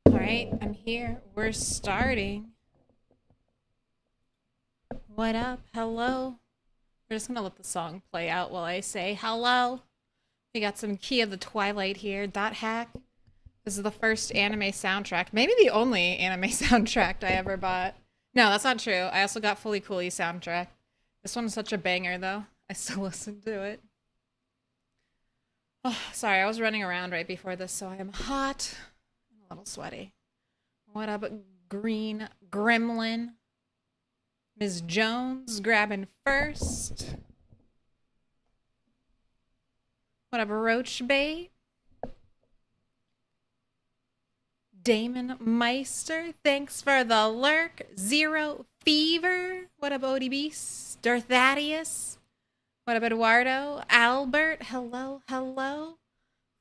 Alright, I'm here. We're starting. What up? Hello? We're just gonna let the song play out while I say hello. We got some Key of the Twilight here. Dot hack. This is the first anime soundtrack. Maybe the only anime soundtrack I ever bought. No, that's not true. I also got Fully Cooley soundtrack. This one's such a banger though. I still listen to it. Oh, sorry, I was running around right before this, so I am hot and a little sweaty. What up, Green Gremlin? Ms. Jones grabbing first. What up, Roach Bait? Damon Meister, thanks for the lurk. Zero Fever. What up, Odie Beast? Darthadius. What up, Eduardo? Albert, hello, hello. All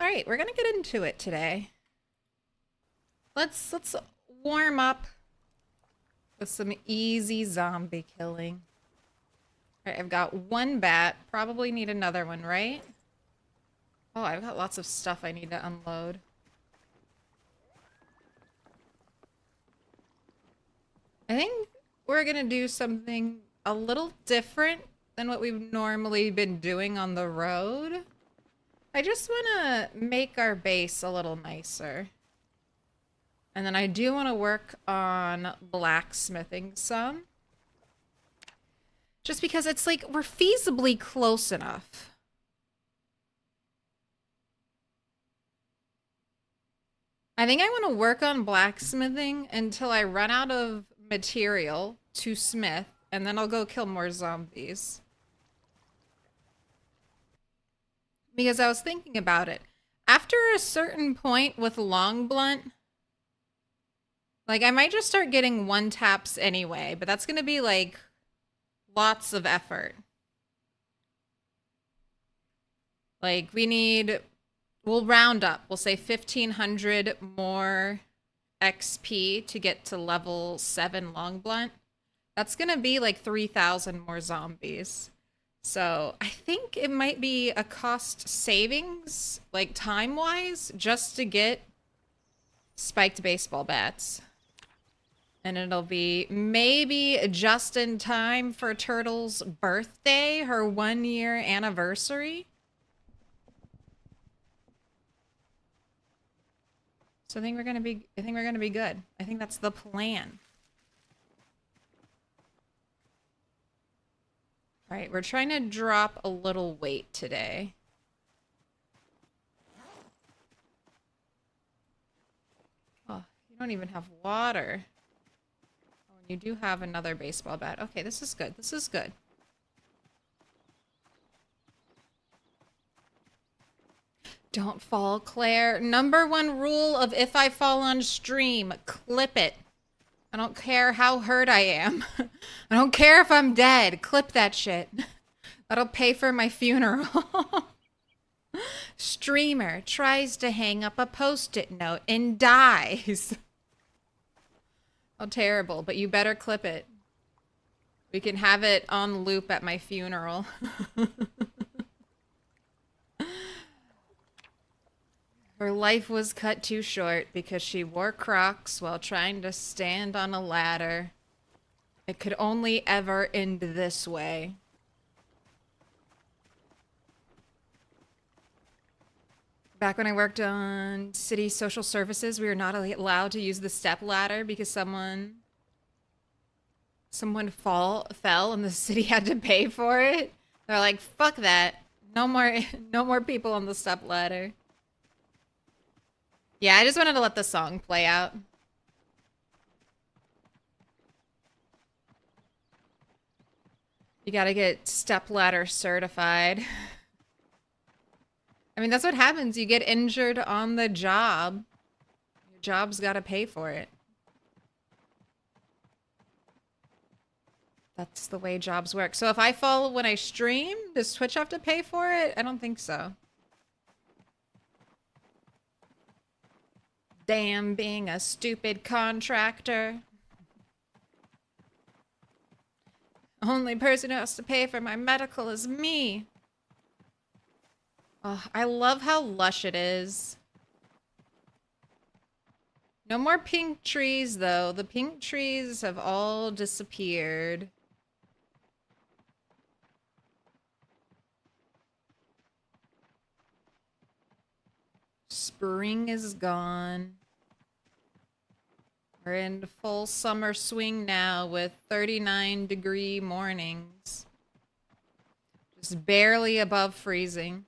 right, we're gonna get into it today. Let's warm up with some easy zombie killing. All right, I've got one bat. Probably need another one, right? Oh, I've got lots of stuff I need to unload. I think we're gonna do something a little different than what we've normally been doing on the road. I just want to make our base a little nicer. And then I do want to work on blacksmithing some. Just because it's like we're feasibly close enough. I think I want to work on blacksmithing until I run out of material to smith, and then I'll go kill more zombies. Because I was thinking about it. After a certain point with long blunt, like I might just start getting one taps anyway, but that's gonna be like lots of effort. Like we'll round up. We'll say 1,500 more XP to get to level 7 long blunt. That's gonna be like 3,000 more zombies. So I think it might be a cost savings, like time-wise, just to get spiked baseball bats. And it'll be maybe just in time for Turtle's birthday, her 1-year anniversary. So I think we're gonna be good. I think that's the plan. All right, we're trying to drop a little weight today. Oh, you don't even have water. Oh, and you do have another baseball bat. Okay, this is good. This is good. Don't fall, Claire. Number one rule of if I fall on stream, clip it. I don't care how hurt I am. I don't care if I'm dead. Clip that shit. That'll pay for my funeral. Streamer tries to hang up a post-it note and dies. How terrible, but you better clip it. We can have it on loop at my funeral. Her life was cut too short because she wore Crocs while trying to stand on a ladder. It could only ever end this way. Back when I worked on city social services, we were not allowed to use the step ladder because someone fell and the city had to pay for it. They're like, fuck that. No more people on the step ladder. Yeah, I just wanted to let the song play out. You gotta get stepladder certified. I mean, that's what happens. You get injured on the job. Your job's gotta pay for it. That's the way jobs work. So if I fall when I stream, does Twitch have to pay for it? I don't think so. Damn, being a stupid contractor. Only person who has to pay for my medical is me. Oh, I love how lush it is. No more pink trees, though. The pink trees have all disappeared. Spring is gone. We're in full summer swing now with 39-degree mornings. Just barely above freezing.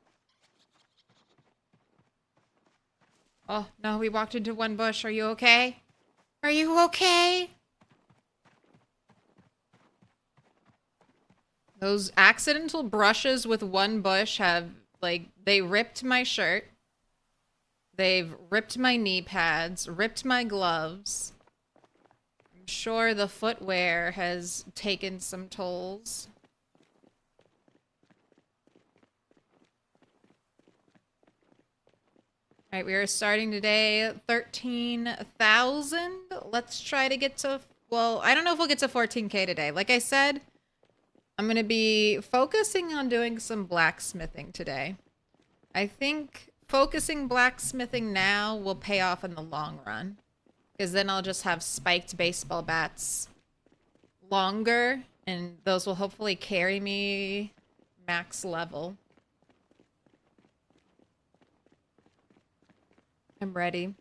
Oh, no, we walked into one bush. Are you okay? Are you okay? Those accidental brushes with one bush have, like, they ripped my shirt. They've ripped my knee pads, ripped my gloves. I'm sure the footwear has taken some tolls. All right, we are starting today 13,000. Let's try to get to, well, I don't know if we'll get to 14K today. Like I said, I'm going to be focusing on doing some blacksmithing today. I think focusing blacksmithing now will pay off in the long run. Because then I'll just have spiked baseball bats longer, and those will hopefully carry me max level. I'm ready.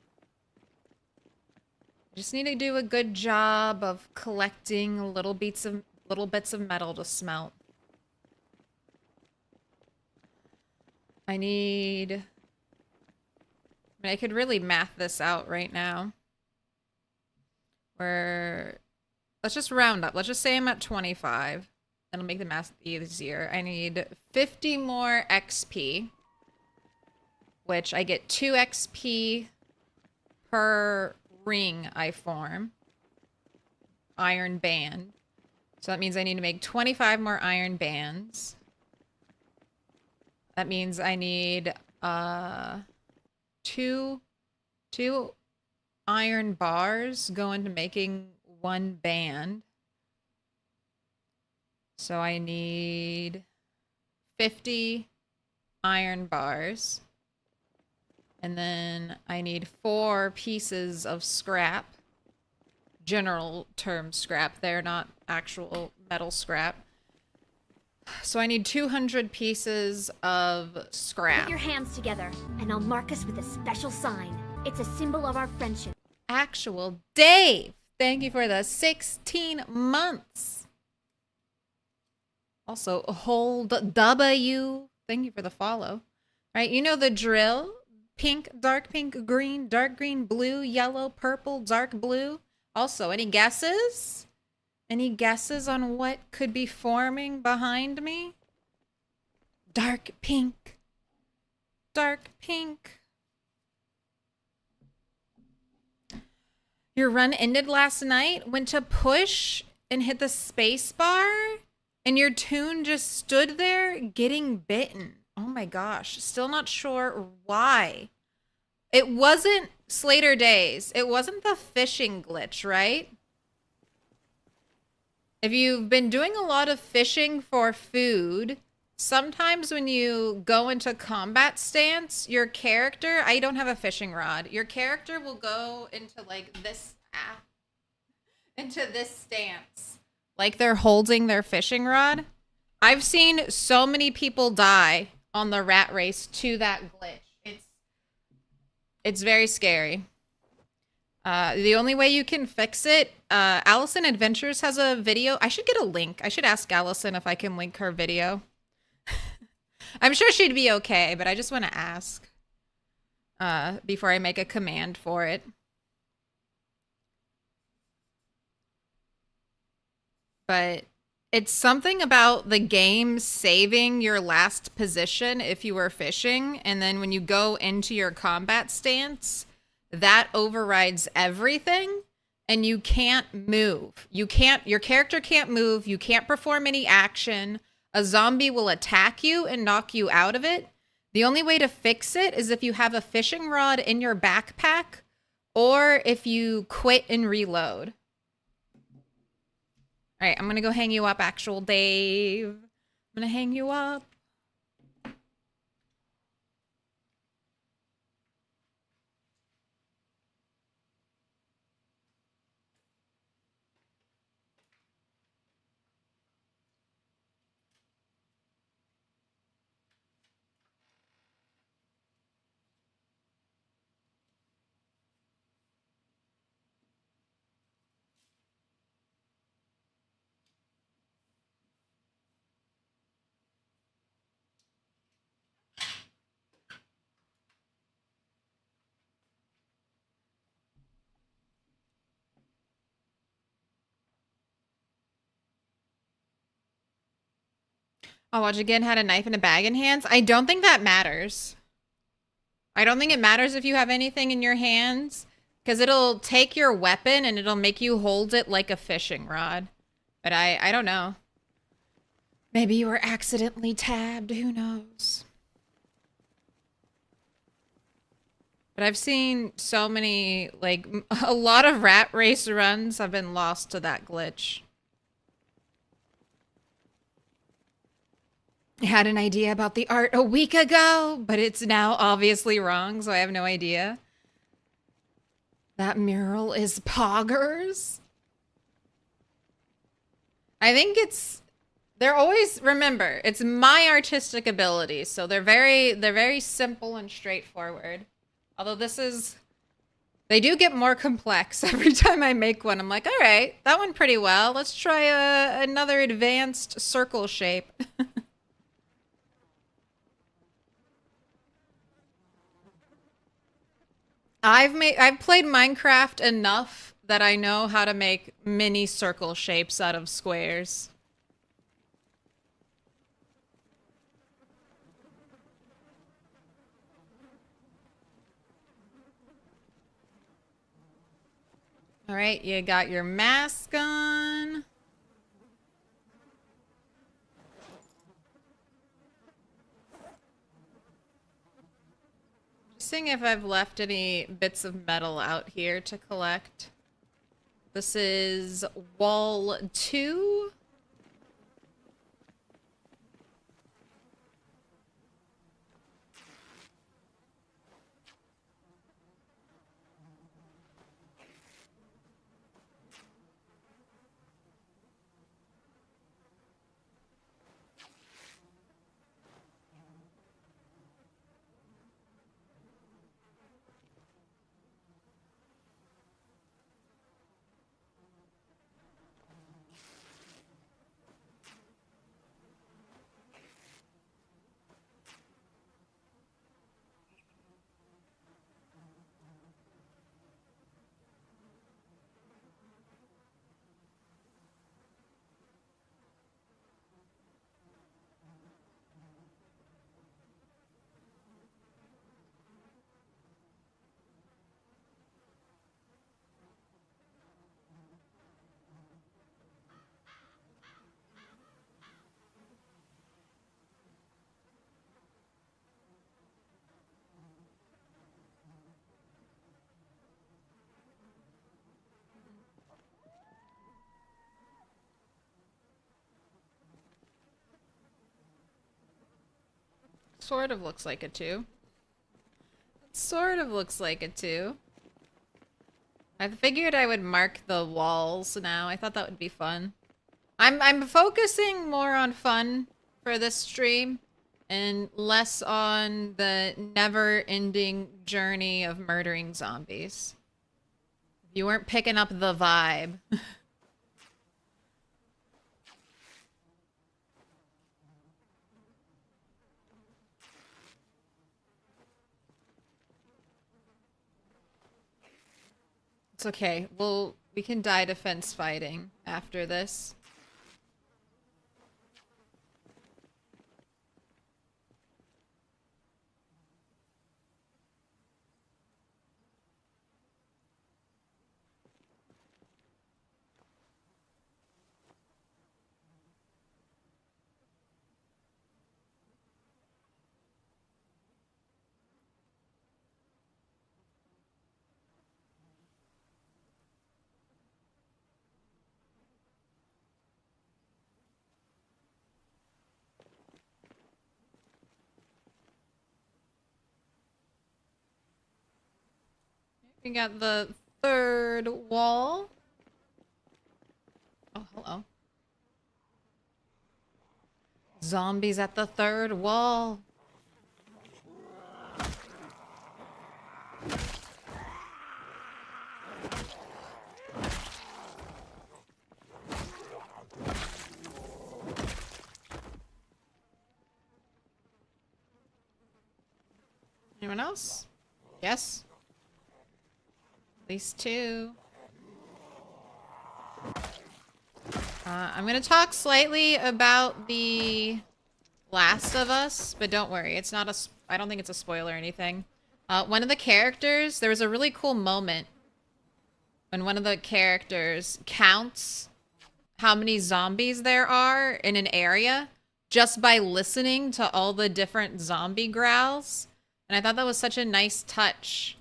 Just need to do a good job of collecting little bits of metal to smelt. I mean, I could really math this out right now. Let's just round up. Let's just say I'm at 25. That'll make the math easier. I need 50 more XP, which I get 2 XP per ring I form. Iron band. So that means I need to make 25 more iron bands. That means I need two iron bars go into making 1 band. So I need 50 iron bars. And then I need 4 pieces of scrap. General term scrap. They're not actual metal scrap. So I need 200 pieces of scrap. Put your hands together, and I'll mark us with a special sign. It's a symbol of our friendship. Actual Dave, thank you for the 16 months. Also, hold W. Thank you for the follow. All right, you know the drill. Pink, dark pink, green, dark green, blue, yellow, purple, dark blue. Also, any guesses? Any guesses on what could be forming behind me? Dark pink. Dark pink. Your run ended last night, went to push and hit the space bar, and your toon just stood there getting bitten. Oh my gosh. Still not sure why. It wasn't Slater Days. It wasn't the fishing glitch, right? If you've been doing a lot of fishing for food, sometimes when you go into combat stance, your character, I don't have a fishing rod. Your character will go into like this, into this stance. Like they're holding their fishing rod. I've seen so many people die on the rat race to that glitch. It's very scary. The only way you can fix it, Allison Adventures has a video. I should get a link. I should ask Allison if I can link her video. I'm sure she'd be okay, but I just want to ask before I make a command for it. But it's something about the game saving your last position if you were fishing, and then when you go into your combat stance, that overrides everything, and you can't move. Your character can't move, you can't perform any action. A zombie will attack you and knock you out of it. The only way to fix it is if you have a fishing rod in your backpack, or if you quit and reload. All right, I'm going to go hang you up, actual Dave. I'm going to hang you up. Oh, watch again had a knife and a bag in hands. I don't think that matters. I don't think it matters if you have anything in your hands, because it'll take your weapon and it'll make you hold it like a fishing rod. But I don't know. Maybe you were accidentally tabbed. Who knows? But I've seen so many, like, a lot of rat race runs have been lost to that glitch. I had an idea about the art a week ago, but it's now obviously wrong, so I have no idea. That mural is poggers. I think they're always, remember, it's my artistic ability, so they're very simple and straightforward. Although they do get more complex every time I make one. I'm like, all right, that went pretty well. Let's try another advanced circle shape. I've played Minecraft enough that I know how to make mini circle shapes out of squares. All right, you got your mask on. Just seeing if I've left any bits of metal out here to collect. This is wall 2. Sort of looks like it too. Sort of looks like it too. I figured I would mark the walls now. I thought that would be fun. I'm focusing more on fun for this stream and less on the never-ending journey of murdering zombies. You weren't picking up the vibe. It's okay. We can die defense fighting after this. We got the third wall. Oh, hello. Zombies at the third wall. Anyone else? Yes? At least 2. I'm going to talk slightly about the Last of Us, but don't worry, it's not a. I don't think it's a spoiler or anything. One of the characters, there was a really cool moment when one of the characters counts how many zombies there are in an area just by listening to all the different zombie growls. And I thought that was such a nice touch.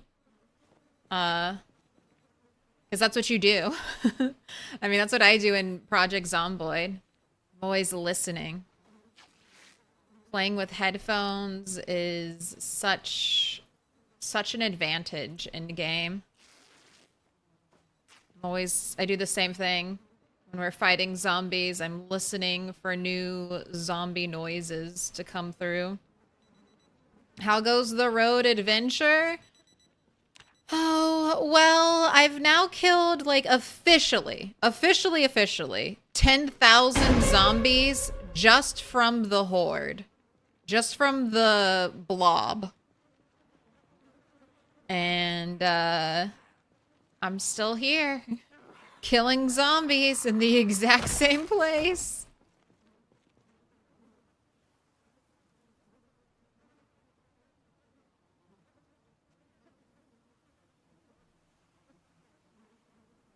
Because that's what you do. I mean, that's what I do in Project Zomboid. I'm always listening. Playing with headphones is such an advantage in the game. I do the same thing. When we're fighting zombies, I'm listening for new zombie noises to come through. How goes the road adventure? Oh, well, I've now killed, like, officially, 10,000 zombies just from the horde. Just from the blob. And, I'm still here. Killing zombies in the exact same place.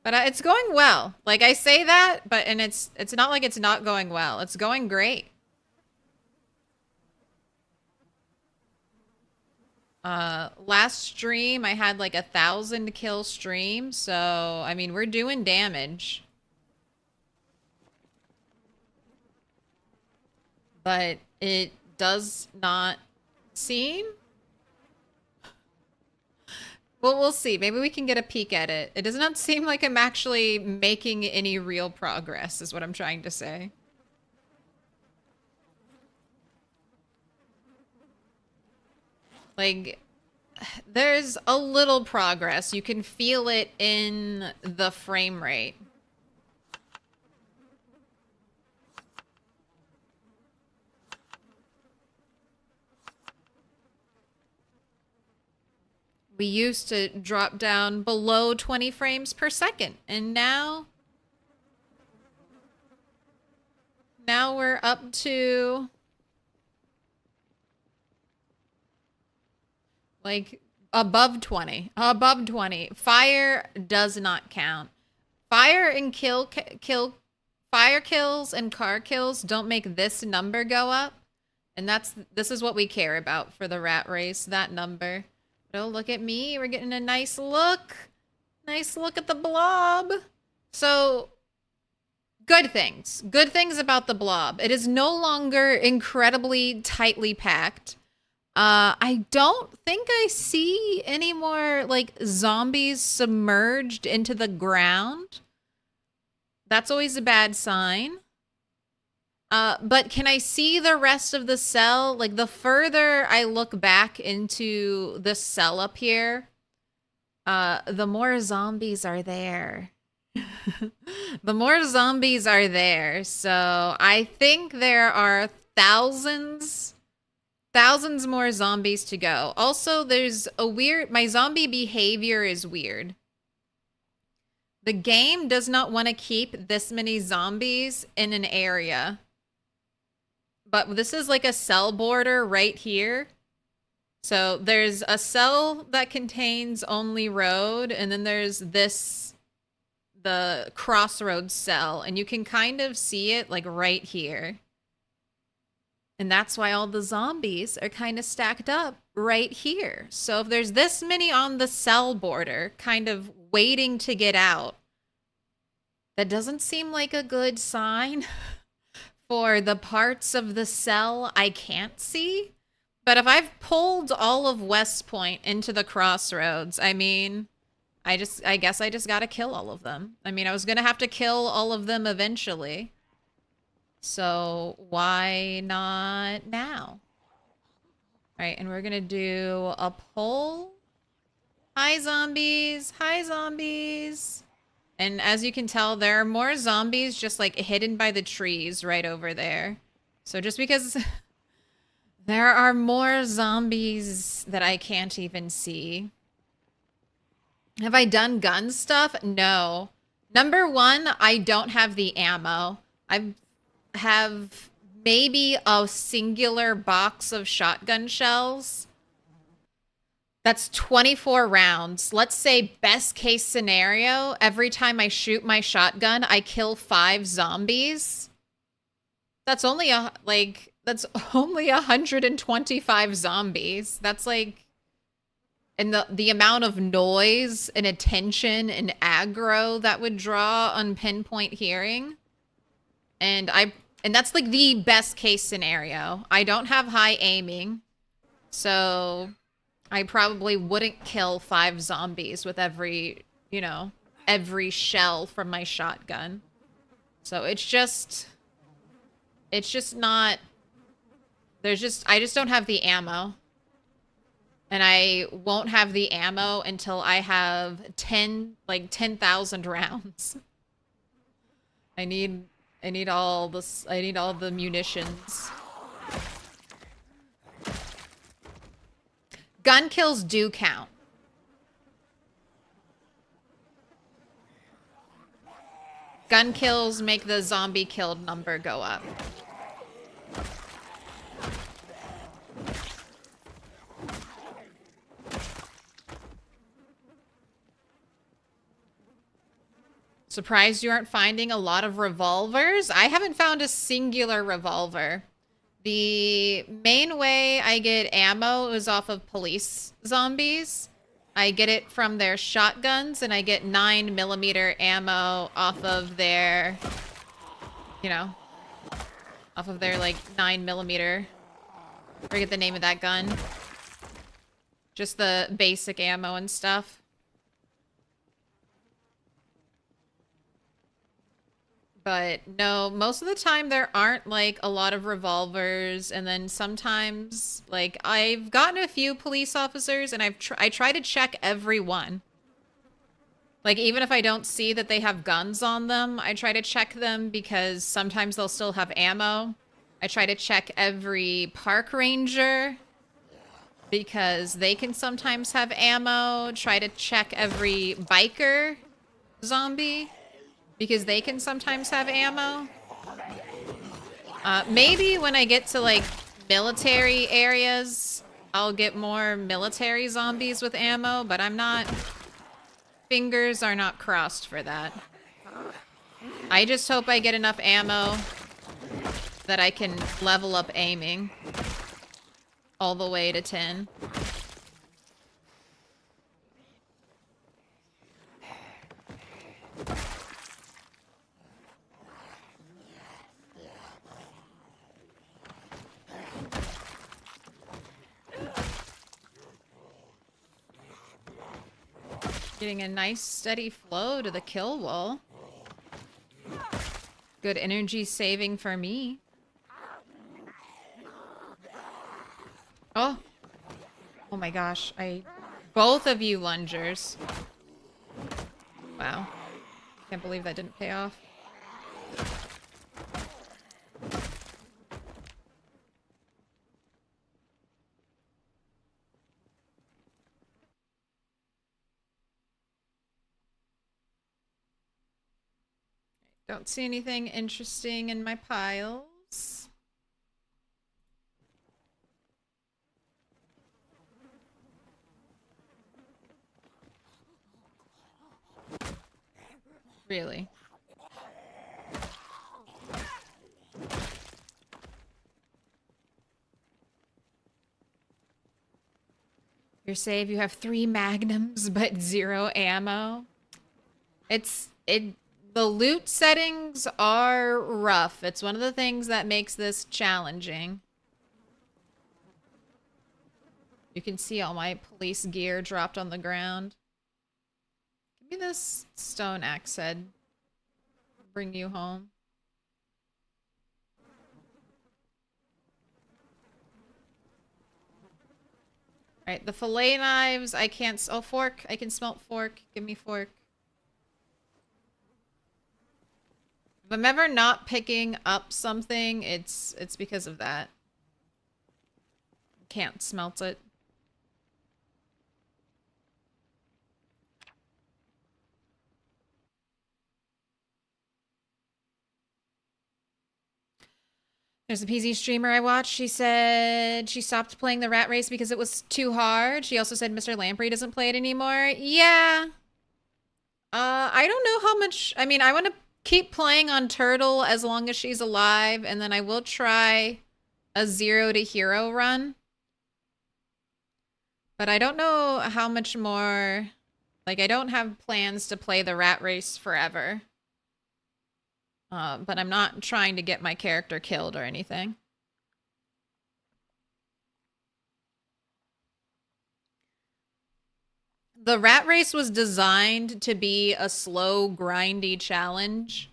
But it's going well. Like, I say that, and it's not like it's not going well. It's going great. Last stream I had like 1,000 kill stream, so I mean we're doing damage. But it does not seem. Well, we'll see. Maybe we can get a peek at it. It does not seem like I'm actually making any real progress, is what I'm trying to say. Like, there's a little progress. You can feel it in the frame rate. We used to drop down below 20 frames per second, and now we're up to like above 20. Above 20. Fire does not count. Fire and fire kills and car kills don't make this number go up. And this is what we care about for the rat race, that number. But oh, look at me. We're getting a nice look. Nice look at the blob. So, good things. Good things about the blob. It is no longer incredibly tightly packed. I don't think I see any more, like, zombies submerged into the ground. That's always a bad sign. But can I see the rest of the cell? Like, the further I look back into the cell up here, the more zombies are there. The more zombies are there. So I think there are thousands more zombies to go. Also, there's my zombie behavior is weird. The game does not want to keep this many zombies in an area. But this is like a cell border right here. So there's a cell that contains only road, and then there's the crossroads cell, and you can kind of see it like right here. And that's why all the zombies are kind of stacked up right here. So if there's this many on the cell border, kind of waiting to get out, that doesn't seem like a good sign for the parts of the cell I can't see. But if I've pulled all of West Point into the crossroads, I mean, I guess I just gotta kill all of them. I mean, I was gonna have to kill all of them eventually. So why not now? All right, and we're gonna do a poll. Hi, zombies. Hi, zombies. And as you can tell, there are more zombies just like hidden by the trees right over there. So just because there are more zombies that I can't even see. Have I done gun stuff? No. Number one, I don't have the ammo. I have maybe a singular box of shotgun shells. That's 24 rounds. Let's say best case scenario, every time I shoot my shotgun, I kill 5 zombies. That's only that's only 125 zombies. That's like, and the amount of noise and attention and aggro that would draw on pinpoint hearing. And that's like the best case scenario. I don't have high aiming, so I probably wouldn't kill 5 zombies with every, every shell from my shotgun. So it's just not, I just don't have the ammo. And I won't have the ammo until I have 10,000 rounds. I need all this, I need all the munitions. Gun kills do count. Gun kills make the zombie killed number go up. Surprised you aren't finding a lot of revolvers? I haven't found a singular revolver. The main way I get ammo is off of police zombies. I get it from their shotguns, and I get 9mm ammo off of their, off of their, 9mm. I forget the name of that gun. Just the basic ammo and stuff. But no, most of the time there aren't a lot of revolvers, and then sometimes I've gotten a few police officers, and I try to check every one. Even if I don't see that they have guns on them, I try to check them because sometimes they'll still have ammo. I try to check every park ranger because they can sometimes have ammo. Try to check every biker zombie because they can sometimes have ammo. Maybe when I get to military areas, I'll get more military zombies with ammo, but I'm not, fingers are not crossed for that. I just hope I get enough ammo that I can level up aiming all the way to 10. Getting a nice steady flow to the kill wall. Good energy saving for me. Oh. Oh my gosh. Both of you lungers. Wow. Can't believe that didn't pay off. Don't see anything interesting in my piles. Really? Your save, you have 3 magnums but 0 ammo. The loot settings are rough. It's one of the things that makes this challenging. You can see all my police gear dropped on the ground. Give me this stone axe head. Bring you home. Alright, the fillet knives, I can't... Oh, fork. I can smelt fork. Give me fork. If I'm ever not picking up something, it's because of that. Can't smelt it. There's a PZ streamer I watched. She said she stopped playing the rat race because it was too hard. She also said Mr. Lamprey doesn't play it anymore. Yeah. I don't know how much. I mean, I want to keep playing on Turtle as long as she's alive, and then I will try a 0 to hero run. But I don't know how much more. Like, I don't have plans to play the rat race forever. But I'm not trying to get my character killed or anything. The rat race was designed to be a slow, grindy challenge.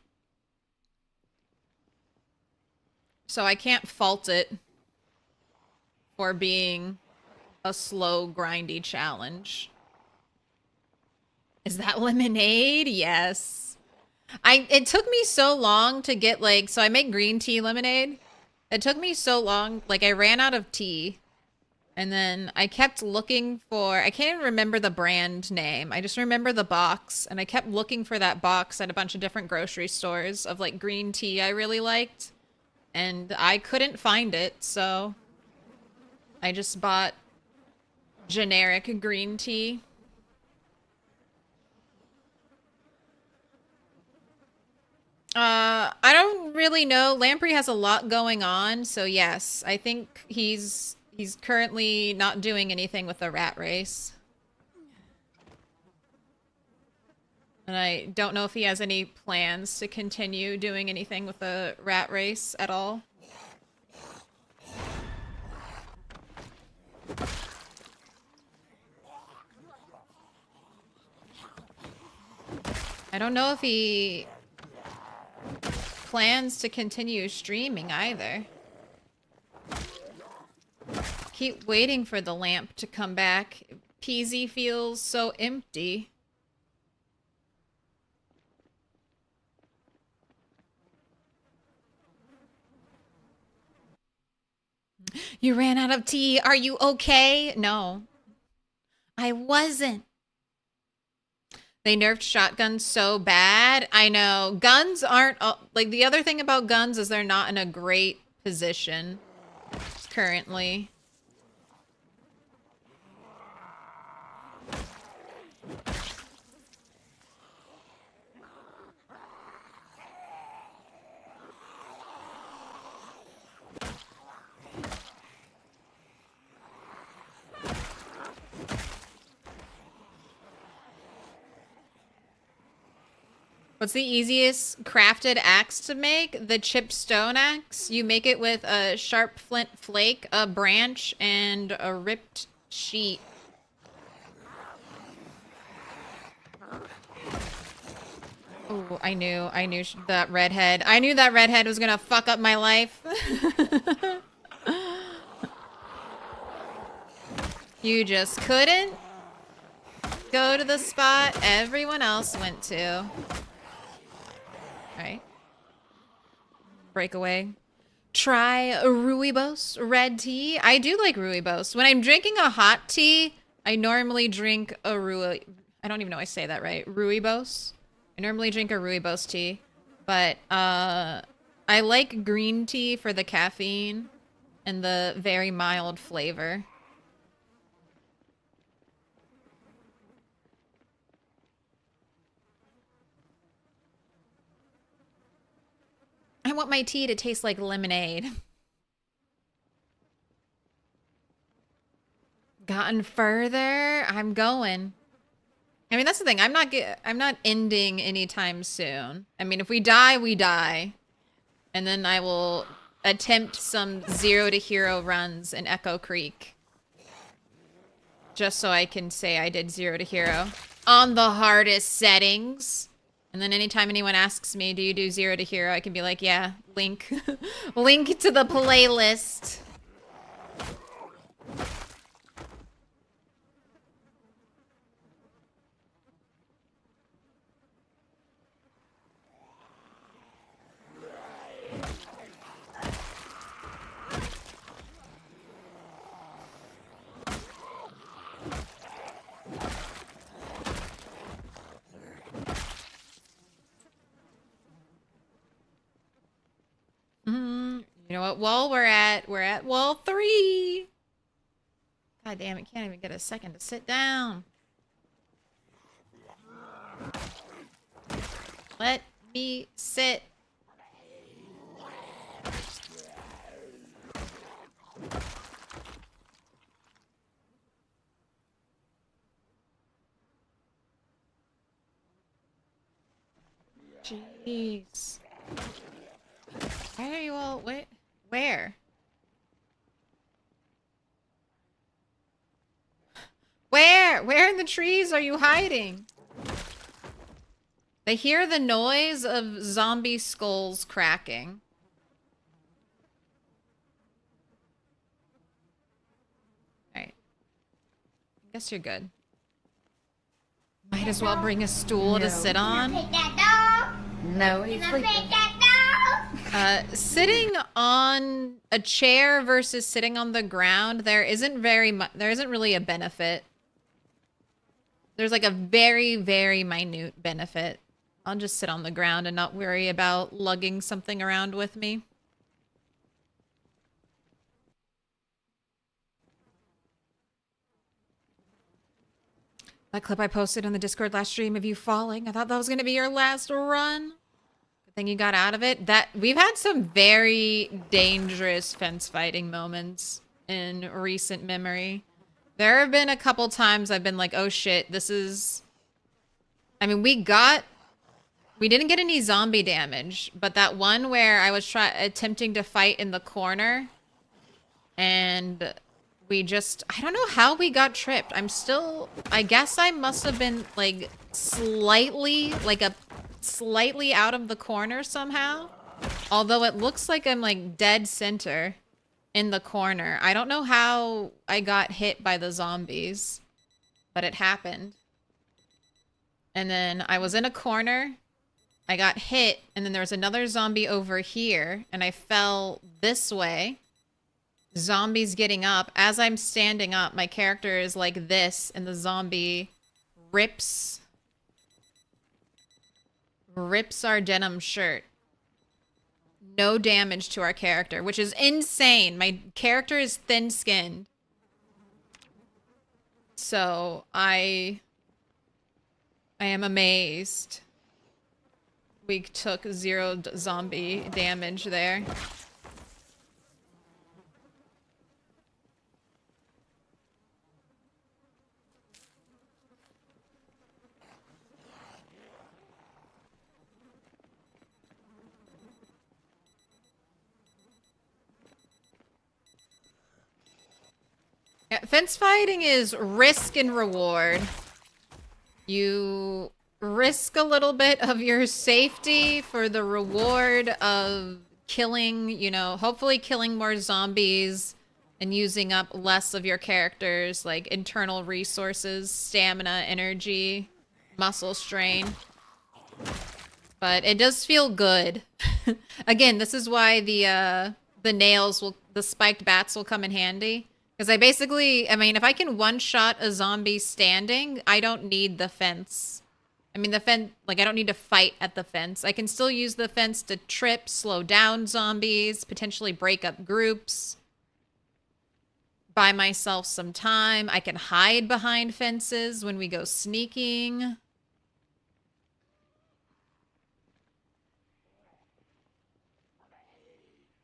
So I can't fault it for being a slow, grindy challenge. Is that lemonade? Yes. It took me so long to get like, so I make green tea lemonade. It took me so long, like I ran out of tea. And then I kept looking for, I can't even remember the brand name. I just remember the box. And I kept looking for that box at a bunch of different grocery stores of like green tea I really liked. And I couldn't find it, so I just bought generic green tea. I don't really know. Lamprey has a lot going on, so yes, I think he's currently not doing anything with the rat race. And I don't know if he has any plans to continue doing anything with the rat race at all. I don't know if he plans to continue streaming either. Keep waiting for the lamp to come back. PZ feels so empty. You ran out of tea. Are you okay? No. I wasn't. They nerfed shotguns so bad. I know. Guns aren't... like, the other thing about guns is they're not in a great position currently. What's the easiest crafted axe to make? The chipped stone axe. You make it with a sharp flint flake, a branch, and a ripped sheet. Oh, I knew that redhead. I knew that redhead was gonna fuck up my life. You just couldn't go to the spot everyone else went to. Alright. Breakaway. Try rooibos red tea. I do like rooibos. When I'm drinking a hot tea, I normally drink a I don't even know if I say that right. Rooibos. I normally drink a rooibos tea. But I like green tea for the caffeine and the very mild flavor. I want my tea to taste like lemonade. Gotten further? I'm going. I mean, that's the thing. I'm not ending anytime soon. I mean, if we die, we die. And then I will attempt some 0 to hero runs in Echo Creek. Just so I can say I did 0 to hero. On the hardest settings. And then anytime anyone asks me, do you do 0 to hero? I can be like, yeah, link. Link to the playlist. You know what? Well, we're at wall 3. God damn it, can't even get a second to sit down. Let me sit. Jeez. Why are you all... What? Where? Where? Where in the trees are you hiding? They hear the noise of zombie skulls cracking. Alright. I guess you're good. Might as well bring a stool to sit on. No, he's sleeping. Sitting on a chair versus sitting on the ground, there isn't really a benefit. There's like a very, very minute benefit. I'll just sit on the ground and not worry about lugging something around with me. That clip I posted on the Discord last stream of you falling, I thought that was going to be your last run. Good thing you got out of it. We've had some very dangerous fence fighting moments in recent memory. There have been a couple times I've been like, oh shit, this is... I mean, we didn't get any zombie damage, but that one where I was attempting to fight in the corner and we just... I don't know how we got tripped. I guess I must have been like slightly out of the corner somehow. Although it looks like I'm like dead center in the corner. I don't know how I got hit by the zombies, but it happened. And then I was in a corner, I got hit, and then there was another zombie over here, and I fell this way. Zombies getting up. As I'm standing up, my character is like this, and the zombie rips our denim shirt. No damage to our character, which is insane. My character is thin-skinned. So I am amazed we took 0 zombie damage there. Yeah, fence fighting is risk and reward. You risk a little bit of your safety for the reward of killing, you know, hopefully killing more zombies and using up less of your character's like internal resources, stamina, energy, muscle strain. But it does feel good. Again, this is why the spiked bats will come in handy. Because I mean, if I can one-shot a zombie standing, I don't need the fence. I mean, I don't need to fight at the fence. I can still use the fence to trip, slow down zombies, potentially break up groups. Buy myself some time. I can hide behind fences when we go sneaking.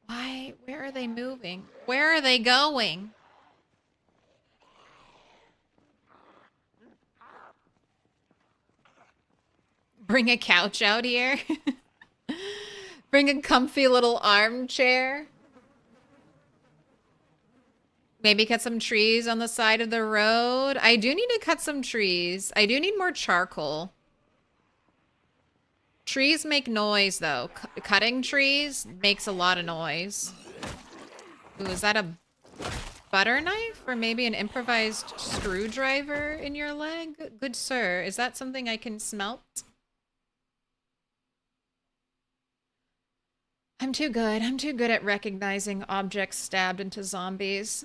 Why? Where are they moving? Where are they going? Bring a couch out here. Bring a comfy little armchair. Maybe cut some trees on the side of the road. I do need to cut some trees. I do need more charcoal. Trees make noise, though. Cutting trees makes a lot of noise. Ooh, is that a butter knife? Or maybe an improvised screwdriver in your leg? Good sir, is that something I can smelt? I'm too good. I'm too good at recognizing objects stabbed into zombies.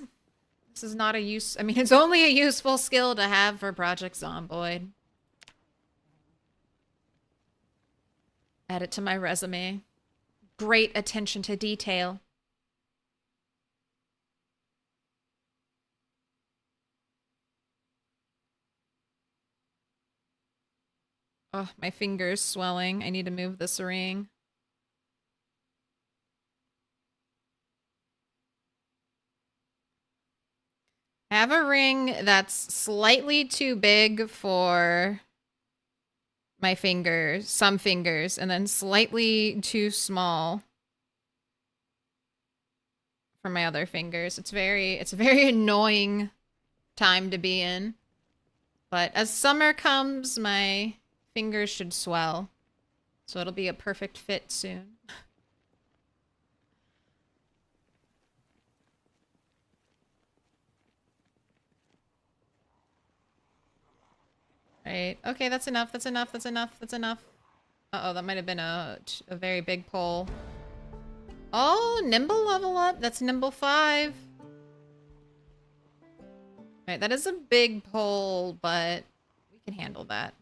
This is not a use... I mean, it's only a useful skill to have for Project Zomboid. Add it to my resume. Great attention to detail. Oh, my finger's swelling. I need to move this ring. I have a ring that's slightly too big for my fingers, some fingers, and then slightly too small for my other fingers. It's a very annoying time to be in. But as summer comes, my fingers should swell. So it'll be a perfect fit soon. Right. Okay, that's enough. That's enough. That's enough. That's enough. Uh-oh, that might have been a very big pull. Oh, nimble level up. That's nimble 5. Right, that is a big pull, but we can handle that.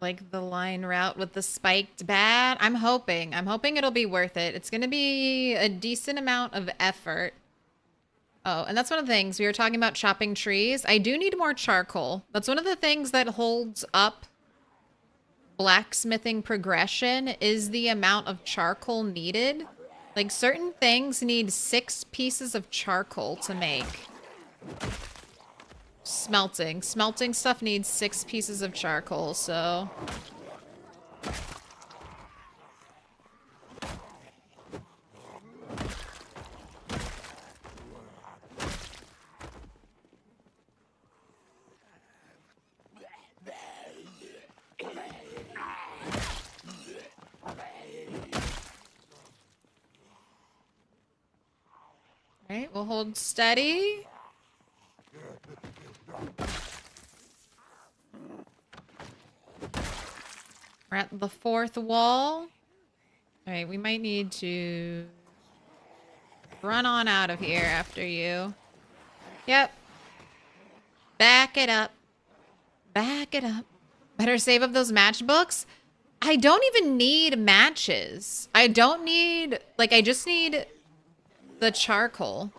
Like the line route with the spiked bat. I'm hoping. I'm hoping it'll be worth it. It's going to be a decent amount of effort. Oh, and that's one of the things. We were talking about chopping trees. I do need more charcoal. That's one of the things that holds up blacksmithing progression is the amount of charcoal needed. Like certain things need 6 pieces of charcoal to make. Smelting. Smelting stuff needs 6 pieces of charcoal, so... Alright, we'll hold steady. We're at the 4th wall. Alright, we might need to run on out of here after you. Yep. Back it up. Back it up. Better save up those matchbooks. I don't even need matches. I don't need... Like, I just need the charcoal.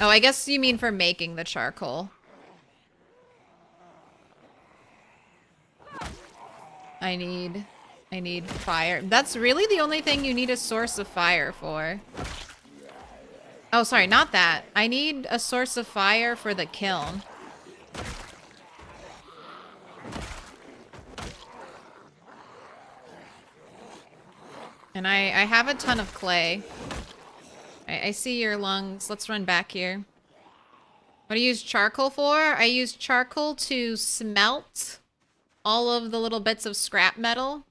Oh, I guess you mean for making the charcoal. I need fire. That's really the only thing you need a source of fire for. Oh, sorry, not that. I need a source of fire for the kiln. And I have a ton of clay. I see your lungs. Let's run back here. What do you use charcoal for? I use charcoal to smelt all of the little bits of scrap metal.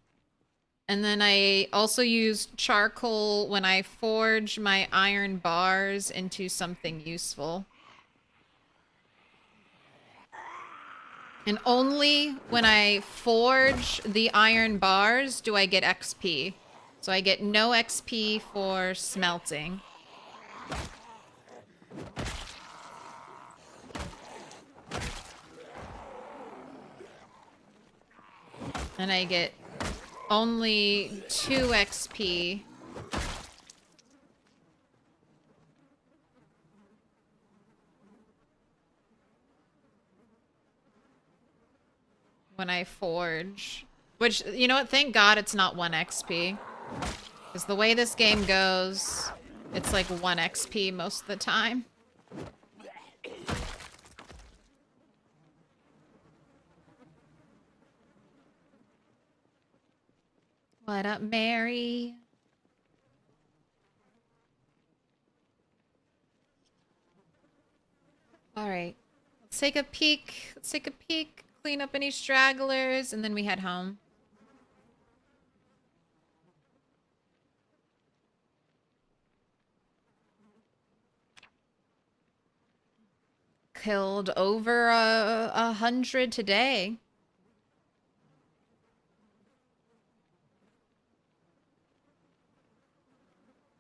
And then I also use charcoal when I forge my iron bars into something useful. And only when I forge the iron bars do I get XP. So I get no XP for smelting. And I get only 2 XP when I forge. Which, you know what? Thank God it's not 1 XP. Because the way this game goes, it's like 1 XP most of the time. What up, Mary? All right. Let's take a peek. Let's take a peek. Clean up any stragglers, and then we head home. Killed over 100 today.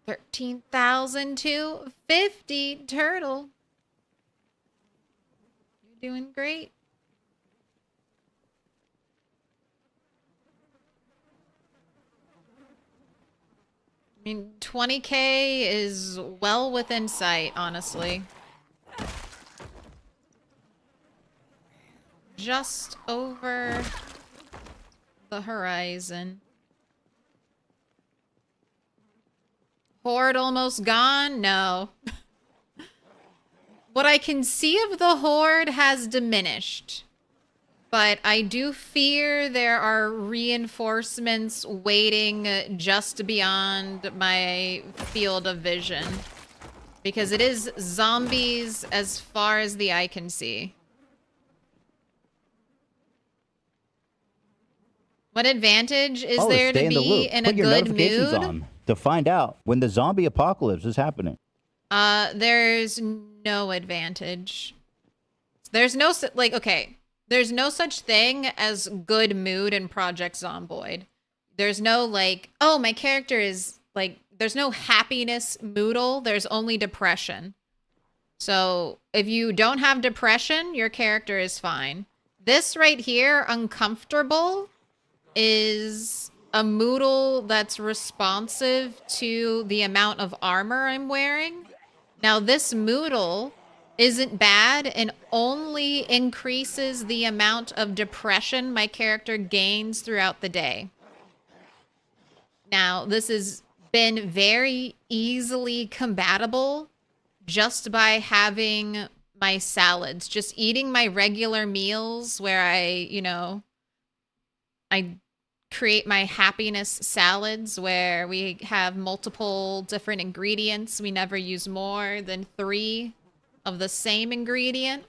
13,250 turtle. You're doing great. mean, 20k is well within sight, honestly. Just over the horizon. Horde almost gone? No. What I can see of the horde has diminished. But I do fear there are reinforcements waiting just beyond my field of vision. Because it is zombies as far as the eye can see. What advantage is there to be in a good mood? On to find out when the zombie apocalypse is happening. There's no advantage. There's no, like, okay. There's no such thing as good mood in Project Zomboid. There's no, like, oh, my character is, like, there's no happiness moodle. There's only depression. So if you don't have depression, your character is fine. This right here, uncomfortable, is a moodle that's responsive to the amount of armor I'm wearing. Now, this moodle isn't bad and only increases the amount of depression my character gains throughout the day. Now, this has been very easily combatable just by having my salads, just eating my regular meals where I create my happiness salads where we have multiple different ingredients. We never use more than 3 of the same ingredient.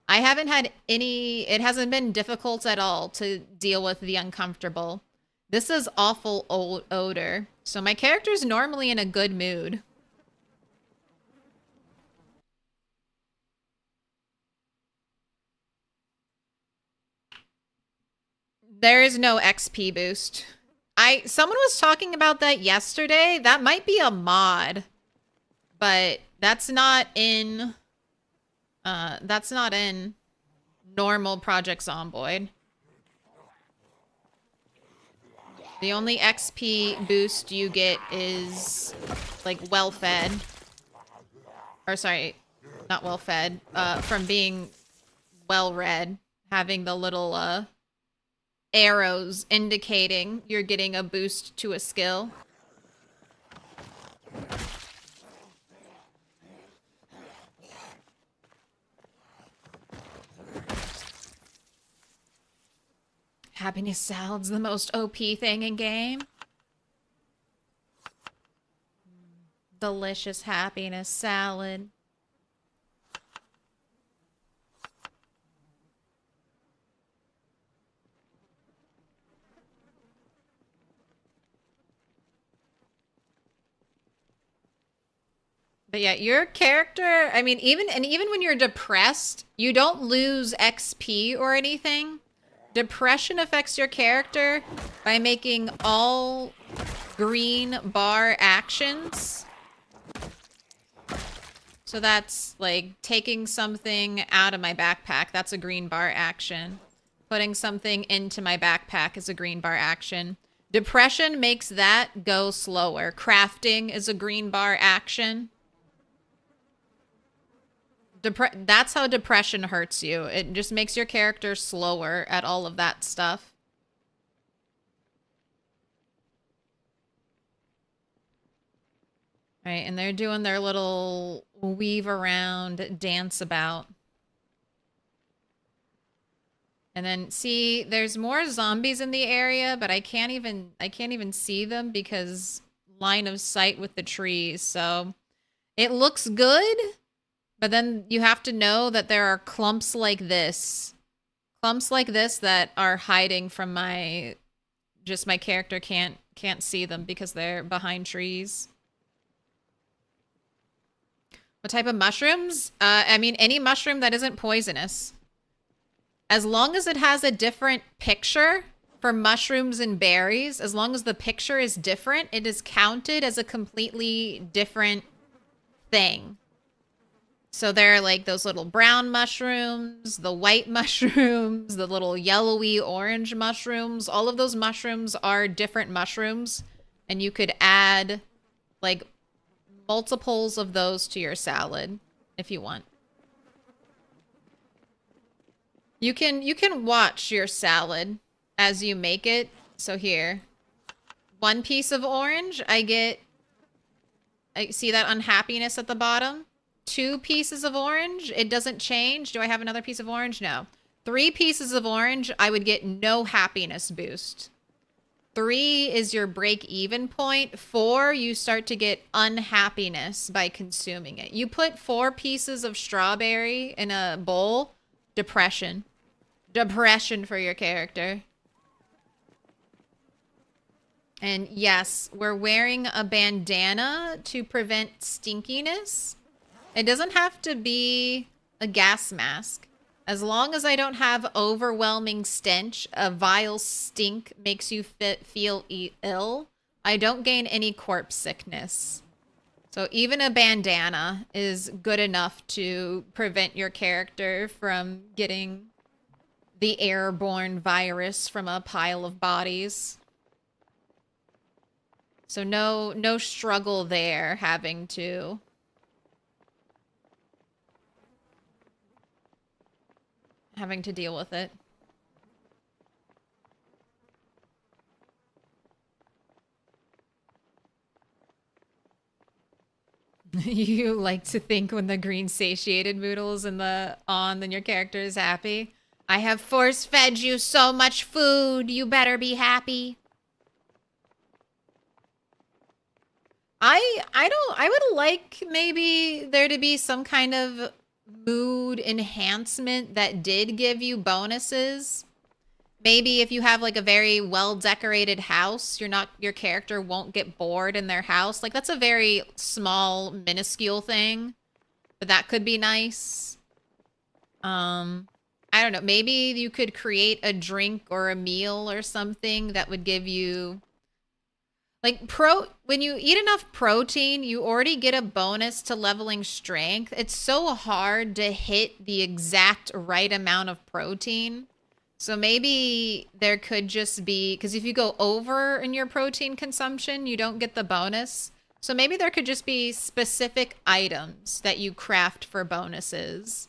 I haven't had it hasn't been difficult at all to deal with the uncomfortable. This is awful odor. So my character's normally in a good mood. There is no XP boost. Someone was talking about that yesterday. That might be a mod, but that's not in normal Project Zomboid. The only XP boost you get is like well-fed. Or sorry, not well-fed. From being well-read, having the little arrows indicating you're getting a boost to a skill. Happiness salad's the most OP thing in game. Delicious happiness salad. But yeah, your character, I mean, even when you're depressed, you don't lose XP or anything. Depression affects your character by making all green bar actions. So that's like taking something out of my backpack. That's a green bar action. Putting something into my backpack is a green bar action. Depression makes that go slower. Crafting is a green bar action. That's how depression hurts you. It just makes your character slower at all of that stuff. Right, and they're doing their little weave around, dance about. And then see, there's more zombies in the area, but I can't even see them because line of sight with the trees. So it looks good. But then you have to know that there are clumps like this. Clumps like this that are hiding from my character can't see them because they're behind trees. What type of mushrooms? I mean, any mushroom that isn't poisonous. As long as it has a different picture for mushrooms and berries, as long as the picture is different, it is counted as a completely different thing. So there are like those little brown mushrooms, the white mushrooms, the little yellowy orange mushrooms. All of those mushrooms are different mushrooms. And you could add like multiples of those to your salad if you want. You can watch your salad as you make it. So here, 1 piece of orange, I see that unhappiness at the bottom. 2 pieces of orange, it doesn't change. Do I have another piece of orange? No. 3 pieces of orange, I would get no happiness boost. 3 is your break-even point. 4, you start to get unhappiness by consuming it. You put 4 pieces of strawberry in a bowl, depression. Depression for your character. And yes, we're wearing a bandana to prevent stinkiness. It doesn't have to be a gas mask. As long as I don't have overwhelming stench, a vile stink makes you feel ill, I don't gain any corpse sickness. So even a bandana is good enough to prevent your character from getting the airborne virus from a pile of bodies. So no struggle there having to deal with it. You like to think when the green satiated moodle is on, then your character is happy. I have force fed you so much food, you better be happy. I would like maybe there to be some kind of mood enhancement that did give you bonuses. Maybe if you have like a very well decorated house, your character won't get bored in their house. Like that's a very small, minuscule thing, but that could be nice. I don't know. Maybe you could create a drink or a meal or something that would give you like when you eat enough protein, you already get a bonus to leveling strength. It's so hard to hit the exact right amount of protein. So maybe there could just be, because if you go over in your protein consumption, you don't get the bonus. So maybe there could just be specific items that you craft for bonuses.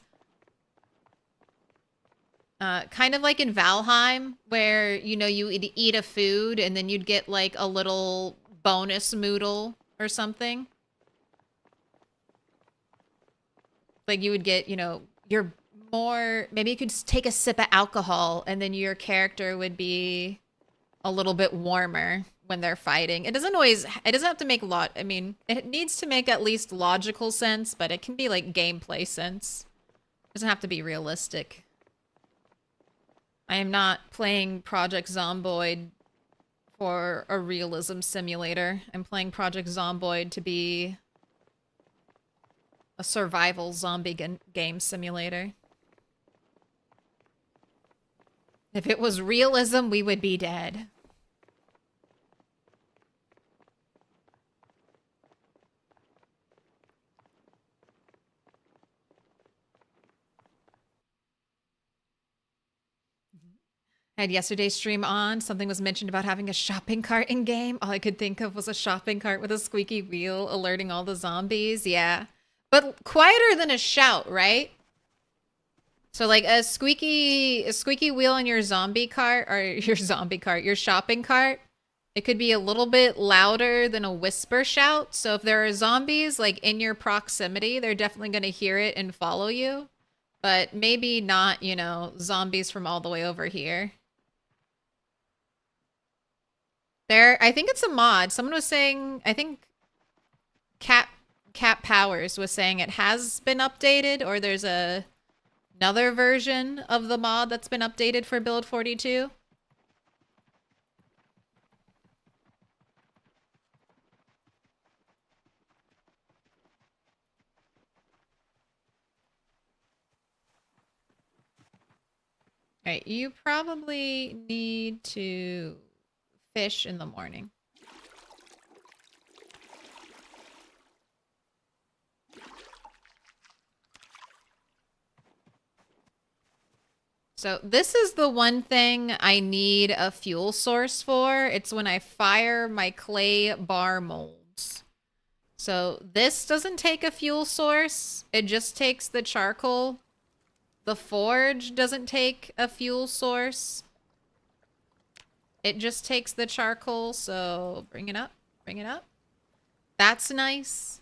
Kind of like in Valheim, where, you know, you would eat a food and then you'd get like a little bonus moodle or something. Like you would get, you know, maybe you could take a sip of alcohol and then your character would be a little bit warmer when they're fighting. It doesn't have to make I mean, it needs to make at least logical sense, but it can be like gameplay sense. It doesn't have to be realistic. I am not playing Project Zomboid for a realism simulator. I'm playing Project Zomboid to be a survival zombie game simulator. If it was realism, we would be dead. I had yesterday's stream on. Something was mentioned about having a shopping cart in game. All I could think of was a shopping cart with a squeaky wheel alerting all the zombies. Yeah. But quieter than a shout, right? So like a squeaky wheel in your zombie cart, or your shopping cart, it could be a little bit louder than a whisper shout. So if there are zombies like in your proximity, they're definitely going to hear it and follow you. But maybe not, you know, zombies from all the way over here. I think it's a mod. Someone was saying, I think Cat Powers was saying it has been updated, or there's another version of the mod that's been updated for build 42. Alright, you probably need to fish in the morning. So this is the one thing I need a fuel source for. It's when I fire my clay bar molds. So this doesn't take a fuel source. It just takes the charcoal. The forge doesn't take a fuel source. It just takes the charcoal, so bring it up, bring it up. That's nice.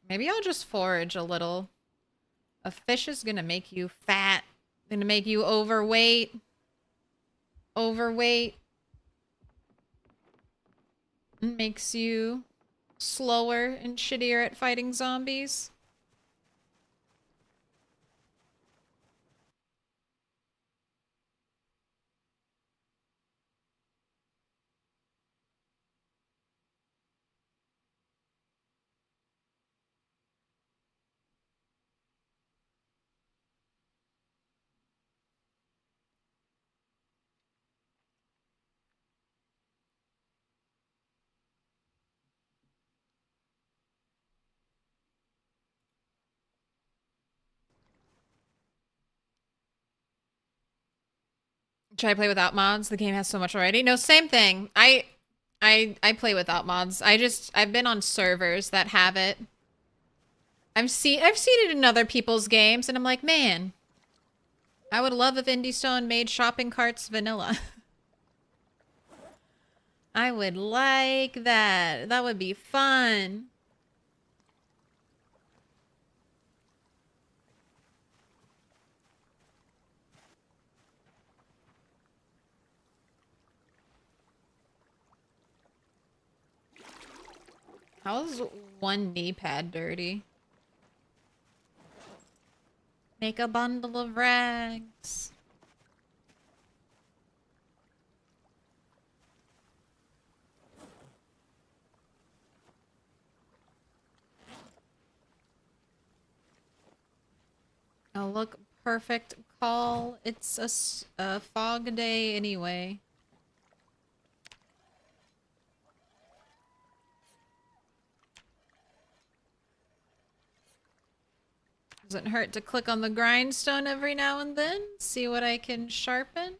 Maybe I'll just forage a little. A fish is gonna make you fat. Gonna make you overweight. Overweight. Makes you slower and shittier at fighting zombies. Should I play without mods? The game has so much already. No, same thing. I play without mods. I've been on servers that have it. I've seen it in other people's games, and I'm like, man, I would love if IndieStone made shopping carts vanilla. I would like that. That would be fun. How's one knee pad dirty? Make a bundle of rags. Oh, look, perfect call. It's a fog day anyway. Doesn't hurt to click on the grindstone every now and then. See what I can sharpen.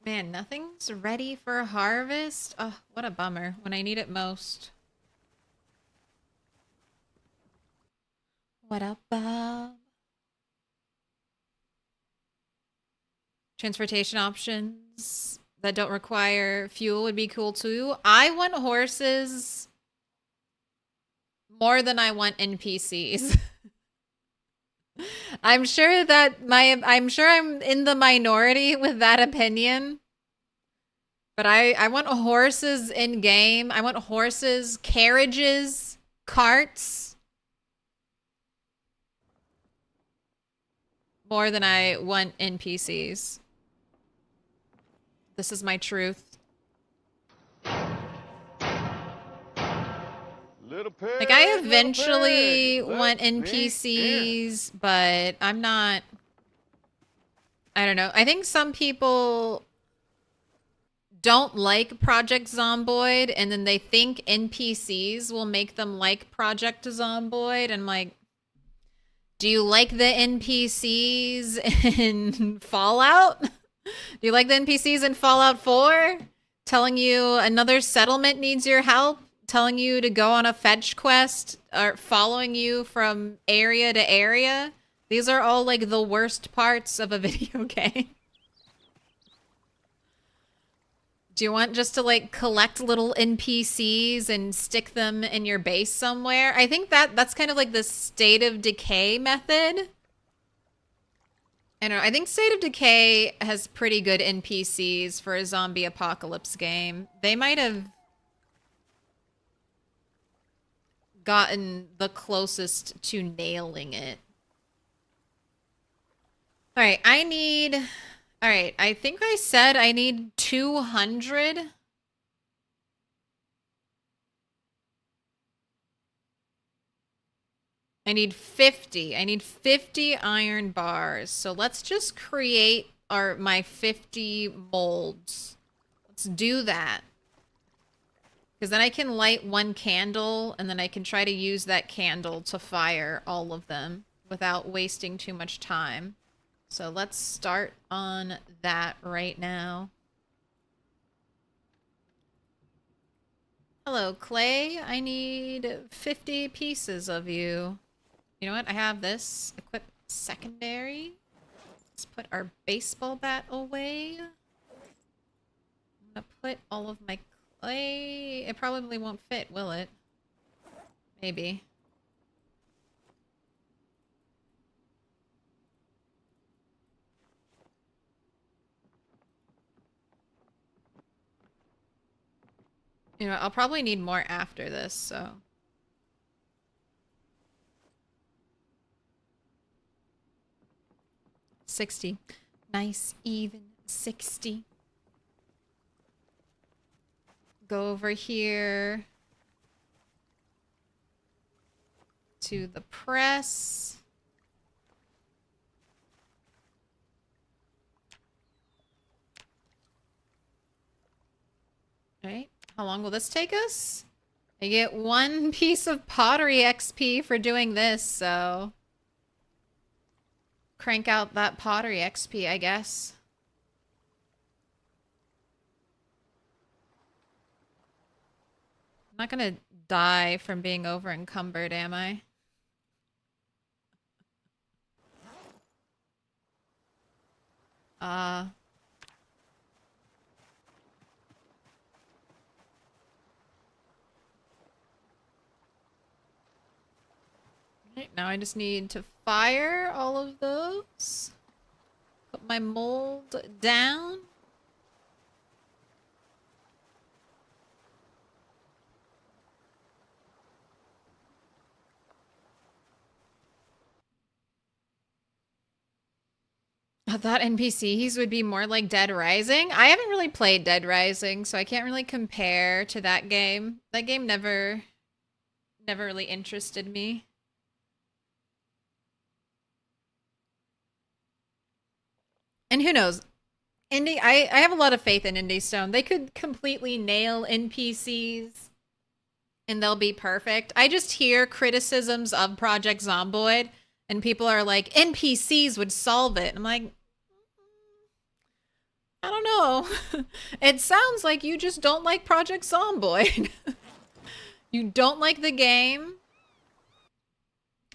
Man, nothing's ready for harvest. Oh, what a bummer when I need it most. What up, Bob? Transportation options that don't require fuel would be cool too. I want horses more than I want NPCs. I'm sure I'm in the minority with that opinion. But I want horses in game. I want horses, carriages, carts. More than I want NPCs. This is my truth. Like, I eventually want NPCs, but I'm not... I don't know. I think some people don't like Project Zomboid, and then they think NPCs will make them like Project Zomboid, and like, do you like the NPCs in Fallout? Do you like the NPCs in Fallout 4? Telling you another settlement needs your help? Telling you to go on a fetch quest or following you from area to area. These are all like the worst parts of a video game. Do you want just to like collect little NPCs and stick them in your base somewhere? I think that's kind of like the state of decay method. I don't know. I think State of Decay has pretty good NPCs for a zombie apocalypse game. They might have gotten the closest to nailing it. All right, all right, I think I said I need 200. I need 50. I need 50 iron bars. So let's just create my 50 molds. Let's do that. Because then I can light one candle, and then I can try to use that candle to fire all of them without wasting too much time. So let's start on that right now. Hello, Clay. I need 50 pieces of you. You know what? I have this. Equip secondary. Let's put our baseball bat away. I'm gonna put all of my clay. It probably won't fit, will it? Maybe. You know, I'll probably need more after this, so. $60. Nice, even 60. Go over here to the press. All right. How long will this take us? I get 1 piece of pottery XP for doing this, so crank out that pottery XP, I guess. I'm not gonna die from being over encumbered, am I? Right, now I just need to fire all of those. Put my mold down. I thought NPCs would be more like Dead Rising. I haven't really played Dead Rising, so I can't really compare to that game. That game never really interested me. And who knows? I have a lot of faith in Indie Stone. They could completely nail NPCs and they'll be perfect. I just hear criticisms of Project Zomboid and people are like, NPCs would solve it. I'm like, I don't know. It sounds like you just don't like Project Zomboid. You don't like the game.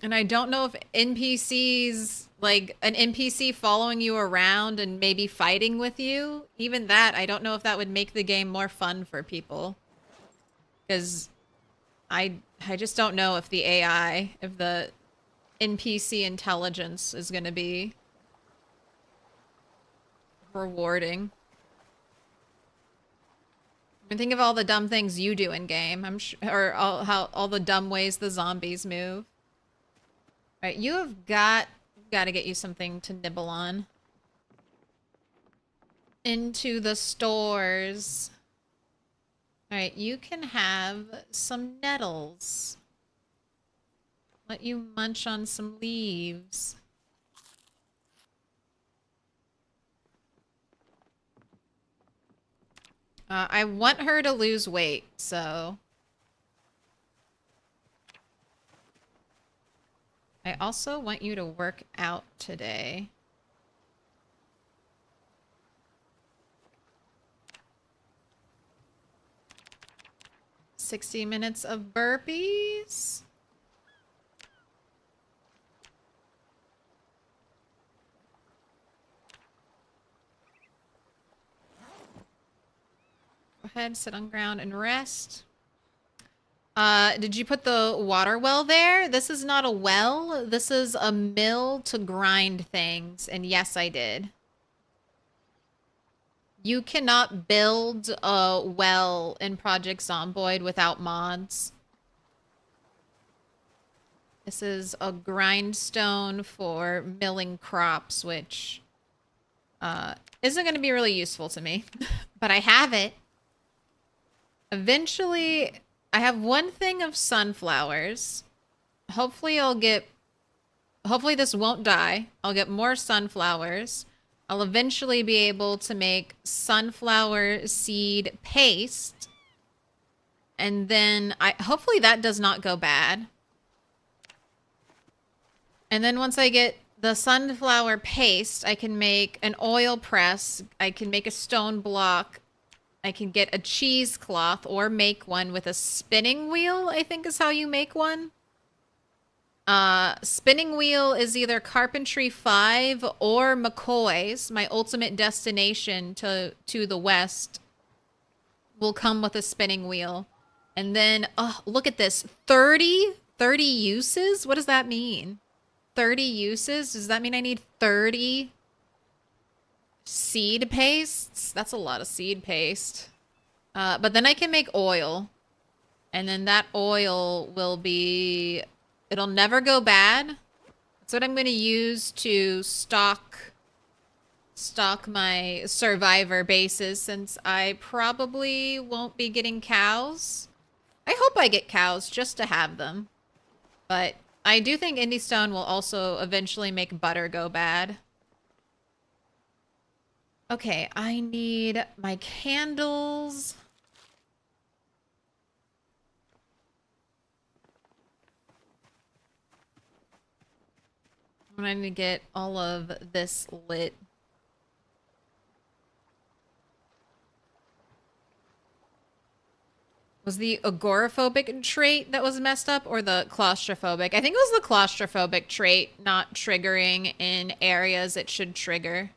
And I don't know if NPCs, like an NPC following you around and maybe fighting with you, even that, I don't know if that would make the game more fun for people. Because I just don't know if the AI, if the NPC intelligence is going to be rewarding. I mean, think of all the dumb things you do in game. I'm sure, or all the dumb ways the zombies move. All right, you have got to get you something to nibble on. Into the stores. All right, you can have some nettles. Let you munch on some leaves. I want her to lose weight, so... I also want you to work out today. "60 minutes of burpees." Go ahead, sit on ground and rest. Did you put the water well there? This is not a well. This is a mill to grind things. And yes, I did. You cannot build a well in Project Zomboid without mods. This is a grindstone for milling crops, which isn't going to be really useful to me. But I have it. Eventually, I have one thing of sunflowers. Hopefully this won't die. I'll get more sunflowers. I'll eventually be able to make sunflower seed paste. And then hopefully that does not go bad. And then once I get the sunflower paste, I can make an oil press. I can make a stone block. I can get a cheesecloth or make one with a spinning wheel, I think is how you make one. Spinning wheel is either Carpentry 5 or McCoy's. My ultimate destination to the west will come with a spinning wheel. And then, oh, look at this. 30 uses? What does that mean? 30 uses? Does that mean I need 30 seed pastes? That's a lot of seed paste. But then I can make oil. And then that oil will be... It'll never go bad. That's what I'm going to use to stock my survivor bases, since I probably won't be getting cows. I hope I get cows just to have them. But I do think Indie Stone will also eventually make butter go bad. Okay, I need my candles. I need to get all of this lit. Was the agoraphobic trait that was messed up, or the claustrophobic? I think it was the claustrophobic trait not triggering in areas it should trigger.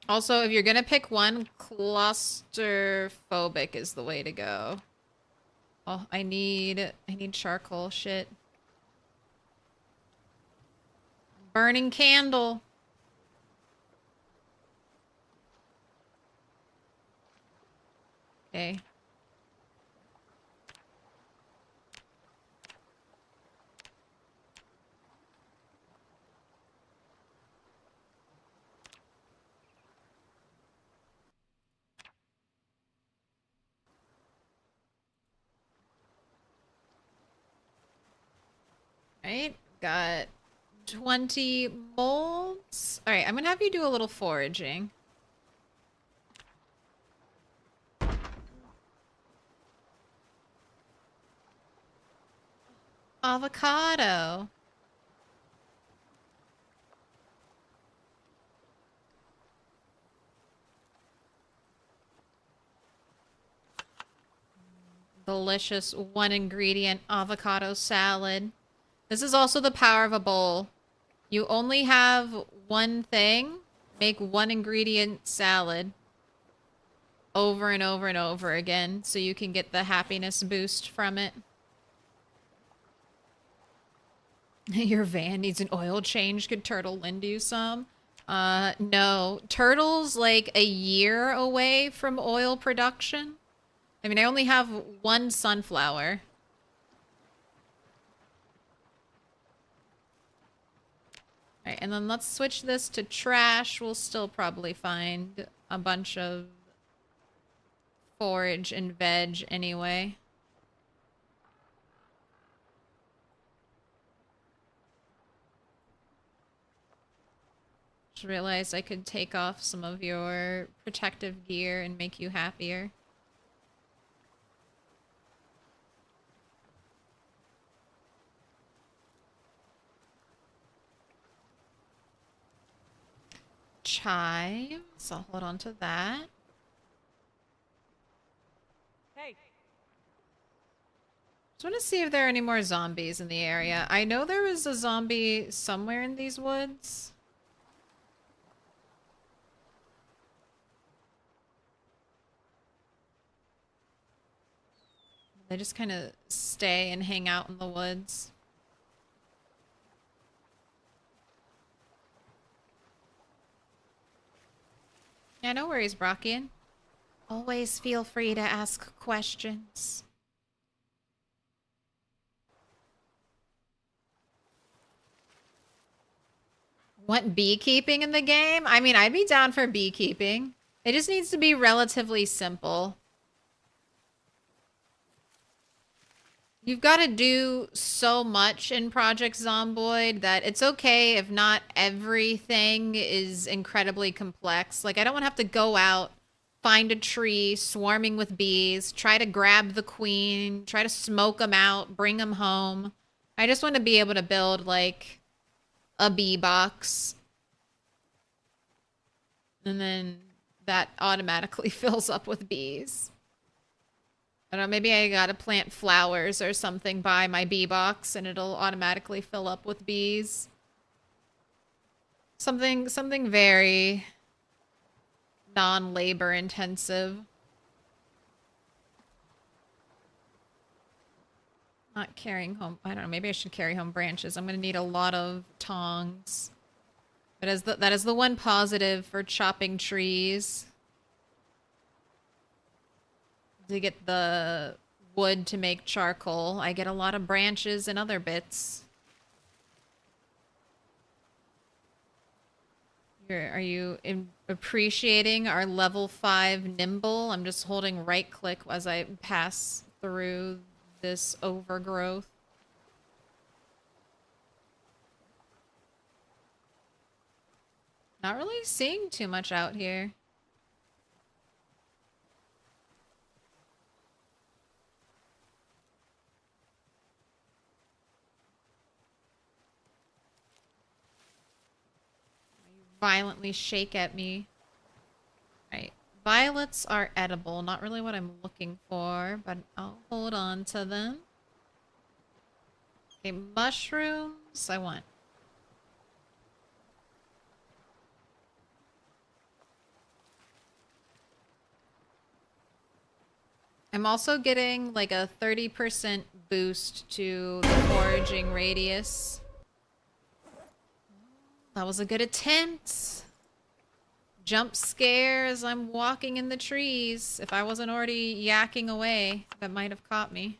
Also, if you're gonna pick one, claustrophobic is the way to go. Oh, I need charcoal. Shit. Burning candle. Okay. Right, got 20 molds. All right, I'm gonna have you do a little foraging. Avocado. Delicious one ingredient avocado salad. This is also the power of a bowl. You only have one thing. Make one ingredient salad over and over and over again so you can get the happiness boost from it. Your van needs an oil change. Could Turtle lend you some? No. Turtle's like a year away from oil production. I mean, I only have one sunflower. Alright, and then let's switch this to trash. We'll still probably find a bunch of forage and veg anyway. Just realized I could take off some of your protective gear and make you happier. Chives. I'll hold on to that. Hey. Just want to see if there are any more zombies in the area. I know there was a zombie somewhere in these woods. They just kind of stay and hang out in the woods. Yeah, no worries, Brockian. Always feel free to ask questions. Want beekeeping in the game? I mean, I'd be down for beekeeping. It just needs to be relatively simple. You've got to do so much in Project Zomboid that it's okay if not everything is incredibly complex. Like, I don't want to have to go out, find a tree swarming with bees, try to grab the queen, try to smoke them out, bring them home. I just want to be able to build, like, a bee box. And then that automatically fills up with bees. I don't know, maybe I gotta plant flowers or something by my bee box and it'll automatically fill up with bees. Something very non-labor intensive. Not carrying home, I don't know, maybe I should carry home branches. I'm gonna need a lot of tongs. But that is the one positive for chopping trees. To get the wood to make charcoal, I get a lot of branches and other bits. Are you appreciating our level 5 nimble? I'm just holding right click as I pass through this overgrowth. Not really seeing too much out here. Violently shake at me. Right. Violets are edible. Not really what I'm looking for, but I'll hold on to them. Okay, mushrooms I want. I'm also getting like a 30% boost to the foraging radius. That was a good attempt. Jump scare as I'm walking in the trees. If I wasn't already yakking away, that might have caught me.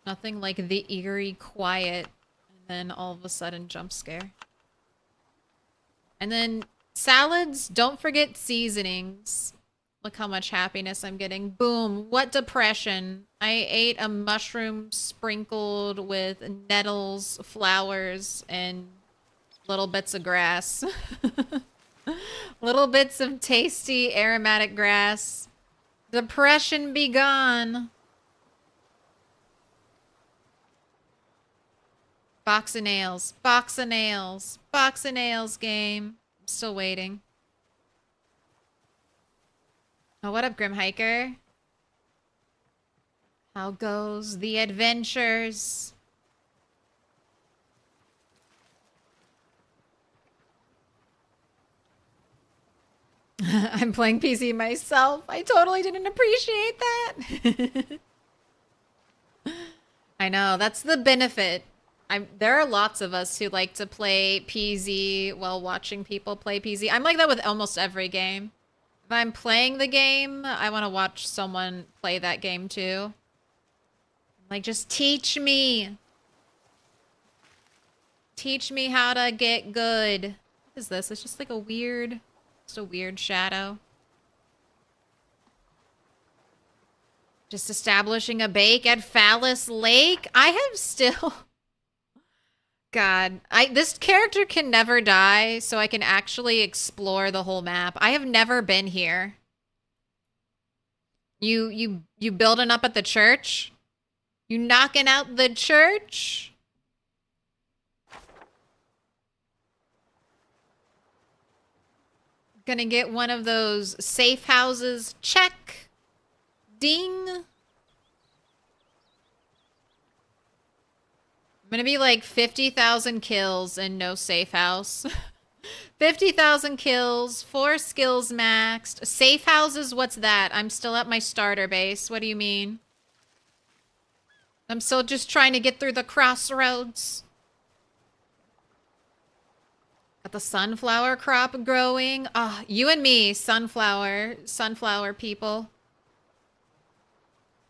Nothing like the eerie quiet, and then all of a sudden jump scare. And then salads, don't forget seasonings. Look how much happiness I'm getting. Boom. What depression. I ate a mushroom sprinkled with nettles, flowers, and little bits of grass. Little bits of tasty aromatic grass. Depression be gone. Box of nails. Box of nails. Box of nails game. I'm still waiting. Oh, what up, Grim Hiker? How goes the adventures? I'm playing PC myself. I totally didn't appreciate that. I know, that's the benefit. There are lots of us who like to play PZ while watching people play PZ. I'm like that with almost every game. If I'm playing the game, I want to watch someone play that game too. Like, just teach me. Teach me how to get good. What is this? It's just like a weird shadow. Just establishing a bake at Phallus Lake? I have still... God, this character can never die, so I can actually explore the whole map. I have never been here. You building up at the church? You knocking out the church? Gonna get one of those safe houses. Check. Ding. I'm gonna be like 50,000 kills and no safe house. 50,000 kills, 4 skills maxed. Safe houses, what's that? I'm still at my starter base. What do you mean? I'm still just trying to get through the crossroads. Got the sunflower crop growing. Ah, you and me, sunflower people.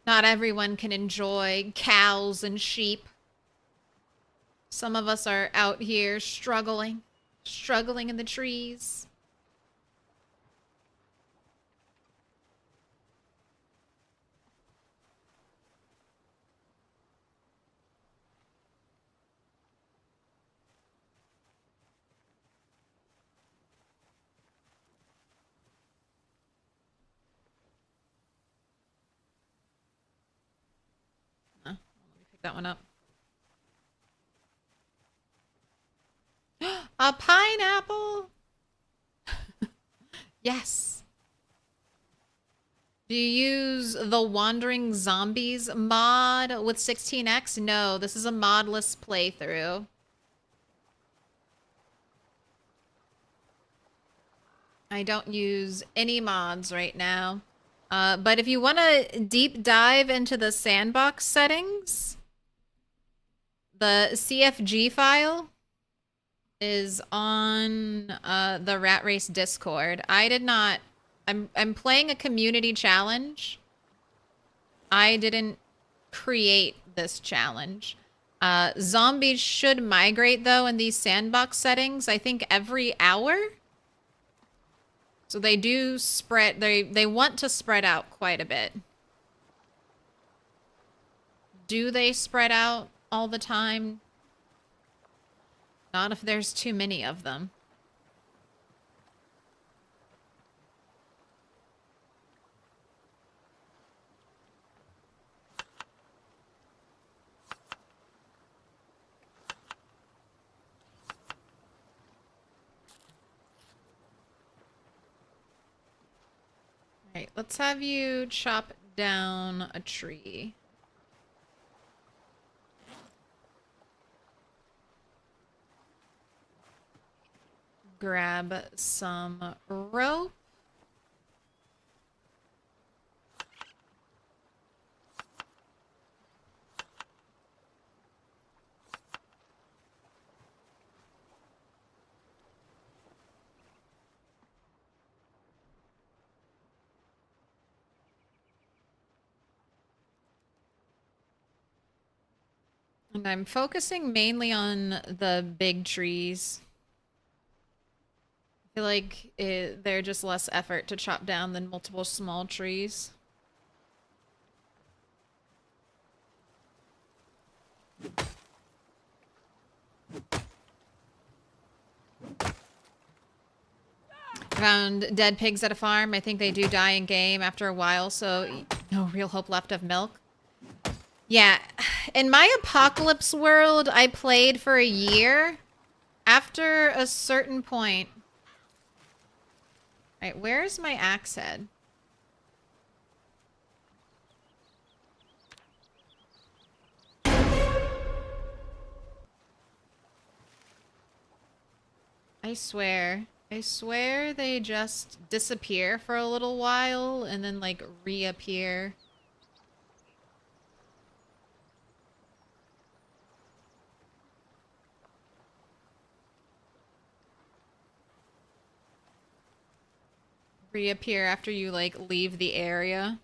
Not everyone can enjoy cows and sheep. Some of us are out here struggling in the trees. Let me pick that one up. A pineapple! Yes. Do you use the Wandering Zombies mod with 16x? No, this is a modless playthrough. I don't use any mods right now. But if you want to deep dive into the sandbox settings, the CFG file is on the Rat Race Discord. I did not... I'm playing a community challenge. I didn't create this challenge. Zombies should migrate, though, in these sandbox settings, I think every hour. So they do spread... They want to spread out quite a bit. Do they spread out all the time? Not if there's too many of them. Alright, let's have you chop down a tree. Grab some rope. And I'm focusing mainly on the big trees. I feel like they're just less effort to chop down than multiple small trees. Found dead pigs at a farm. I think they do die in game after a while, so no real hope left of milk. Yeah, in my apocalypse world, I played for a year. After a certain point... Alright, where's my axe head? I swear they just disappear for a little while and then, like, reappear. Reappear after you, like, leave the area.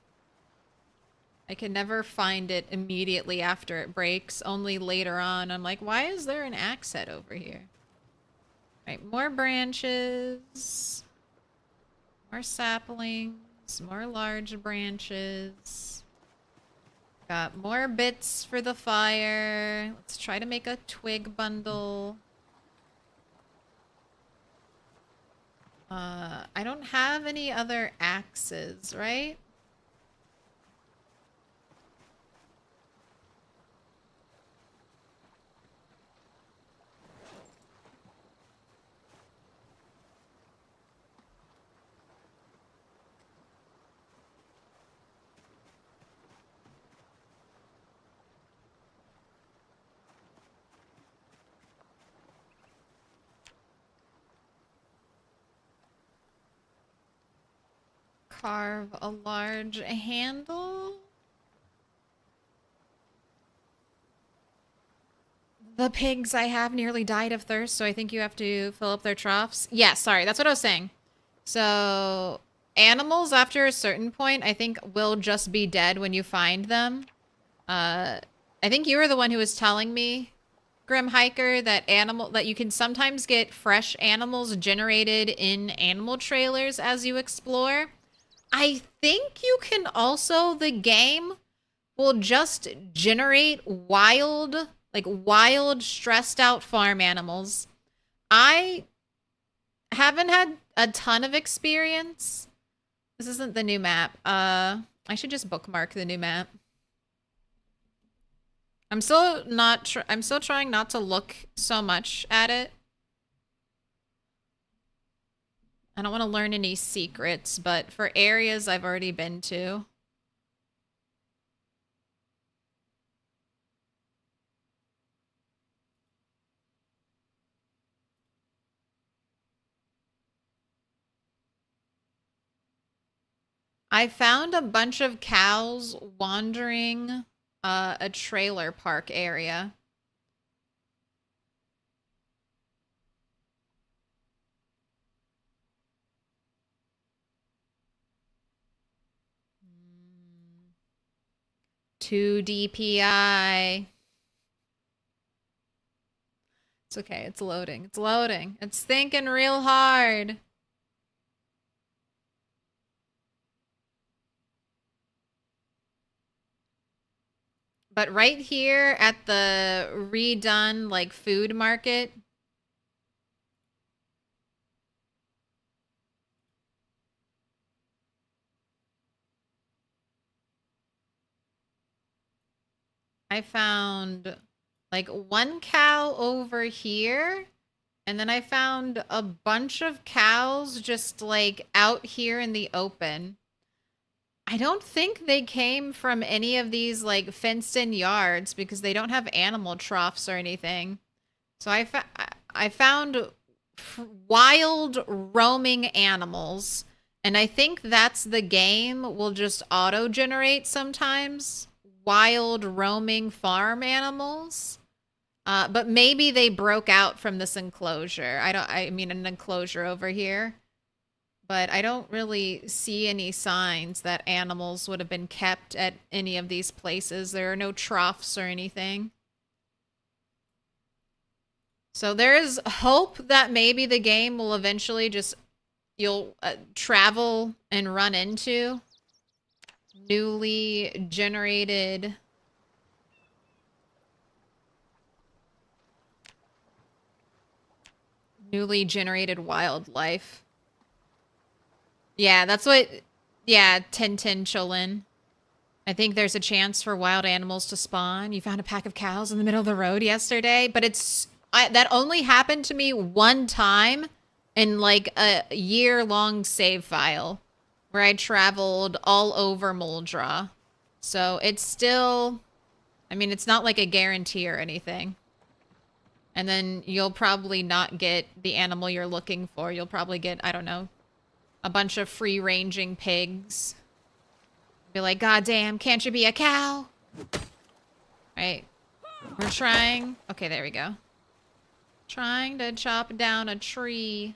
I can never find it immediately after it breaks, only later on. I'm like, why is there an axe head over here? Right, more branches. More saplings. More large branches. Got more bits for the fire. Let's try to make a twig bundle. I don't have any other axes, right? carve a large handle. The pigs I have nearly died of thirst, so I think you have to fill up their troughs. Yeah, sorry, that's what I was saying. So, animals after a certain point, I think, will just be dead when you find them. I think you were the one who was telling me, Grim Hiker, that you can sometimes get fresh animals generated in animal trailers as you explore. I think you can also, the game will just generate wild stressed out farm animals. I haven't had a ton of experience. This isn't the new map. I should just bookmark the new map. I'm still trying not to look so much at it. I don't want to learn any secrets, but for areas I've already been to. I found a bunch of cows wandering a trailer park area. Two DPI. It's okay. It's loading. It's loading. It's thinking real hard. But right here at the redone, like, food market, I found, like, one cow over here, and then I found a bunch of cows just, like, out here in the open. I don't think they came from any of these, like, fenced-in yards because they don't have animal troughs or anything. So I found wild roaming animals, and I think that's the game will just auto-generate sometimes. Wild roaming farm animals. But maybe they broke out from this enclosure. I mean an enclosure over here. But I don't really see any signs that animals would have been kept at any of these places. There are no troughs or anything. So there is hope that maybe the game will eventually just, you'll travel and run into newly generated wildlife. Yeah, that's what, yeah, Tintin Cholin. I think there's a chance for wild animals to spawn. You found a pack of cows in the middle of the road yesterday, but that only happened to me one time in like a year-long save file where I traveled all over Moldra. So it's still, I mean, it's not like a guarantee or anything. And then you'll probably not get the animal you're looking for. You'll probably get, I don't know, a bunch of free-ranging pigs. Be like, God damn, can't you be a cow? Right. We're trying. Okay, there we go. Trying to chop down a tree.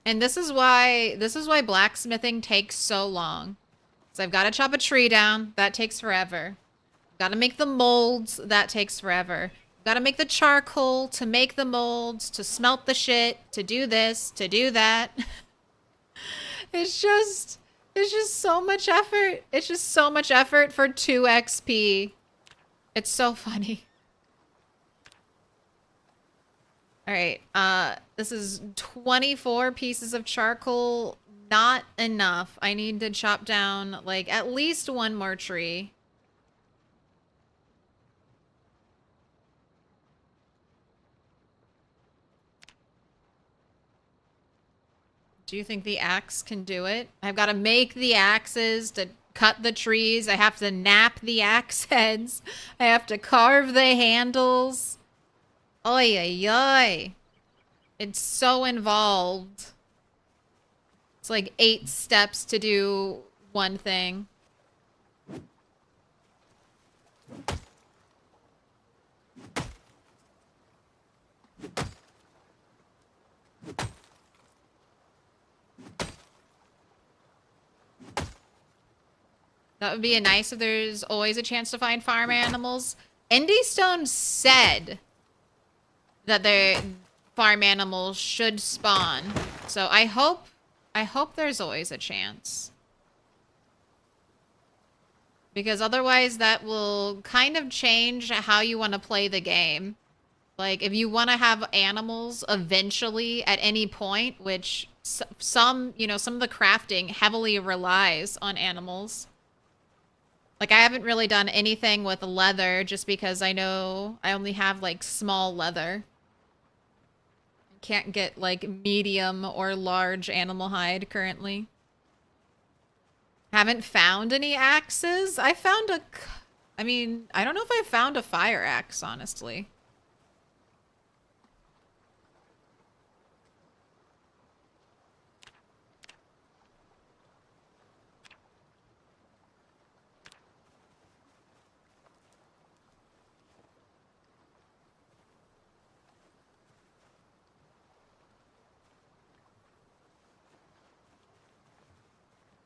And this is why blacksmithing takes so long. So I've got to chop a tree down. That takes forever. Got to make the molds. That takes forever. Gotta make the charcoal to make the molds, to smelt the shit, to do this, to do that. It's just so much effort. It's just so much effort for 2 XP. It's so funny. Alright, this is 24 pieces of charcoal. Not enough. I need to chop down, like, at least one more tree. Do you think the axe can do it? I've got to make the axes to cut the trees. I have to nap the axe heads. I have to carve the handles. Oy, oy, oy. It's so involved. It's like 8 steps to do one thing. That would be nice if there's always a chance to find farm animals. Indy Stone said that their farm animals should spawn. So I hope there's always a chance. Because otherwise that will kind of change how you want to play the game. Like, if you want to have animals eventually at any point, which some, you know, some of the crafting heavily relies on animals. Like, I haven't really done anything with leather just because I know I only have, like, small leather. Can't get, like, medium or large animal hide currently. Haven't found any axes. I found a... I mean, I don't know if I found a fire axe, honestly.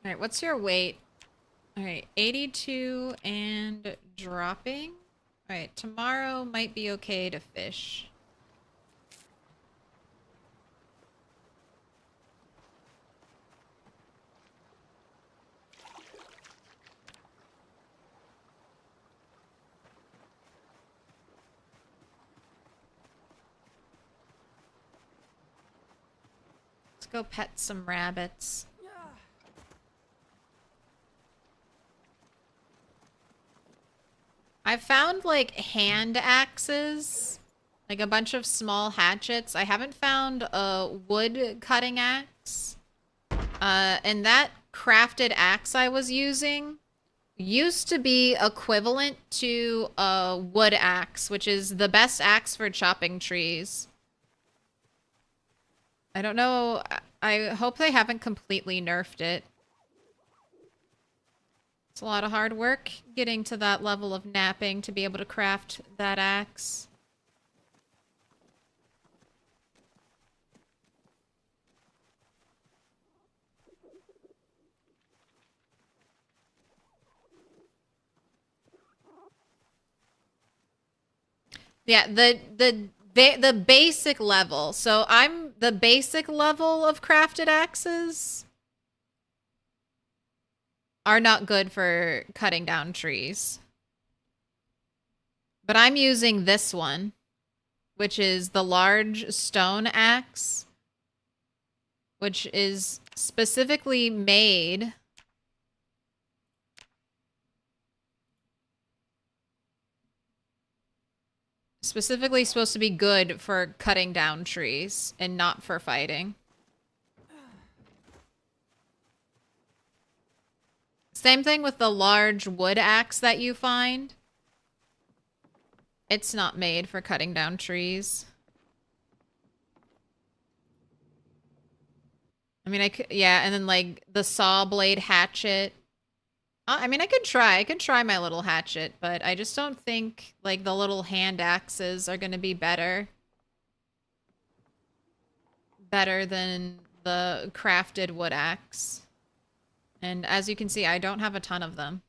All right, what's your weight? All right, 82 and dropping. All right, tomorrow might be okay to fish. Let's go pet some rabbits. I found, like, hand axes. Like, a bunch of small hatchets. I haven't found a wood cutting axe. And that crafted axe I was using used to be equivalent to a wood axe, which is the best axe for chopping trees. I don't know. I hope they haven't completely nerfed it. It's a lot of hard work getting to that level of napping to be able to craft that axe. Yeah, the basic level. So I'm the basic level of crafted axes are not good for cutting down trees. But I'm using this one, which is the large stone axe, which is specifically made supposed to be good for cutting down trees and not for fighting. Same thing with the large wood axe that you find. It's not made for cutting down trees. I mean, yeah, and then, like, the saw blade hatchet. I mean, I could try my little hatchet, but I just don't think, like, the little hand axes are gonna be better than the crafted wood axe. And as you can see, I don't have a ton of them.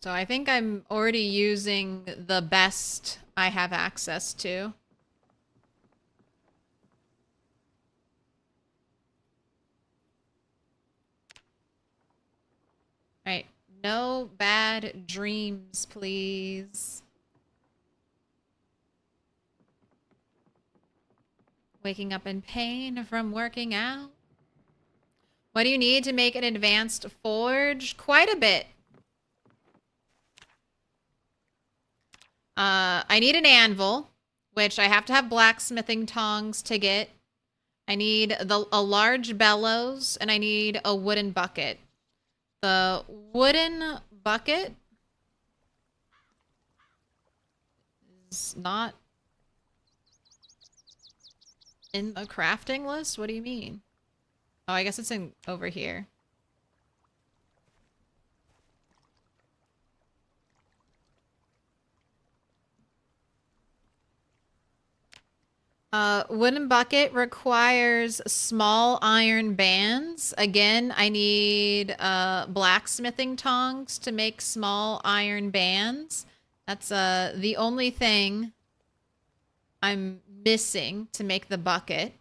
So I think I'm already using the best I have access to. Alright, no bad dreams, please. Waking up in pain from working out. What do you need to make an advanced forge? Quite a bit. I need an anvil, which I have to have blacksmithing tongs to get. I need a large bellows, and I need a wooden bucket. The wooden bucket is not in the crafting list? What do you mean? Oh, I guess it's in over here. Wooden bucket requires small iron bands. Again, I need blacksmithing tongs to make small iron bands. That's the only thing I'm missing to make the bucket.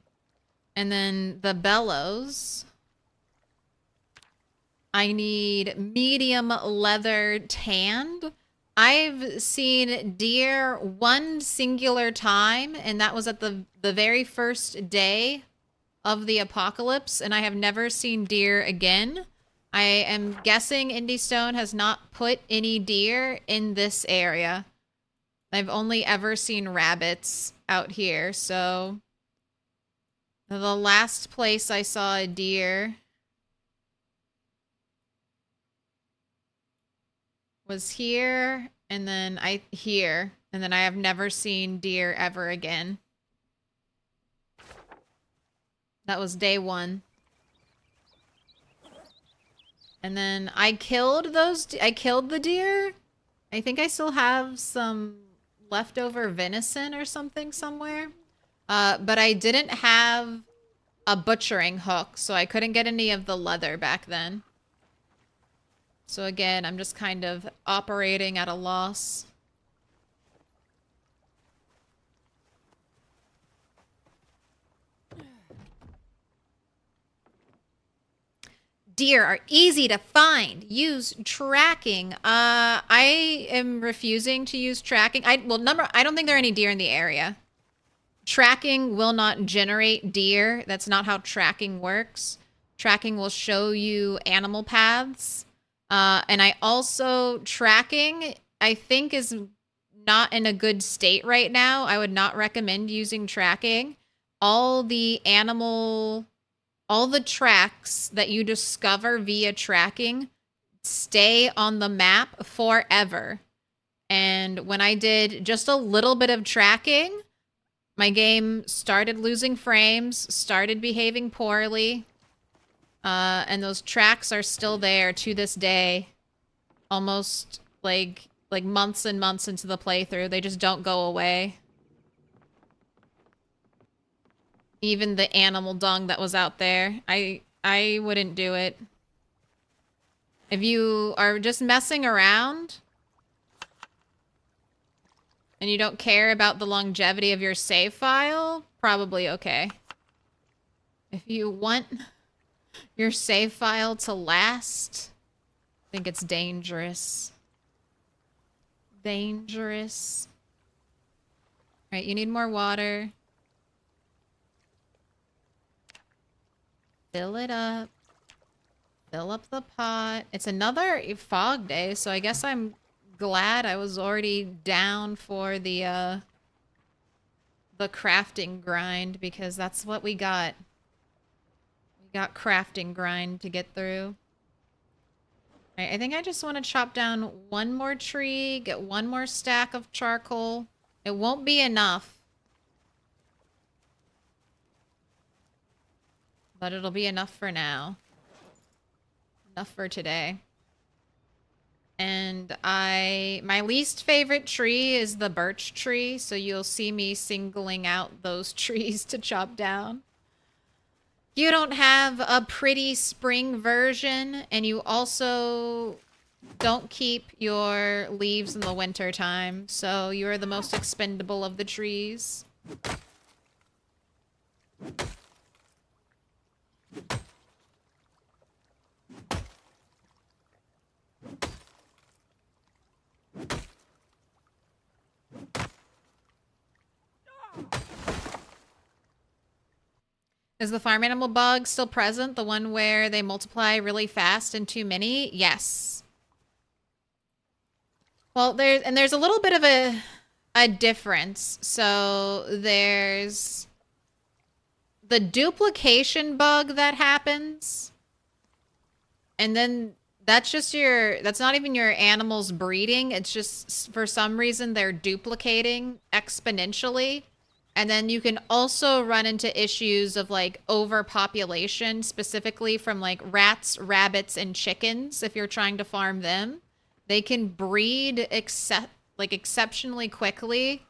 And then the bellows. I need medium leather tanned. I've seen deer one singular time, and that was at the very first day of the apocalypse, and I have never seen deer again. I am guessing Indie Stone has not put any deer in this area. I've only ever seen rabbits out here, so the last place I saw a deer was here, and then here, and then I have never seen deer ever again. That was day 1. And then I killed the deer. I think I still have some leftover venison or something somewhere. But I didn't have a butchering hook, so I couldn't get any of the leather back then. So again, I'm just kind of operating at a loss. Deer are easy to find. Use tracking. I am refusing to use tracking. I don't think there are any deer in the area. Tracking will not generate deer. That's not how tracking works. Tracking will show you animal paths. And I also, tracking, I think, is not in a good state right now. I would not recommend using tracking. All the tracks that you discover via tracking stay on the map forever. And when I did just a little bit of tracking, my game started losing frames, started behaving poorly. And those tracks are still there to this day. Almost like months and months into the playthrough. They just don't go away. Even the animal dung that was out there. I wouldn't do it. If you are just messing around and you don't care about the longevity of your save file, probably okay. If you want your save file to last, I think it's dangerous. Dangerous. All right, you need more water. Fill it up. Fill up the pot. It's another fog day, so I guess I'm glad I was already down for the crafting grind, because that's what we got. We got crafting grind to get through. All right, I think I just want to chop down one more tree, get one more stack of charcoal. It won't be enough, but it'll be enough for now. Enough for today. And my least favorite tree is the birch tree, so you'll see me singling out those trees to chop down. You don't have a pretty spring version, and you also don't keep your leaves in the winter time, so you're the most expendable of the trees. Is the farm animal bug still present? The one where they multiply really fast and too many? Yes. Well, there's a little bit of a a difference. So there's the duplication bug that happens. And then that's just that's not even your animals breeding. It's just for some reason they're duplicating exponentially. And then you can also run into issues of like overpopulation, specifically from like rats, rabbits, and chickens. If you're trying to farm them, they can breed exceptionally quickly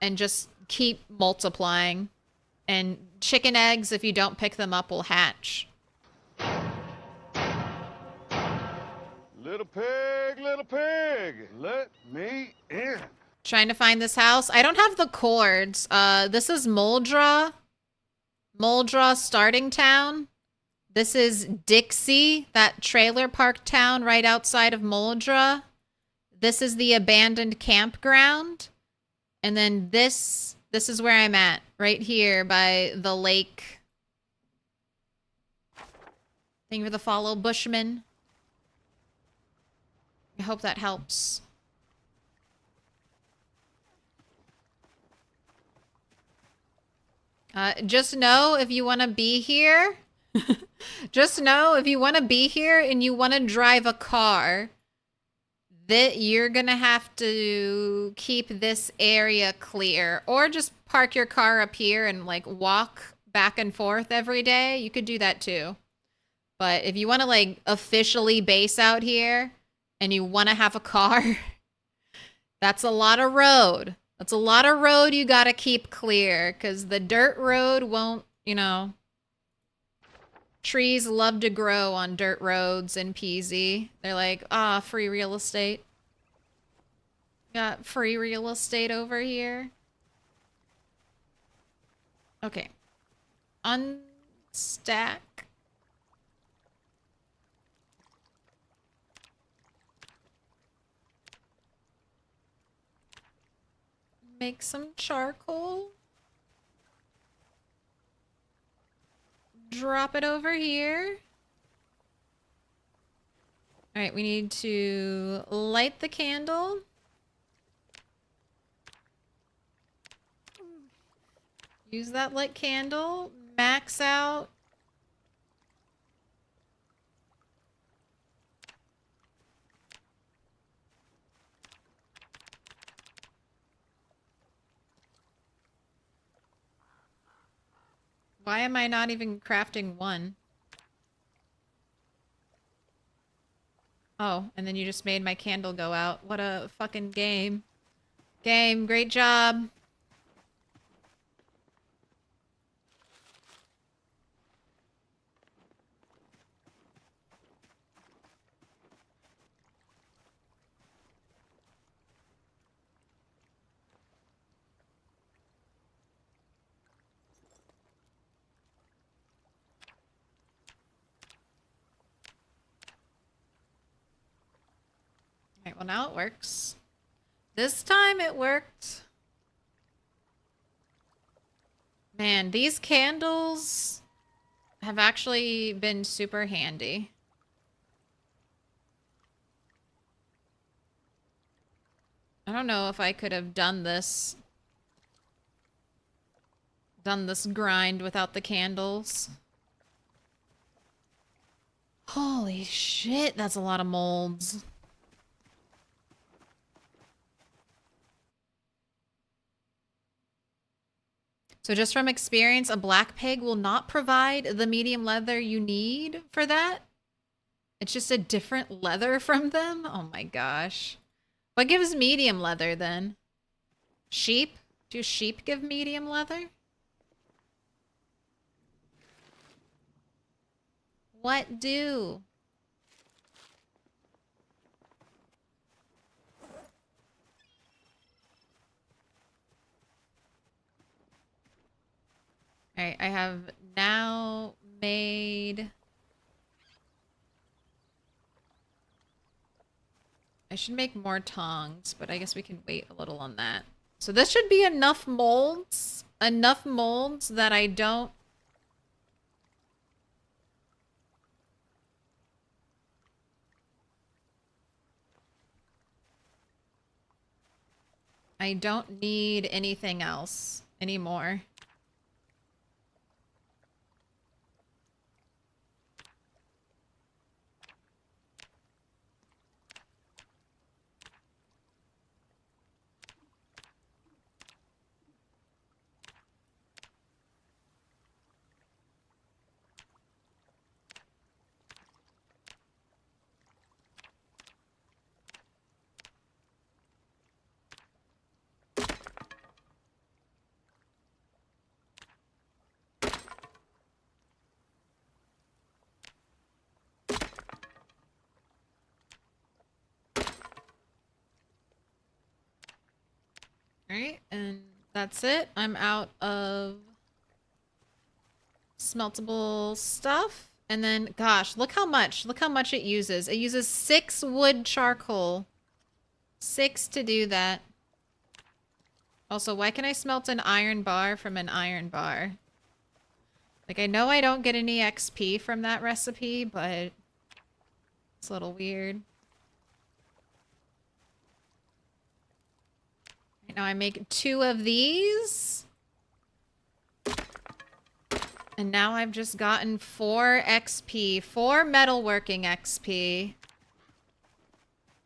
and just keep multiplying. And chicken eggs, if you don't pick them up, will hatch. Little pig, let me in. Trying to find this house. I don't have the cords. This is Moldra starting town. This is Dixie, that trailer park town right outside of Moldra. This is the abandoned campground. And then this is where I'm at, right here by the lake. Thank you for the follow, Bushman. I hope that helps. Just know if you want to be here, just know if you want to be here and you want to drive a car, that you're going to have to keep this area clear, or just park your car up here and like walk back and forth every day. You could do that too. But if you want to like officially base out here and you want to have a car, that's a lot of road. That's a lot of road you gotta keep clear, because the dirt road won't, you know... Trees love to grow on dirt roads in PZ. They're like, ah, free real estate. Got free real estate over here. Okay. Unstack. Make some charcoal. Drop it over here. All right, we need to light the candle. Use that lit candle. Max out. Why am I not even crafting one? Oh, and then you just made my candle go out. What a fucking game. Game, great job. Well, now it works. This time it worked. Man, these candles have actually been super handy. I don't know if I could have done this grind without the candles. Holy shit, that's a lot of molds. So just from experience, a black pig will not provide the medium leather you need for that. It's just a different leather from them. Oh my gosh. What gives medium leather then? Sheep? Do sheep give medium leather? What do? Alright, I have now made... I should make more tongs, but I guess we can wait a little on that. So this should be enough molds. Enough molds that I don't... I don't need anything else anymore. Alright, and that's it. I'm out of smeltable stuff. And then, gosh, look how much it uses. It uses 6 wood charcoal. 6 to do that. Also, why can I smelt an iron bar from an iron bar? Like, I know I don't get any XP from that recipe, but it's a little weird. Right now I make 2 of these. And now I've just gotten 4 XP, 4 metalworking XP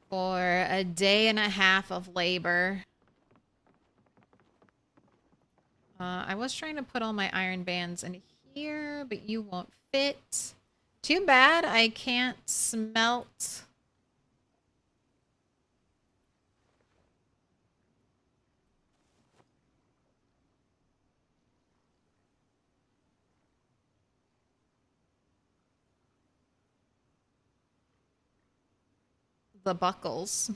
for a day and a half of labor. I was trying to put all my iron bands in here, but you won't fit. Too bad I can't smelt. The buckles.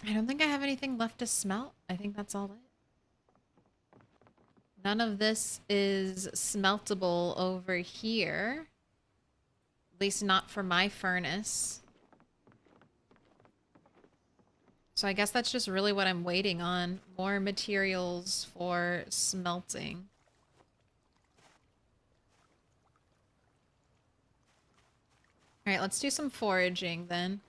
I don't think I have anything left to smelt. I think that's all it. None of this is smeltable over here. At least not for my furnace. So I guess that's just really what I'm waiting on. More materials for smelting. Alright, let's do some foraging then.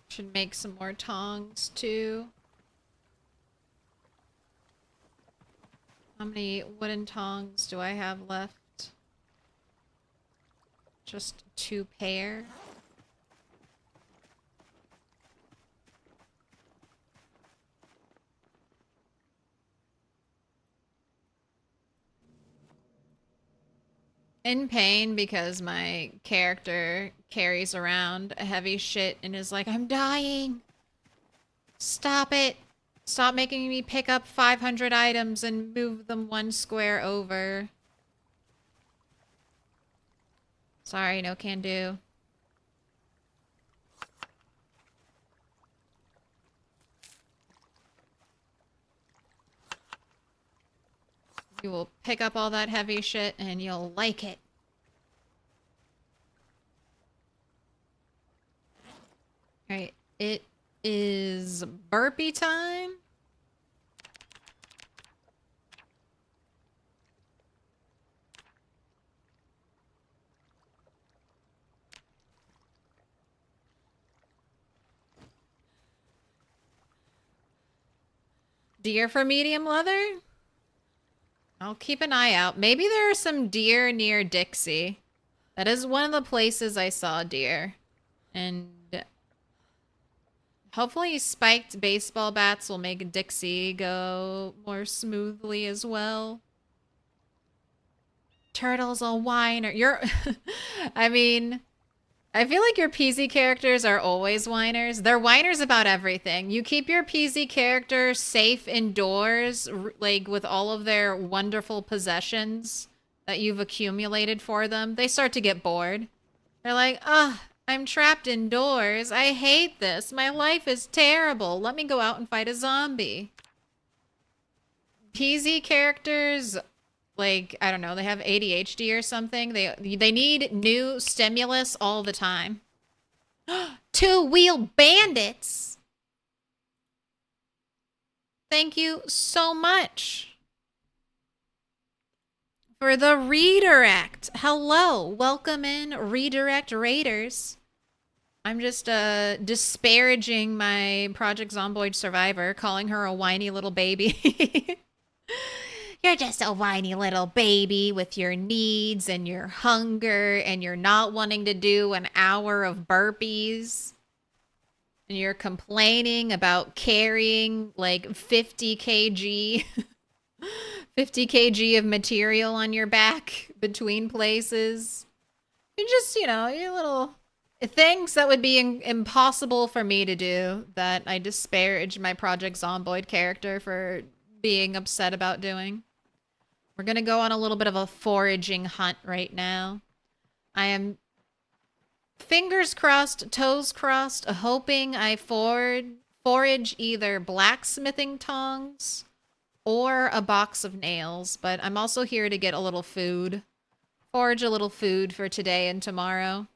Should make some more tongs too. How many wooden tongs do I have left? Just 2 pair. In pain because my character carries around a heavy shit and is like, I'm dying. Stop it. Stop making me pick up 500 items and move them 1 square over. Sorry, no can do. You will pick up all that heavy shit and you'll like it. Alright, it is burpee time. Deer for medium leather? I'll keep an eye out. Maybe there are some deer near Dixie. That is one of the places I saw deer. And hopefully spiked baseball bats will make Dixie go more smoothly as well. Turtle's a whiner. You're... I mean... I feel like your PZ characters are always whiners. They're whiners about everything. You keep your PZ character safe indoors, like with all of their wonderful possessions that you've accumulated for them. They start to get bored. They're like, ugh, I'm trapped indoors. I hate this. My life is terrible. Let me go out and fight a zombie. PZ characters... like, I don't know, they have ADHD or something. They need new stimulus all the time. Two-wheel bandits! Thank you so much for the redirect. Hello, welcome in, redirect raiders. I'm just disparaging my Project Zomboid survivor, calling her a whiny little baby. You're just a whiny little baby with your needs and your hunger and you're not wanting to do an hour of burpees. And you're complaining about carrying like 50 kg, 50 kg of material on your back between places. You just, you know, your little things that would be impossible for me to do that I disparage my Project Zomboid character for being upset about doing. We're going to go on a little bit of a foraging hunt right now. I am fingers crossed, toes crossed, hoping I forage either blacksmithing tongs or a box of nails. But I'm also here to get a little food. Forage a little food for today and tomorrow.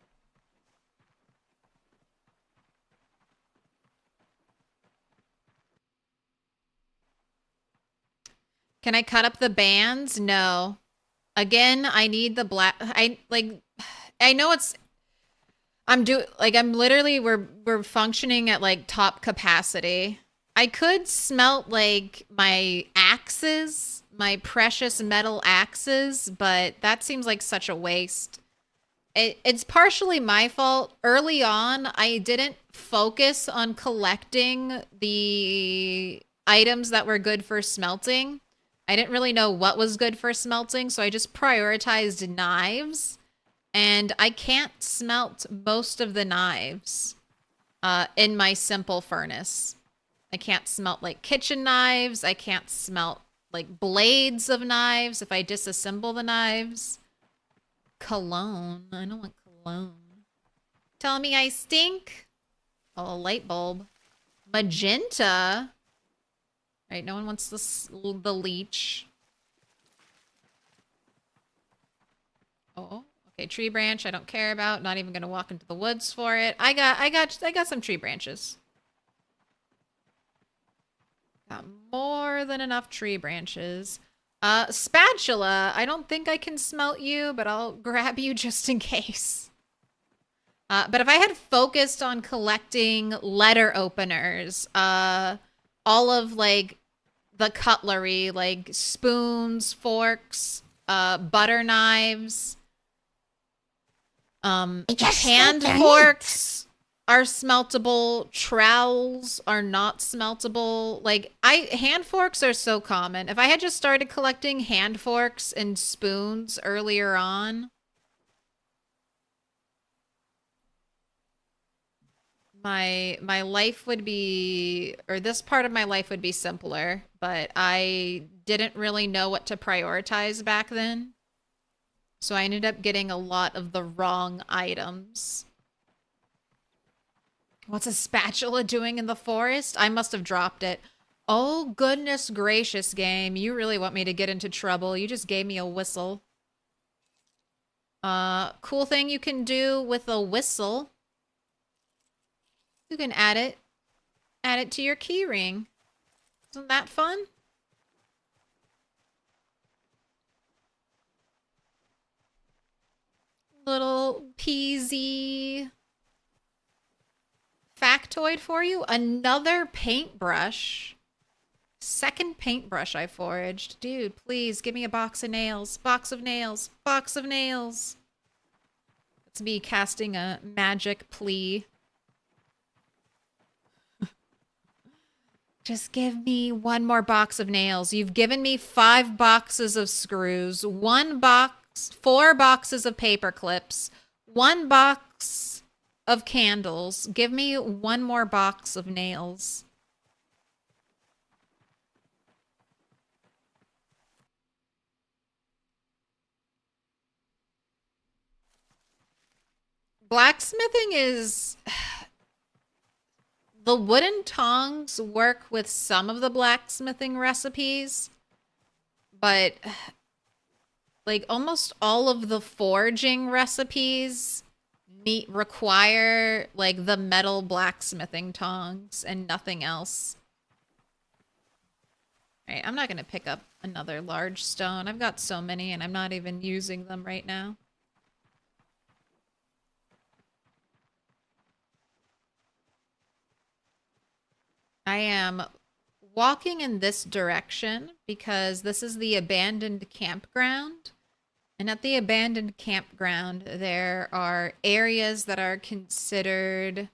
Can I cut up the bands? No. Again, I need the black... I know it's... I'm literally... We're functioning at, like, top capacity. I could smelt, like, my axes, my precious metal axes, but that seems like such a waste. It's partially my fault. Early on, I didn't focus on collecting the items that were good for smelting. I didn't really know what was good for smelting, so I just prioritized knives. And I can't smelt most of the knives in my simple furnace. I can't smelt, like, kitchen knives. I can't smelt, like, blades of knives if I disassemble the knives. Cologne. I don't want cologne. Tell me I stink? Oh, a light bulb. Magenta? Right, no one wants the leech. Oh, okay, tree branch I don't care about. Not even gonna walk into the woods for it. I got some tree branches. Got more than enough tree branches. Spatula, I don't think I can smelt you, but I'll grab you just in case. But if I had focused on collecting letter openers, all of, like, the cutlery, like spoons, forks, butter knives, hand forks are smeltable, trowels are not smeltable. Like, hand forks are so common. If I had just started collecting hand forks and spoons earlier on, my life would be, or this part of my life would be simpler, but I didn't really know what to prioritize back then. So I ended up getting a lot of the wrong items. What's a spatula doing in the forest? I must have dropped it. Oh, goodness gracious, game. You really want me to get into trouble. You just gave me a whistle. Cool thing you can do with a whistle. You can add it to your keyring. Isn't that fun? Little PZ factoid for you. Another paintbrush. Second paintbrush I foraged. Dude, please give me a box of nails. Box of nails. Box of nails. It's me casting a magic plea. Just give me one more box of nails. You've given me 5 boxes of screws, 1 box, 4 boxes of paper clips, 1 box of candles. Give me 1 more box of nails. Blacksmithing is... The wooden tongs work with some of the blacksmithing recipes, but like almost all of the foraging recipes require like the metal blacksmithing tongs and nothing else. All right, I'm not going to pick up another large stone. I've got so many and I'm not even using them right now. I am walking in this direction because this is the abandoned campground. And at the abandoned campground, there are areas that are considered...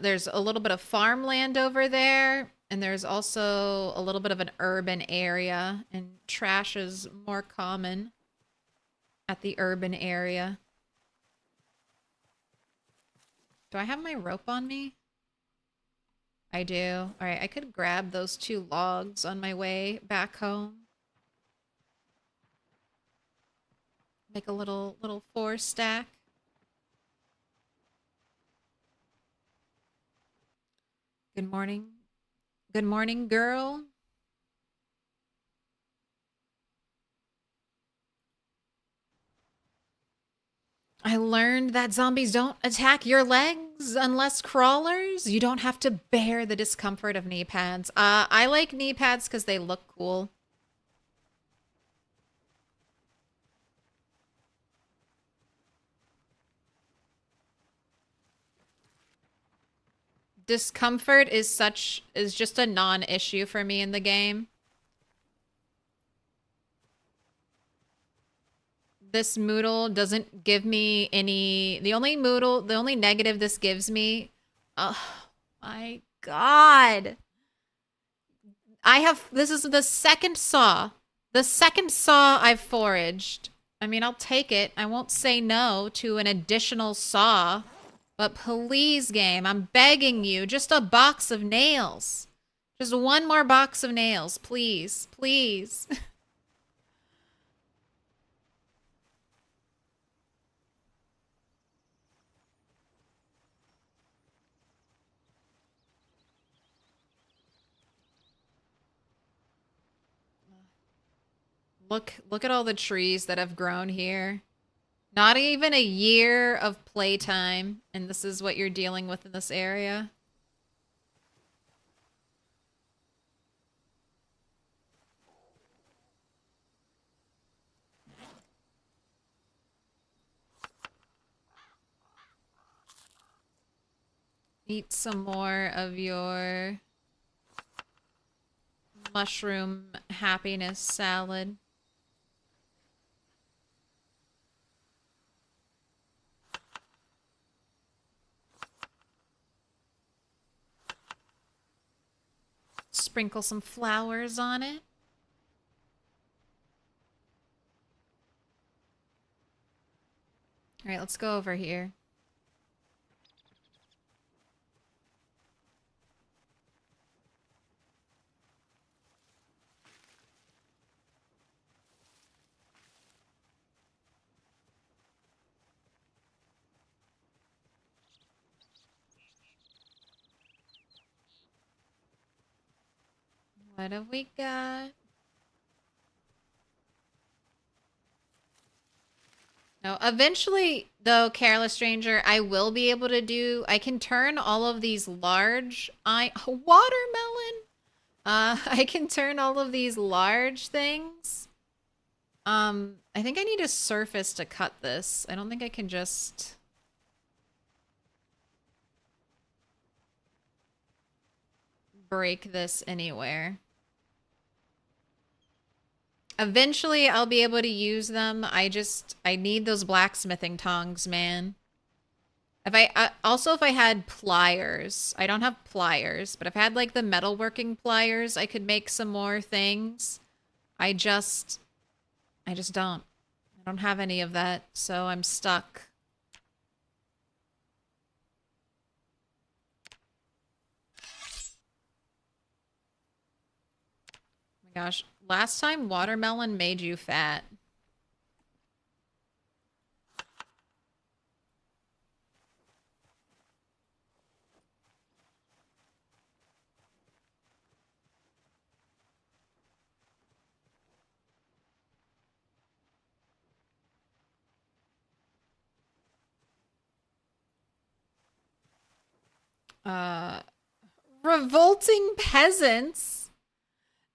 there's a little bit of farmland over there, and there's also a little bit of an urban area, and trash is more common at the urban area. Do I have my rope on me? I do. All right, I could grab those 2 logs on my way back home. Make a little 4 stack. Good morning. Good morning, girl. I learned that zombies don't attack your legs unless crawlers. You don't have to bear the discomfort of knee pads. I like knee pads because they look cool. Discomfort is just a non-issue for me in the game. This Moodle doesn't give me any... The only negative this gives me... Oh my god. This is the second saw. The second saw I've foraged. I mean, I'll take it. I won't say no to an additional saw. But please, game, I'm begging you. Just a box of nails. Just 1 more box of nails. Please. Please. Look at all the trees that have grown here. Not even a year of playtime, and this is what you're dealing with in this area. Eat some more of your mushroom happiness salad. Sprinkle some flowers on it. All right, let's go over here. What have we got? No, eventually, though, Careless Stranger, I will be able to do... I can turn all of these large... Watermelon! I can turn all of these large things. I think I need a surface to cut this. I don't think I can just... break this anywhere. Eventually, I'll be able to use them. I need those blacksmithing tongs, man. If I had pliers. I don't have pliers, but if I had like the metalworking pliers, I could make some more things. I just don't. I don't have any of that, so I'm stuck. Oh my gosh, last time watermelon made you fat. Revolting peasants.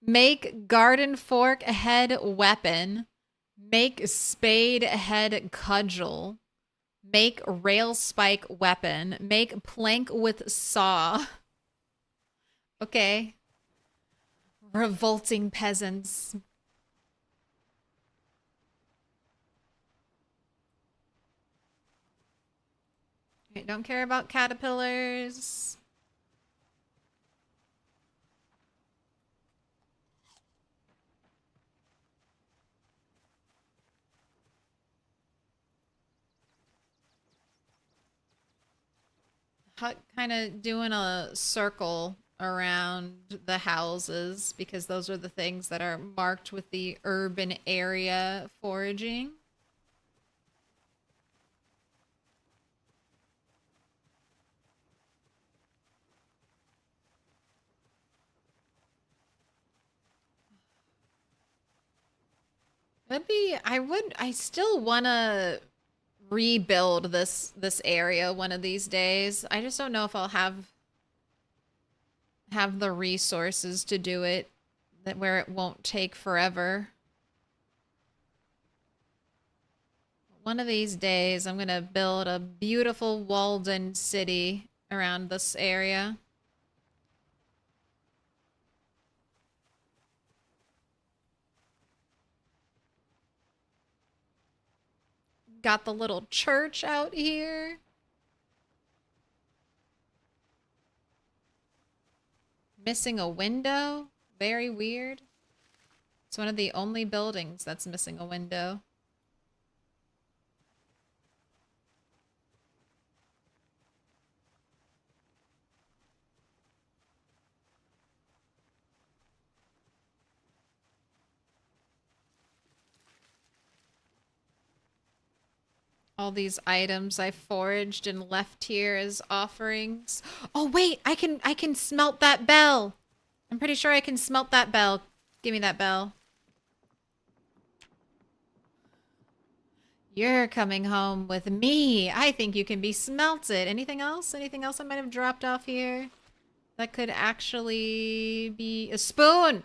Make garden fork head weapon. Make spade head cudgel. Make rail spike weapon. Make plank with saw. Okay. Revolting peasants. Okay, don't care about caterpillars. Kind of doing a circle around the houses because those are the things that are marked with the urban area foraging. I still want to rebuild this area one of these days. I just don't know if I'll have the resources to do it where it won't take forever. One of these days I'm going to build a beautiful walled-in city around this area. Got the little church out here. Missing a window? Very weird. It's one of the only buildings that's missing a window. All these items I foraged and left here as offerings. Oh wait, I can smelt that bell. I'm pretty sure I can smelt that bell. Give me that bell. You're coming home with me. I think you can be smelted. Anything else? Anything else I might have dropped off here? That could actually be a spoon.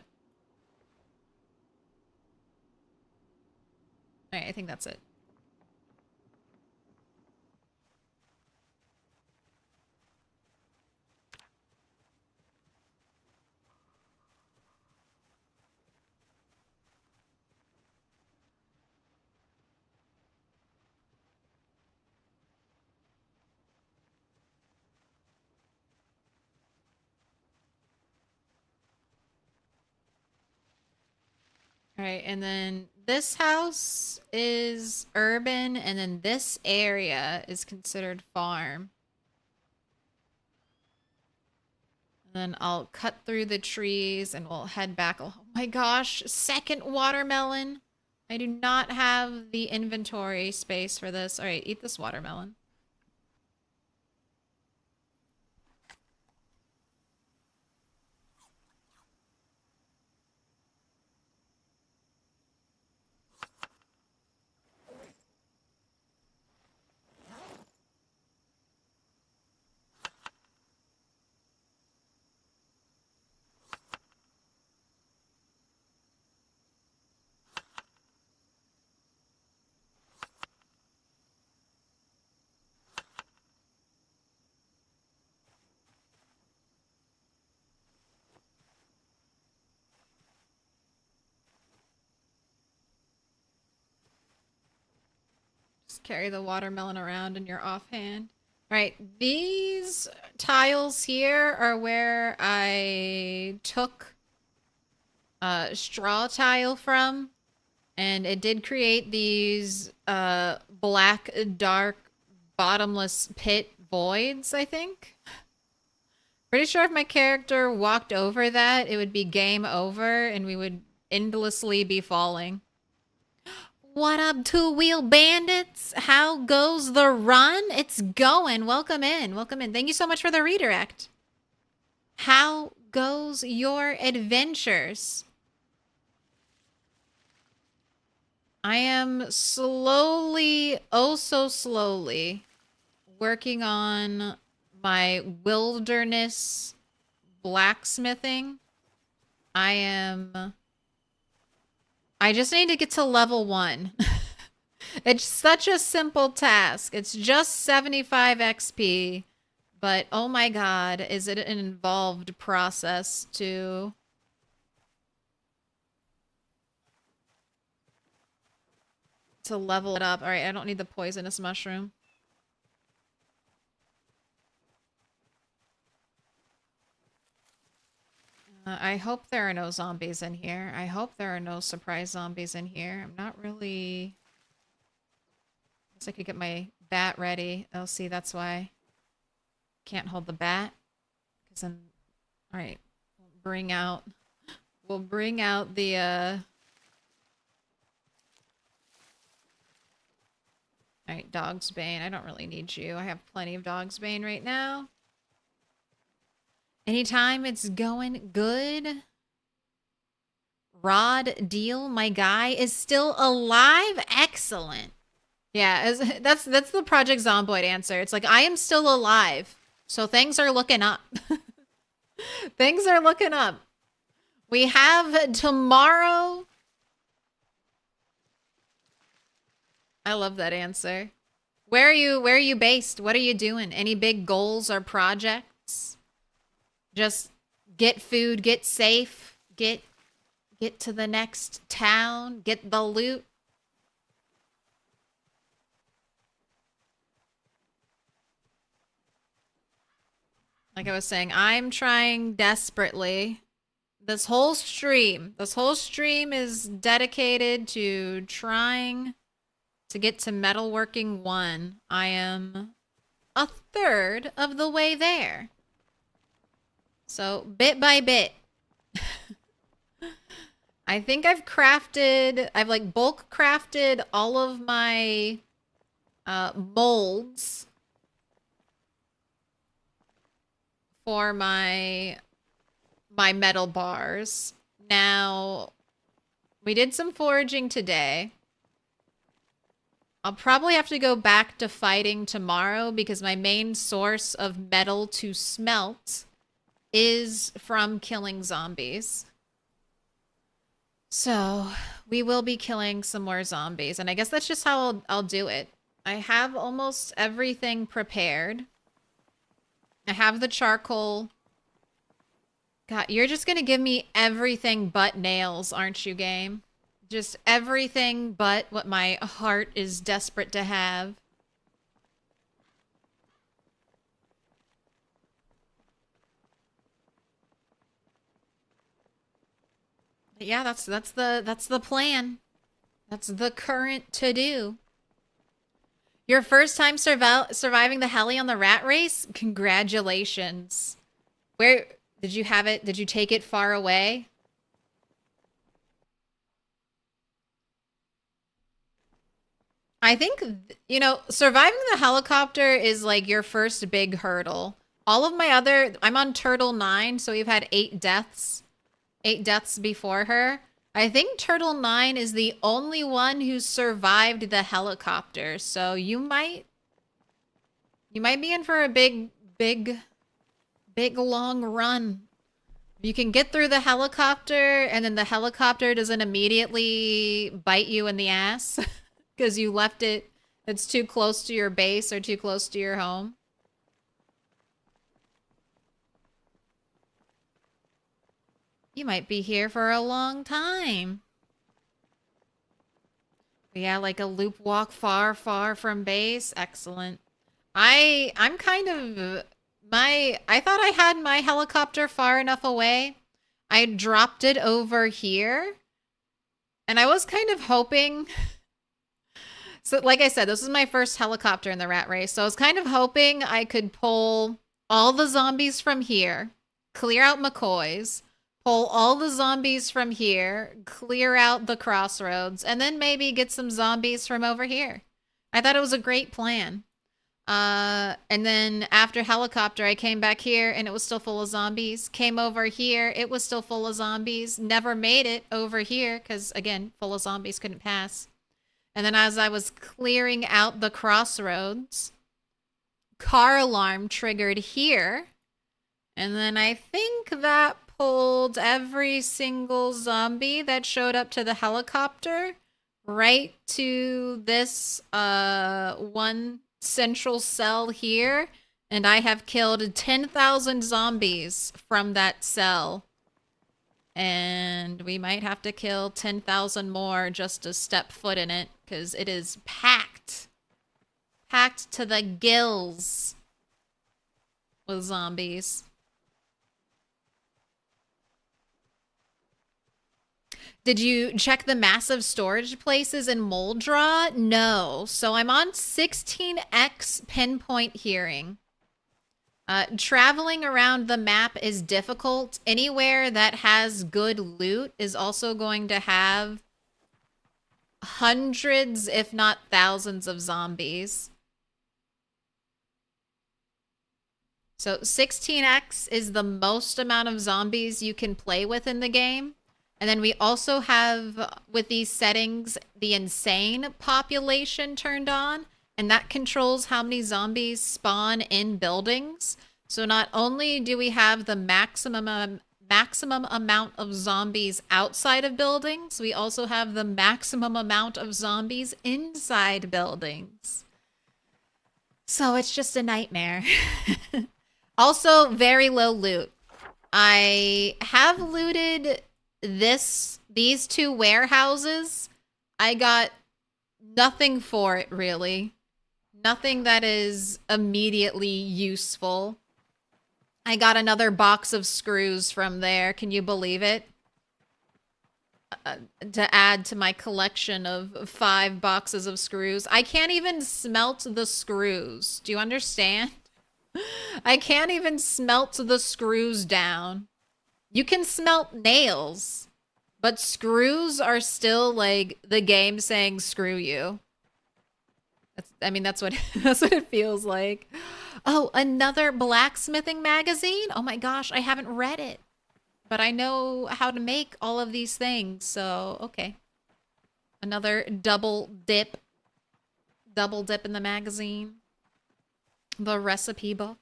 Alright, I think that's it. Alright, and then this house is urban, and then this area is considered farm. And then I'll cut through the trees and we'll head back. Oh my gosh, second watermelon. I do not have the inventory space for this. Alright, eat this watermelon. carry the watermelon around in your offhand. All right, these tiles here are where I took a straw tile from, and it did create these black, dark, bottomless pit voids, I think. Pretty sure if my character walked over that, it would be game over, and we would endlessly be falling. What up, two-wheel bandits? How goes the run? It's going. Welcome in. Welcome in. Thank you so much for the redirect. How goes your adventures? I am slowly, oh so slowly, working on my wilderness blacksmithing. I just need to get to level 1. It's such a simple task. It's just 75 XP. But oh my god, is it an involved process to level it up. Alright, I don't need the poisonous mushroom. I hope there are no zombies in here. I hope there are no surprise zombies in here. I'm not really... Guess I could get my bat ready. Oh, see, that's why. Can't hold the bat. Because then... Alright. We'll bring out the, Alright, Dog's Bane. I don't really need you. I have plenty of Dog's Bane right now. Anytime it's going good. Rod Deal, my guy, is still alive? Excellent. Yeah, that's the Project Zomboid answer. It's like, I am still alive. So things are looking up. Things are looking up. We have tomorrow. I love that answer. Where are you based? What are you doing? Any big goals or projects? Just get food, get safe, get to the next town, get the loot. Like I was saying, I'm trying desperately. This whole stream is dedicated to trying to get to metalworking 1. I am a third of the way there. So, bit by bit. I think I've like bulk crafted all of my molds for my metal bars. Now, we did some foraging today. I'll probably have to go back to fighting tomorrow because my main source of metal to smelt is from killing zombies. So, we will be killing some more zombies, and I guess that's just how I'll do it. I have almost everything prepared. I have the charcoal. God, you're just gonna give me everything but nails, aren't you, game? Just everything but what my heart is desperate to have. But yeah, that's the plan. That's the current to-do. Your first time surviving the heli on the rat race? Congratulations. Where did you have it? Did you take it far away? I think, you know, surviving the helicopter is like your first big hurdle. All of my I'm on Turtle 9, so we've had 8 deaths. 8 deaths before her. I think Turtle 9 is the only one who survived the helicopter, so you might be in for a big long run. You can get through the helicopter, and then the helicopter doesn't immediately bite you in the ass because you left it's too close to your base or too close to your home. You might be here for a long time. Yeah, like a loop walk far, far from base. Excellent. I'm kind of I thought I had my helicopter far enough away. I dropped it over here. And I was kind of hoping so like I said, this is my first helicopter in the rat race. So I was kind of hoping I could pull all the zombies from here, clear out McCoy's, pull all the zombies from here, clear out the crossroads, and then maybe get some zombies from over here. I thought it was a great plan. And then after helicopter, I came back here and it was still full of zombies. Came over here, it was still full of zombies. Never made it over here because, again, full of zombies, couldn't pass. And then as I was clearing out the crossroads, car alarm triggered here. And then I think that pulled every single zombie that showed up to the helicopter right to this one central cell here. And I have killed 10,000 zombies from that cell. And we might have to kill 10,000 more just to step foot in it, because it is packed. Packed to the gills with zombies. Did you check the massive storage places in Moldra? No. So I'm on 16x pinpoint hearing. Traveling around the map is difficult. Anywhere that has good loot is also going to have hundreds, if not thousands, of zombies. So 16x is the most amount of zombies you can play with in the game. And then we also have, with these settings, the insane population turned on. And that controls how many zombies spawn in buildings. So not only do we have the maximum amount of zombies outside of buildings, we also have the maximum amount of zombies inside buildings. So it's just a nightmare. Also, very low loot. I have looted these two warehouses. I got nothing for it, really. Nothing that is immediately useful. I got another box of screws from there. Can you believe it? To add to my collection of 5 boxes of screws. I can't even smelt the screws. Do you understand? I can't even smelt the screws down. You can smelt nails, but screws are still like the game saying screw you. That's what that's what it feels like. Oh, another blacksmithing magazine? Oh my gosh, I haven't read it. But I know how to make all of these things, so okay. Another double dip in the magazine. The recipe book.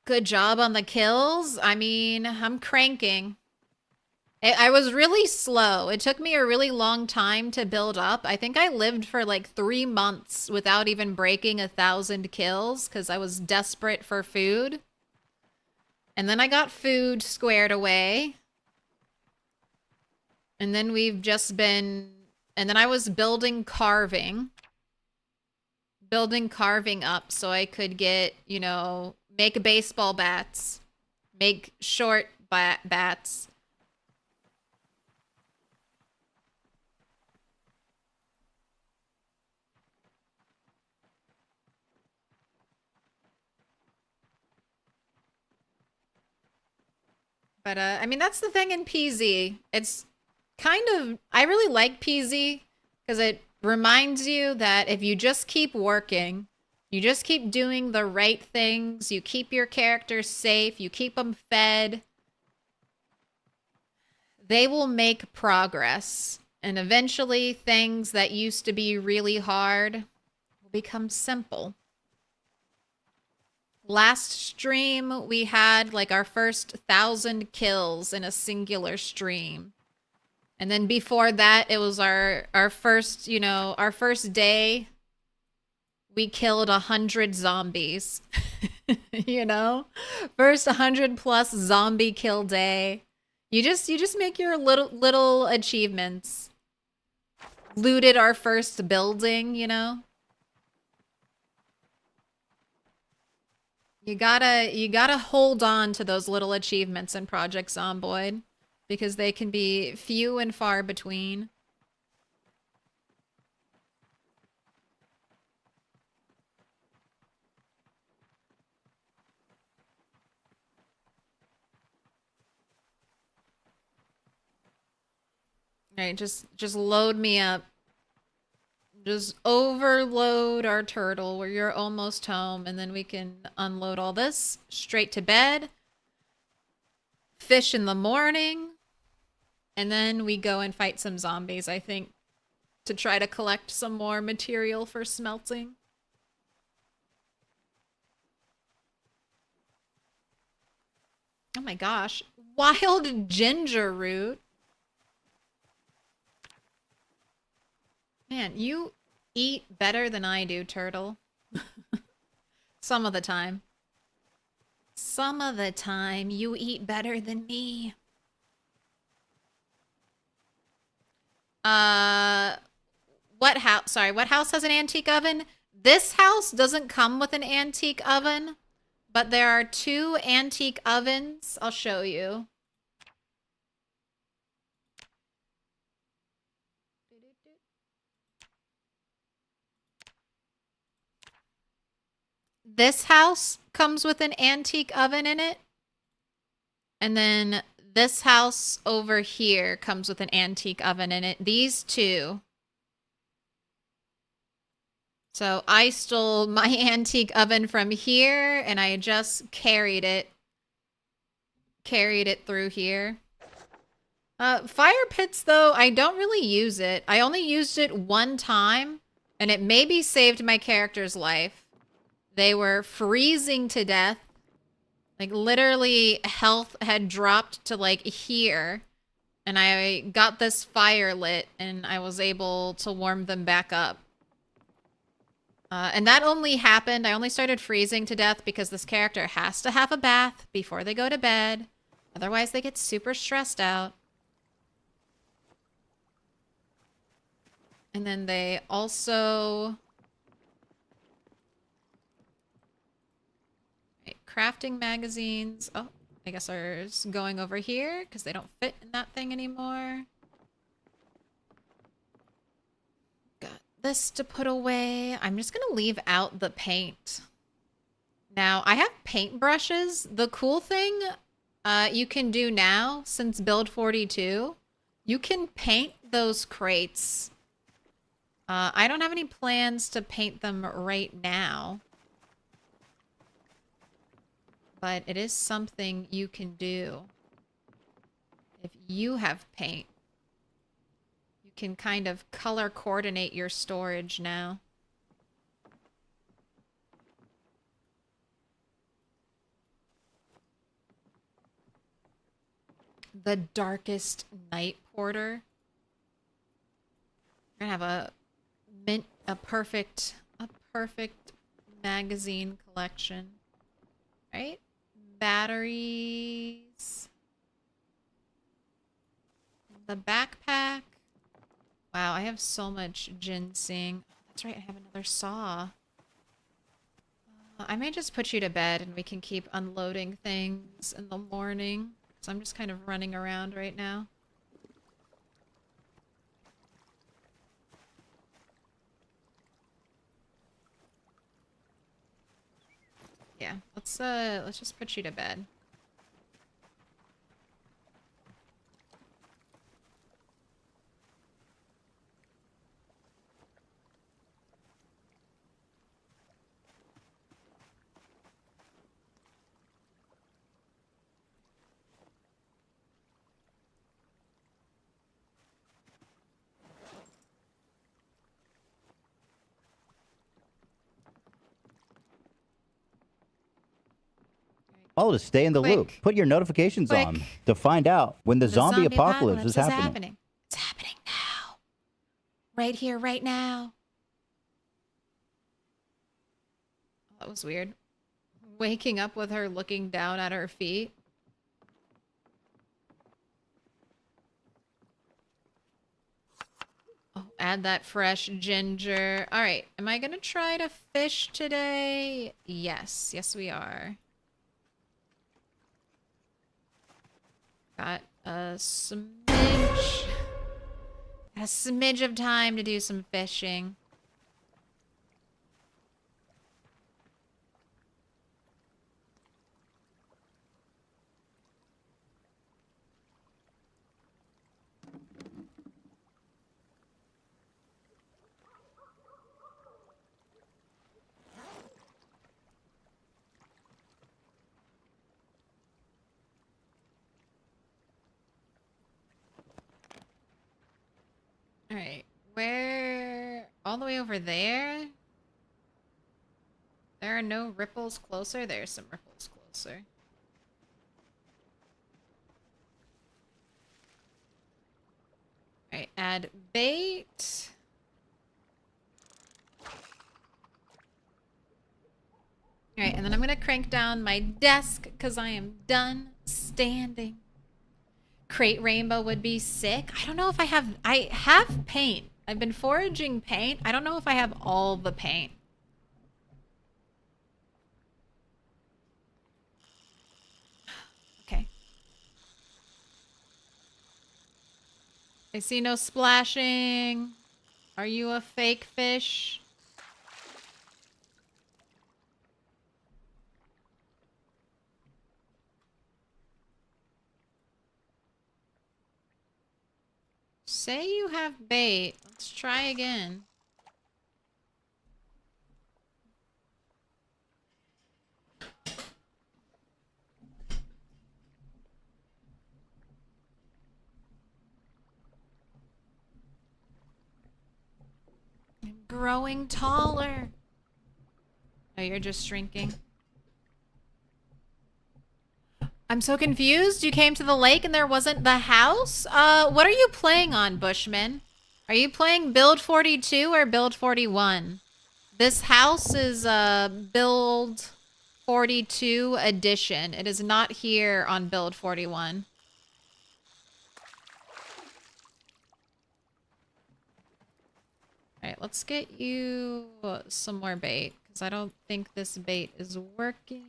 Good job on the kills. I mean, I'm cranking. I was really slow. It took me a really long time to build up. I think I lived for like 3 months without even breaking 1,000 kills because I was desperate for food. And then I got food squared away. And then we've just been... And then I was building carving. Building carving up so I could get, you know, make baseball bats. Make short bats. But, I mean, that's the thing in PZ. It's kind of... I really like PZ because it reminds you that if you just keep working, you just keep doing the right things, you keep your characters safe, you keep them fed, they will make progress. And eventually, things that used to be really hard will become simple. Last stream, we had like our first 1,000 kills in a singular stream. And then before that, it was our first, you know, our first day, we killed 100 zombies. You know? First 100+ zombie kill day. You just make your little achievements. looted our first building, you know? You gotta hold on to those little achievements in Project Zomboid because they can be few and far between. All right, just load me up. Just overload our turtle where you're almost home, and then we can unload all this straight to bed. Fish in the morning. And then we go and fight some zombies, I think, to try to collect some more material for smelting. Oh my gosh. Wild ginger root. Man, you eat better than I do, turtle. Some of the time. Some of the time, you eat better than me. What house? Sorry, what house has an antique oven? This house doesn't come with an antique oven, but there are 2 antique ovens. I'll show you. This house comes with an antique oven in it. And then this house over here comes with an antique oven in it. These 2. So I stole my antique oven from here and I just carried it through here. Fire pits though, I don't really use it. I only used it one time and it maybe saved my character's life. They were freezing to death. Like literally health had dropped to like here and I got this fire lit and I was able to warm them back up. And that only happened, I only started freezing to death because this character has to have a bath before they go to bed. Otherwise they get super stressed out. And then they also... crafting magazines. Oh, I guess ours going over here because they don't fit in that thing anymore. Got this to put away. I'm just gonna leave out the paint. Now, I have paint brushes. The cool thing you can do now, since build 42, you can paint those crates. I don't have any plans to paint them right now. But it is something you can do. If you have paint, you can kind of color coordinate your storage now. The darkest night porter. We're gonna have a perfect magazine collection. Right? Batteries. The backpack. Wow, I have so much ginseng. That's right, I have another saw. I may just put you to bed and we can keep unloading things in the morning. So I'm just kind of running around right now. Yeah, let's just put you to bed. Oh, to stay in the loop. Put your notifications on to find out when the zombie apocalypse is happening. It's happening now. Right here, right now. That was weird. Waking up with her looking down at her feet. Oh, Add that fresh ginger. All right, am I gonna try to fish today? Yes, yes we are. Got a smidge of time to do some fishing. All right, where? All the way over there? There are no ripples closer? There's some ripples closer. All right, add bait. All right, and then I'm gonna crank down my desk because I am done standing. Crate rainbow would be sick. I don't know if I have paint. I've been foraging paint. I don't know if I have all the paint. Okay. I see no splashing. Are you a fake fish? Say you have bait. Let's try again. I'm growing taller. Oh, you're just shrinking. I'm so confused. You came to the lake and there wasn't the house? What are you playing on, Bushman? Are you playing build 42 or build 41? This house is build 42 edition. It is not here on build 41. All right, let's get you some more bait because I don't think this bait is working.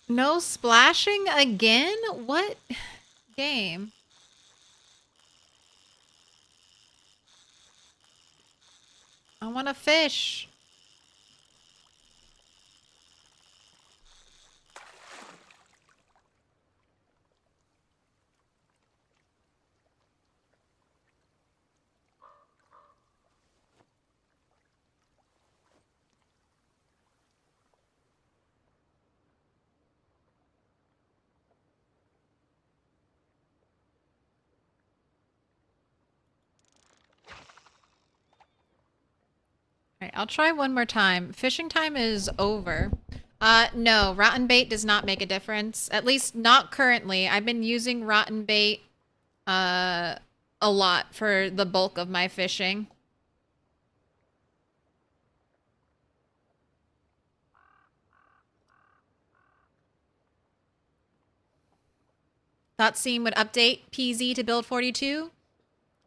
No splashing again? What game? I want to fish. All right, I'll try one more time. Fishing time is over. No, rotten bait does not make a difference. At least not currently. I've been using rotten bait a lot for the bulk of my fishing. Thought Scene would update PZ to build 42.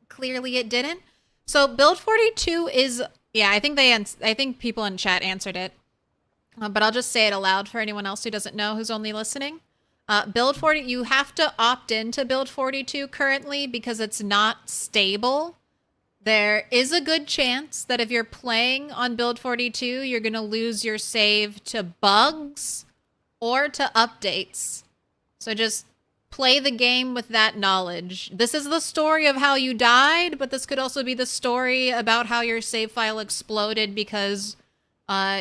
Clearly it didn't. So build 42 is, yeah, I think people in chat answered it. But I'll just say it aloud for anyone else who doesn't know, who's only listening. Build 40, you have to opt into build 42 currently because it's not stable. There is a good chance that if you're playing on build 42, you're going to lose your save to bugs or to updates. So just play the game with that knowledge. This is the story of how you died, but this could also be the story about how your save file exploded because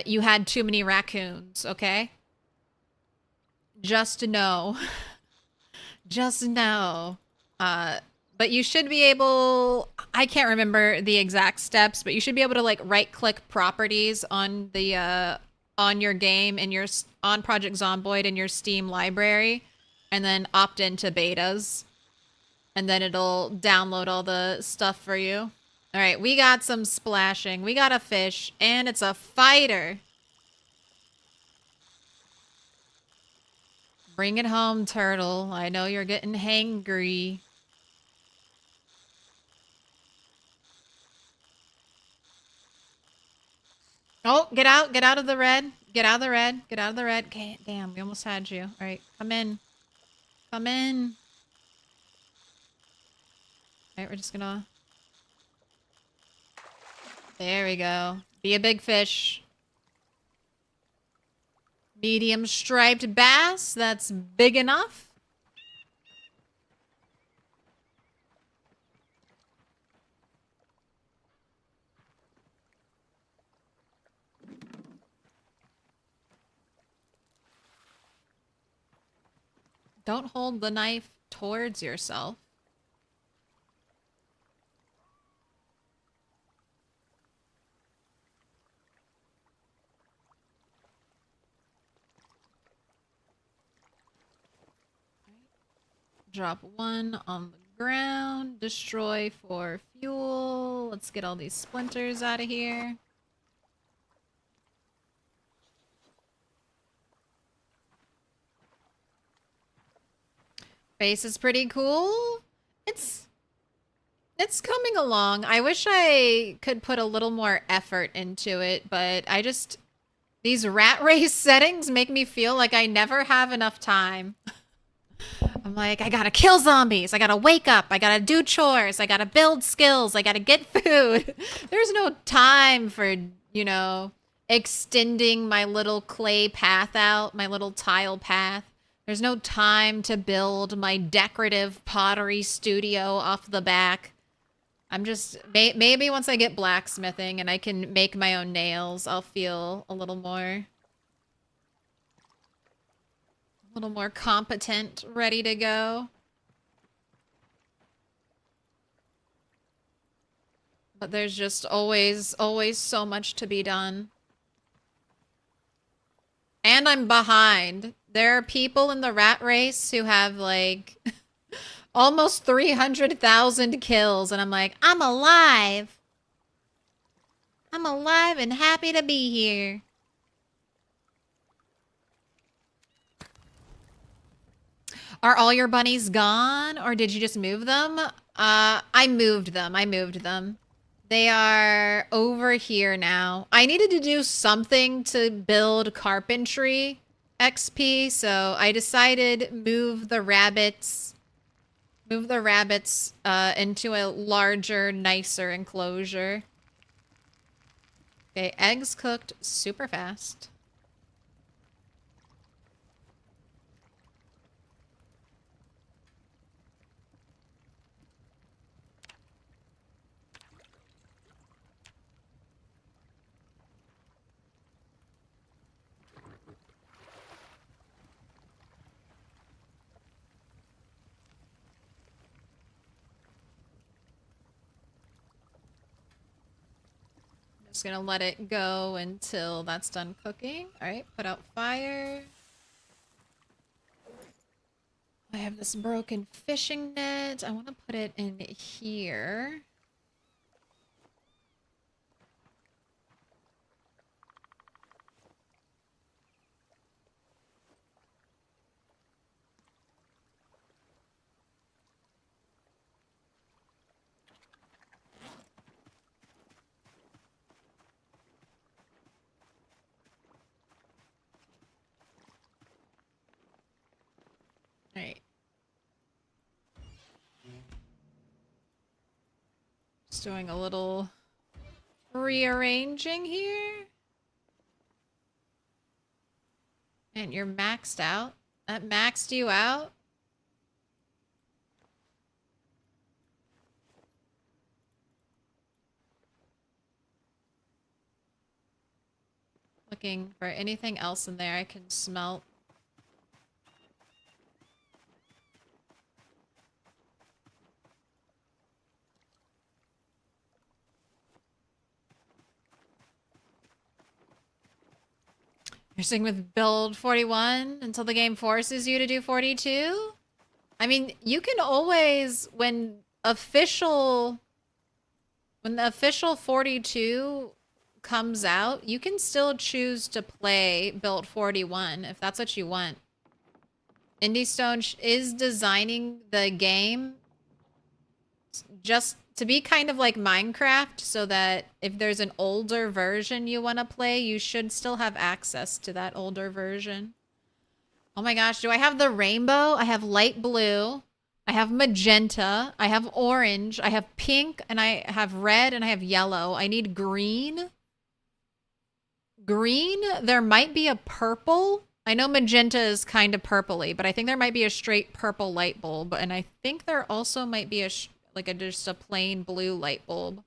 you had too many raccoons, okay? Just know. Just know. But you should be able, I can't remember the exact steps, but you should be able to like right click properties on the on your game and your on Project Zomboid in your Steam library, and then opt into betas, and then it'll download all the stuff for you. All right, we got some splashing. We got a fish, and it's a fighter. Bring it home, turtle. I know you're getting hangry. Oh, get out of the red. Get out of the red. Get out of the red. Okay, damn, we almost had you. All right, come in. Come in. All right, we're just gonna... There we go. Be a big fish. Medium striped bass. That's big enough. Don't hold the knife towards yourself. Drop one on the ground. Destroy for fuel. Let's get all these splinters out of here. Base is pretty cool. It's coming along. I wish I could put a little more effort into it, but these rat race settings make me feel like I never have enough time. I'm like, I gotta kill zombies. I gotta wake up. I gotta do chores. I gotta build skills. I gotta get food. There's no time for, you know, extending my little clay path out, my little tile path. There's no time to build my decorative pottery studio off the back. I'm just, maybe once I get blacksmithing and I can make my own nails, I'll feel a little more competent, ready to go. But there's just always so much to be done. And I'm behind. There are people in the rat race who have like almost 300,000 kills, and I'm like, I'm alive. I'm alive and happy to be here. Are all your bunnies gone, or did you just move them? I moved them. They are over here now. I needed to do something to build carpentry XP, so I decided move the rabbits into a larger, nicer enclosure. Okay, eggs cooked super fast. Just gonna let it go until that's done cooking. All right, put out fire. I have this broken fishing net. I want to put it in here. All right. Just doing a little rearranging here. And you're maxed out. That maxed you out? Looking for anything else in there I can smelt. You're sticking with build 41 until the game forces you to do 42? I mean, you can always, when the official 42 comes out, you can still choose to play build 41 if that's what you want. IndieStone is designing the game just to be kind of like Minecraft, so that if there's an older version you want to play, you should still have access to that older version. Oh my gosh, do I have the rainbow? I have light blue, I have magenta, I have orange, I have pink, and I have red, and I have yellow. I need green. Green, there might be a purple. I know magenta is kind of purpley, but I think there might be a straight purple light bulb, and I think there also might be just a plain blue light bulb.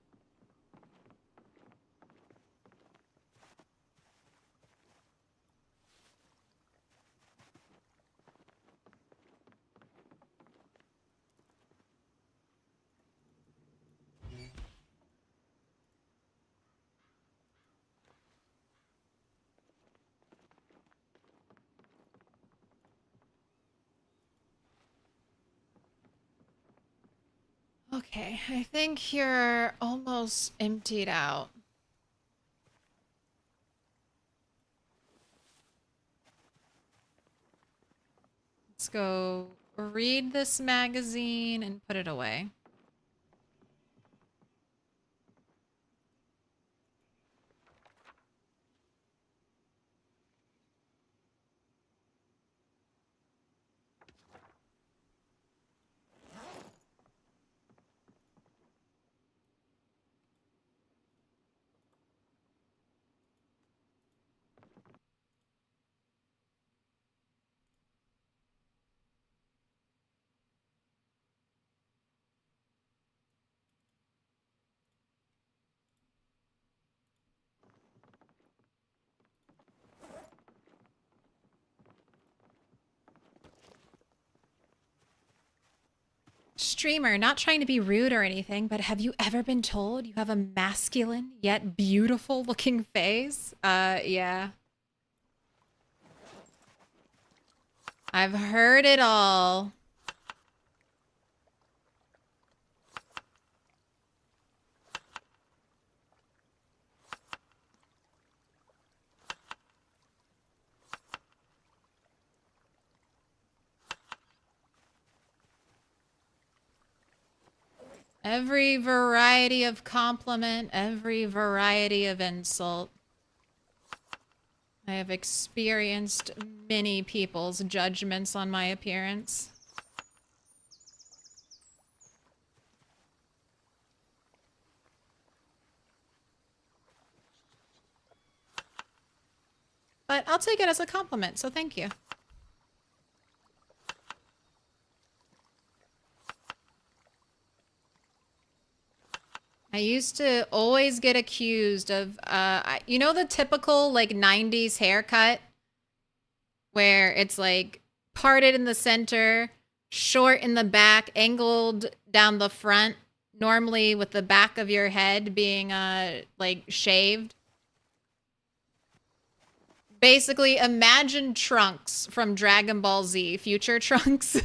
Okay, I think you're almost emptied out. Let's go read this magazine and put it away. Streamer, not trying to be rude or anything, but have you ever been told you have a masculine yet beautiful looking face? Yeah. I've heard it all. Every variety of compliment, every variety of insult. I have experienced many people's judgments on my appearance. But I'll take it as a compliment, so thank you. I used to always get accused of, you know, the typical like 90s haircut where it's like parted in the center, short in the back, angled down the front, normally with the back of your head being like shaved. Basically, imagine Trunks from Dragon Ball Z, future Trunks.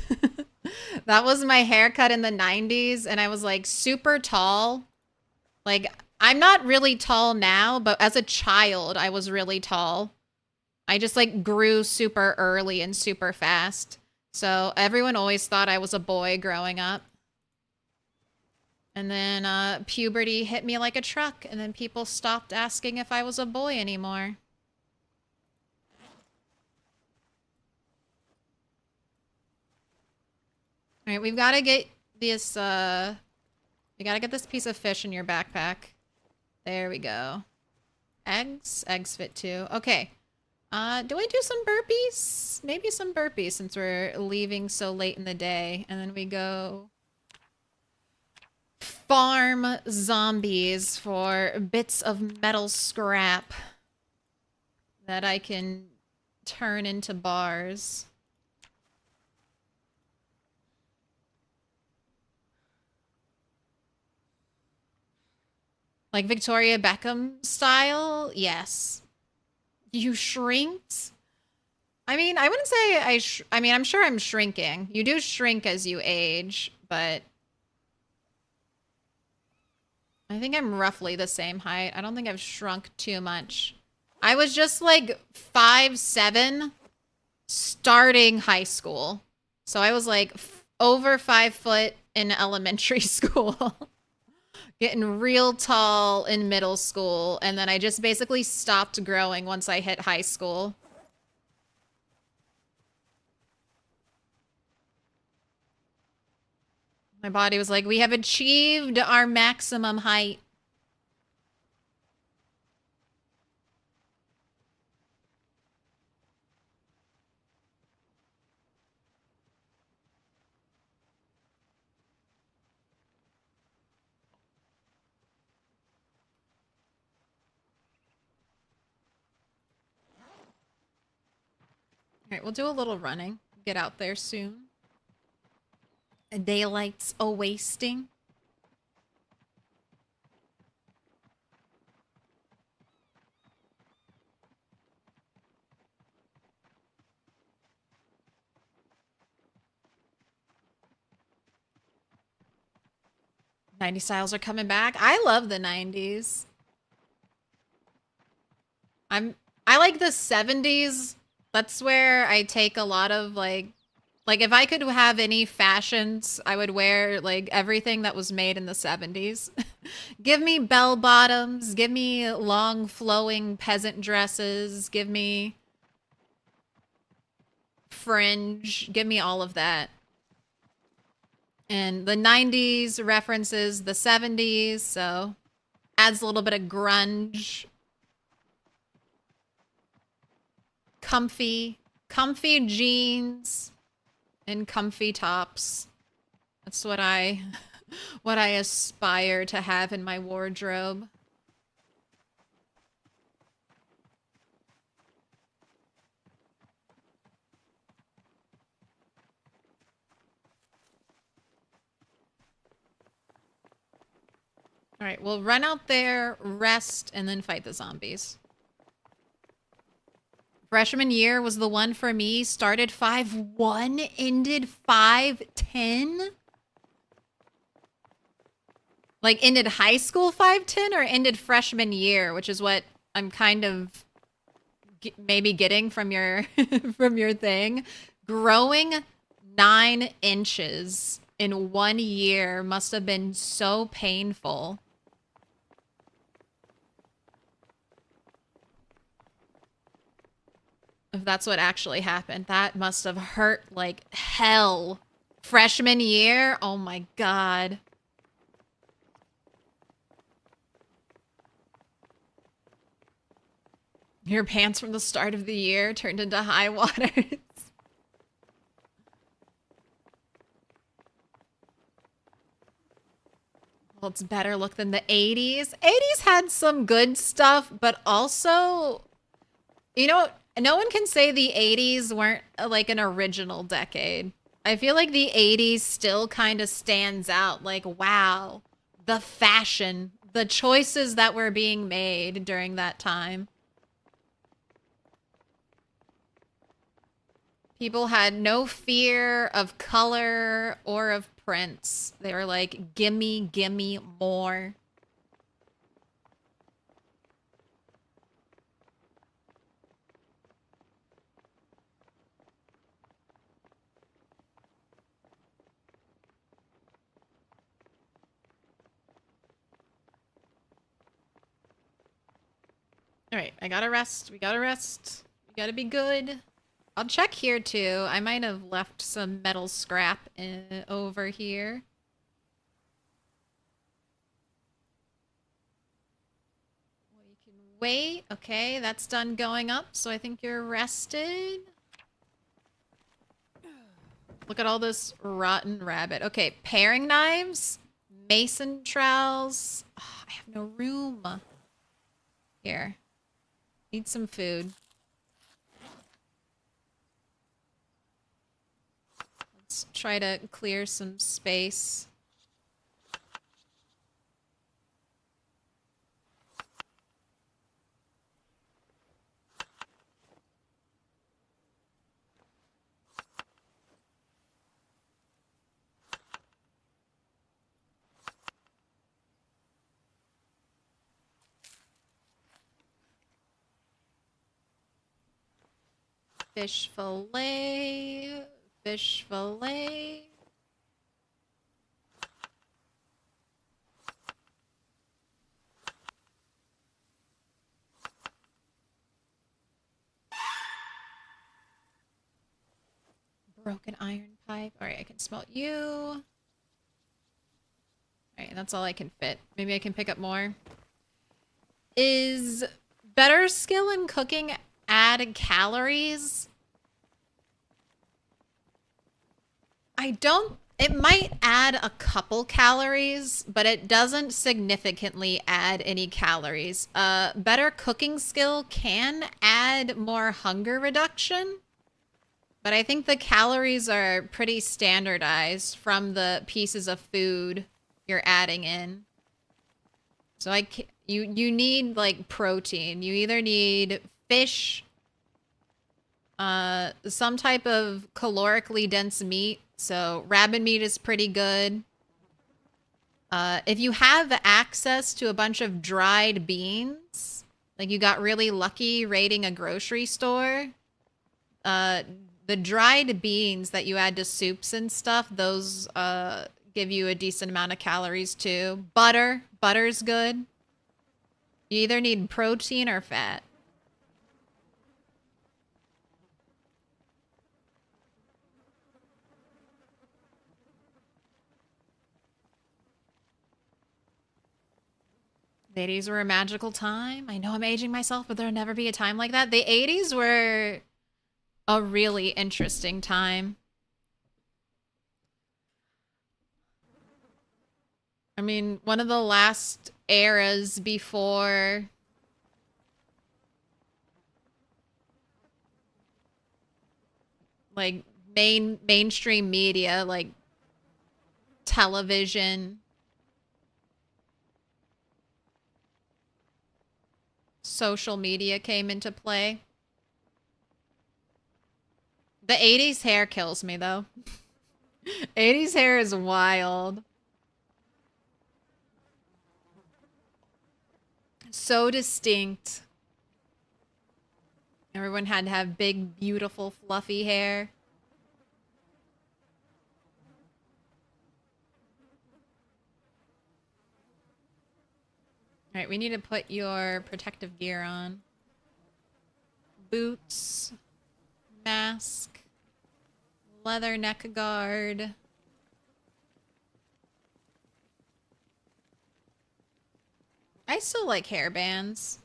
That was my haircut in the 90s, and I was like super tall. Like, I'm not really tall now, but as a child, I was really tall. I just, like, grew super early and super fast. So everyone always thought I was a boy growing up. And then puberty hit me like a truck, and then people stopped asking if I was a boy anymore. All right, we've got to get this, we gotta get this piece of fish in your backpack. There we go. Eggs? Eggs fit too. Okay. Do I do some burpees? Maybe some burpees since we're leaving so late in the day. And then we go farm zombies for bits of metal scrap. that I can turn into bars. Like Victoria Beckham style? Yes. You shrinked? I mean, I wouldn't say I mean, I'm sure I'm shrinking. You do shrink as you age, but I think I'm roughly the same height. I don't think I've shrunk too much. I was just like 5'7" starting high school. So I was like over 5 foot in elementary school. Getting real tall in middle school, and then I just basically stopped growing once I hit high school. My body was like, we have achieved our maximum height. All right, we'll do a little running. Get out there soon. Daylight's a-wasting. '90s styles are coming back. I love the 90s. I like the 70s. That's where I take a lot of like if I could have any fashions, I would wear like everything that was made in the 70s. Give me bell bottoms, give me long flowing peasant dresses, give me fringe, give me all of that. And the 90s references the 70s, so adds a little bit of grunge. Comfy jeans and comfy tops. That's what I aspire to have in my wardrobe. All right, we'll run out there, rest, and then fight the zombies. Freshman year was the one for me. Started 5'1", ended 5'10". Like, ended high school 5'10", or ended freshman year, which is what I'm kind of maybe getting from your from your thing. Growing 9 inches in 1 year must have been so painful. If that's what actually happened, that must have hurt like hell. Freshman year? Oh my god. Your pants from the start of the year turned into high waters. Well, it's better look than the 80s. 80s had some good stuff, but also, you know, no one can say the 80s weren't like an original decade. I feel like the 80s still kind of stands out. Like, wow, the fashion, the choices that were being made during that time. People had no fear of color or of prints. They were like, gimme, gimme more. All right, I gotta rest. We gotta rest. We gotta be good. I'll check here too. I might have left some metal scrap over here. We can wait. Okay, that's done going up, so I think you're rested. Look at all this rotten rabbit. Okay, paring knives, mason trowels. Oh, I have no room. Here. Need some food. Let's try to clear some space. Fish fillet, fish fillet. Broken iron pipe. All right, I can smelt you. All right, that's all I can fit. Maybe I can pick up more. Is better skill in cooking add calories? I don't. It might add a couple calories, but it doesn't significantly add any calories. Better cooking skill can add more hunger reduction, but I think the calories are pretty standardized from the pieces of food you're adding in. So you need like protein. You either need fish, some type of calorically dense meat. So rabbit meat is pretty good. If you have access to a bunch of dried beans, like you got really lucky raiding a grocery store, the dried beans that you add to soups and stuff, those give you a decent amount of calories too. Butter's good. You either need protein or fat. The 80s were a magical time. I know I'm aging myself, but there'll never be a time like that. The 80s were a really interesting time. I mean, one of the last eras before like mainstream media, like television, social media came into play. The 80s hair kills me though. 80s hair is wild. So distinct. Everyone had to have big, beautiful, fluffy hair. All right, we need to put your protective gear on. Boots, mask, leather neck guard. I still like hairbands.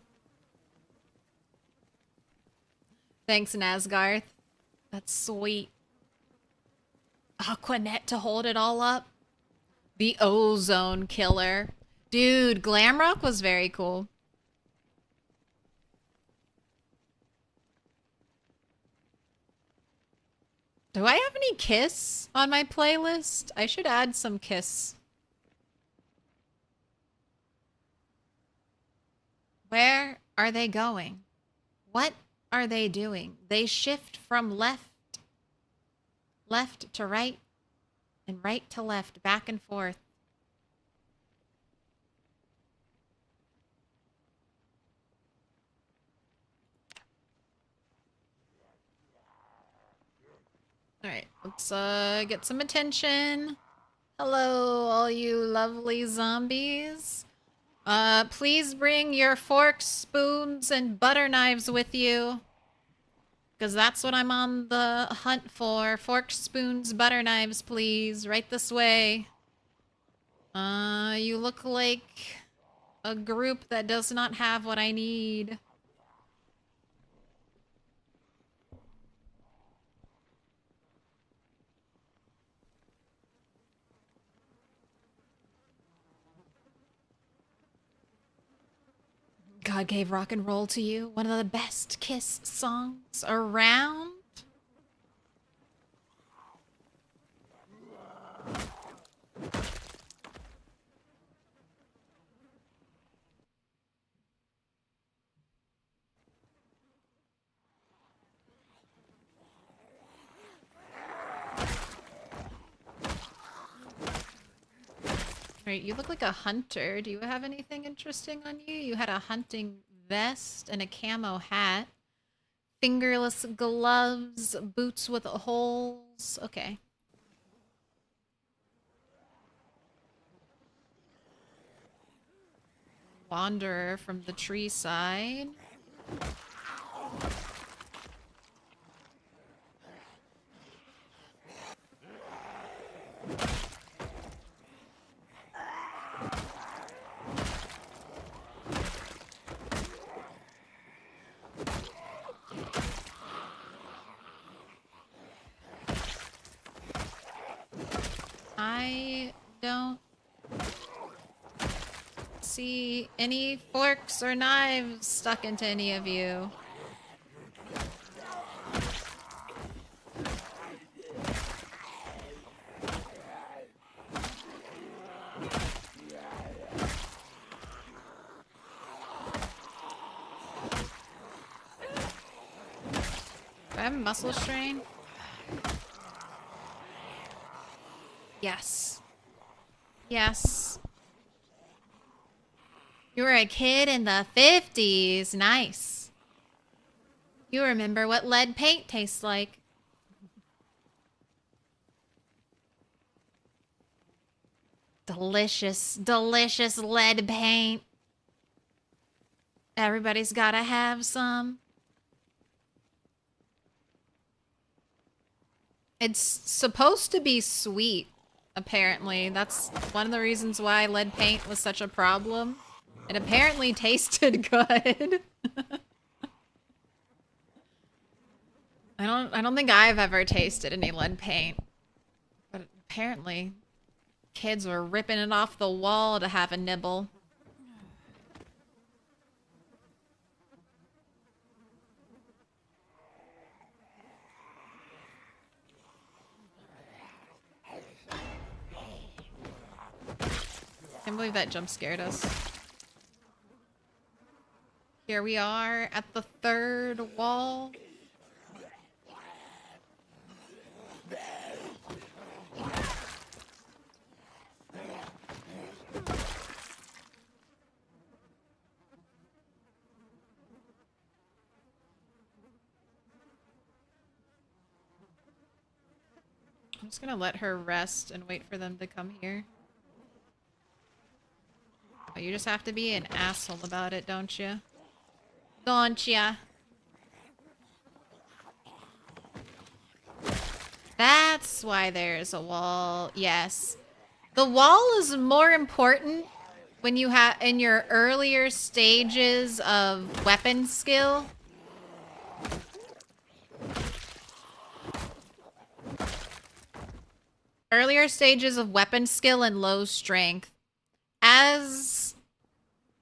Thanks, Nazgarth. That's sweet. Aquanet to hold it all up. The ozone killer. Dude, Glamrock was very cool. Do I have any Kiss on my playlist? I should add some Kiss. Where are they going? What are they doing? They shift from left to right, and right to left, back and forth. All right, let's get some attention. Hello, all you lovely zombies. Please bring your forks, spoons, and butter knives with you. Because that's what I'm on the hunt for. Forks, spoons, butter knives, please. Right this way. You look like a group that does not have what I need. God gave rock and roll to you. One of the best Kiss songs around. Right, you look like a hunter. Do you have anything interesting on you? You had a hunting vest and a camo hat. Fingerless gloves, boots with holes. Okay. Wanderer from the tree side. I don't see any forks or knives stuck into any of you. Do I have muscle strain? Yes. Yes. You were a kid in the 50s. Nice. You remember what lead paint tastes like. Delicious, delicious lead paint. Everybody's gotta have some. It's supposed to be sweet, apparently. That's one of the reasons why lead paint was such a problem. It apparently tasted good. I don't think I've ever tasted any lead paint. But apparently kids were ripping it off the wall to have a nibble. Can't believe that jump scared us. Here we are at the third wall. I'm just gonna let her rest and wait for them to come here. Oh, you just have to be an asshole about it, don't you? Don't ya? That's why there's a wall. Yes. The wall is more important when you have in your earlier stages of weapon skill. Earlier stages of weapon skill and low strength. As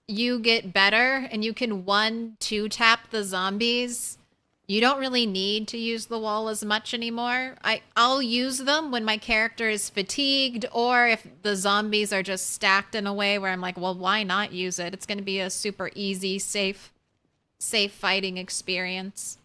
you get better and you can 1-2 tap the zombies, you don't really need to use the wall as much anymore. I'll use them when my character is fatigued or if the zombies are just stacked in a way where I'm like, well, why not use it? It's going to be a super easy, safe fighting experience.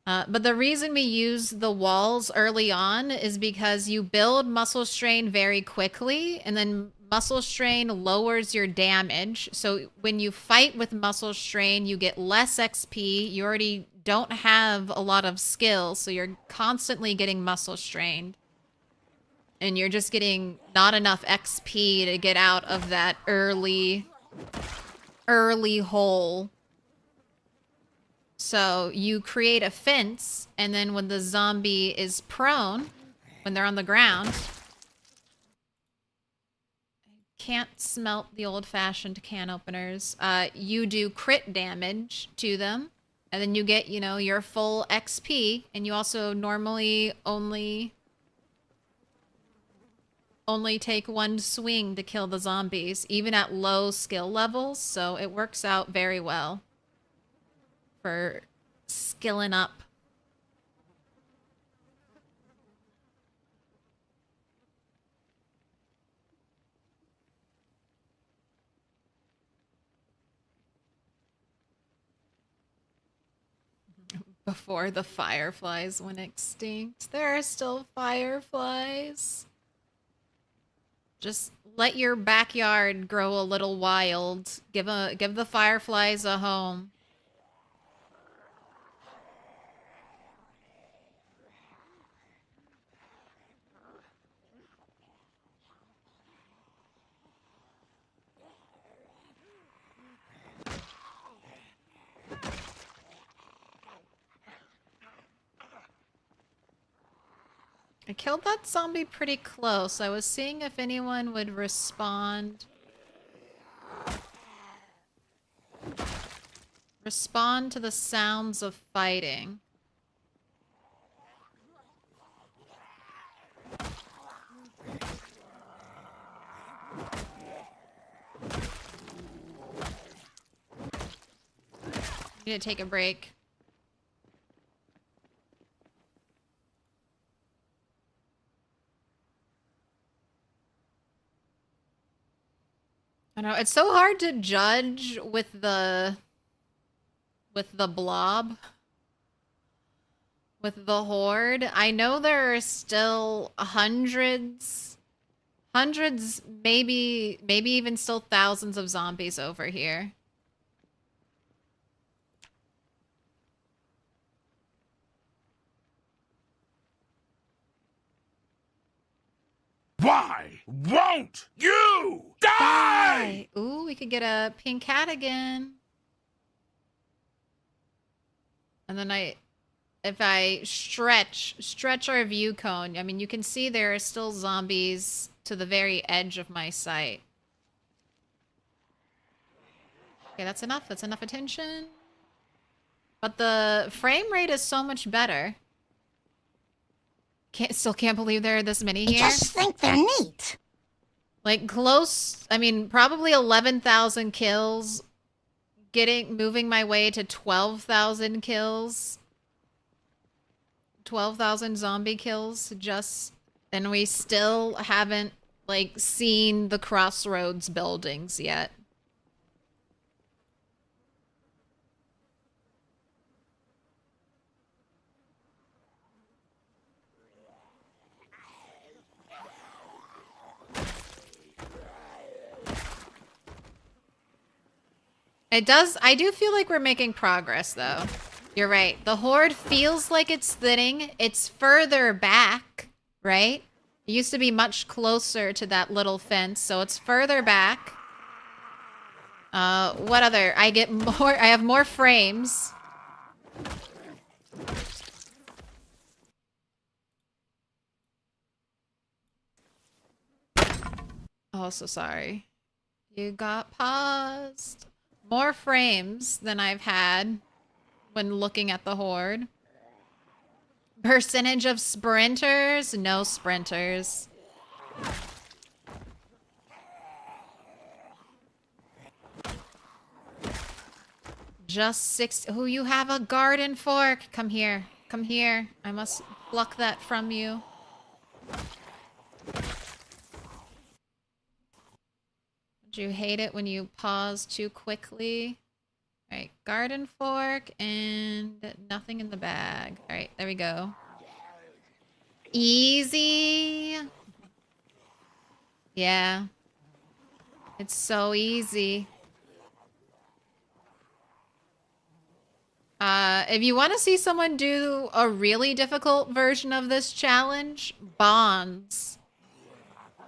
But the reason we use the walls early on is because you build muscle strain very quickly, and then muscle strain lowers your damage. So when you fight with muscle strain, you get less XP. You already don't have a lot of skill, so you're constantly getting muscle strained. And you're just getting not enough XP to get out of that early hole. So you create a fence, and then when the zombie is prone, when they're on the ground, I can't smelt the old-fashioned can openers. You do crit damage to them, and then you get, you know, your full XP, and you also normally only take one swing to kill the zombies, even at low skill levels, so it works out very well for skilling up. Before the fireflies went extinct. There are still fireflies. Just let your backyard grow a little wild. Give the fireflies a home. I killed that zombie pretty close. I was seeing if anyone would respond. Respond to the sounds of fighting. Need to take a break. I know it's so hard to judge with the blob, with the horde. I know there are still hundreds, maybe even still thousands of zombies over here. Why won't you die? Ooh, we could get a pink cat again. And then if I stretch our view cone, I mean, you can see there are still zombies to the very edge of my sight. Okay, that's enough. That's enough attention. But the frame rate is so much better. Still can't believe there are this many here. I just think they're neat. Like close, I mean, probably 11,000 kills. Moving my way to 12,000 kills. 12,000 zombie kills and we still haven't, like, seen the Crossroads buildings yet. I do feel like we're making progress, though. You're right. The horde feels like it's thinning. It's further back, right? It used to be much closer to that little fence, so it's further back. What other? I have more frames. Oh, so sorry. You got paused. More frames than I've had when looking at the horde. Percentage of sprinters? No sprinters. Just 6. Oh, you have a garden fork. Come here. Come here. I must pluck that from you. Do you hate it when you pause too quickly? All right, garden fork and nothing in the bag. All right, there we go. Easy. Yeah. It's so easy. If you want to see someone do a really difficult version of this challenge, Bonds.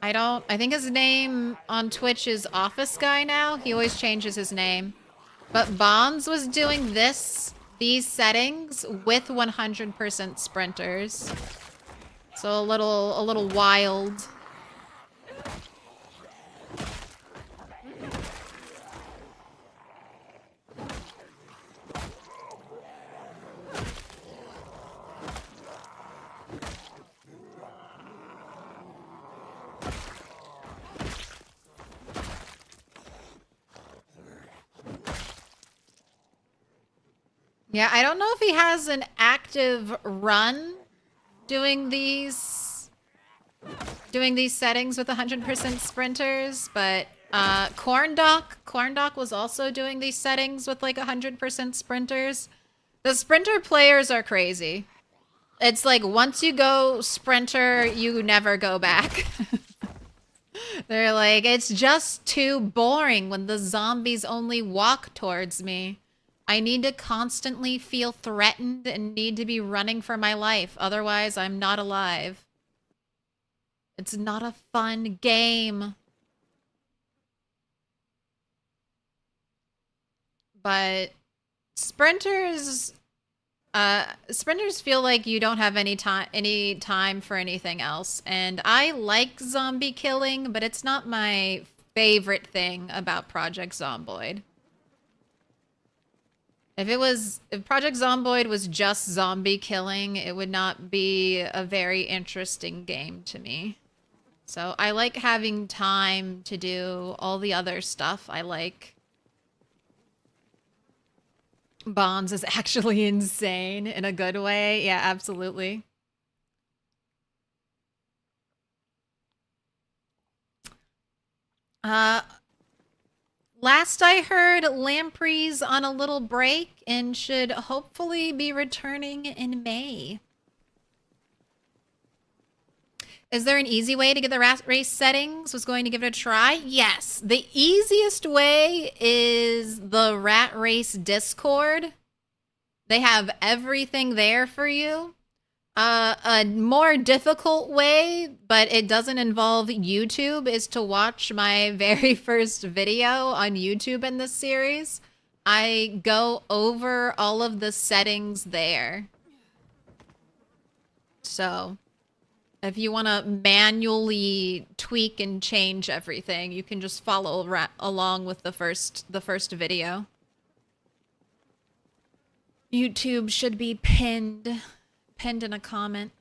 I think his name on Twitch is Office Guy now. He always changes his name. But Bonds was doing these settings with 100% sprinters. So a little wild. Yeah, I don't know if he has an active run doing these settings with 100% sprinters, but Corndock was also doing these settings with like 100% sprinters. The sprinter players are crazy. It's like once you go sprinter, you never go back. They're like, it's just too boring when the zombies only walk towards me. I need to constantly feel threatened and need to be running for my life. Otherwise, I'm not alive. It's not a fun game. But sprinters feel like you don't have any time for anything else. And I like zombie killing, but it's not my favorite thing about Project Zomboid. If Project Zomboid was just zombie killing, it would not be a very interesting game to me. So I like having time to do all the other stuff I like. Bonds is actually insane in a good way. Yeah, absolutely. Last I heard, Lamprey's on a little break and should hopefully be returning in May. Is there an easy way to get the rat race settings? Was going to give it a try? Yes. The easiest way is the rat race Discord. They have everything there for you. A more difficult way, but it doesn't involve YouTube, is to watch my very first video on YouTube in this series. I go over all of the settings there. So if you want to manually tweak and change everything, you can just follow along with the first video. YouTube should be pinned in a comment.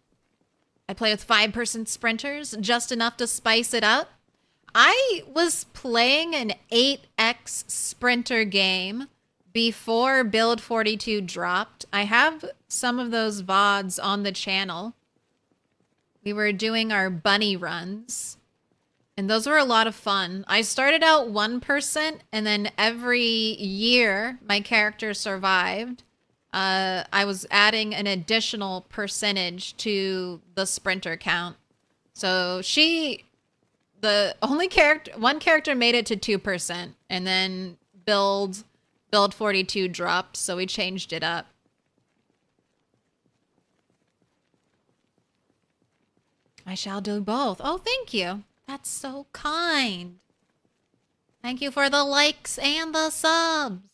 I play with 5% sprinters, just enough to spice it up. I was playing an 8x sprinter game before Build 42 dropped. I have some of those VODs on the channel. We were doing our bunny runs, and those were a lot of fun. I started out 1%, and then every year my character survived. I was adding an additional percentage to the sprinter count. So one character made it to 2%, and then Build 42 dropped, so we changed it up. I shall do both. Oh, thank you. That's so kind. Thank you for the likes and the subs.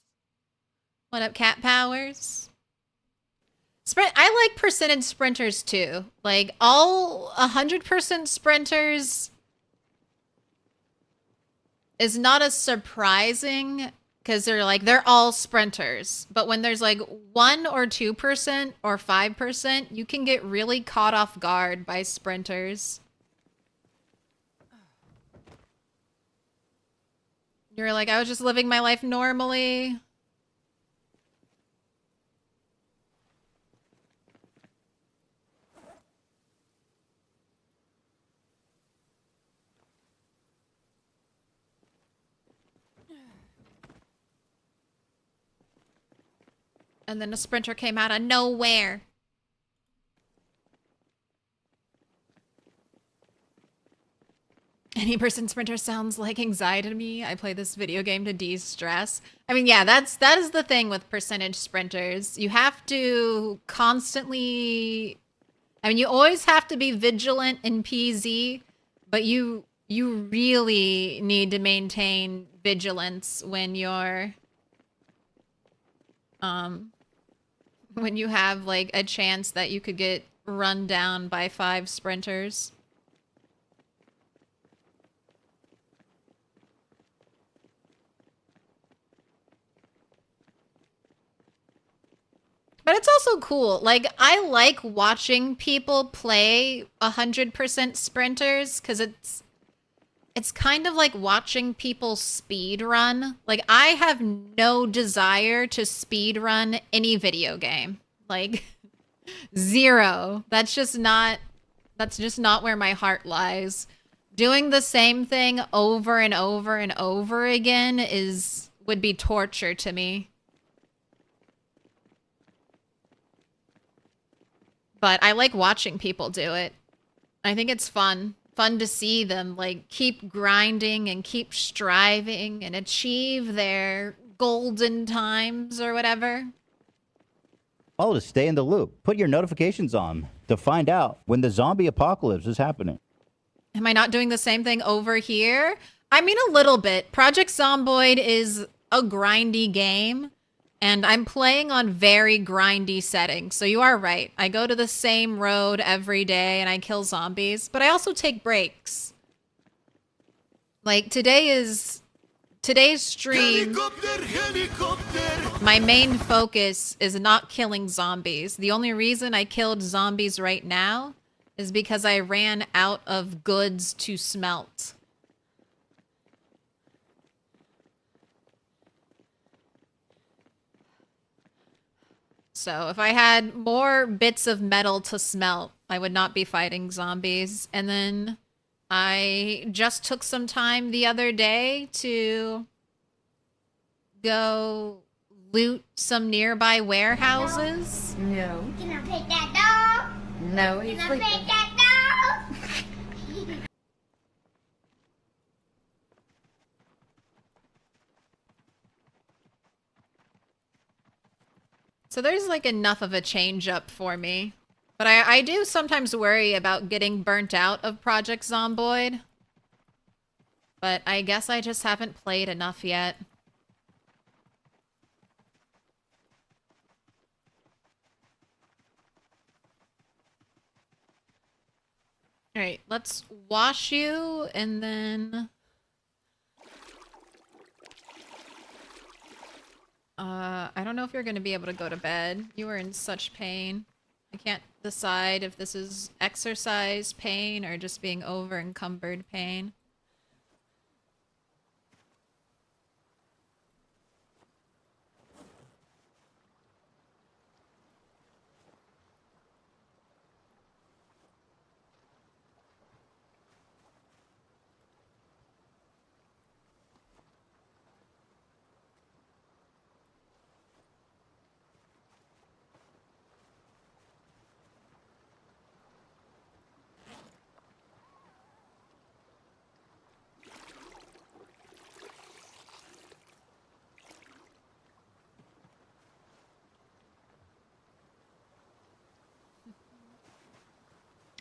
What up, Cat Powers? I like percentage sprinters too. Like all 100% sprinters is not as surprising because they're all sprinters. But when there's like 1 or 2% or 5%, you can get really caught off guard by sprinters. You're like, I was just living my life normally. And then a sprinter came out of nowhere. Any person sprinter sounds like anxiety to me. I play this video game to de-stress. I mean, yeah, that is the thing with percentage sprinters. You have to constantly... I mean, you always have to be vigilant in PZ, but you really need to maintain vigilance when you're... when you have, like, a chance that you could get run down by 5 sprinters. But it's also cool. Like, I like watching people play 100% sprinters, because it's kind of like watching people speed run. Like, I have no desire to speed run any video game. Like, zero. That's just not where my heart lies. Doing the same thing over and over and over again would be torture to me. But I like watching people do it. I think it's fun fun to see them like keep grinding and keep striving and achieve their golden times or whatever. Follow to stay in the loop. Put your notifications on to find out when the zombie apocalypse is happening. Am I not doing the same thing over here? I mean, a little bit. Project Zomboid is a grindy game, and I'm playing on very grindy settings. So you are right. I go to the same road every day and I kill zombies, but I also take breaks. Like today's stream, my main focus is not killing zombies. The only reason I killed zombies right now is because I ran out of goods to smelt. So if I had more bits of metal to smelt, I would not be fighting zombies. And then I just took some time the other day to go loot some nearby warehouses. No. Can I pet that dog? No, he's Can I sleeping. pet that dog? So there's like enough of a change up for me. But I do sometimes worry about getting burnt out of Project Zomboid. But I guess I just haven't played enough yet. Alright, let's wash you and then... I don't know if you're going to be able to go to bed. You are in such pain. I can't decide if this is exercise pain or just being over encumbered pain.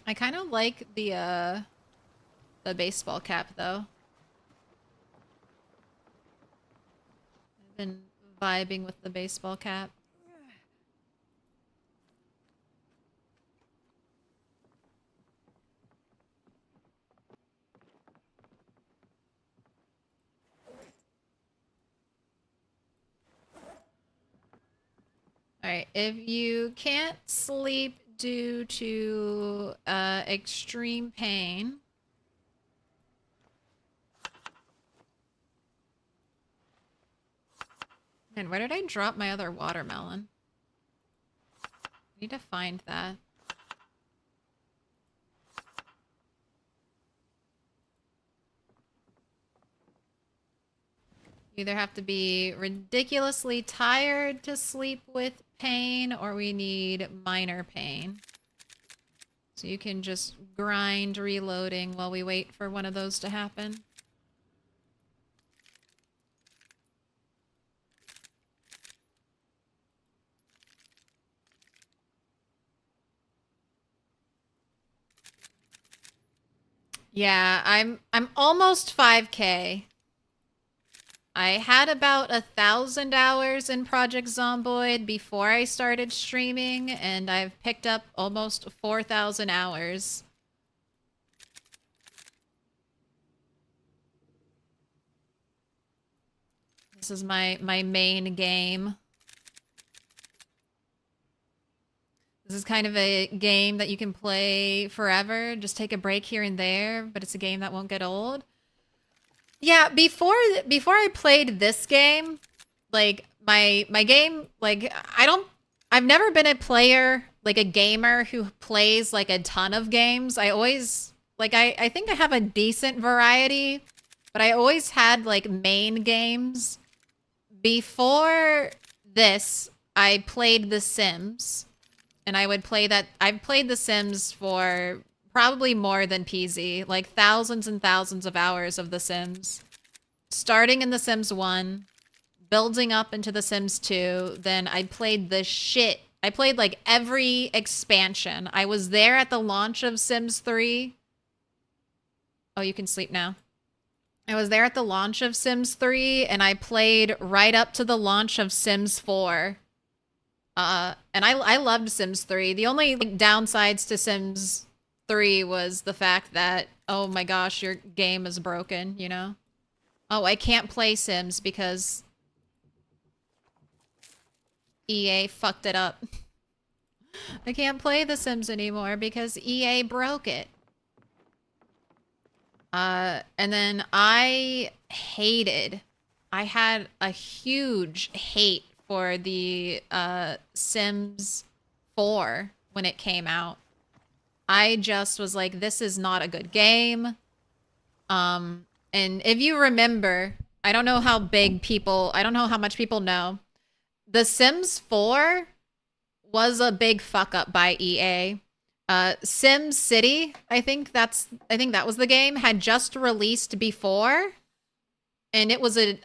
I kind of like the baseball cap though. I've been vibing with the baseball cap. Alright, if you can't sleep due to extreme pain, and where did I drop my other watermelon? I need to find that. You either have to be ridiculously tired to sleep with pain, or we need minor pain. So you can just grind reloading while we wait for one of those to happen. Yeah, I'm almost 5K. I had about 1,000 hours in Project Zomboid before I started streaming, and I've picked up almost 4,000 hours. This is my main game. This is kind of a game that you can play forever, just take a break here and there, but it's a game that won't get old. Yeah, before I played this game, like my game, like I've never been a player, like a gamer who plays like a ton of games. I always like I think I have a decent variety, but I always had like main games. Before this, I played The Sims, and I would play that. I've played The Sims for probably more than PZ, like thousands and thousands of hours of The Sims. Starting in The Sims 1, building up into The Sims 2, then I played the shit. I played like every expansion. I was there at the launch of Sims 3. Oh, you can sleep now. I was there at the launch of Sims 3, and I played right up to the launch of Sims 4. And I loved Sims 3. The only downsides to Sims 3 was the fact that, oh my gosh, your game is broken, you know? Oh, I can't play Sims because EA fucked it up. I can't play The Sims anymore because EA broke it. And then I had a huge hate for the Sims 4 when it came out. I just was like, this is not a good game. And if you remember, I don't know how much people know. The Sims 4 was a big fuck up by EA. Sim City, I think that was the game, had just released before, and it was an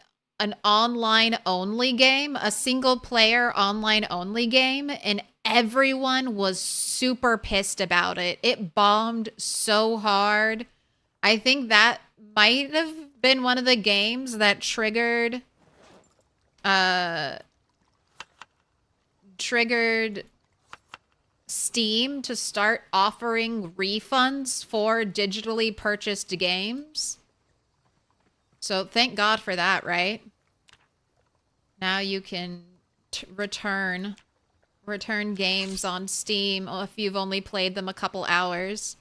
online only game, a single player online only game, and everyone was super pissed about it. It bombed so hard. I think that might have been one of the games that triggered Steam to start offering refunds for digitally purchased games. So thank God for that, right? Now you can return games on Steam if you've only played them a couple hours.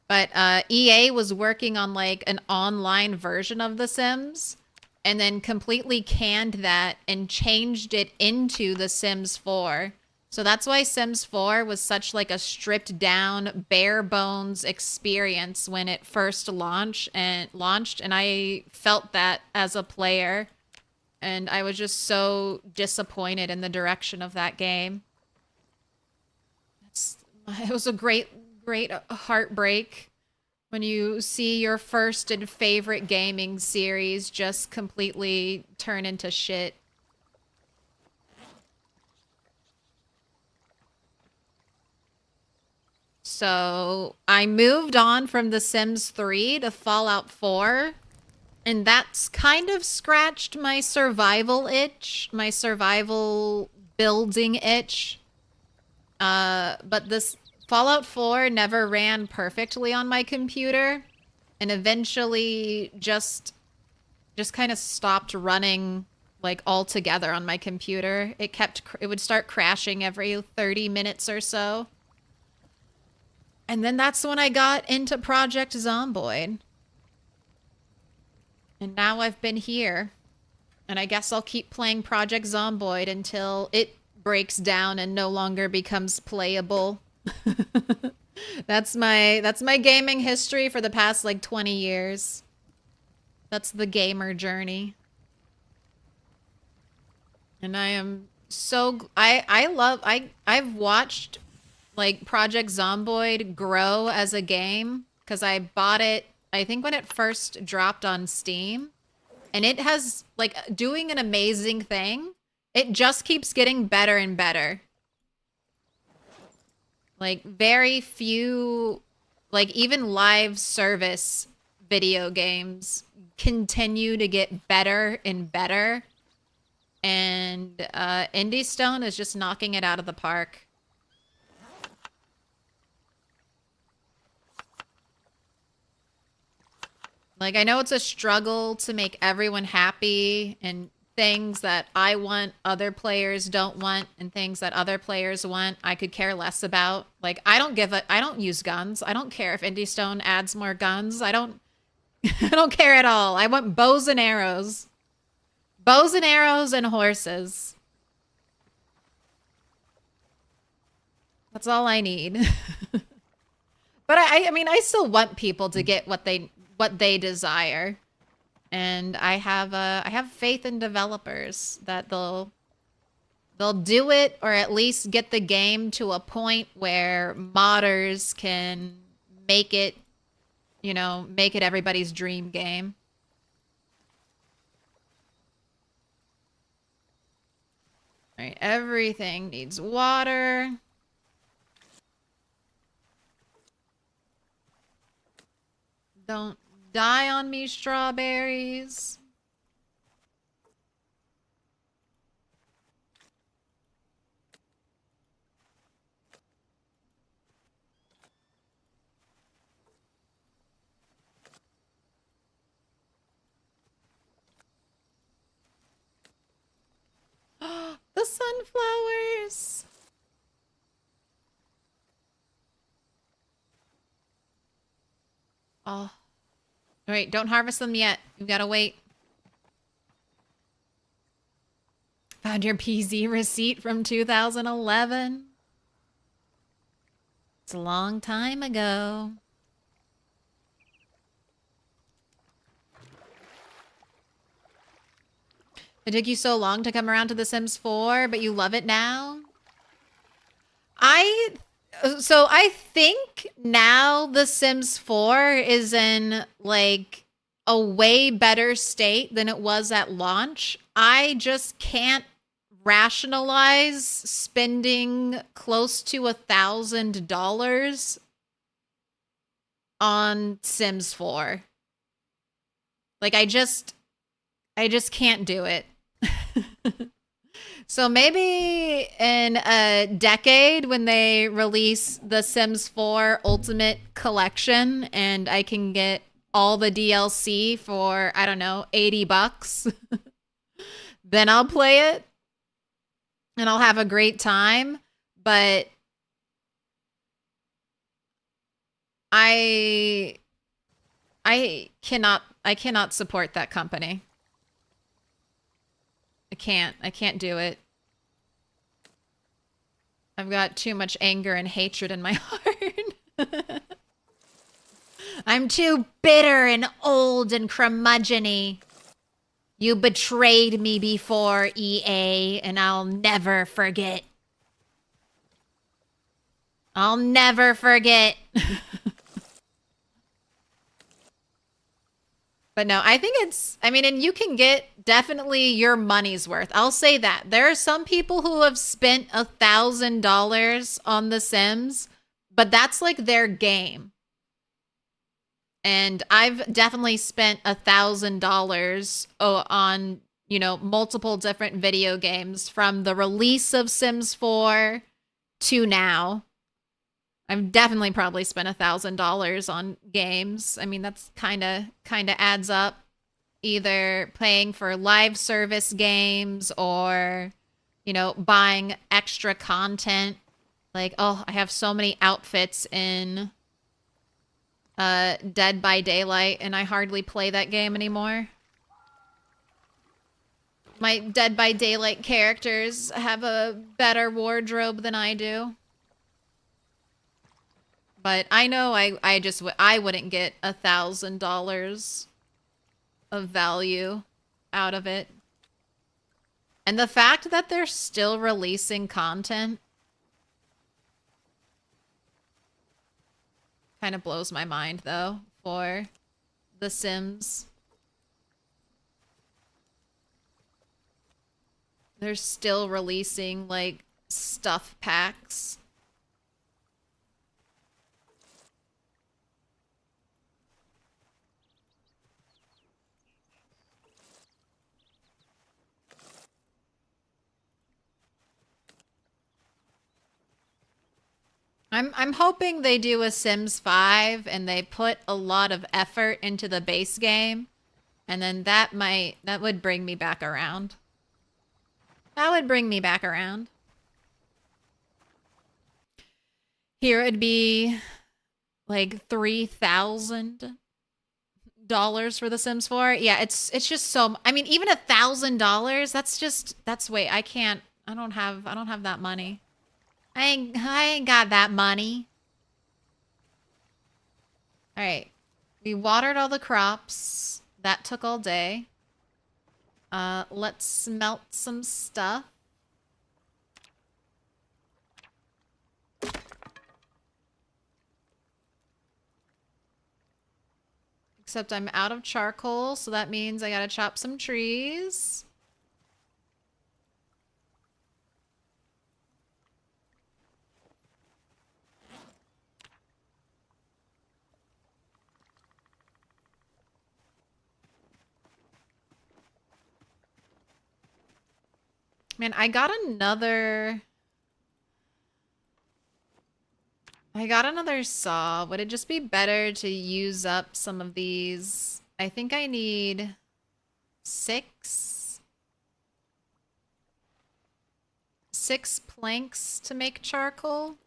But EA was working on like an online version of The Sims, and then completely canned that and changed it into The Sims 4. So that's why Sims 4 was such like a stripped down, bare bones experience when it first launched, and I felt that as a player, and I was just so disappointed in the direction of that game. It was a great heartbreak when you see your first and favorite gaming series just completely turn into shit. So I moved on from The Sims 3 to Fallout 4, and that's kind of scratched my survival itch, my survival building itch. But this Fallout 4 never ran perfectly on my computer, and eventually just kind of stopped running like altogether on my computer. It would start crashing every 30 minutes or so. And then that's when I got into Project Zomboid. And now I've been here. And I guess I'll keep playing Project Zomboid until it breaks down and no longer becomes playable. That's my gaming history for the past like 20 years. That's the gamer journey. And I am so I've watched like Project Zomboid grow as a game, because I bought it, I think when it first dropped on Steam, and it has like doing an amazing thing. It just keeps getting better and better. Like very few, like even live service video games continue to get better and better. And Indie Stone is just knocking it out of the park. Like, I know it's a struggle to make everyone happy, and things that I want other players don't want, and things that other players want I could care less about. Like, I don't use guns. I don't care if Indie Stone adds more guns. I don't care at all. I want bows and arrows. Bows and arrows and horses. That's all I need. But I mean, I still want people to get what they desire, and I have faith in developers that they'll do it, or at least get the game to a point where modders can make it, you know, make it everybody's dream game. All right, everything needs water. Don't die on me, strawberries. The sunflowers. Oh. All right, don't harvest them yet. You've got to wait. Found your PZ receipt from 2011. It's a long time ago. It took you so long to come around to The Sims 4, but you love it now? I think now The Sims 4 is in like a way better state than it was at launch. I just can't rationalize spending close to $1,000 on Sims 4. Like I just can't do it. So maybe in a decade when they release the Sims 4 Ultimate Collection and I can get all the DLC for, I don't know, $80, then I'll play it and I'll have a great time. But I cannot support that company. I can't do it. I've got too much anger and hatred in my heart. I'm too bitter and old and curmudgeon-y. You betrayed me before, EA, and I'll never forget. I'll never forget. But no, I think I mean, and you can get definitely your money's worth. I'll say that. There are some people who have spent $1,000 on The Sims, but that's like their game. And I've definitely spent $1,000 on, you know, multiple different video games from the release of Sims 4 to now. I've definitely probably spent $1,000 on games. I mean, that's kind of adds up. Either paying for live service games or, you know, buying extra content. Like, oh, I have so many outfits in Dead by Daylight, and I hardly play that game anymore. My Dead by Daylight characters have a better wardrobe than I do. But I know I wouldn't get $1,000 of value out of it. And the fact that they're still releasing content kind of blows my mind, though, for The Sims. They're still releasing, like, stuff packs. I'm hoping they do a Sims 5 and they put a lot of effort into the base game, and then that would bring me back around. That would bring me back around. Here it'd be like $3,000 for The Sims 4. Yeah, it's just so. I mean, even $1,000. That's way. I don't have that money. I ain't got that money. All right. We watered all the crops. That took all day. Let's smelt some stuff. Except I'm out of charcoal, so that means I gotta chop some trees. Man, I got another saw. Would it just be better to use up some of these? I think I need 6 planks to make charcoal.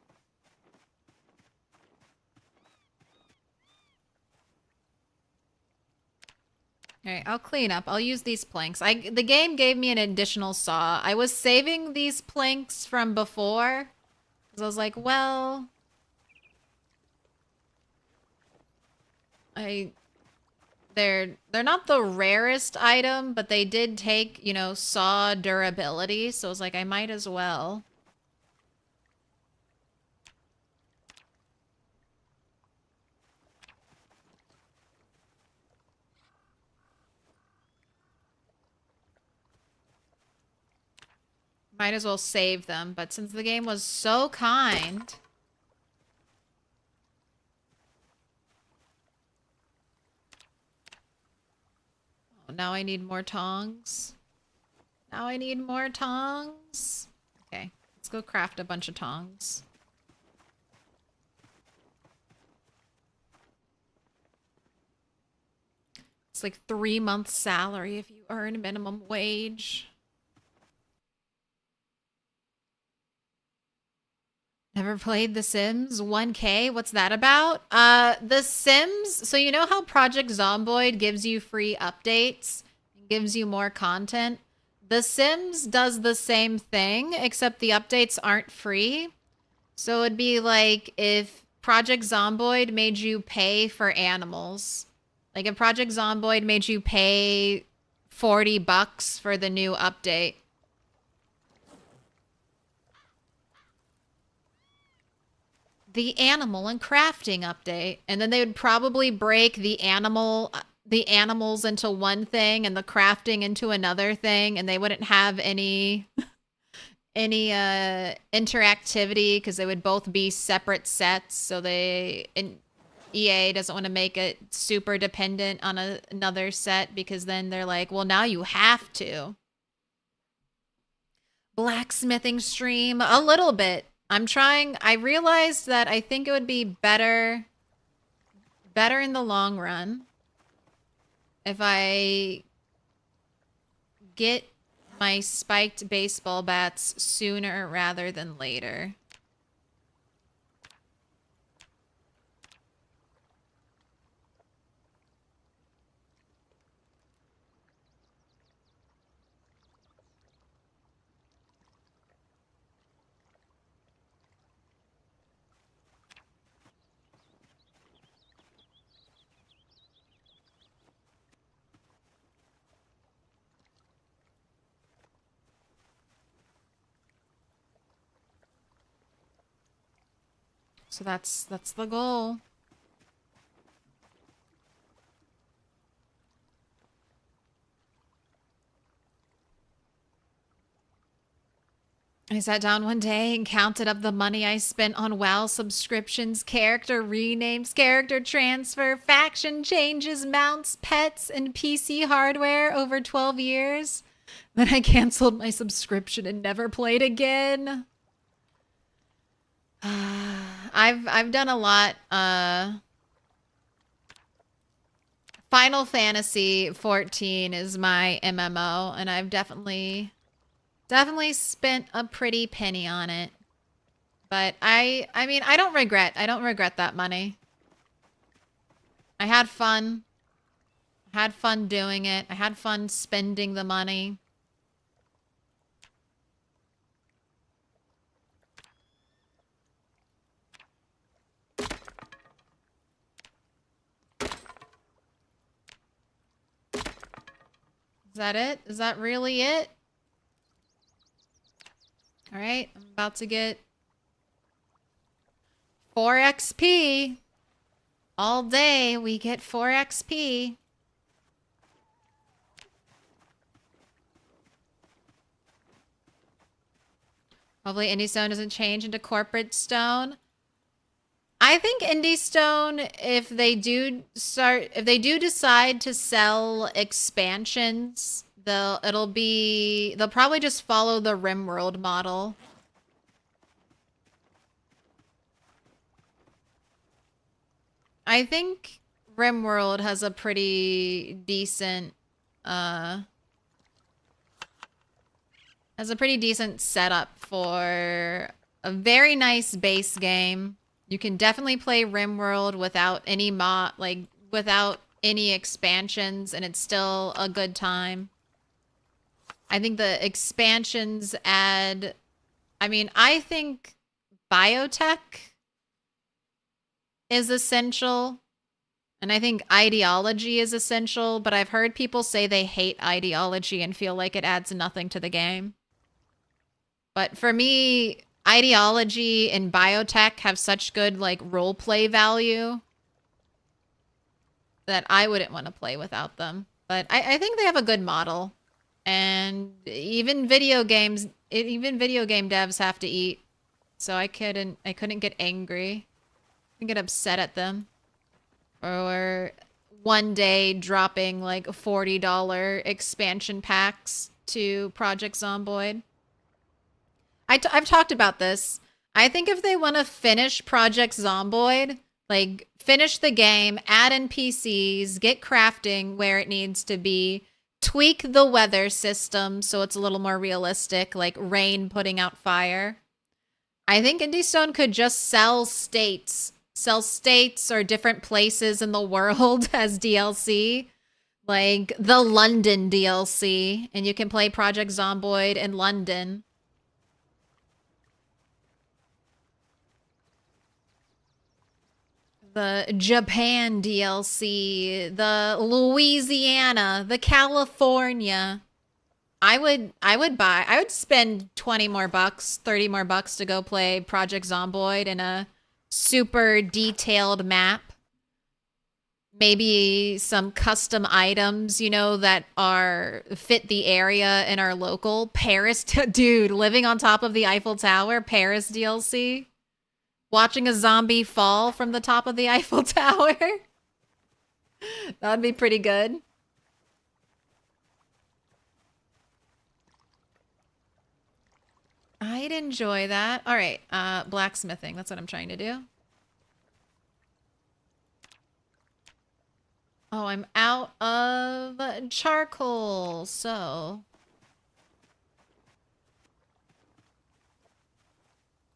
Alright, I'll clean up. I'll use these planks. The game gave me an additional saw. I was saving these planks from before. Because I was like, well... They're not the rarest item, but they did take, you know, saw durability. So I was like, I might as well. Might as well save them, but since the game was so kind... Oh, now I need more tongs. Now I need more tongs. Okay, let's go craft a bunch of tongs. It's like 3 months' salary if you earn minimum wage. Never played The Sims 1K? What's that about? The Sims, so you know how Project Zomboid gives you free updates and gives you more content? The Sims does the same thing, except the updates aren't free. So it'd be like if Project Zomboid made you pay for animals. Like if Project Zomboid made you pay $40 for the new update. The animal and crafting update, and then they would probably break the animals into one thing and the crafting into another thing, and they wouldn't have any interactivity because they would both be separate sets. So EA doesn't want to make it super dependent on another set because then they're like, well, now you have to. Blacksmithing stream a little bit. I'm trying. I realized that I think it would be better in the long run if I get my spiked baseball bats sooner rather than later. So that's the goal. I sat down one day and counted up the money I spent on WoW subscriptions, character renames, character transfer, faction changes, mounts, pets, and PC hardware over 12 years. Then I canceled my subscription and never played again. I've done a lot. Final Fantasy 14 is my MMO, and I've definitely spent a pretty penny on it. But I mean, I don't regret that money. I had fun. I had fun doing it. I had fun spending the money. Is that it? Is that really it? All right, I'm about to get 4 XP. All day we get 4 XP. Hopefully Indie Stone doesn't change into Corporate Stone. I think Indie Stone, if they do decide to sell expansions, they'll probably just follow the RimWorld model. I think RimWorld has a pretty decent setup for a very nice base game. You can definitely play RimWorld without any without any expansions, and it's still a good time. I think the expansions add... I think biotech is essential, and I think ideology is essential, but I've heard people say they hate ideology and feel like it adds nothing to the game. But for me, ideology and biotech have such good, like, roleplay value that I wouldn't want to play without them. But I think they have a good model. And even video game devs have to eat. So I couldn't get angry. I get upset at them. Or one day dropping like $40 expansion packs to Project Zomboid. I've talked about this. I think if they want to finish Project Zomboid, like finish the game, add NPCs, get crafting where it needs to be, tweak the weather system so it's a little more realistic, like rain putting out fire. I think Indie Stone could just sell states or different places in the world as DLC, like the London DLC, and you can play Project Zomboid in London. The Japan DLC, the Louisiana, the California. I would spend 20 more bucks, 30 more bucks to go play Project Zomboid in a super detailed map. Maybe some custom items, you know, that fit the area and are local. Paris, dude, living on top of the Eiffel Tower, Paris DLC. Watching a zombie fall from the top of the Eiffel Tower. That would be pretty good. I'd enjoy that. All right, blacksmithing. That's what I'm trying to do. Oh, I'm out of charcoal, so...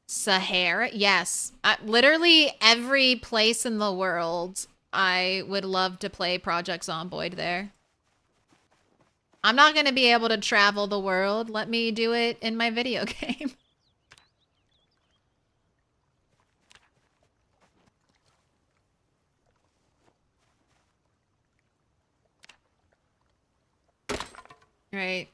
Sahara? Yes. Literally every place in the world, I would love to play Project Zomboid there. I'm not going to be able to travel the world. Let me do it in my video game. Right.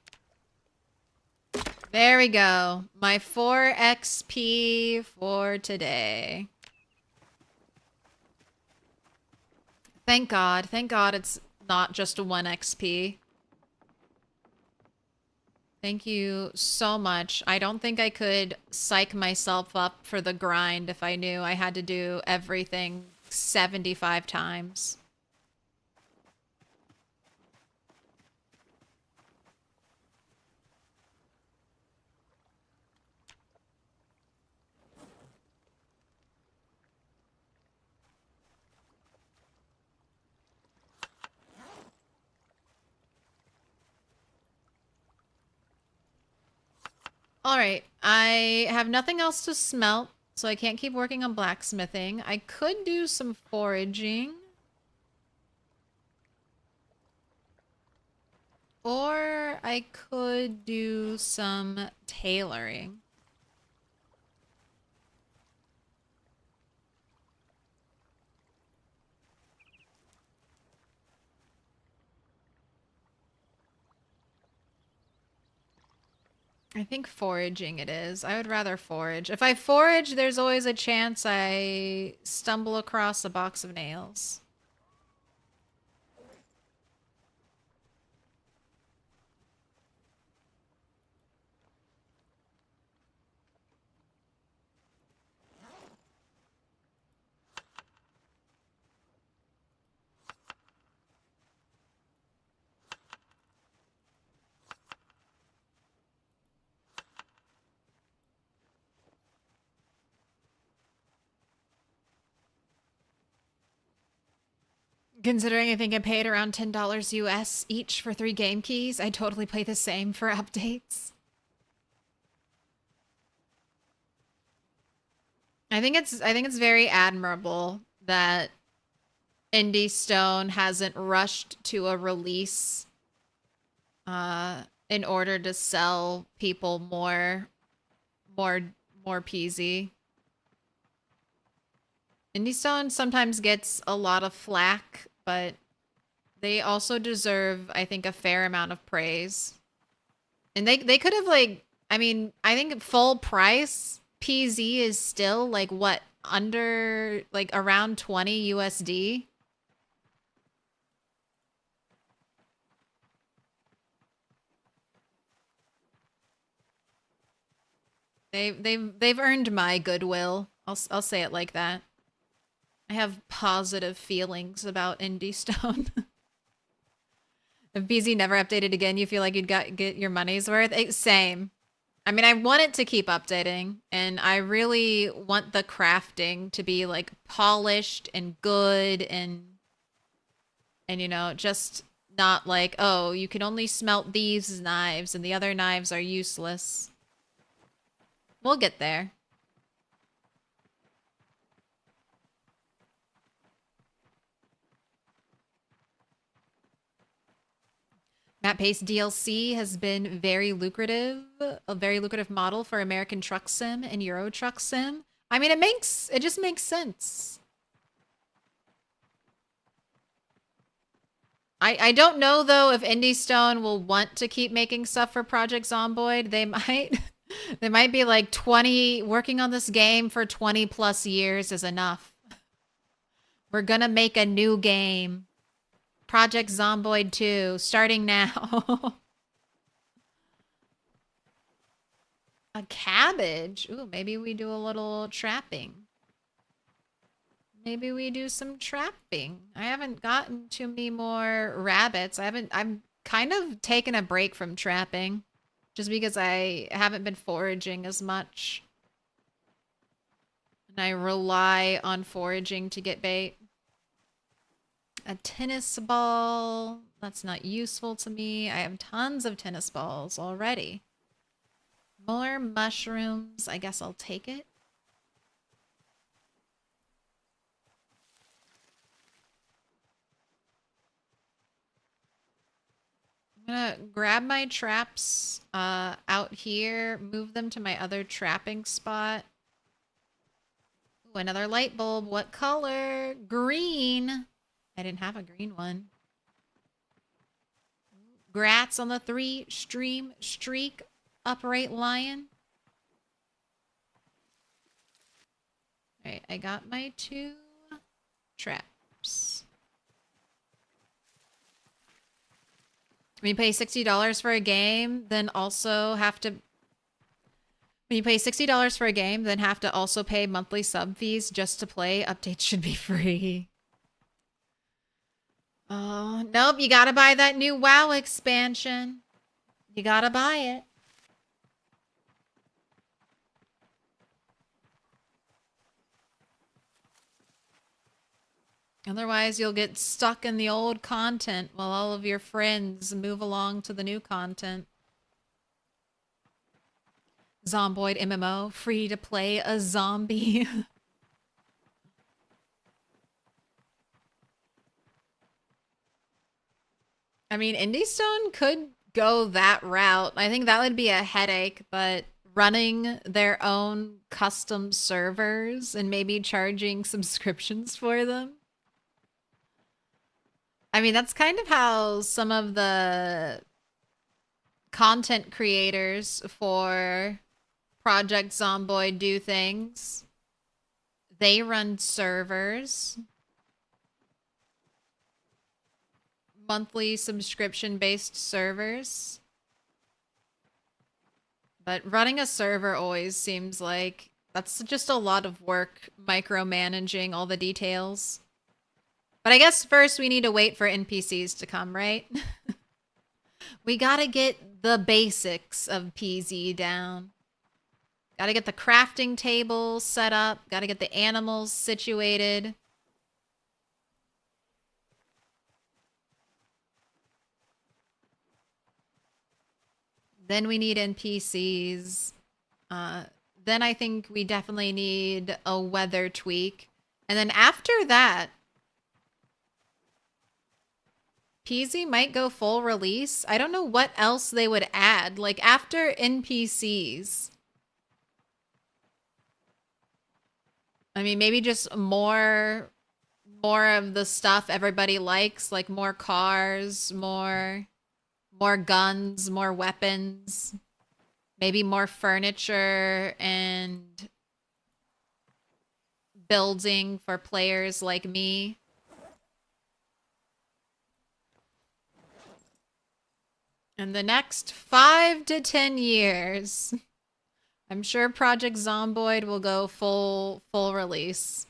There we go. My 4 XP for today. Thank God. Thank God it's not just 1 XP. Thank you so much. I don't think I could psych myself up for the grind if I knew I had to do everything 75 times. Alright, I have nothing else to smelt, so I can't keep working on blacksmithing. I could do some foraging. Or I could do some tailoring. I think foraging it is. I would rather forage. If I forage, there's always a chance I stumble across a box of nails. Considering I think I paid around $10 US each for 3 game keys, I totally play the same for updates. I think it's very admirable that Indie Stone hasn't rushed to a release in order to sell people more PZ. Indie Stone sometimes gets a lot of flack, but they also deserve, I think, a fair amount of praise. And they could have, like, I mean, I think full price PZ is still like what, under, like, around 20 USD. They've earned my goodwill. I'll say it like that. I have positive feelings about Indie Stone. If BZ never updated again, you feel like you'd get your money's worth? Same. I mean, I want it to keep updating, and I really want the crafting to be, like, polished and good and you know, just not like, oh, you can only smelt these knives and the other knives are useless. We'll get there. Map Pace DLC has been very lucrative, a very lucrative model for American Truck Sim and Euro Truck Sim. I mean, it just makes sense. I don't know though if Indie Stone will want to keep making stuff for Project Zomboid. They might they might be like, 20 working on this game for 20 plus years is enough. We're gonna make a new game. Project Zomboid 2, starting now. A cabbage? Ooh, maybe we do a little trapping. Maybe we do some trapping. I haven't gotten too many more rabbits. I'm kind of taking a break from trapping. Just because I haven't been foraging as much. And I rely on foraging to get bait. A tennis ball. That's not useful to me. I have tons of tennis balls already. More mushrooms. I guess I'll take it. I'm gonna grab my traps out here, move them to my other trapping spot. Ooh, another light bulb. What color? Green. I didn't have a green one. Grats on the 3-stream streak. Upright lion. Alright, I got my 2 traps. When you pay $60 for a game, then also have to... When you pay $60 for a game, then have to also pay monthly sub fees just to play. Updates should be free. Oh, nope, you gotta buy that new WoW expansion. You gotta buy it. Otherwise, you'll get stuck in the old content while all of your friends move along to the new content. Zomboid MMO, free to play a zombie. I mean, Indie Stone could go that route. I think that would be a headache, but running their own custom servers and maybe charging subscriptions for them. I mean, that's kind of how some of the content creators for Project Zomboid do things. They run servers. Monthly subscription-based servers. But running a server always seems like that's just a lot of work, micromanaging all the details. But I guess first we need to wait for NPCs to come, right? We gotta get the basics of PZ down. Gotta get the crafting table set up. Gotta get the animals situated. Then we need NPCs. Then I think we definitely need a weather tweak. And then after that, PZ might go full release. I don't know what else they would add. Like after NPCs. I mean, maybe just more of the stuff everybody likes, like more cars, more guns, more weapons, maybe more furniture and building for players like me. In the next 5 to 10 years, I'm sure Project Zomboid will go full release.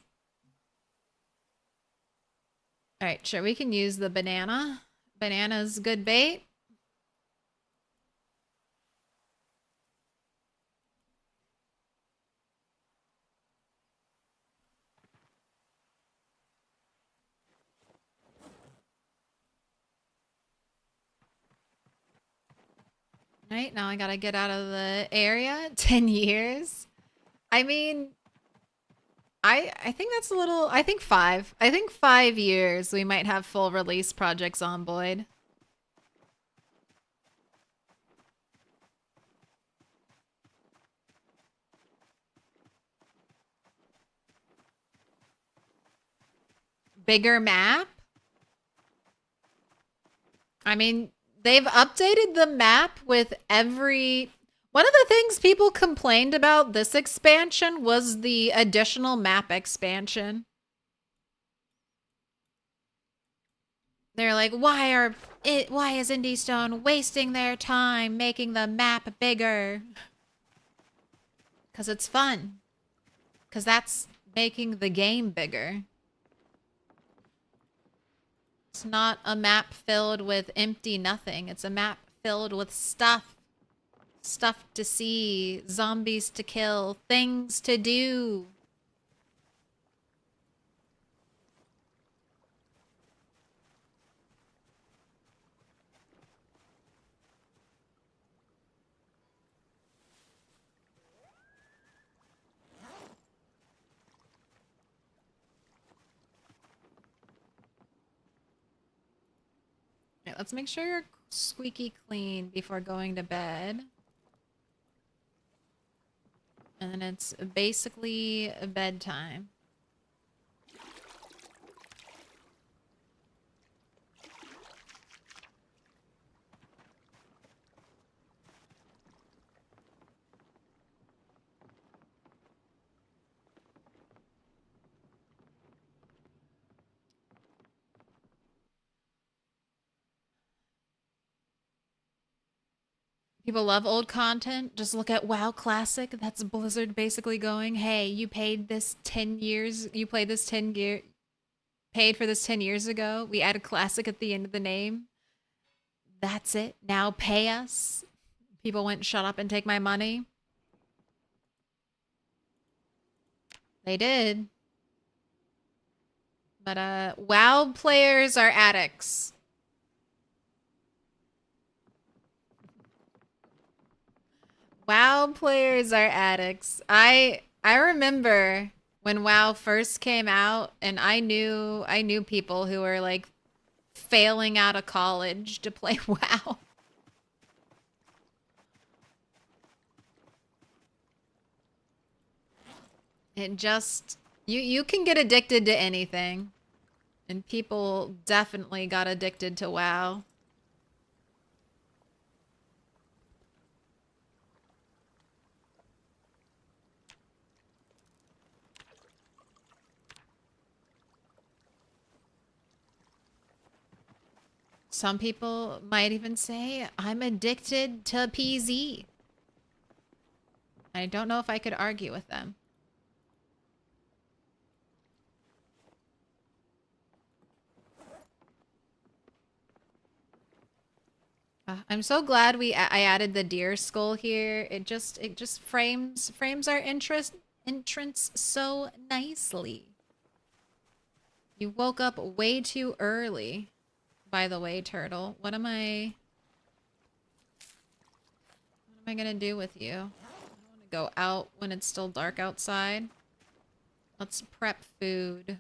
All right, sure, we can use the banana. Banana's good bait. Right, now I gotta get out of the area. 10 years. I mean, I think that's a little, I think 5. I think 5 years we might have full release Project Zomboid. Bigger map? I mean, they've updated the map with every... One of the things people complained about this expansion was the additional map expansion. They're like, why is Indie Stone wasting their time making the map bigger? Because it's fun. Because that's making the game bigger. It's not a map filled with empty nothing. It's a map filled with stuff. Stuff to see, zombies to kill, things to do. Right, let's make sure you're squeaky clean before going to bed. And then it's basically bedtime. People love old content. Just look at WoW Classic. That's Blizzard basically going, hey, you paid this 10 years. You played this 10 year. Paid for this 10 years ago. We added Classic at the end of the name. That's it. Now pay us. People went, shut up and take my money. They did. But WoW players are addicts. WoW players are addicts. I remember when WoW first came out, and I knew people who were like failing out of college to play WoW. It just you can get addicted to anything. And people definitely got addicted to WoW. Some people might even say I'm addicted to PZ. I don't know if I could argue with them. I'm so glad I added the deer skull here. It just frames our entrance so nicely. You woke up way too early, by the way, turtle. What am I gonna do with you? I don't want to go out when it's still dark outside. Let's prep food.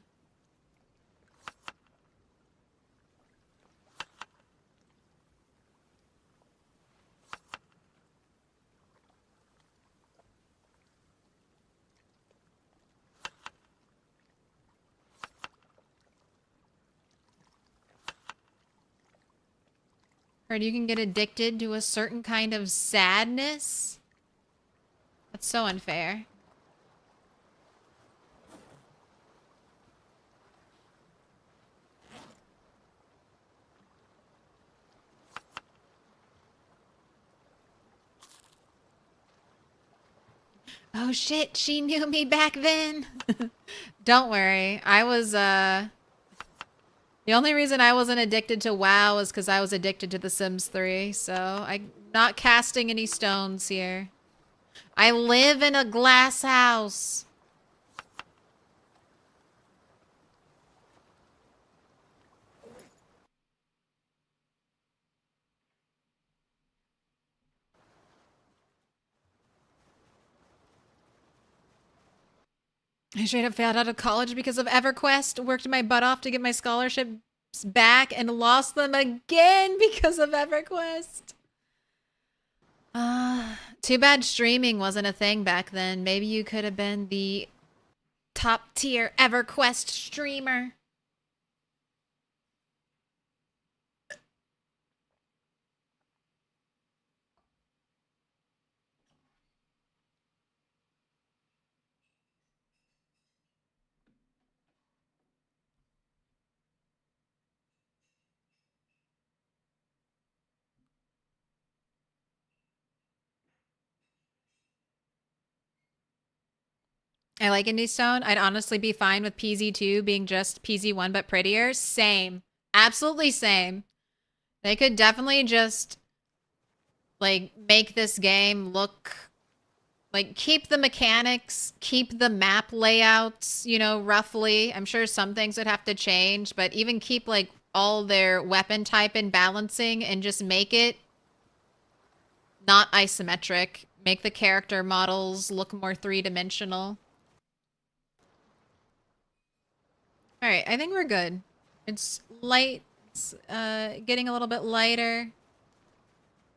Heard you can get addicted to a certain kind of sadness? That's so unfair. Oh shit, she knew me back then. Don't worry. I was, the only reason I wasn't addicted to WoW was because I was addicted to The Sims 3, so I'm not casting any stones here. I live in a glass house. I straight up failed out of college because of EverQuest, worked my butt off to get my scholarships back, and lost them again because of EverQuest. Too bad streaming wasn't a thing back then. Maybe you could have been the top tier EverQuest streamer. I like Indie Stone. I'd honestly be fine with PZ2 being just PZ1 but prettier. Same. Absolutely same. They could definitely just like make this game look like, keep the mechanics, keep the map layouts, you know, roughly. I'm sure some things would have to change, but even keep like all their weapon type and balancing and just make it not isometric. Make the character models look more three-dimensional. All right, I think we're good. It's light. It's getting a little bit lighter.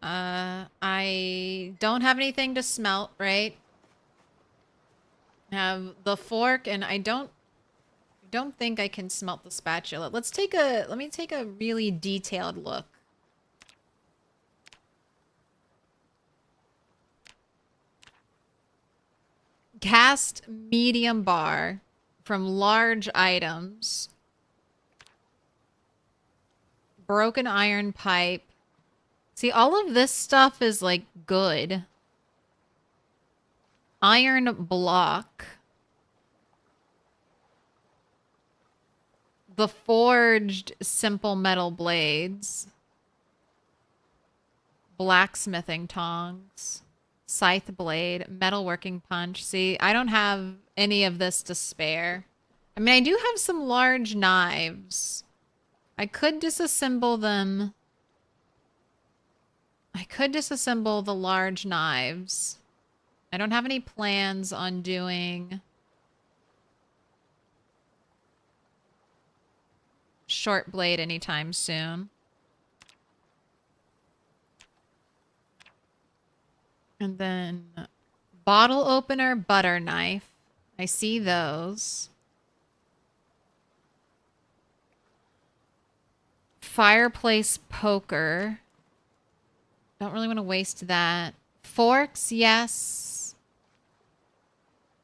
I don't have anything to smelt, right? I have the fork, and I don't think I can smelt the spatula. Let me take a really detailed look. Cast medium bar from large items. Broken iron pipe. See, all of this stuff is like good. Iron block. The forged simple metal blades. Blacksmithing tongs. Scythe blade. Metalworking punch. See, I don't have any of this to spare. I mean, I do have some large knives. I could disassemble them. I could disassemble the large knives. I don't have any plans on doing short blade anytime soon. And then bottle opener, butter knife. I see those. Fireplace poker. Don't really want to waste that. Forks, yes.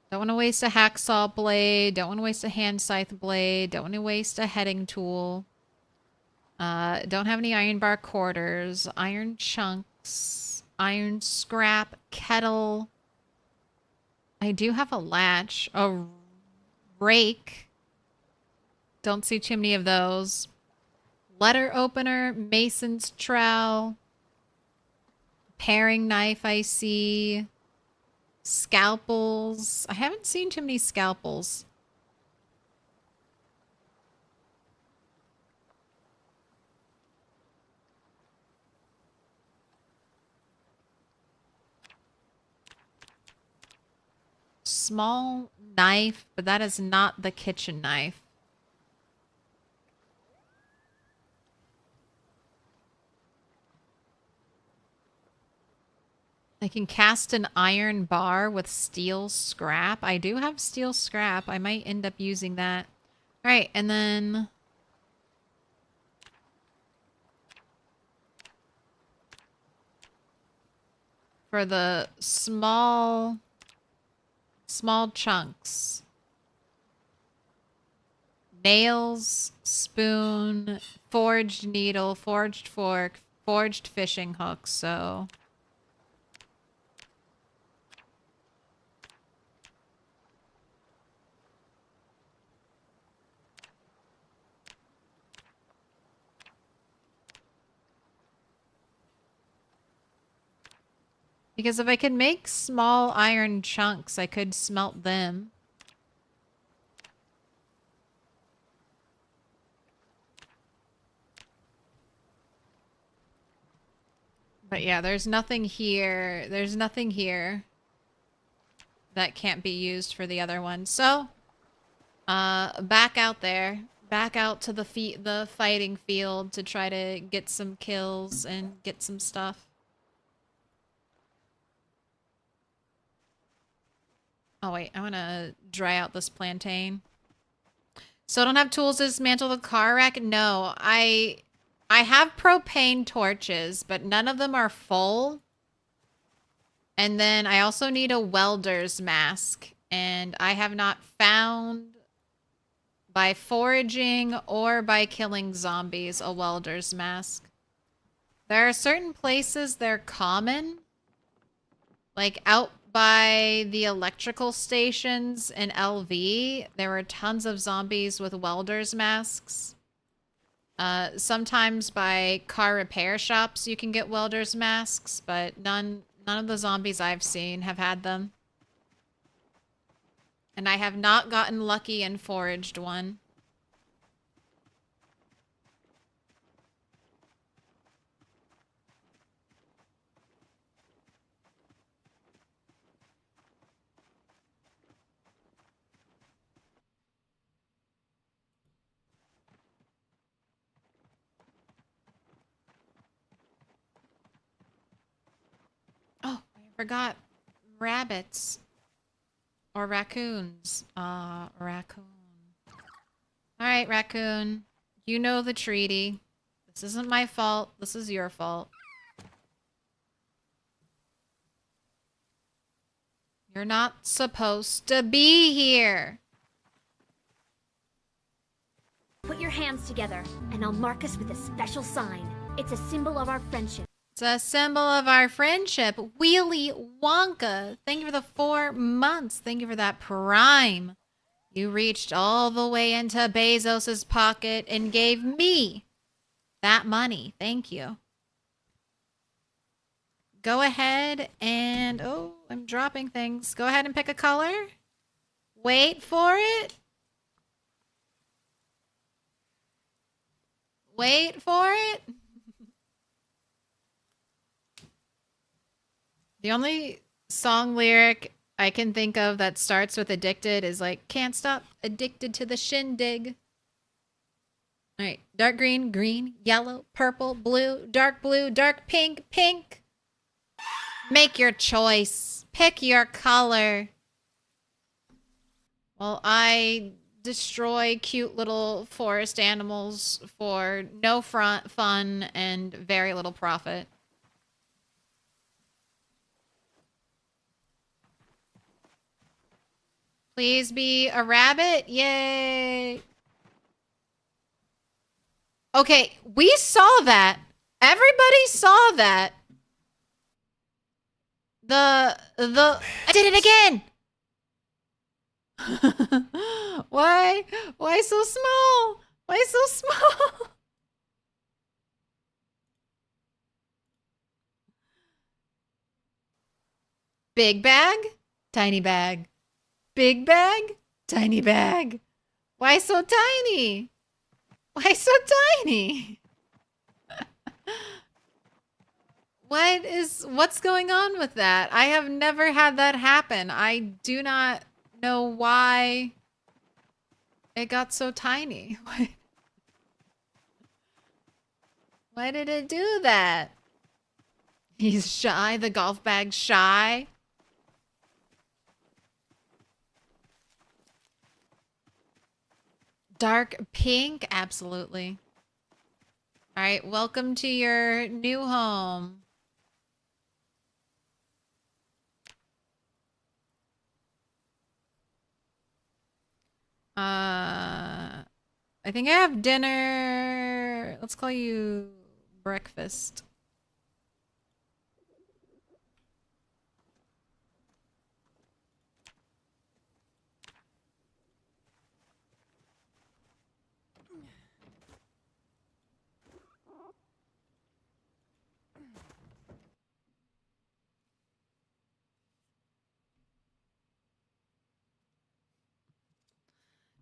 Don't want to waste a hacksaw blade. Don't want to waste a hand scythe blade. Don't want to waste a heading tool. Don't have any iron bar quarters, iron chunks, iron scrap, kettle. I do have a latch, a rake. Don't see too many of those. Letter opener, mason's trowel, paring knife I see, scalpels. I haven't seen too many scalpels. Small knife, but that is not the kitchen knife. I can cast an iron bar with steel scrap. I do have steel scrap. I might end up using that. All right, and then... for the small chunks. Nails, spoon, forged needle, forged fork, forged fishing hook, so... because if I could make small iron chunks, I could smelt them. But yeah, there's nothing here. There's nothing here that can't be used for the other one. So, back out there. Back out to the fighting field to try to get some kills and get some stuff. Oh wait, I want to dry out this plantain. So I don't have tools to dismantle the car wreck? No, I have propane torches, but none of them are full. And then I also need a welder's mask. And I have not found, by foraging or by killing zombies, a welder's mask. There are certain places they're common. Like out by the electrical stations in LV, there were tons of zombies with welder's masks. Sometimes by car repair shops you can get welder's masks, but none of the zombies I've seen have had them. And I have not gotten lucky and foraged one. Oh, I forgot rabbits. Or raccoons. Raccoon. Alright, raccoon. You know the treaty. This isn't my fault. This is your fault. You're not supposed to be here. Put your hands together, and I'll mark us with a special sign. It's a symbol of our friendship. It's a symbol of our friendship. Wheelie Wonka. Thank you for the 4 months. Thank you for that Prime. You reached all the way into Bezos's pocket and gave me that money. Thank you. Go ahead and... oh, I'm dropping things. Go ahead and pick a color. Wait for it. Wait for it. The only song lyric I can think of that starts with addicted is like, can't stop, addicted to the shindig. All right, dark green, green, yellow, purple, blue, dark pink, pink. Make your choice. Pick your color. Well, I destroy cute little forest animals for no fun and very little profit. Please be a rabbit. Yay. Okay, we saw that. Everybody saw that. I did it again. Why? Why so small? Why so small? Big bag, tiny bag. Big bag, tiny bag. Why so tiny? Why so tiny? What's going on with that? I have never had that happen. I do not know why it got so tiny. Why did it do that? He's shy, the golf bag's shy. Dark pink, absolutely. All right, welcome to your new home. I think I have dinner. Let's call you breakfast.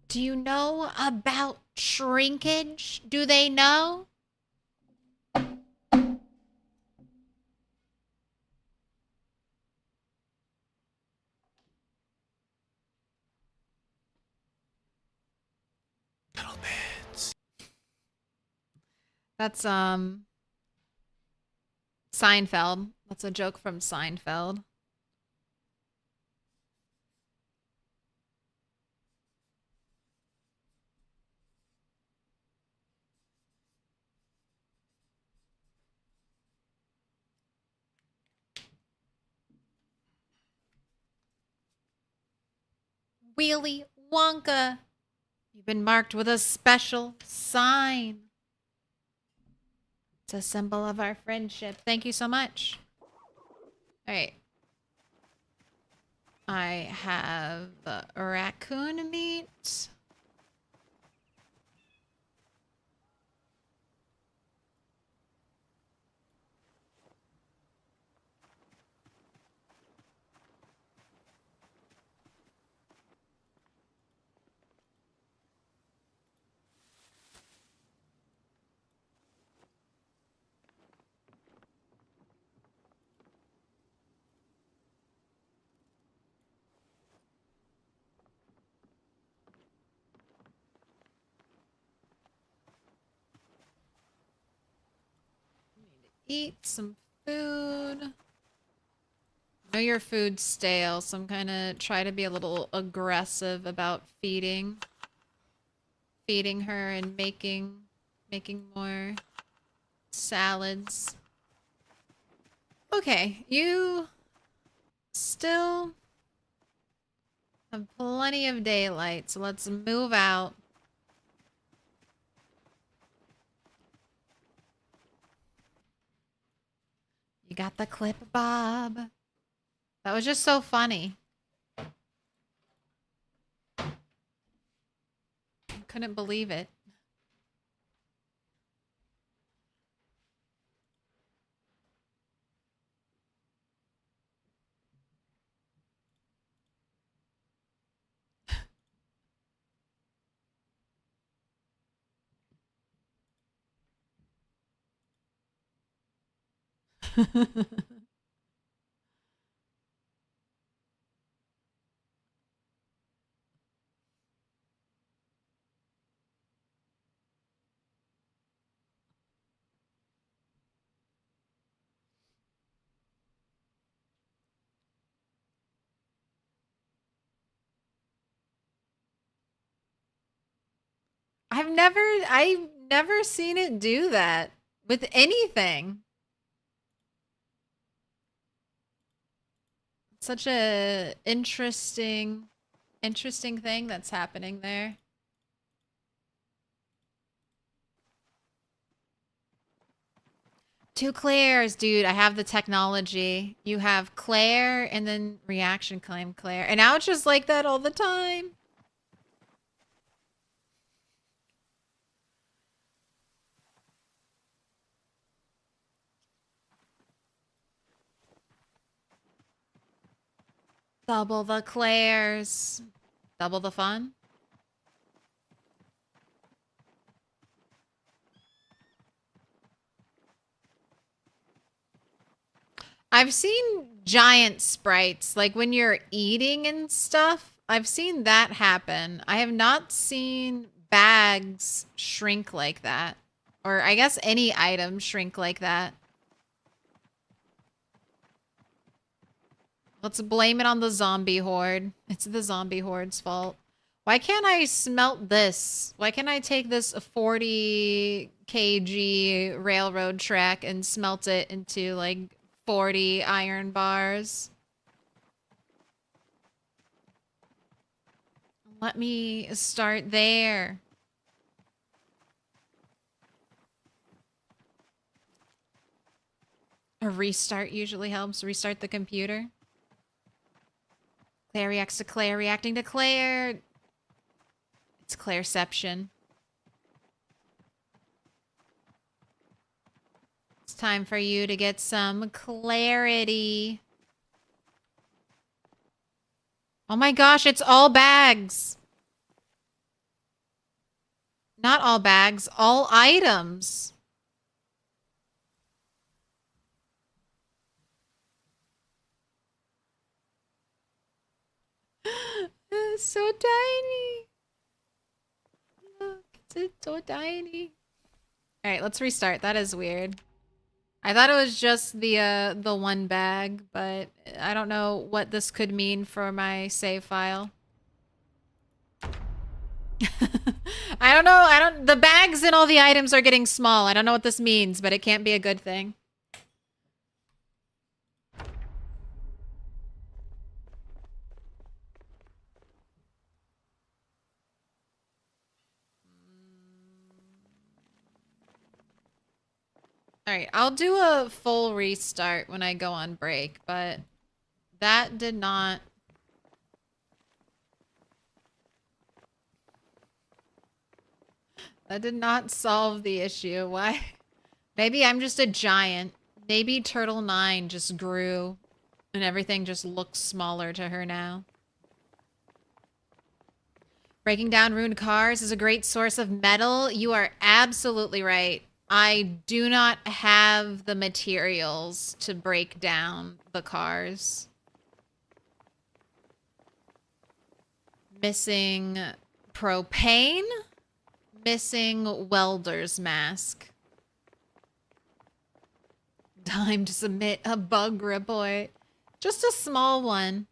Do you know about shrinkage? Do they know? That's Seinfeld. That's a joke from Seinfeld. Willy Wonka. You've been marked with a special sign. It's a symbol of our friendship. Thank you so much. All right. I have raccoon meat. Eat some food. I know your food's stale, so I'm gonna try to be a little aggressive about feeding her and making more salads. Okay, you still have plenty of daylight, so let's move out. You got the clip, Bob. That was just so funny. I couldn't believe it. I've never seen it do that with anything. Such a interesting thing that's happening there. 2 Claires, dude. I have the technology. You have Claire and then reaction claim Claire. And now it's just like that all the time. Double the Claires. Double the fun. I've seen giant sprites, like when you're eating and stuff. I've seen that happen. I have not seen bags shrink like that. Or I guess any item shrink like that. Let's blame it on the zombie horde. It's the zombie horde's fault. Why can't I smelt this? Why can't I take this 40 kg railroad track and smelt it into like 40 iron bars? Let me start there. A restart usually helps. Restart the computer. Claire reacts to Claire, reacting to Claire. It's Claireception. It's time for you to get some clarity. Oh my gosh, it's all bags. Not all bags, all items. It's so tiny. Look, it's so tiny. All right, let's restart. That is weird. I thought it was just the one bag, but I don't know what this could mean for my save file. I don't know. The bags and all the items are getting small. I don't know what this means, but it can't be a good thing. Alright, I'll do a full restart when I go on break, but that did not... That did not solve the issue. Why? Maybe I'm just a giant. Maybe Turtle 9 just grew and everything just looks smaller to her now. Breaking down ruined cars is a great source of metal. You are absolutely right. I do not have the materials to break down the cars. Missing propane. Missing welder's mask. Time to submit a bug report. Just a small one.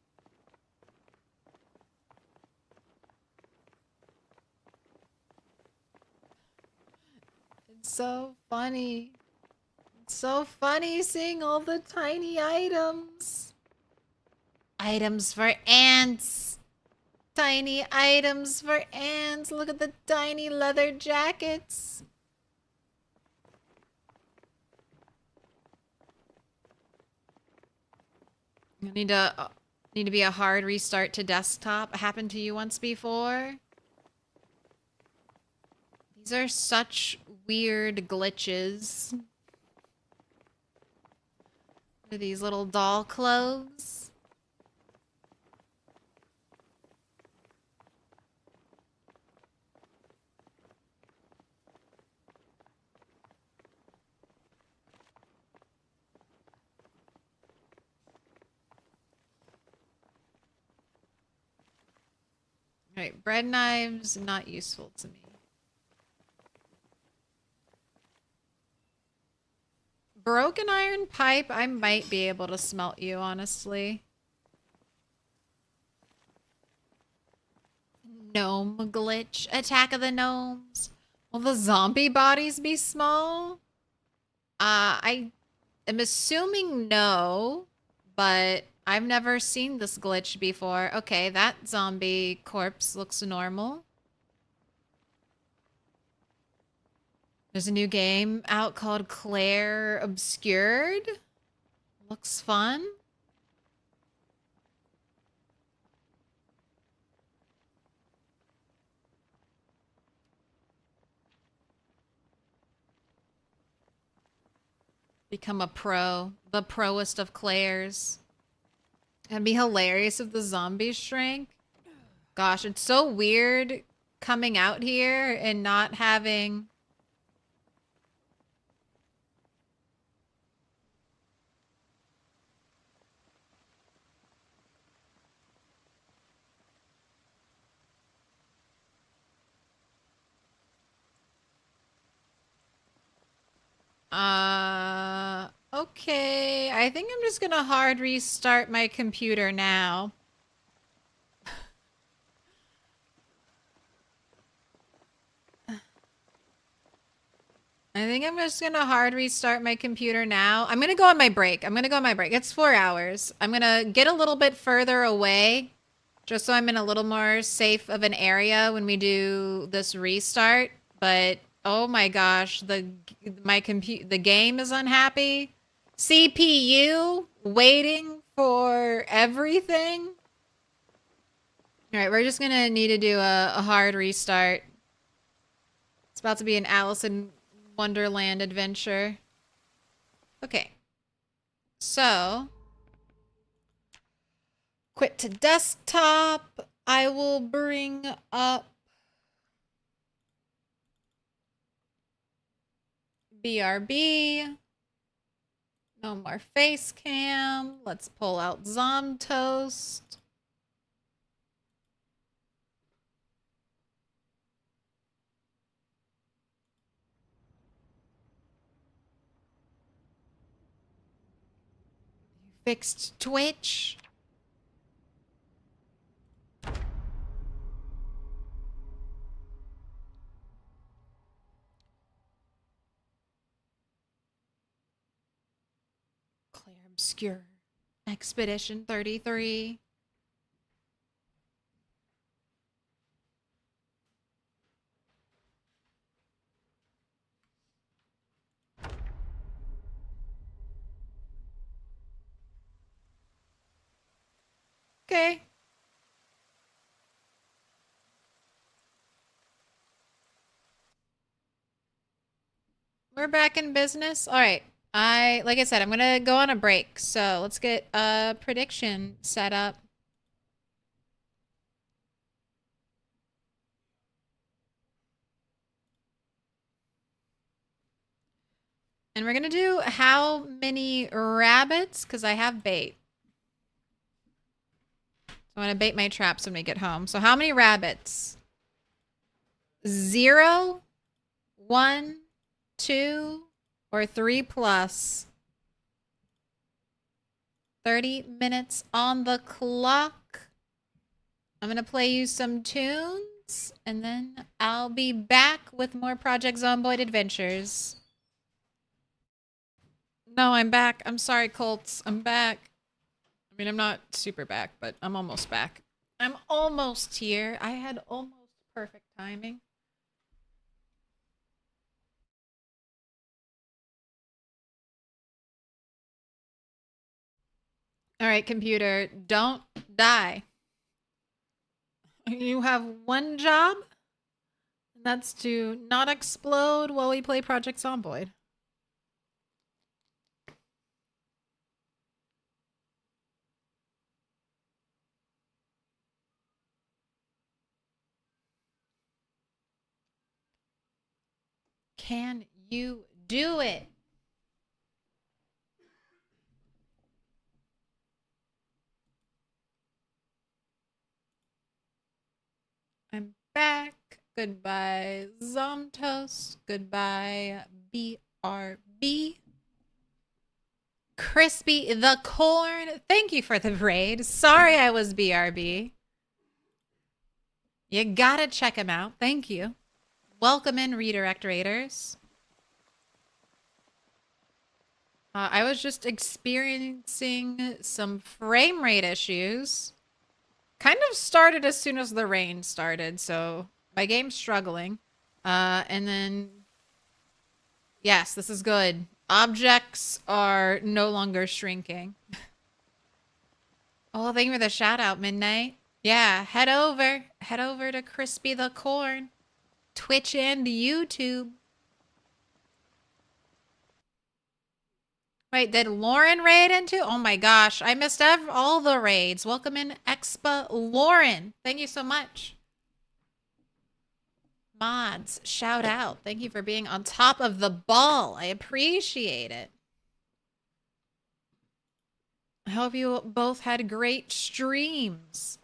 So funny. It's so funny seeing all the tiny items. Items for ants. Tiny items for ants. Look at the tiny leather jackets. You need to be a hard restart to desktop. Happened to you once before? These are such weird glitches. What are these little doll clothes? Alright, bread knives, not useful to me. Broken iron pipe, I might be able to smelt you, honestly. Gnome glitch. Attack of the gnomes. Will the zombie bodies be small? I am assuming no, but I've never seen this glitch before. Okay, that zombie corpse looks normal. There's a new game out called Claire Obscured. Looks fun. Become a pro. The proest of Claires. It'd be hilarious if the zombies shrank. Gosh, it's so weird coming out here and not having... Okay. I think I'm just gonna hard restart my computer now. I think I'm just gonna hard restart my computer now. I'm gonna go on my break. It's 4 hours. I'm gonna get a little bit further away, just so I'm in a little more safe of an area when we do this restart. But oh my gosh, the game is unhappy. CPU waiting for everything. All right, we're just gonna need to do a hard restart. It's about to be an Alice in Wonderland adventure. Okay. So, quit to desktop. I will bring up BRB. No more face cam. Let's pull out Zomtoast. Fixed Twitch. Claire Obscure. Expedition 33. Okay. We're back in business. All right. Like I said, I'm going to go on a break. So let's get a prediction set up. And we're going to do how many rabbits, because I have bait. So I'm going to bait my traps when we get home. So how many rabbits? 0, 1, 2, or 3 plus. 30 minutes on the clock. I'm going to play you some tunes, and then I'll be back with more Project Zomboid adventures. No, I'm back. I'm sorry, Colts. I'm back. I mean, I'm not super back, but I'm almost back. I'm almost here. I had almost perfect timing. All right, computer, don't die. You have one job, and that's to not explode while we play Project Zomboid. Can you do it? I'm back. Goodbye, Zomtoast. Goodbye, BRB. Crispy the Corn. Thank you for the raid. Sorry I was BRB. You gotta check him out. Thank you. Welcome in, redirect raiders. I was just experiencing some frame rate issues. Kind of started as soon as the rain started, so my game's struggling. And then Yes, this is good. Objects are no longer shrinking. Oh, thank you for the shout out, Midnight. Yeah, head over. Head over to Crispy the Corn. Twitch and YouTube. Wait, did Lauren raid into? Oh my gosh, I missed all the raids. Welcome in, Expa Lauren. Thank you so much. Mods, shout out. Thank you for being on top of the ball. I appreciate it. I hope you both had great streams.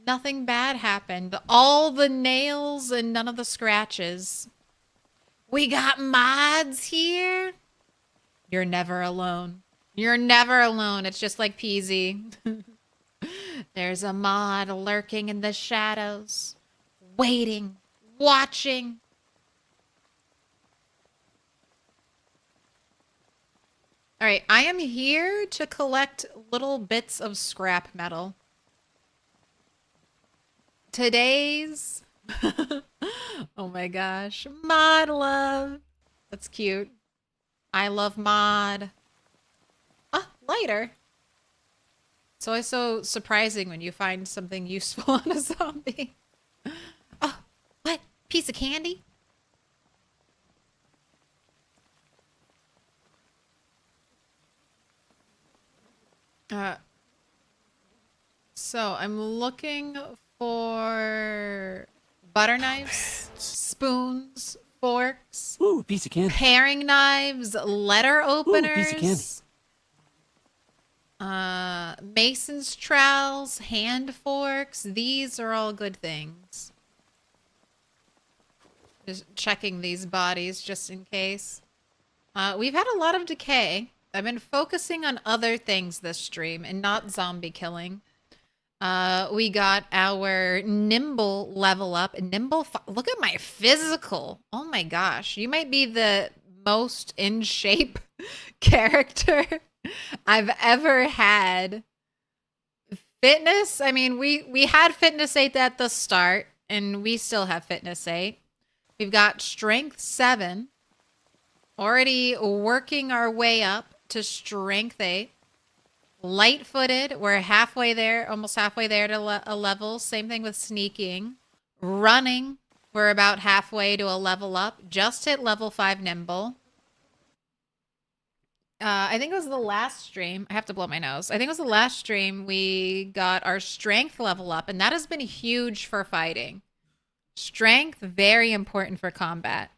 Nothing bad happened. All the nails and none of the scratches. We got mods here. You're never alone. You're never alone. It's just like Peasy. There's a mod lurking in the shadows, waiting, watching. All right, I am here to collect little bits of scrap metal. Today's... oh my gosh. Mod love. That's cute. I love mod. Ah, lighter. It's always so surprising when you find something useful on a zombie. Oh, what? Piece of candy? So I'm looking for butter knives, spoons, forks. Ooh, piece of candy. Paring knives, letter openers. Ooh, piece of candy. Mason's trowels, hand forks. These are all good things. Just checking these bodies just in case. We've had a lot of decay. I've been focusing on other things this stream and not zombie killing. We got our nimble level up. Look at my physical. Oh my gosh. You might be the most in shape character I've ever had. Fitness, I mean, we had fitness 8 at the start, and we still have fitness 8. We've got strength 7. Already working our way up to strength 8. Light-footed, we're halfway there, almost halfway there to a level. Same thing with sneaking. Running, we're about halfway to a level up. Just hit level 5 nimble. I think it was the last stream. I have to blow my nose. I think it was the last stream we got our strength level up, and that has been huge for fighting. Strength, very important for combat.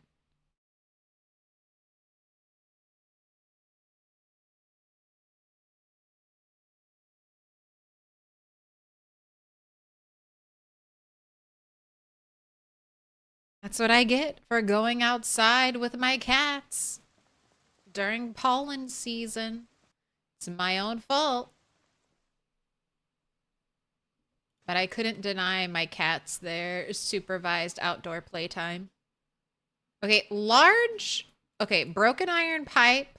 That's what I get for going outside with my cats during pollen season. It's my own fault. But I couldn't deny my cats their supervised outdoor playtime. Okay, broken iron pipe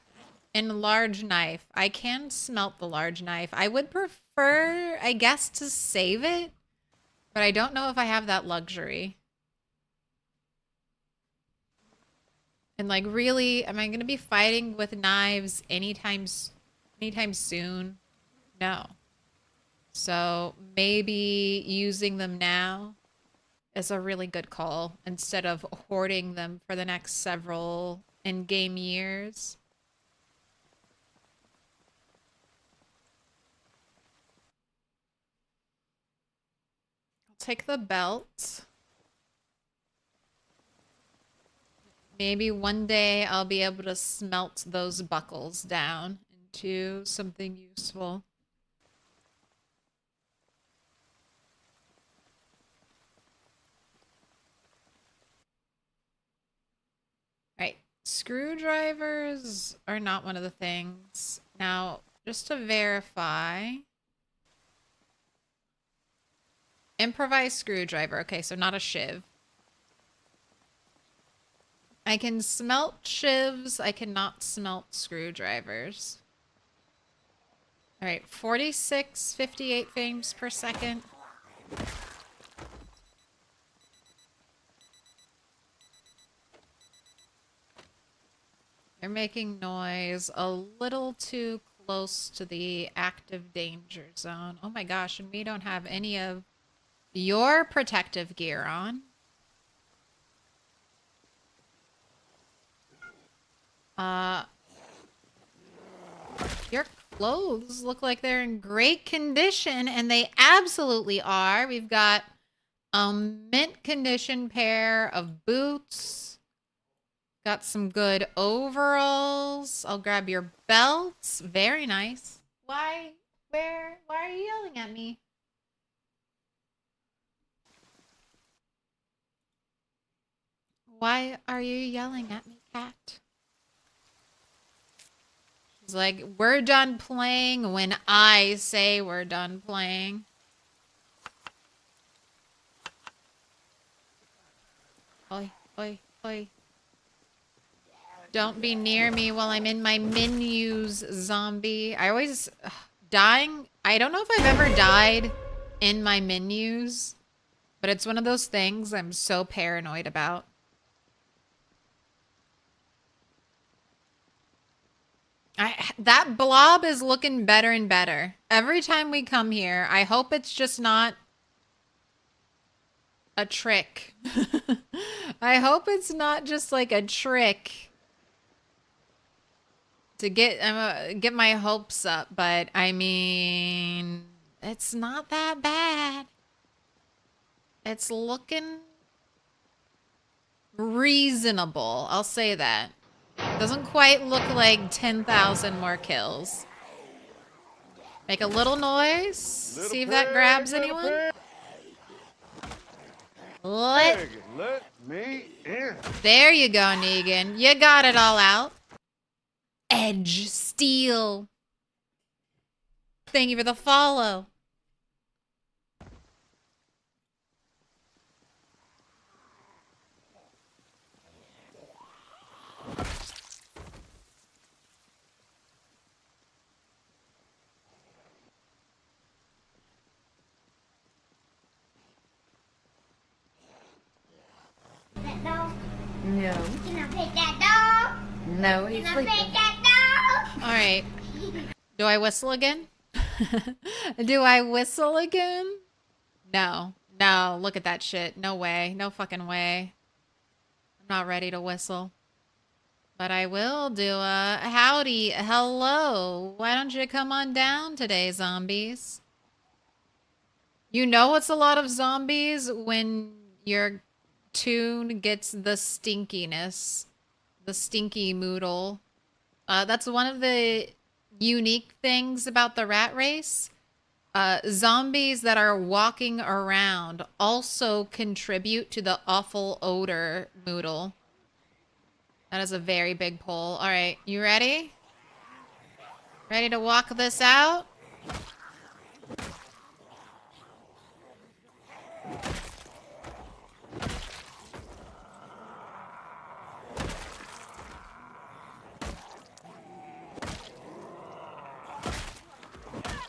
and large knife. I can smelt the large knife. I would prefer, I guess, to save it. But I don't know if I have that luxury. And like, really, am I going to be fighting with knives anytime soon? No. So maybe using them now is a really good call instead of hoarding them for the next several in-game years. I'll take the belt. Maybe one day I'll be able to smelt those buckles down into something useful. Right, screwdrivers are not one of the things. Now, just to verify. Improvised screwdriver. Okay, so not a shiv. I can smelt shivs. I cannot smelt screwdrivers. All right, 46, 58 frames per second. They're making noise a little too close to the active danger zone. Oh my gosh, and we don't have any of your protective gear on. Your clothes look like they're in great condition, and they absolutely are. We've got a mint condition pair of boots. Got some good overalls. I'll grab your belts. Very nice. Why are you yelling at me? Why are you yelling at me, cat? She's like, we're done playing when I say we're done playing. Oi, oi, oi. Don't be near me while I'm in my menus, zombie. I always... dying... I don't know if I've ever died in my menus, but it's one of those things I'm so paranoid about. That blob is looking better and better. Every time we come here, I hope it's just not a trick. I hope it's not just like a trick to get my hopes up, but I mean, it's not that bad. It's looking reasonable. I'll say that. Doesn't quite look like 10,000 more kills. Make a little noise. See if that grabs anyone. Let me in. There you go, Negan. You got it all out. Edge Steel. Thank you for the follow. That dog? No. Can I pet that dog? No, he's Can I sleeping. pet that dog? All right. Do I whistle again? Do I whistle again? No. No, look at that shit. No way. No fucking way. I'm not ready to whistle. But I will do a howdy, hello. Why don't you come on down today, zombies? You know it's a lot of zombies when your tune gets the stinkiness. The stinky moodle. That's one of the unique things about the rat race. Zombies that are walking around also contribute to the awful odor moodle. That is a very big pull. All right, you ready? Ready to walk this out?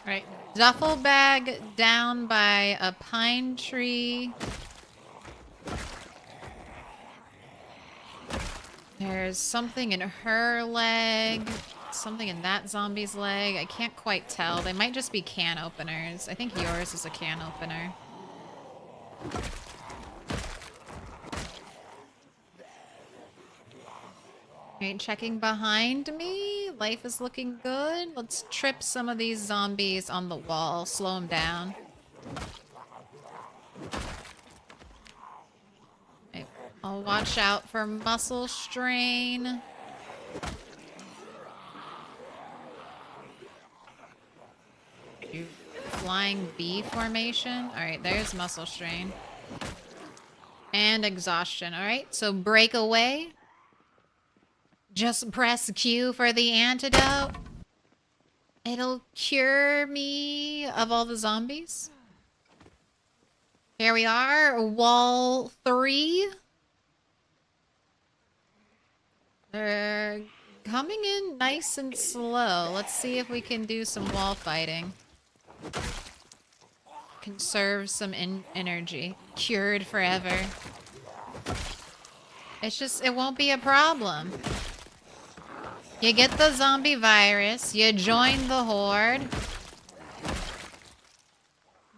All right, duffel bag down by a pine tree. There's something in her leg, something in that zombie's leg. I can't quite tell. They might just be can openers. I think yours is a can opener. Alright, checking behind me. Life is looking good. Let's trip some of these zombies on the wall. Slow them down. Okay, I'll watch out for muscle strain. Flying B formation. Alright, there's muscle strain. And exhaustion. Alright, so break away. Just press Q for the antidote. It'll cure me of all the zombies. Here we are, wall 3. They're coming in nice and slow. Let's see if we can do some wall fighting. Conserve some energy. Cured forever. It's just, it won't be a problem. You get the zombie virus, you join the horde.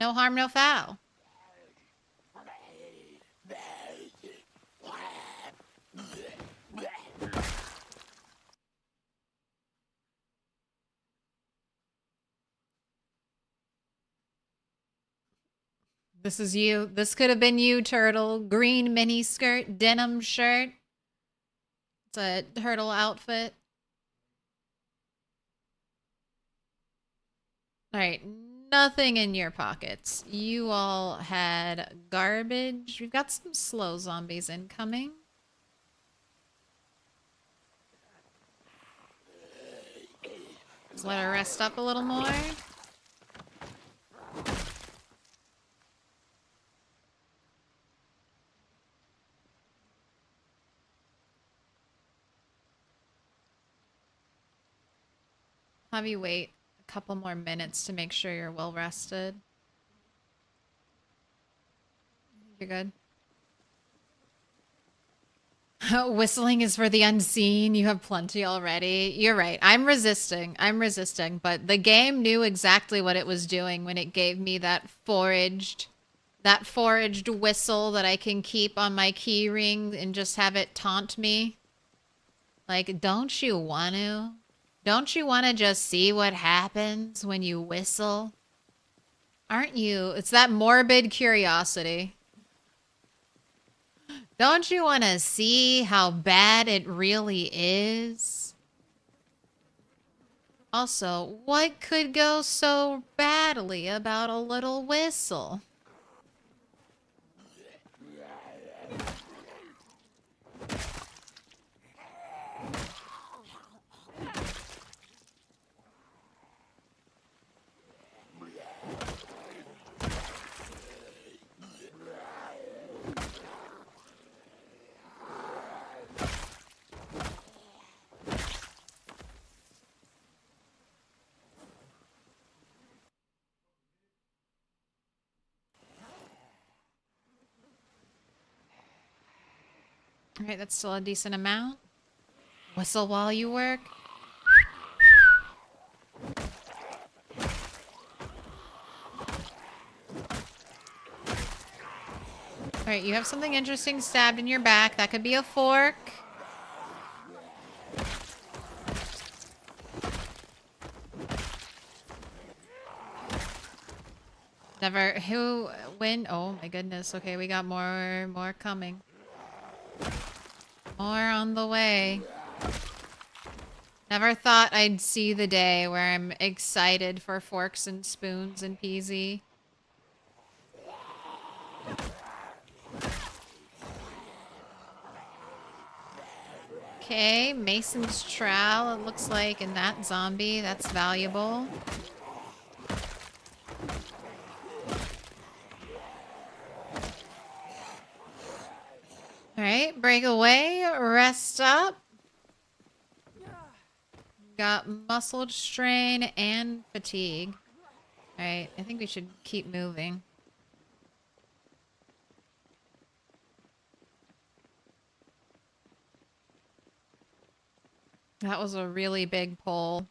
No harm, no foul. This is you. This could have been you, Turtle. Green mini skirt, denim shirt. It's a turtle outfit. Alright, nothing in your pockets. You all had garbage. We've got some slow zombies incoming. Let's let her rest up a little more. Have you wait a couple more minutes to make sure you're well rested. You're good. Whistling is for the unseen. You have plenty already. You're right. I'm resisting, but the game knew exactly what it was doing when it gave me that foraged whistle that I can keep on my key ring and just have it taunt me. Like, don't you want to? Don't you want to just see what happens when you whistle? Aren't you? It's that morbid curiosity. Don't you want to see how bad it really is? Also, what could go so badly about a little whistle? Alright, that's still a decent amount. Whistle while you work. Alright, you have something interesting stabbed in your back. That could be a fork. Never, who, when, oh my goodness. Okay, we got more coming. More on the way. Never thought I'd see the day where I'm excited for forks and spoons and PZ. Okay, Mason's trowel, it looks like, in that zombie. That's valuable. Alright, break away, rest up. Got muscle strain and fatigue. Alright, I think we should keep moving. That was a really big pull.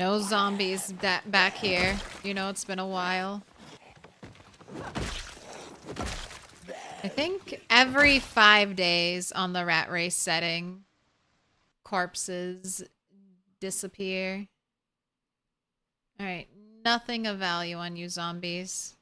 No zombies back here. You know, it's been a while. I think every 5 days on the rat race setting, corpses disappear. Alright, nothing of value on you zombies.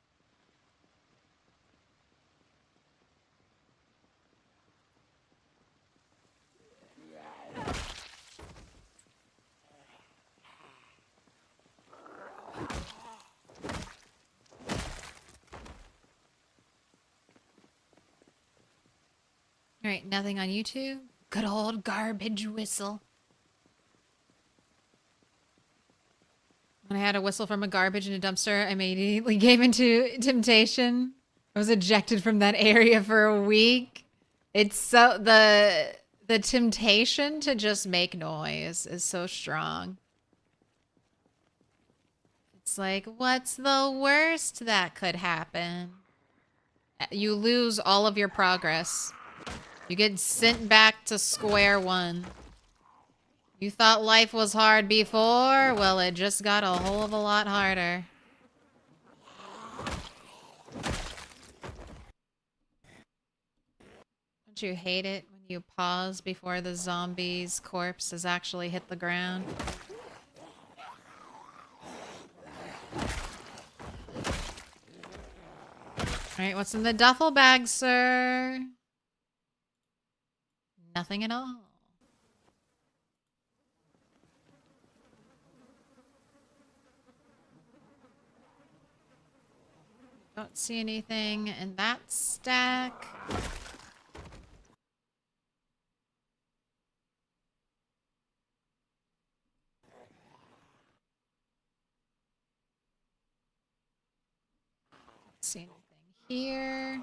Alright, nothing on YouTube. Good old garbage whistle. I'm gonna had a whistle from a garbage in a dumpster. I immediately gave into temptation. I was ejected from that area for a week. It's so the temptation to just make noise is so strong. It's like, what's the worst that could happen? You lose all of your progress. You get sent back to square one. You thought life was hard before? Well, it just got a whole of a lot harder. Don't you hate it when you pause before the zombie's corpse has actually hit the ground? Alright, what's in the duffel bag, sir? Nothing at all. Don't see anything in that stack. Don't see anything here.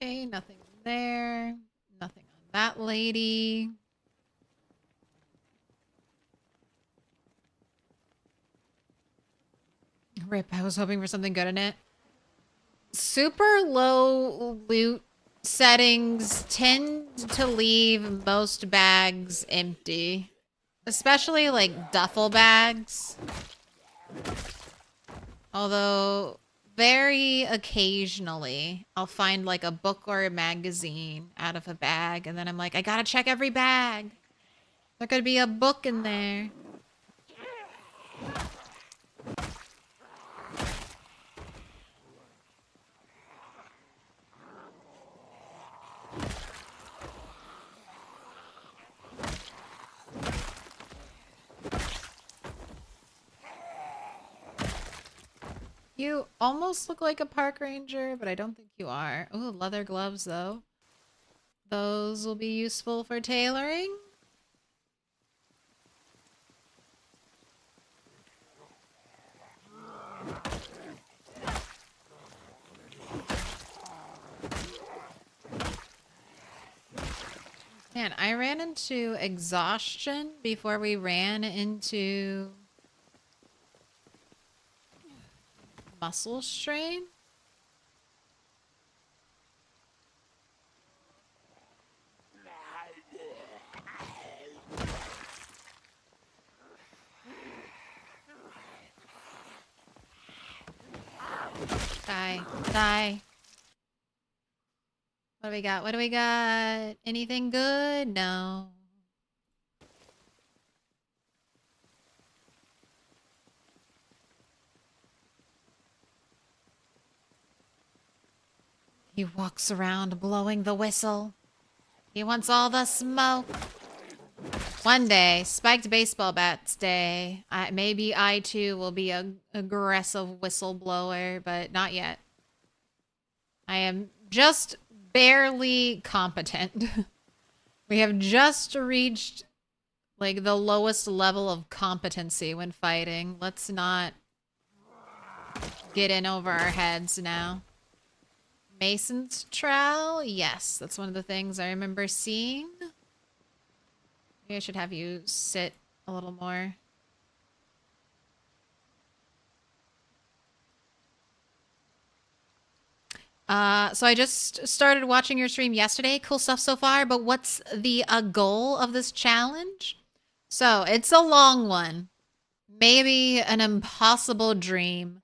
Okay, nothing there. Nothing on that lady. Rip, I was hoping for something good in it. Super low loot settings tend to leave most bags empty. Especially like duffel bags. Although very occasionally I'll find like a book or a magazine out of a bag and then I'm like, I gotta check every bag. There could be a book in there. You almost look like a park ranger, but I don't think you are. Oh, leather gloves, though. Those will be useful for tailoring. Man, I ran into exhaustion before we ran into muscle strain. Die. Die. What do we got? What do we got? Anything good? No. He walks around blowing the whistle. He wants all the smoke. One day, spiked baseball bats day. Maybe I too will be a aggressive whistleblower, but not yet. I am just barely competent. We have just reached like the lowest level of competency when fighting. Let's not get in over our heads now. Mason's trowel? Yes, that's one of the things I remember seeing. Maybe I should have you sit a little more. So I just started watching your stream yesterday. Cool stuff so far, but what's the goal of this challenge? So it's a long one. Maybe an impossible dream.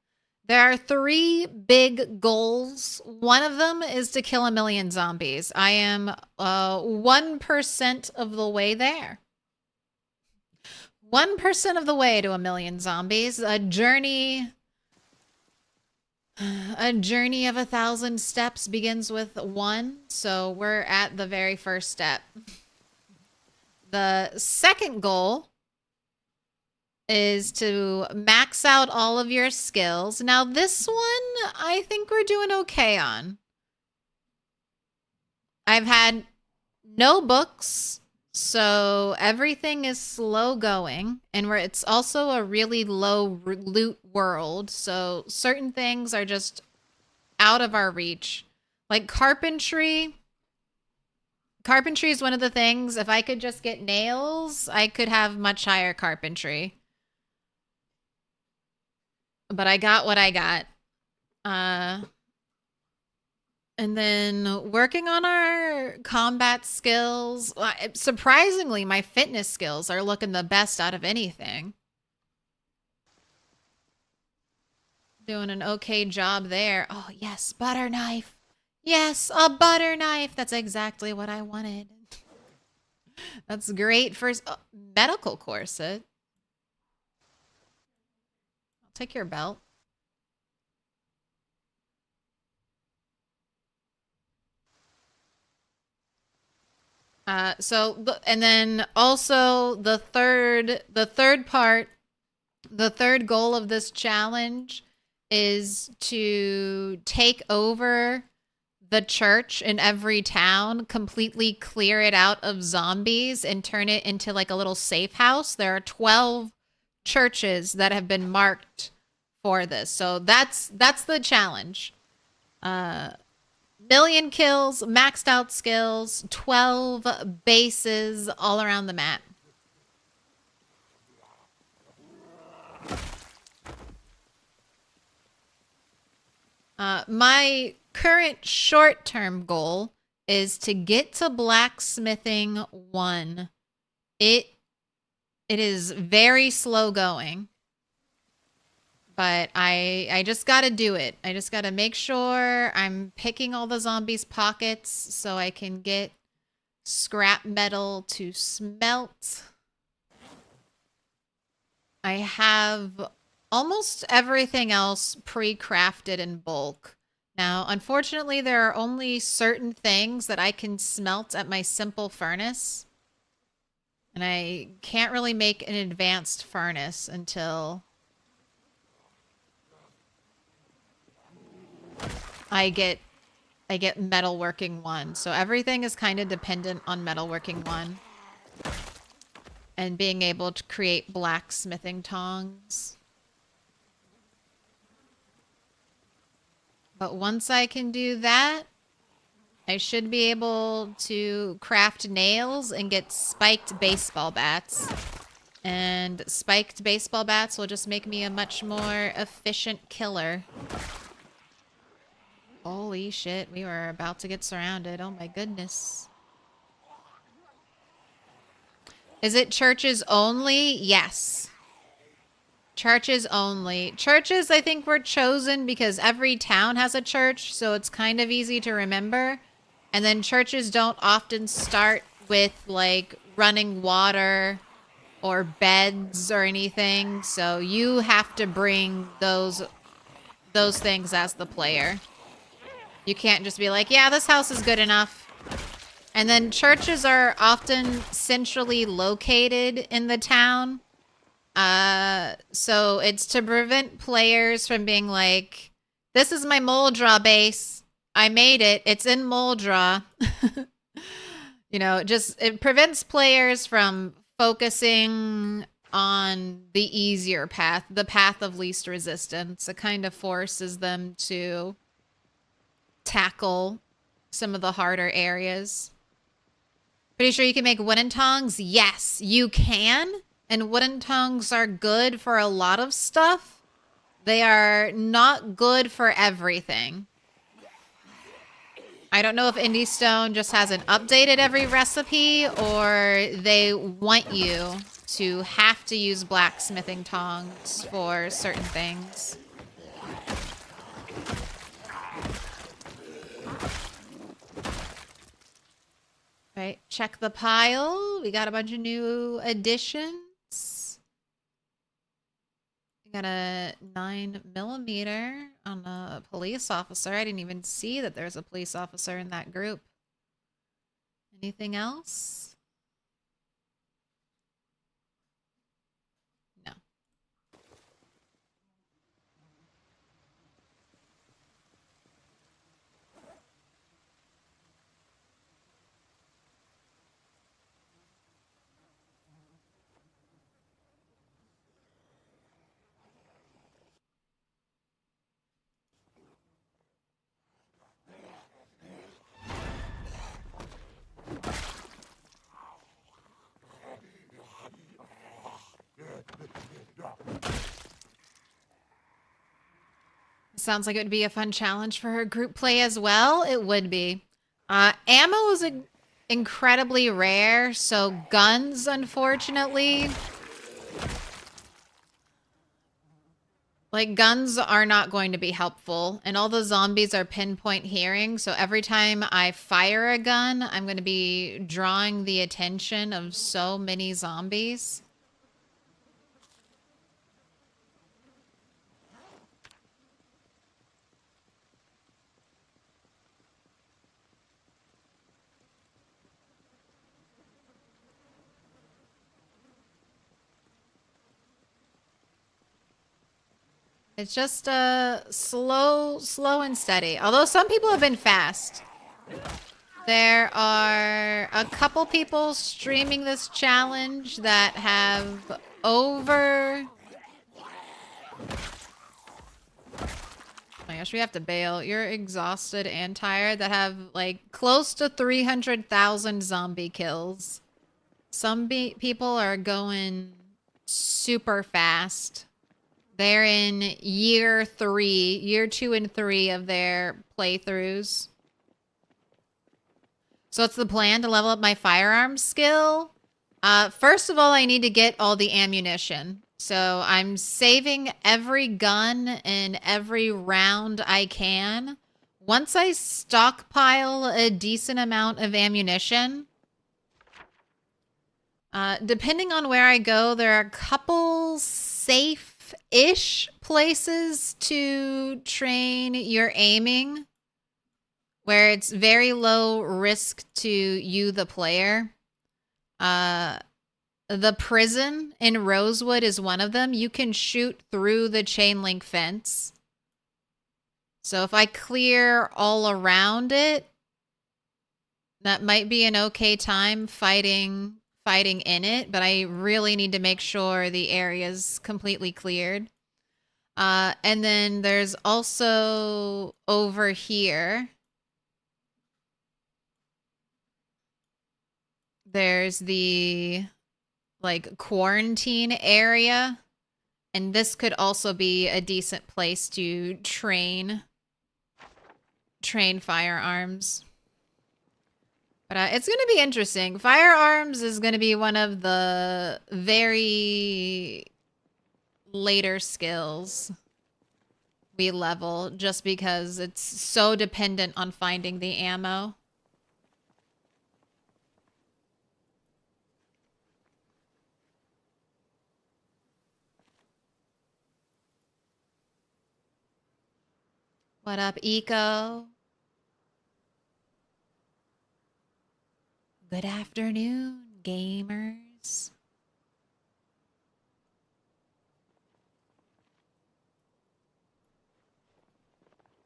There are 3 big goals. One of them is to kill 1 million zombies. I am 1% of the way there. 1% of the way to 1 million zombies. A journey A journey of 1,000 steps begins with 1, so we're at the very first step. The second goal is to max out all of your skills. Now this one, I think we're doing okay on. I've had no books, so everything is slow going, and it's also a really low loot world, so certain things are just out of our reach. Like carpentry. Carpentry is one of the things, if I could just get nails, I could have much higher carpentry. But I got what I got. And then working on our combat skills. Surprisingly, my fitness skills are looking the best out of anything. Doing an okay job there. Oh, yes, butter knife. Yes, a butter knife. That's exactly what I wanted. That's great for medical corset. I'll take your belt. And then also the third goal of this challenge is to take over the church in every town, completely clear it out of zombies and turn it into like a little safe house. There are 12 churches that have been marked for this. So that's the challenge. Million kills, maxed out skills, 12 bases all around the map. My current short-term goal is to get to Blacksmithing 1. It is very slow going. But I just gotta do it. I just gotta make sure I'm picking all the zombies' pockets so I can get scrap metal to smelt. I have almost everything else pre-crafted in bulk. Now, unfortunately, there are only certain things that I can smelt at my simple furnace. And I can't really make an advanced furnace until I get metalworking 1. So everything is kind of dependent on metalworking 1. And being able to create blacksmithing tongs. But once I can do that, I should be able to craft nails and get spiked baseball bats. And spiked baseball bats will just make me a much more efficient killer. Holy shit, we were about to get surrounded. Oh my goodness. Is it churches only? Yes. Churches only. Churches, I think, were chosen because every town has a church, so it's kind of easy to remember. And then churches don't often start with, like, running water or beds or anything, so you have to bring those things as the player. You can't just be like, yeah, this house is good enough. And then churches are often centrally located in the town. So it's to prevent players from being like, this is my Moldra base. I made it. It's in Moldra. You know, it prevents players from focusing on the easier path, the path of least resistance. It kind of forces them to tackle some of the harder areas. Pretty sure you can make wooden tongs? Yes, you can. And wooden tongs are good for a lot of stuff. They are not good for everything. I don't know if Indie Stone just hasn't updated every recipe or they want you to have to use blacksmithing tongs for certain things. Right, check the pile. We got a bunch of new additions. We got a 9mm. on a police officer. I didn't even see that there's a police officer in that group. Anything else? No. Sounds like it would be a fun challenge for her group play as well. It would be. Ammo is incredibly rare, so guns, unfortunately. Like, guns are not going to be helpful, and all the zombies are pinpoint hearing, so every time I fire a gun, I'm going to be drawing the attention of so many zombies. It's just slow and steady. Although some people have been fast. There are a couple people streaming this challenge that have over... Oh my gosh, we have to bail. You're exhausted and tired. That have like close to 300,000 zombie kills. Some people are going super fast. They're in year 2 and 3 of their playthroughs. So it's the plan to level up my firearms skill. First of all, I need to get all the ammunition. So I'm saving every gun and every round I can. Once I stockpile a decent amount of ammunition, depending on where I go, there are a couple safe-ish places to train your aiming, where it's very low risk to you, the player. The prison in Rosewood is one of them. You can shoot through the chain link fence. So if I clear all around it, that might be an okay time fighting in it, but I really need to make sure the area's completely cleared. And then there's also over here, there's the like quarantine area, and this could also be a decent place to train firearms. But it's going to be interesting. Firearms is going to be one of the very later skills we level, just because it's so dependent on finding the ammo. What up, Eco? Good afternoon, gamers.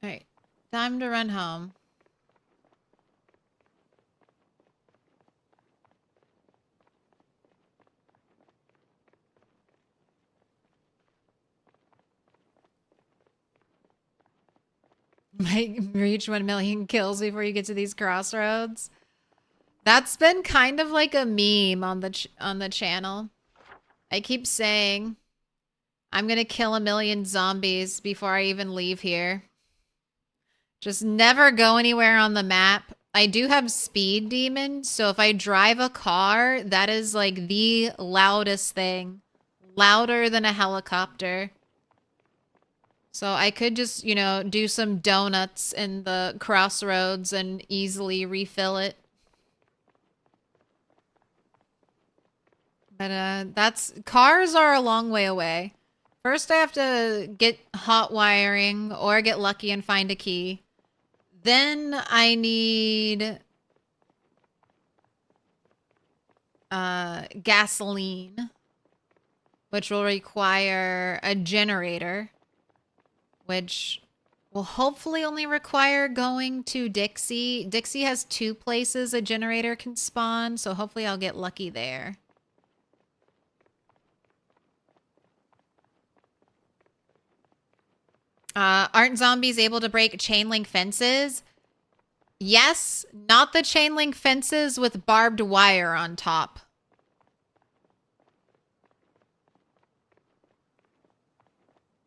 All right, time to run home. Might reach 1 million kills before you get to these crossroads. That's been kind of like a meme on the channel. I keep saying I'm gonna kill 1 million zombies before I even leave here. Just never go anywhere on the map. I do have speed demons, so if I drive a car, that is like the loudest thing. Louder than a helicopter. So I could just, you know, do some donuts in the crossroads and easily refill it. But cars are a long way away. First, I have to get hot wiring or get lucky and find a key. Then I need gasoline, which will require a generator, which will hopefully only require going to Dixie. Dixie has 2 places a generator can spawn, so hopefully I'll get lucky there. Aren't zombies able to break chain link fences? Yes, not the chain link fences with barbed wire on top.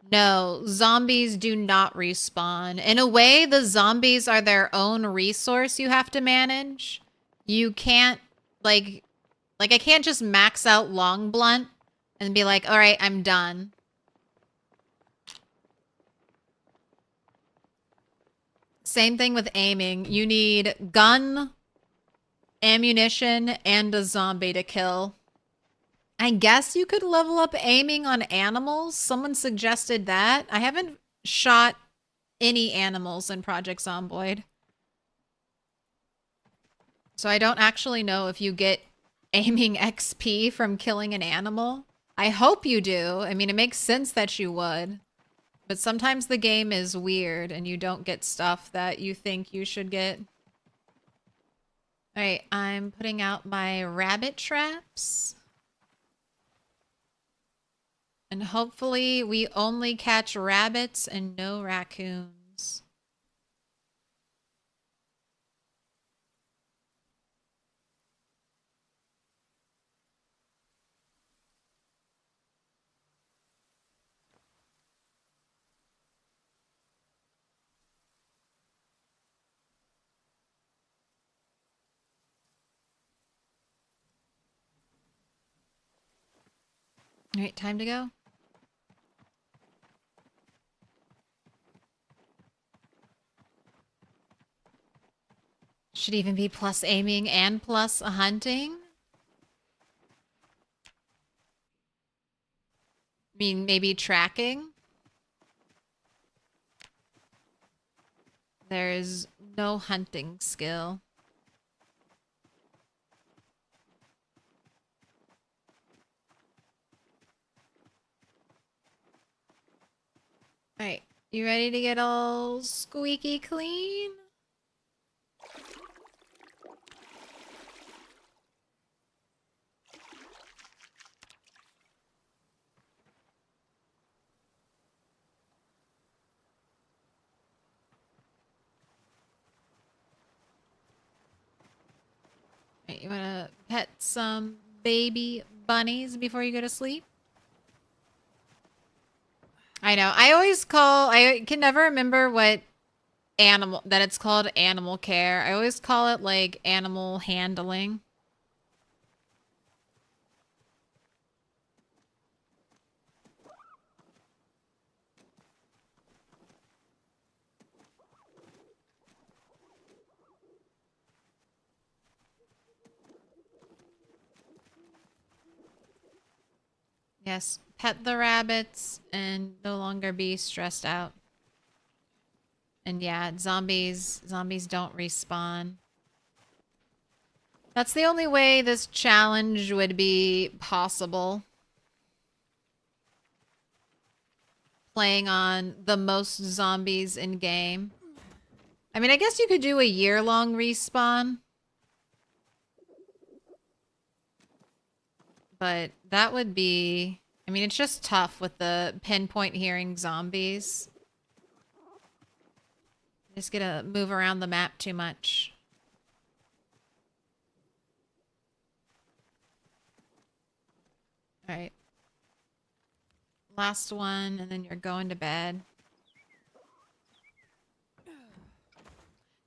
No, zombies do not respawn. In a way, the zombies are their own resource you have to manage. You can't, like I can't just max out long blunt and be like, all right, I'm done. Same thing with aiming. You need gun, ammunition, and a zombie to kill. I guess you could level up aiming on animals. Someone suggested that. I haven't shot any animals in Project Zomboid. So I don't actually know if you get aiming XP from killing an animal. I hope you do. I mean, it makes sense that you would. But sometimes the game is weird and you don't get stuff that you think you should get. Alright, I'm putting out my rabbit traps. And hopefully we only catch rabbits and no raccoons. All right, time to go. Should even be plus aiming and plus hunting. I mean, maybe tracking. There's no hunting skill. Alright, you ready to get all squeaky clean? Alright, you wanna pet some baby bunnies before you go to sleep? I know. I can never remember what animal, that it's called animal care. I always call it like animal handling. Yes, pet the rabbits and no longer be stressed out. And yeah, zombies don't respawn. That's the only way this challenge would be possible. Playing on the most zombies in game. I mean, I guess you could do a year-long respawn. But that would be... I mean, it's just tough with the pinpoint hearing zombies. Just gonna move around the map too much. Alright. Last one, and then you're going to bed.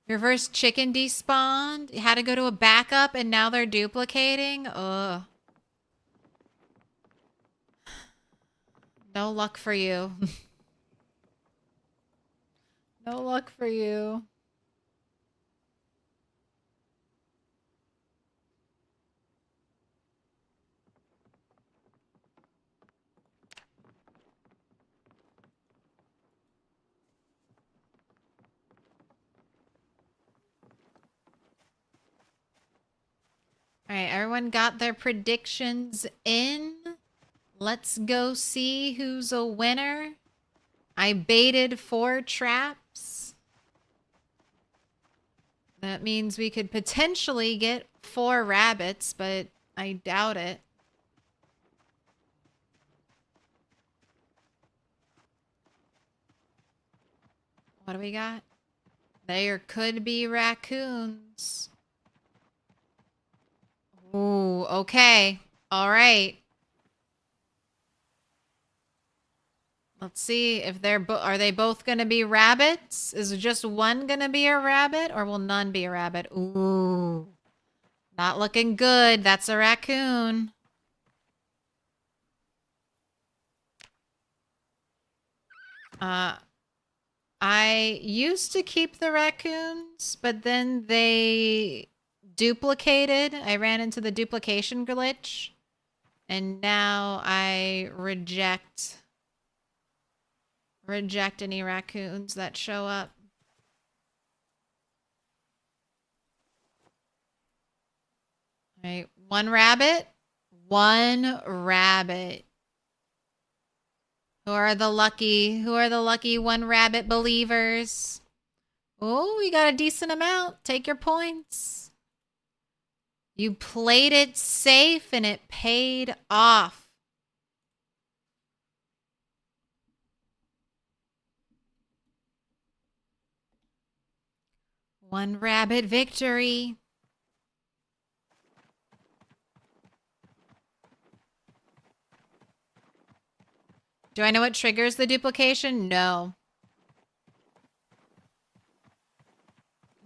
Your first chicken despawned. You had to go to a backup, and now they're duplicating? Ugh. No luck for you. No luck for you. All right, everyone got their predictions in. Let's go see who's a winner. I baited 4 traps. That means we could potentially get 4 rabbits, but I doubt it. What do we got? There could be raccoons. Ooh, okay. All right. Let's see if are they both going to be rabbits? Is just one going to be a rabbit or will none be a rabbit? Ooh. Not looking good. That's a raccoon. I used to keep the raccoons, but then they duplicated. I ran into the duplication glitch. And now I reject any raccoons that show up. All right, 1 rabbit. 1 rabbit. Who are the lucky 1 rabbit believers? Oh, we got a decent amount. Take your points. You played it safe and it paid off. One rabbit victory. Do I know what triggers the duplication? No.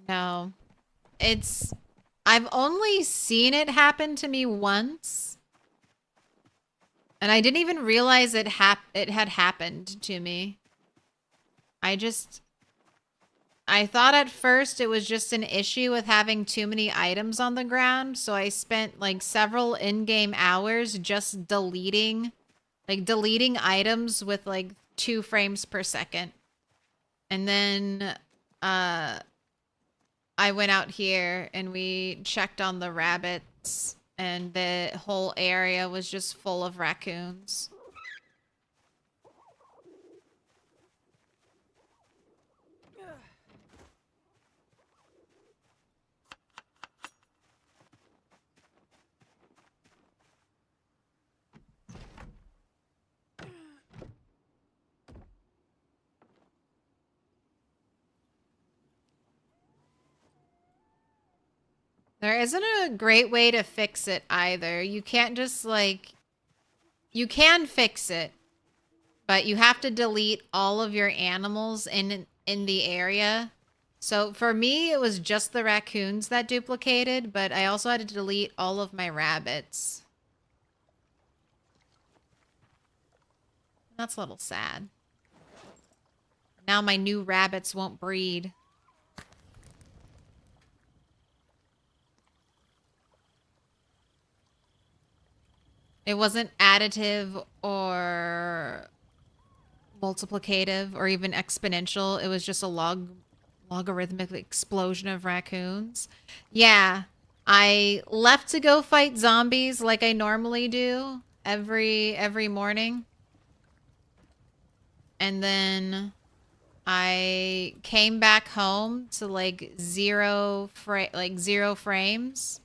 No. I've only seen it happen to me once. And I didn't even realize it had happened to me. I thought at first it was just an issue with having too many items on the ground, so I spent like several in-game hours just deleting items with like 2 frames per second. And then I went out here and we checked on the rabbits and the whole area was just full of raccoons. There isn't a great way to fix it either. You can't just like... You can fix it, but you have to delete all of your animals in the area. So for me, it was just the raccoons that duplicated, but I also had to delete all of my rabbits. That's a little sad. Now my new rabbits won't breed. It wasn't additive or multiplicative or even exponential. It was just a logarithmic explosion of raccoons. Yeah, I left to go fight zombies like I normally do every morning. And then I came back home to like zero frames.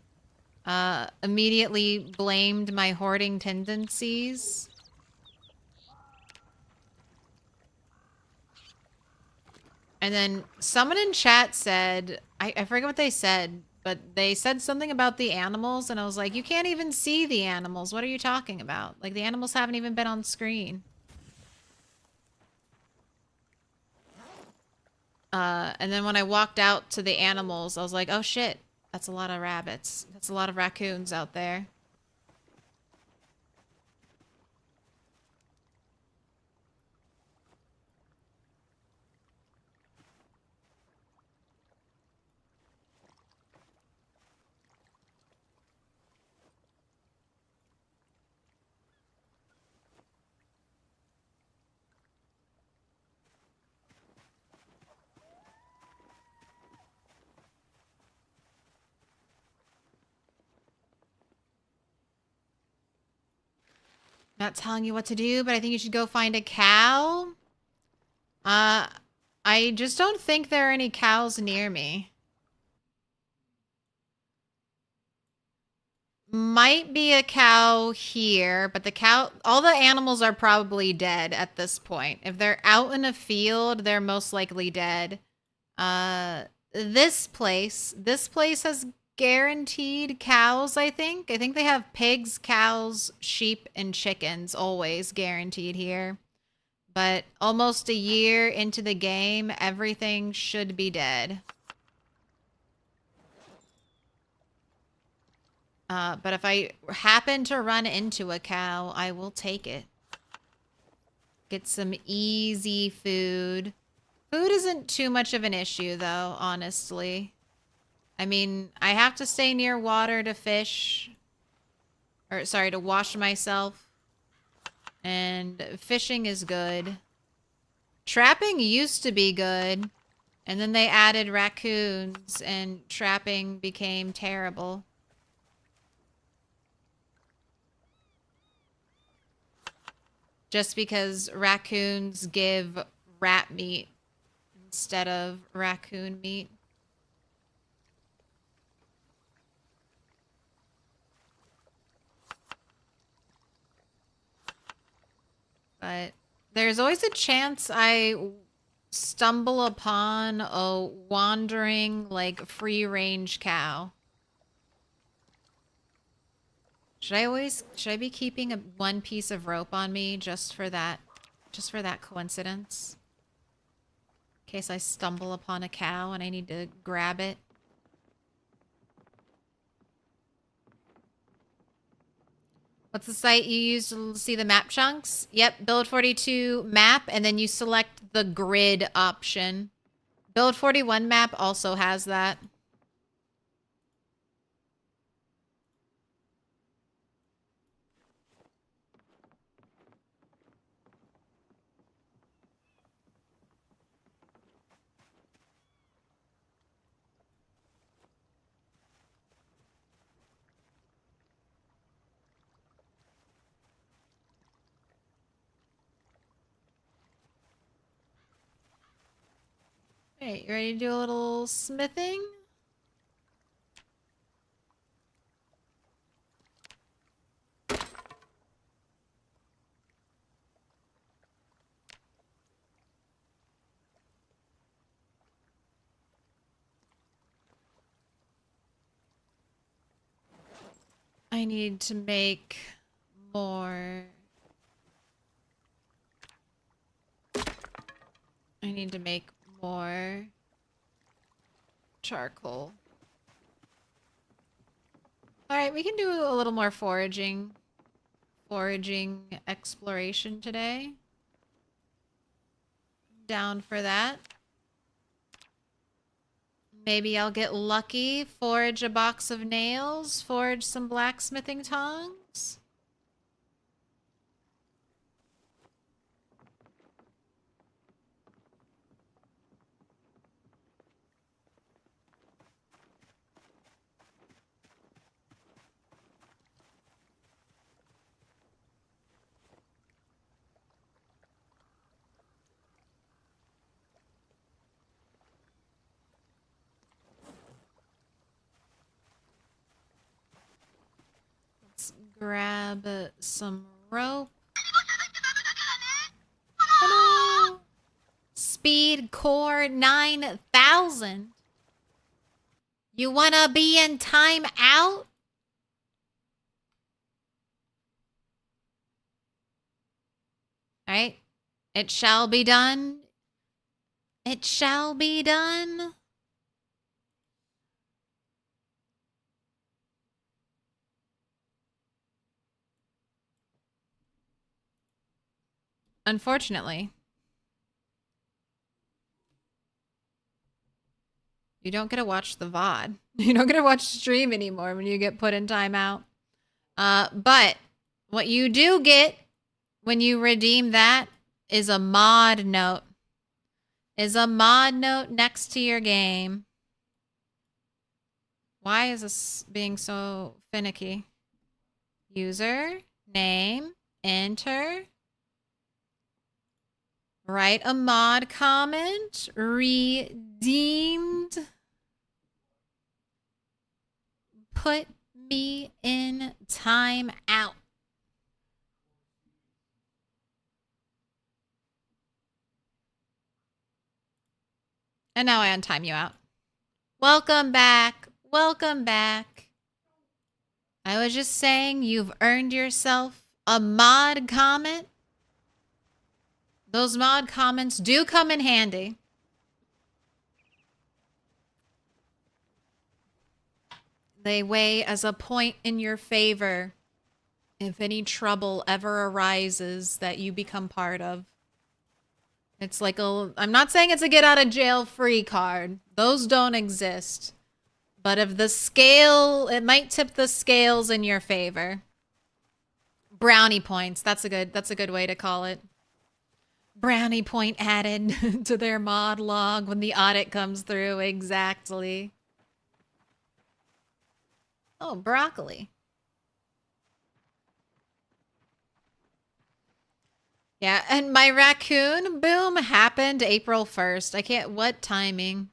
Immediately blamed my hoarding tendencies. And then someone in chat said, I forget what they said, but they said something about the animals, and I was like, you can't even see the animals. What are you talking about? Like, the animals haven't even been on screen. And then when I walked out to the animals, I was like, oh shit. That's a lot of rabbits. That's a lot of raccoons out there. Not telling you what to do, but I think you should go find a cow. I just don't think there are any cows near me. Might be a cow here, but all the animals are probably dead at this point. If they're out in a field, they're most likely dead. This place has guaranteed cows, I think. I think they have pigs, cows, sheep, and chickens always guaranteed here. But almost a year into the game, everything should be dead. But if I happen to run into a cow, I will take it. Get some easy food. Food isn't too much of an issue, though, honestly. I mean, I have to stay near water to fish. Or, sorry, to wash myself. And fishing is good. Trapping used to be good. And then they added raccoons, and trapping became terrible. Just because raccoons give rat meat instead of raccoon meat. But there's always a chance I stumble upon a wandering, like, free-range cow. Should I be keeping one piece of rope on me just for that coincidence? In case I stumble upon a cow and I need to grab it. What's the site you use to see the map chunks? Yep, Build 42 map, and then you select the grid option. Build 41 map also has that. Hey, you ready to do a little smithing? I need to make more. I need to make more charcoal. Alright, we can do a little more foraging. Foraging exploration today. Down for that. Maybe I'll get lucky, forage a box of nails, forage some blacksmithing tongs. Grab some rope. Hello. Speed core 9,000. You wanna be in time out? Alright. It shall be done. It shall be done. Unfortunately, you don't get to watch the VOD. You don't get to watch stream anymore when you get put in timeout. But what you do get when you redeem that is a mod note. Is a mod note next to your game. Why is this being so finicky? User, name, enter. Write a mod comment. Redeemed. Put me in time out. And now I untime you out. Welcome back. Welcome back. I was just saying you've earned yourself a mod comment. Those mod comments do come in handy. They weigh as a point in your favor if any trouble ever arises that you become part of. It's like I'm not saying it's a get out of jail free card. Those don't exist. But if the scale, it might tip the scales in your favor. Brownie points. That's a good way to call it. Brownie point added to their mod log when the audit comes through. Exactly. Oh, broccoli. Yeah, and my raccoon boom happened April 1st. I can't, what timing?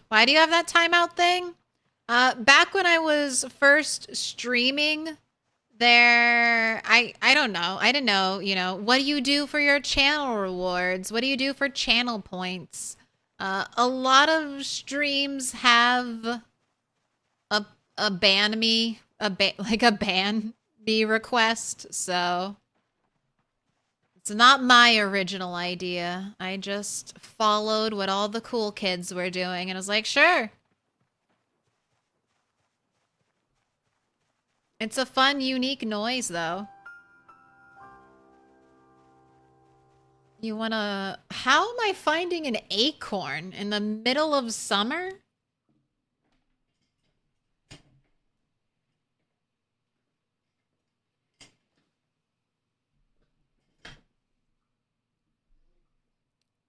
Why do you have that timeout thing? Back when I was first streaming, I don't know. I didn't know, you know, what do you do for your channel rewards? What do you do for channel points? A lot of streams have a ban me request, so it's not my original idea. I just followed what all the cool kids were doing and was like, sure. It's a fun, unique noise, though. You wanna... How am I finding an acorn in the middle of summer?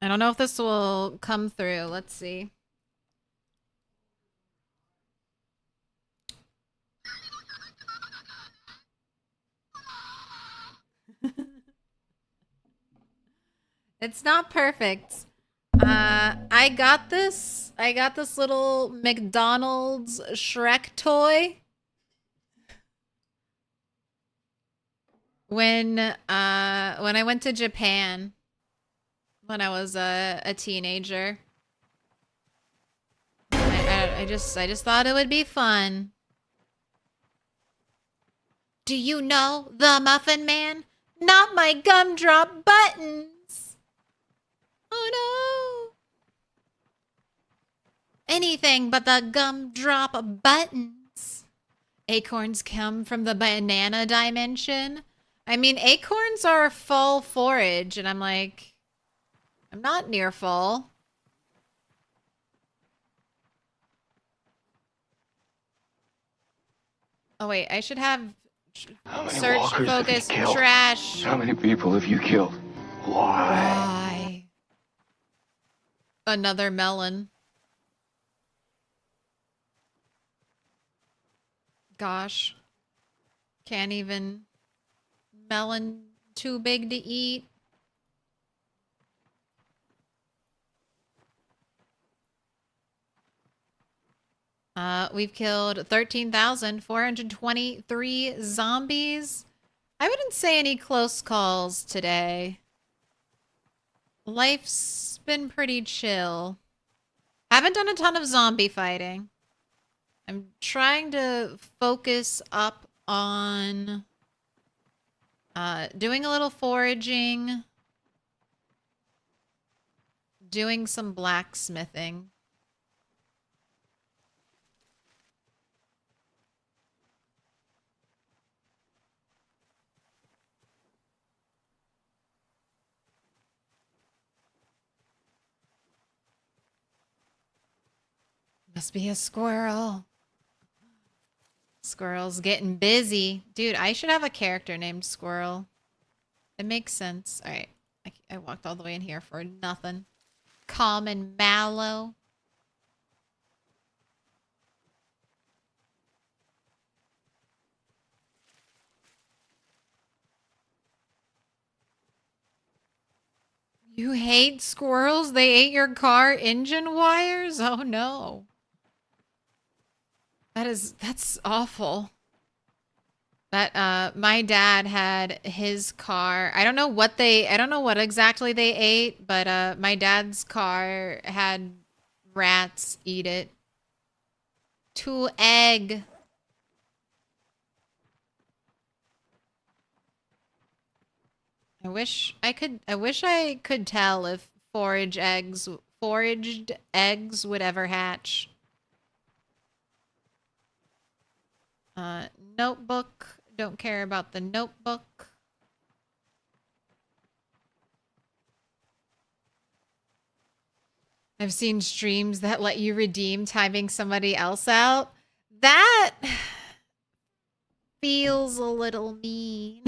I don't know if this will come through. Let's see. It's not perfect. I got this little McDonald's Shrek toy when I went to Japan when I was a teenager. I just thought it would be fun. Do you know the Muffin Man? Not my gumdrop buttons. Oh no. Anything but the gumdrop buttons. Acorns come from the banana dimension. I mean, acorns are fall forage, and I'm like, I'm not near full. Oh wait, I should have search, focus, trash. How many people have you killed? Why? Another melon. Gosh. Can't even. Melon too big to eat. We've killed 13,423 zombies. I wouldn't say any close calls today. Life's been pretty chill. Haven't done a ton of zombie fighting. I'm trying to focus up on doing a little foraging, doing some blacksmithing. Must be a squirrel. Squirrel's getting busy. Dude, I should have a character named Squirrel. It makes sense. All right. I walked all the way in here for nothing. Common mallow. You hate squirrels? They ate your car engine wires? Oh no. That's awful. That my dad had his car. I don't know what exactly they ate, but my dad's car had rats eat it. To egg. I wish I could tell if foraged eggs would ever hatch. Notebook. Don't care about the notebook. I've seen streams that let you redeem timing somebody else out. That feels a little mean.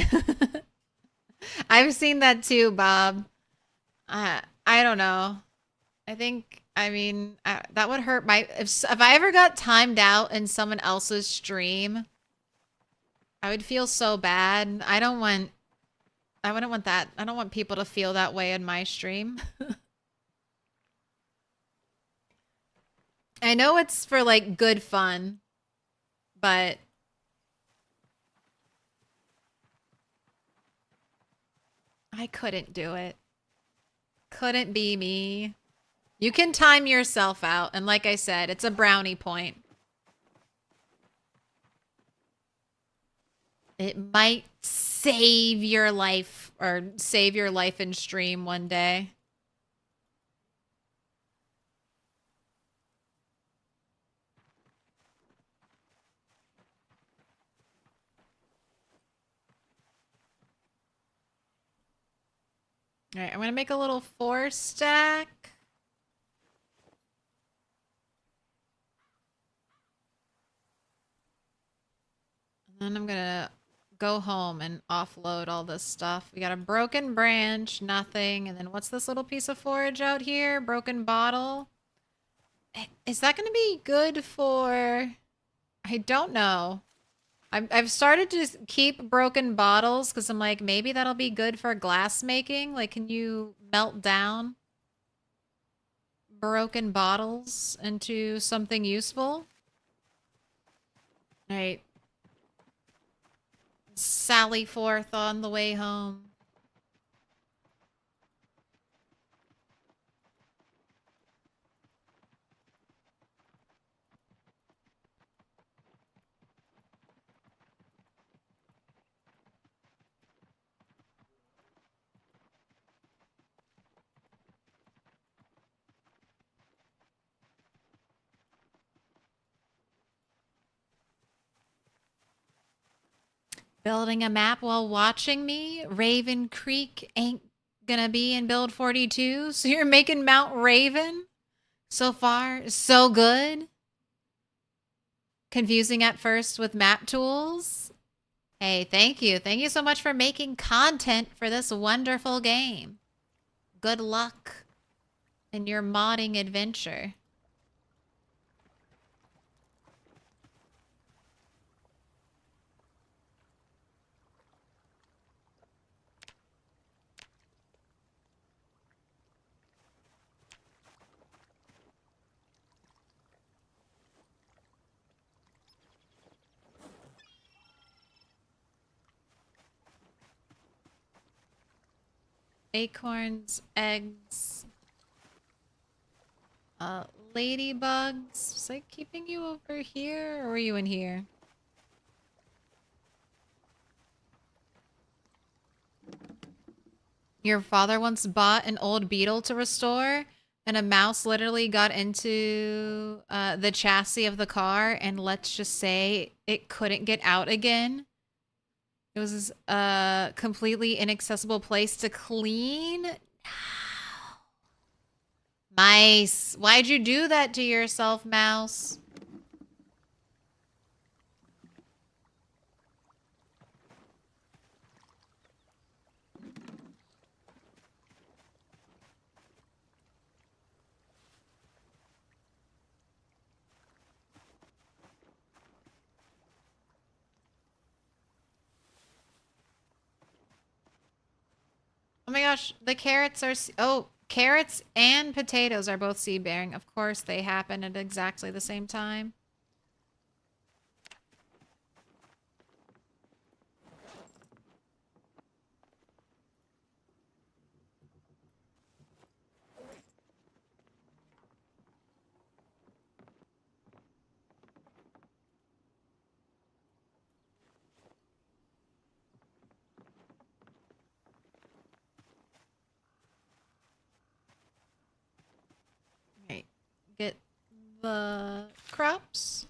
I've seen that too, Bob. I don't know. I mean, that would hurt my... If I ever got timed out in someone else's stream, I would feel so bad. I wouldn't want that. I don't want people to feel that way in my stream. I know it's for, like, good fun, but... I couldn't do it. Couldn't be me. You can time yourself out, and like I said, it's a brownie point. It might save your life, or save your life in stream one day. All right, I'm gonna make a little 4-stack. And then I'm gonna go home and offload all this stuff. We got a broken branch, nothing. And then what's this little piece of forage out here? Broken bottle. Is that gonna be good for... I don't know. I've started to keep broken bottles because I'm like, maybe that'll be good for glass making. Like, can you melt down broken bottles into something useful? All right. Sally forth on the way home. Building a map while watching me? Raven Creek ain't gonna be in build 42, so you're making Mount Raven? So far, so good. Confusing at first with map tools. Hey, thank you. Thank you so much for making content for this wonderful game. Good luck in your modding adventure. Acorns, eggs, ladybugs. Was I keeping you over here, or were you in here? Your father once bought an old beetle to restore, and a mouse literally got into the chassis of the car, and let's just say it couldn't get out again. It was a completely inaccessible place to clean. Mice, why'd you do that to yourself, mouse? Oh my gosh, the carrots are... Oh, carrots and potatoes are both seed bearing. Of course, they happen at exactly the same time. Right. Get the crops.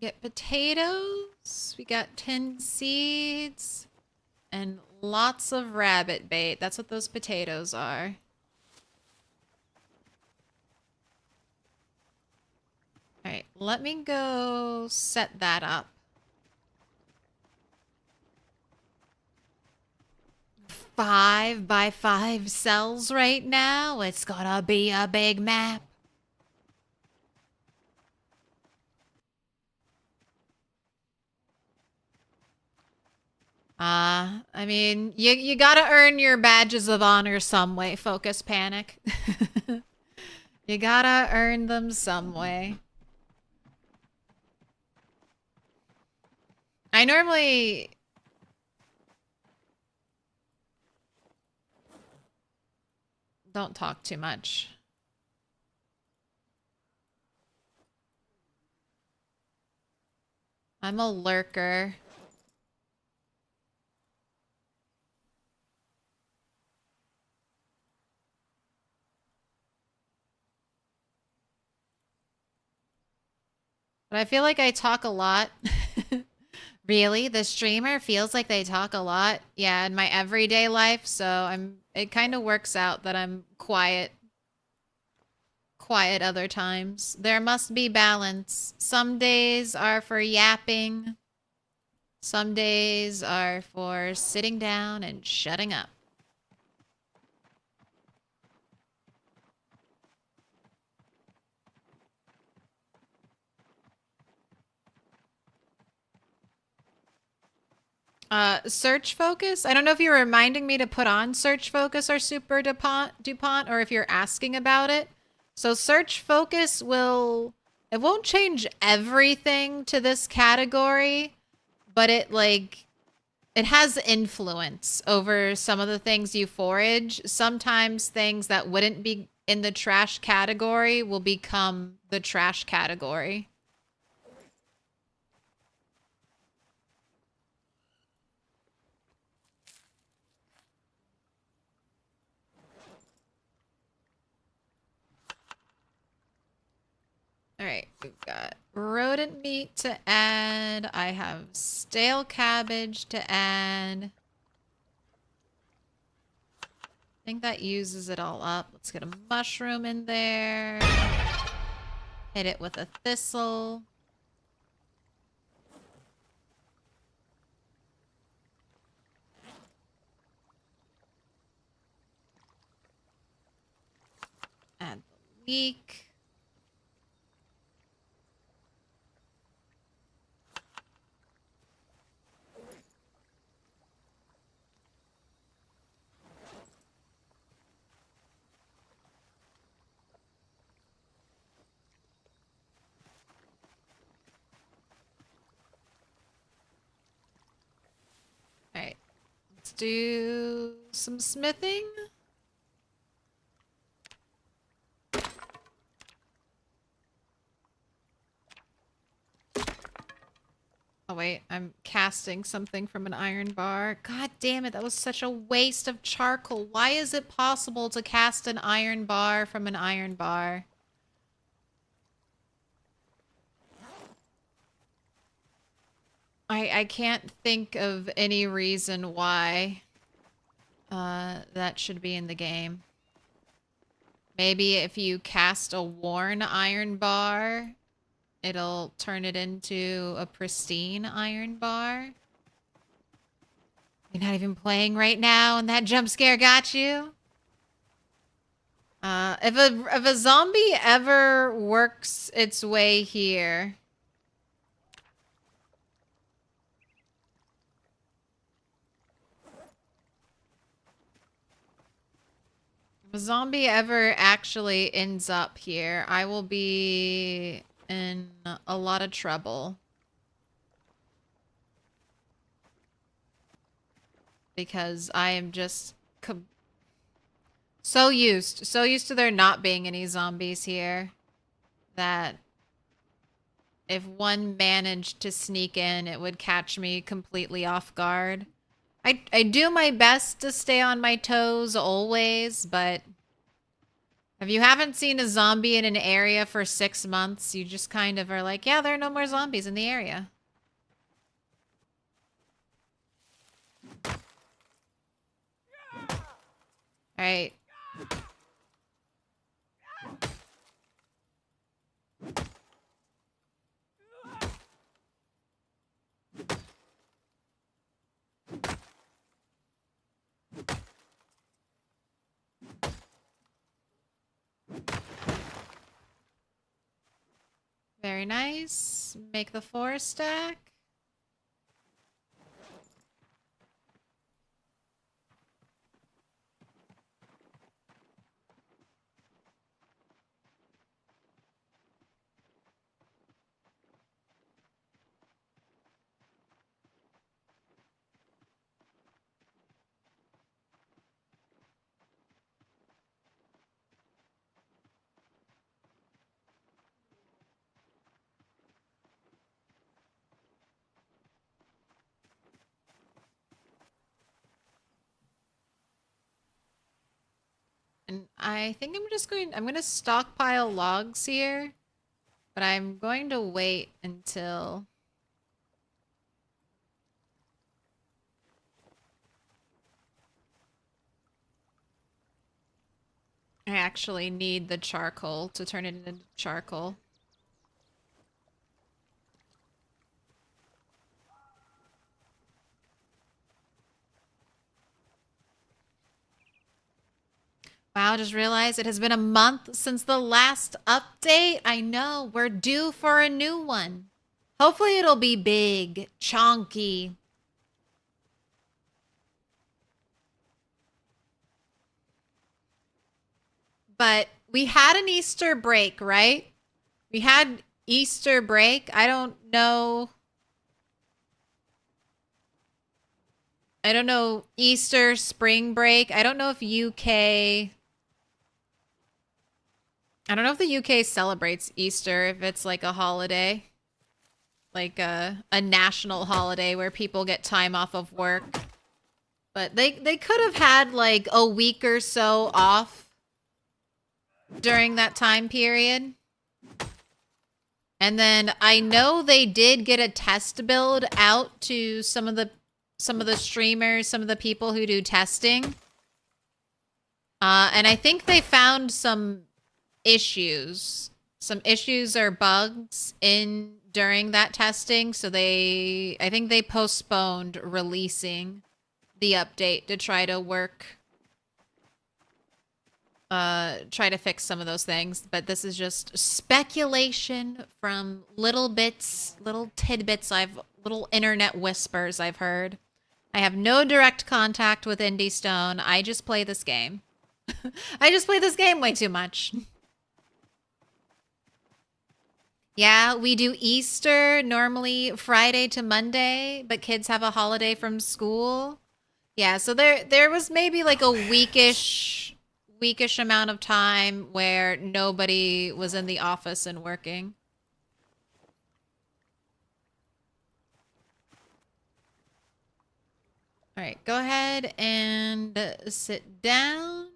Get potatoes. We got 10 seeds. And lots of rabbit bait. That's what those potatoes are. Alright, let me go set that up. 5 by 5 cells right now. It's gonna be a big map. I mean, you gotta earn your badges of honor some way, Focus Panic. You gotta earn them some way. I normally... don't talk too much. I'm a lurker. But I feel like I talk a lot. Really? The streamer feels like they talk a lot? Yeah, in my everyday life, so it kind of works out that I'm quiet other times. There must be balance. Some days are for yapping. Some days are for sitting down and shutting up. Search focus? I don't know if you're reminding me to put on search focus or super DuPont, or if you're asking about it. So search focus it won't change everything to this category, but it has influence over some of the things you forage. Sometimes things that wouldn't be in the trash category will become the trash category. Alright, we've got rodent meat to add. I have stale cabbage to add. I think that uses it all up. Let's get a mushroom in there. Hit it with a thistle. Add the leek. Alright, let's do some smithing. Oh wait, I'm casting something from an iron bar. God damn it, that was such a waste of charcoal. Why is it possible to cast an iron bar from an iron bar? I can't think of any reason why that should be in the game. Maybe if you cast a worn iron bar, it'll turn it into a pristine iron bar. You're not even playing right now and that jump scare got you? If a zombie ever works its way here, if a zombie ever actually ends up here, I will be in a lot of trouble. Because I am just so used to there not being any zombies here that if one managed to sneak in, it would catch me completely off guard. I do my best to stay on my toes always, but if you haven't seen a zombie in an area for 6 months, you just kind of are like, yeah, there are no more zombies in the area. All right. Very nice. Make the 4 stack. And I think I'm going to stockpile logs here, but I'm going to wait until I actually need the charcoal to turn it into charcoal. Wow, just realized it has been a month since the last update. I know, we're due for a new one. Hopefully it'll be big, chonky. But we had an Easter break, right? We had Easter break. I don't know. Easter, spring break. I don't know if UK... I don't know if the UK celebrates Easter, if it's like a holiday. Like a national holiday where people get time off of work. But they could have had like a week or so off during that time period. And then I know they did get a test build out to some of the streamers, some of the people who do testing. And I think they found some issues or bugs during that testing, so I think they postponed releasing the update to try to try to fix some of those things. But this is just speculation from little tidbits little internet whispers I've heard. I have no direct contact with Indie Stone. I just play this game. I just play this game way too much. Yeah, we do Easter normally Friday to Monday, but kids have a holiday from school. Yeah, so there was maybe like a weekish amount of time where nobody was in the office and working. All right, go ahead and sit down.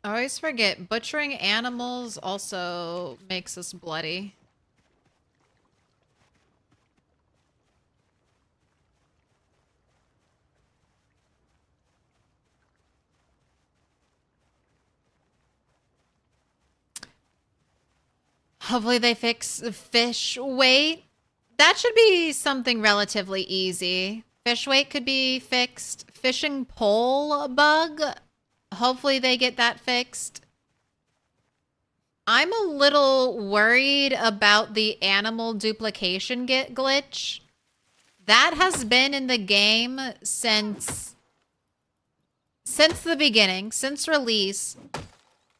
I always forget, butchering animals also makes us bloody. Hopefully they fix the fish weight. That should be something relatively easy. Fish weight could be fixed. Fishing pole bug. Hopefully they get that fixed. I'm a little worried about the animal duplication glitch. That has been in the game since the beginning, since release.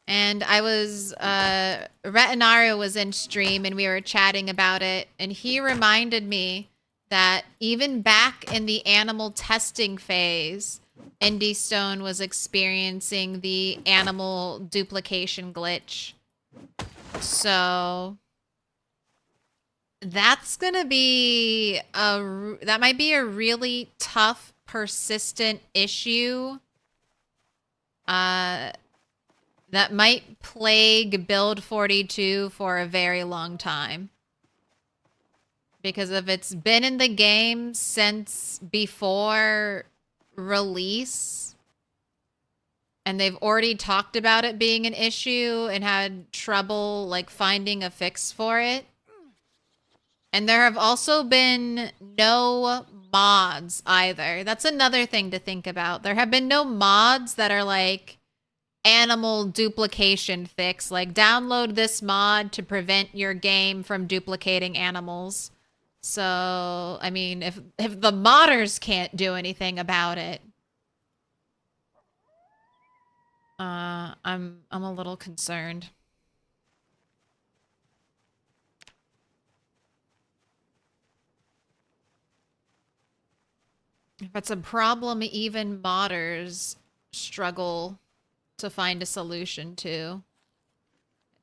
And I was, Retinario was in stream and we were chatting about it. And he reminded me that even back in the animal testing phase, Indy Stone was experiencing the animal duplication glitch. So that's gonna be that might be a really tough, persistent issue. That might plague Build 42 for a very long time. Because if it's been in the game since before release, and they've already talked about it being an issue and had trouble like finding a fix for it. And there have also been no mods either. That's another thing to think about. There have been no mods that are like animal duplication fix, like download this mod to prevent your game from duplicating animals. So, I mean, if the modders can't do anything about it, I'm a little concerned. If it's a problem even modders struggle to find a solution to,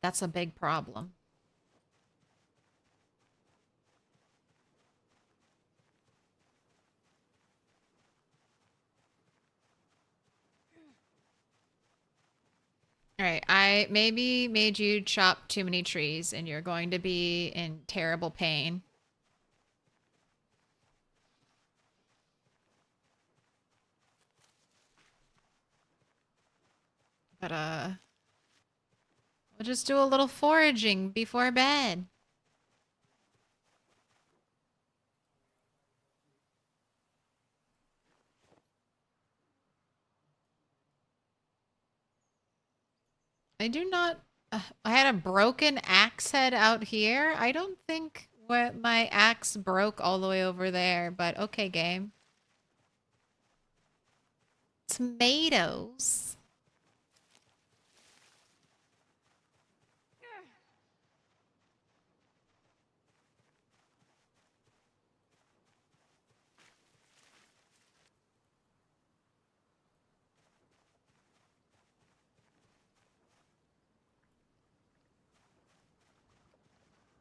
that's a big problem. All right, I maybe made you chop too many trees and you're going to be in terrible pain. But, we'll just do a little foraging before bed. I do not... I had a broken axe head out here. I don't think my axe broke all the way over there, but okay, game. Tomatoes.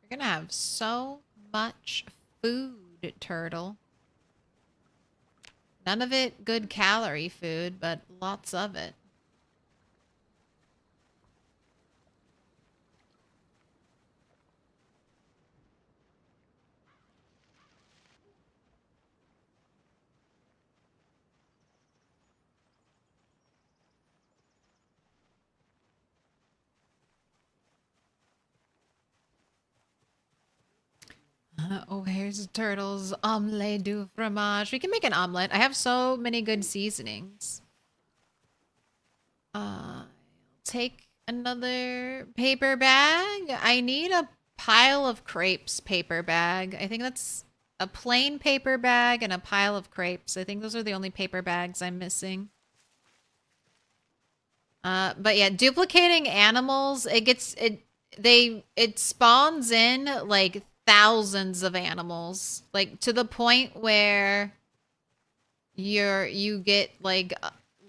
You're gonna have so much food, turtle. None of it good calorie food, but lots of it. Oh, here's turtles omelette du fromage. We can make an omelet. I have so many good seasonings. Take another paper bag. I need a pile of crepes paper bag. I think that's a plain paper bag and a pile of crepes. I think those are the only paper bags I'm missing. But yeah, duplicating animals, it spawns in like thousands of animals, like to the point where you get like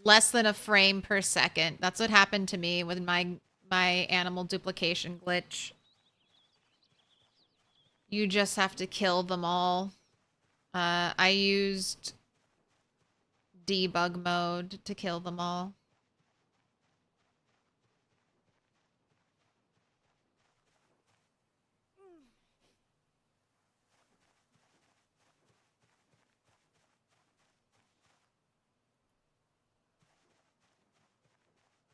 less than a frame per second. That's what happened to me with my animal duplication glitch. You just have to kill them all. I used debug mode to kill them all.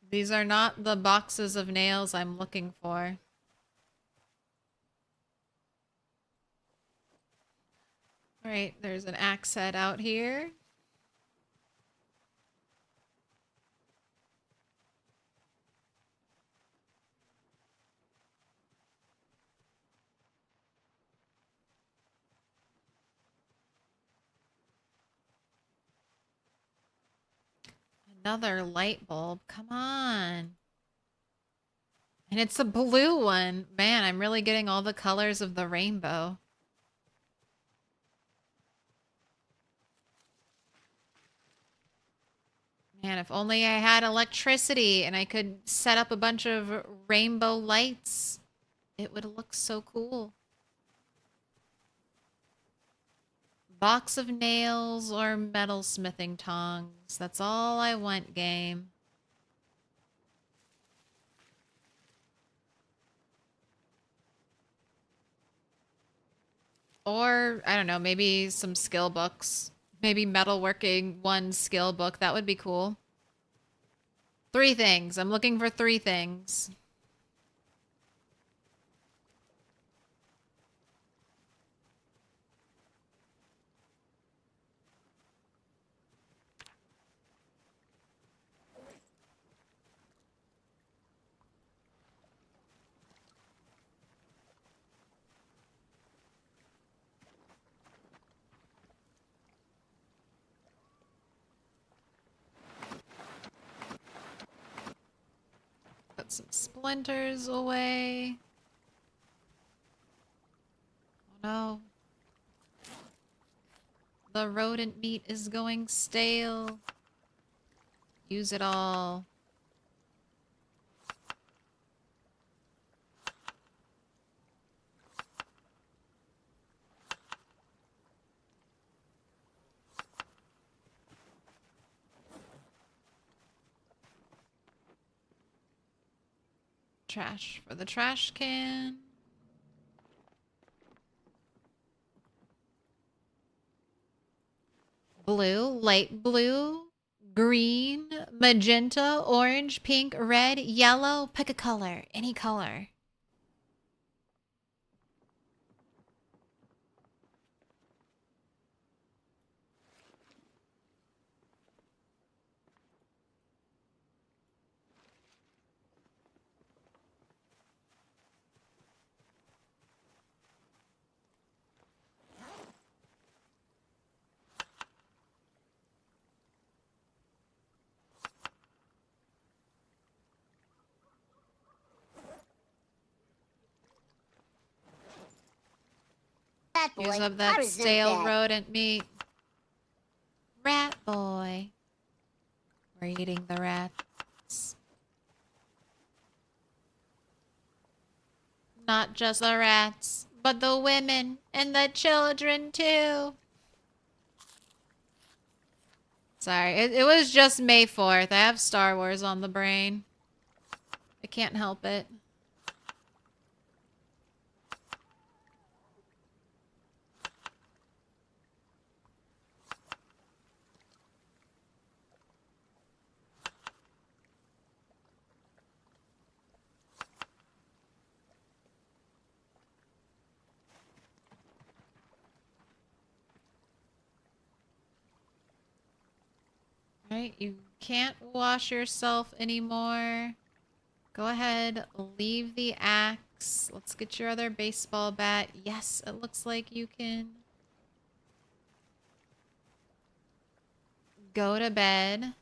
These are not the boxes of nails I'm looking for. Alright, there's an axe head out here. Another light bulb. Come on. And it's a blue one. Man, I'm really getting all the colors of the rainbow. Man, if only I had electricity and I could set up a bunch of rainbow lights, it would look so cool. Box of nails or metal smithing tongs. That's all I want, game. Or, I don't know, maybe some skill books. Maybe metalworking 1 skill book. That would be cool. 3 things. I'm looking for 3 things. Put some splinters away. Oh no. The rodent meat is going stale. Use it all. Trash for the trash can. Blue, light blue, green, magenta, orange, pink, red, yellow. Pick a color, any color. Bad boy. Use up I that resent stale that. rodent meat. Rat boy. We're eating the rats. Not just the rats, but the women and the children too. Sorry, it was just May 4th. I have Star Wars on the brain. I can't help it. Alright, you can't wash yourself anymore. Go ahead, leave the axe. Let's get your other baseball bat. Yes, it looks like you can go to bed.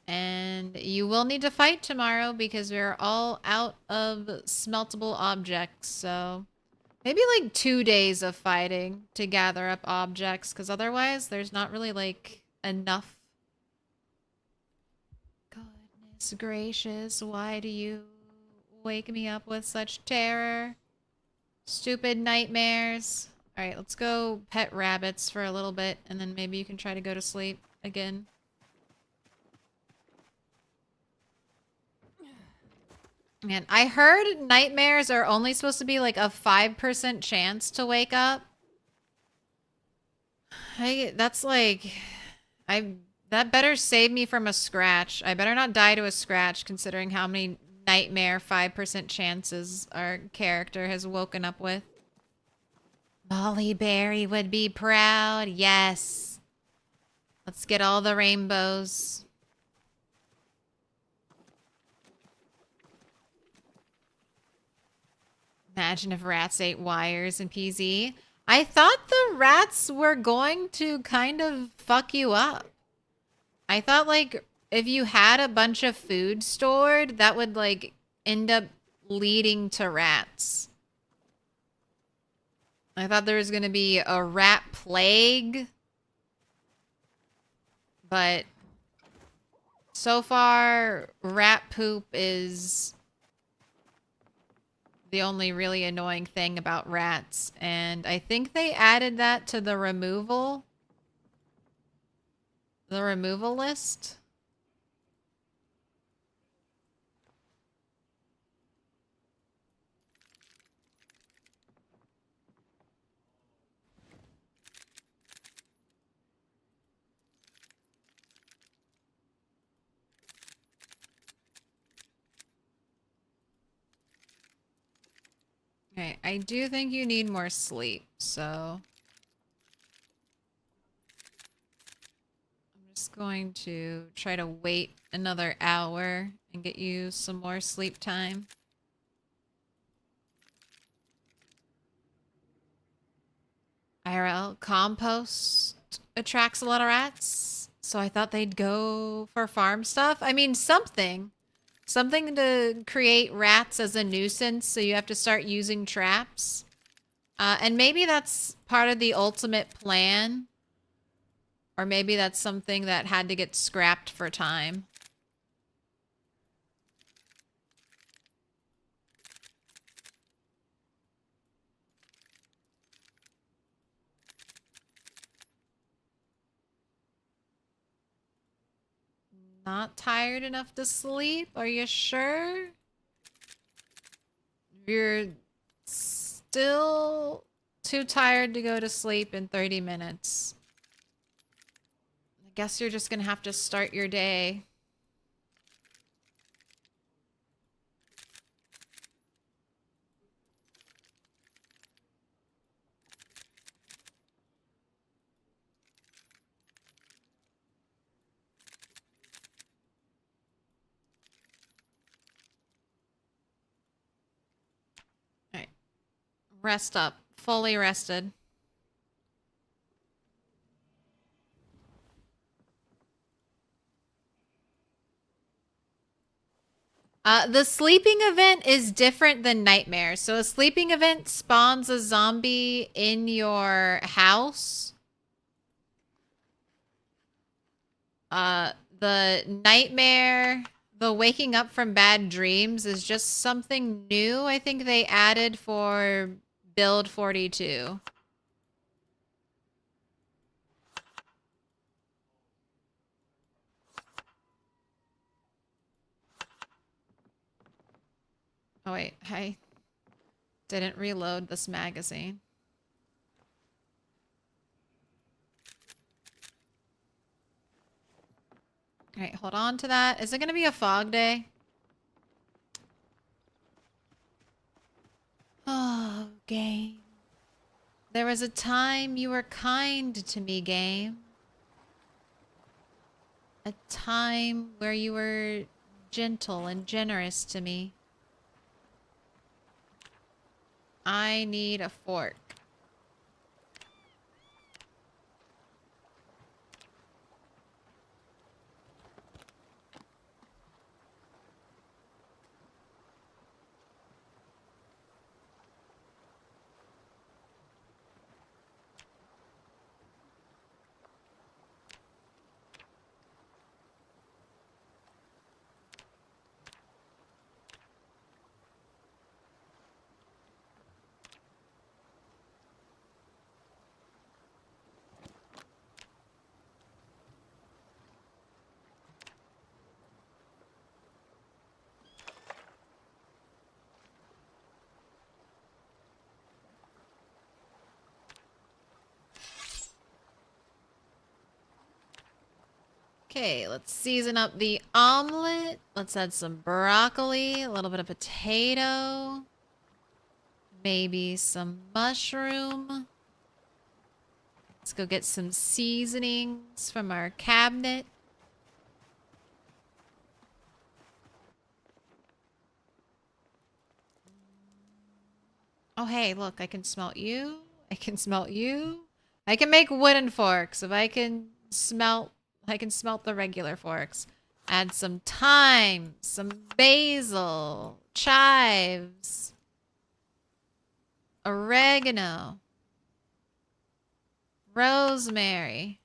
And you will need to fight tomorrow because we're all out of smeltable objects. So maybe like 2 days of fighting to gather up objects, because otherwise there's not really like enough. Goodness gracious, why do you wake me up with such terror? Stupid nightmares. Alright, let's go pet rabbits for a little bit, and then maybe you can try to go to sleep again. Man, I heard nightmares are only supposed to be like a 5% chance to wake up. That's like... That better save me from a scratch. I better not die to a scratch, considering how many nightmare 5% chances our character has woken up with. Molly Berry would be proud. Yes. Let's get all the rainbows. Imagine if rats ate wires in PZ. I thought the rats were going to kind of fuck you up. I thought, like, if you had a bunch of food stored, that would, like, end up leading to rats. I thought there was going to be a rat plague. But so far, rat poop is the only really annoying thing about rats. And I think they added that to the removal list. Okay, I do think you need more sleep, so I'm just going to try to wait another hour and get you some more sleep time. IRL, compost attracts a lot of rats, so I thought they'd go for farm stuff. I mean, something to create rats as a nuisance, so you have to start using traps. And maybe that's part of the ultimate plan. Or maybe that's something that had to get scrapped for time. Not tired enough to sleep? Are you sure? You're still too tired to go to sleep in 30 minutes. I guess you're just gonna have to start your day. Alright. Rest up. Fully rested. The sleeping event is different than nightmare. So a sleeping event spawns a zombie in your house. The nightmare, the waking up from bad dreams is just something new I think they added for build 42. Oh wait, I didn't reload this magazine. Alright, hold on to that. Is it gonna be a fog day? Oh, game. There was a time you were kind to me, game. A time where you were gentle and generous to me. I need a fork. Okay, let's season up the omelet. Let's add some broccoli, a little bit of potato, maybe some mushroom. Let's go get some seasonings from our cabinet. Oh, hey, look, I can smelt you. I can smelt you. I can make wooden forks. If I can smelt the regular forks. Add some thyme, some basil, chives, oregano, rosemary.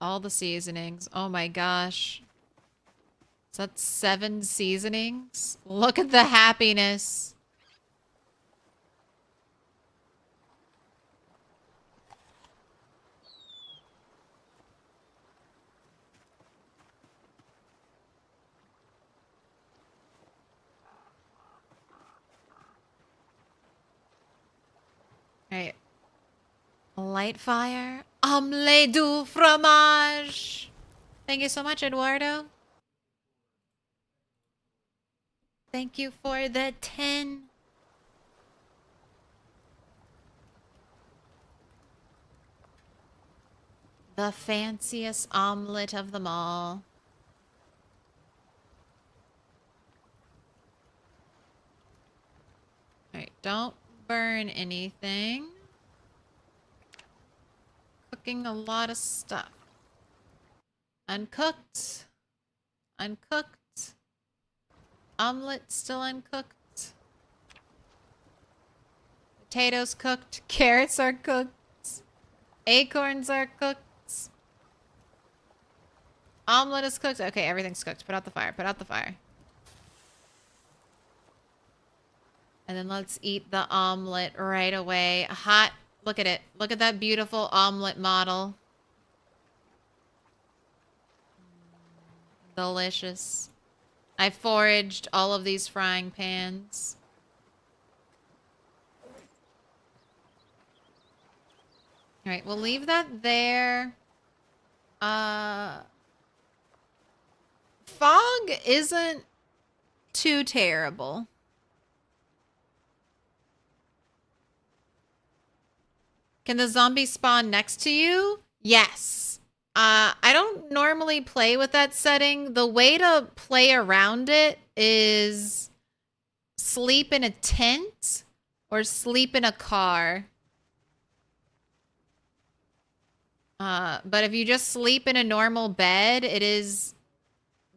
All the seasonings. Oh my gosh. Is that 7 seasonings? Look at the happiness. Alright. Light fire. Omelette du fromage. Thank you so much, Eduardo. Thank you for the 10. The fanciest omelet of them all. Alright, don't burn anything. Cooking a lot of stuff. Uncooked. Uncooked. Omelet still uncooked. Potatoes cooked. Carrots are cooked. Acorns are cooked. Omelet is cooked. Okay, everything's cooked. Put out the fire. Put out the fire. And then let's eat the omelet right away. Hot. Look at it. Look at that beautiful omelet model. Delicious. I foraged all of these frying pans. Alright, we'll leave that there. Fog isn't too terrible. Can the zombie spawn next to you? Yes. I don't normally play with that setting. The way to play around it is sleep in a tent or sleep in a car. But if you just sleep in a normal bed, it is...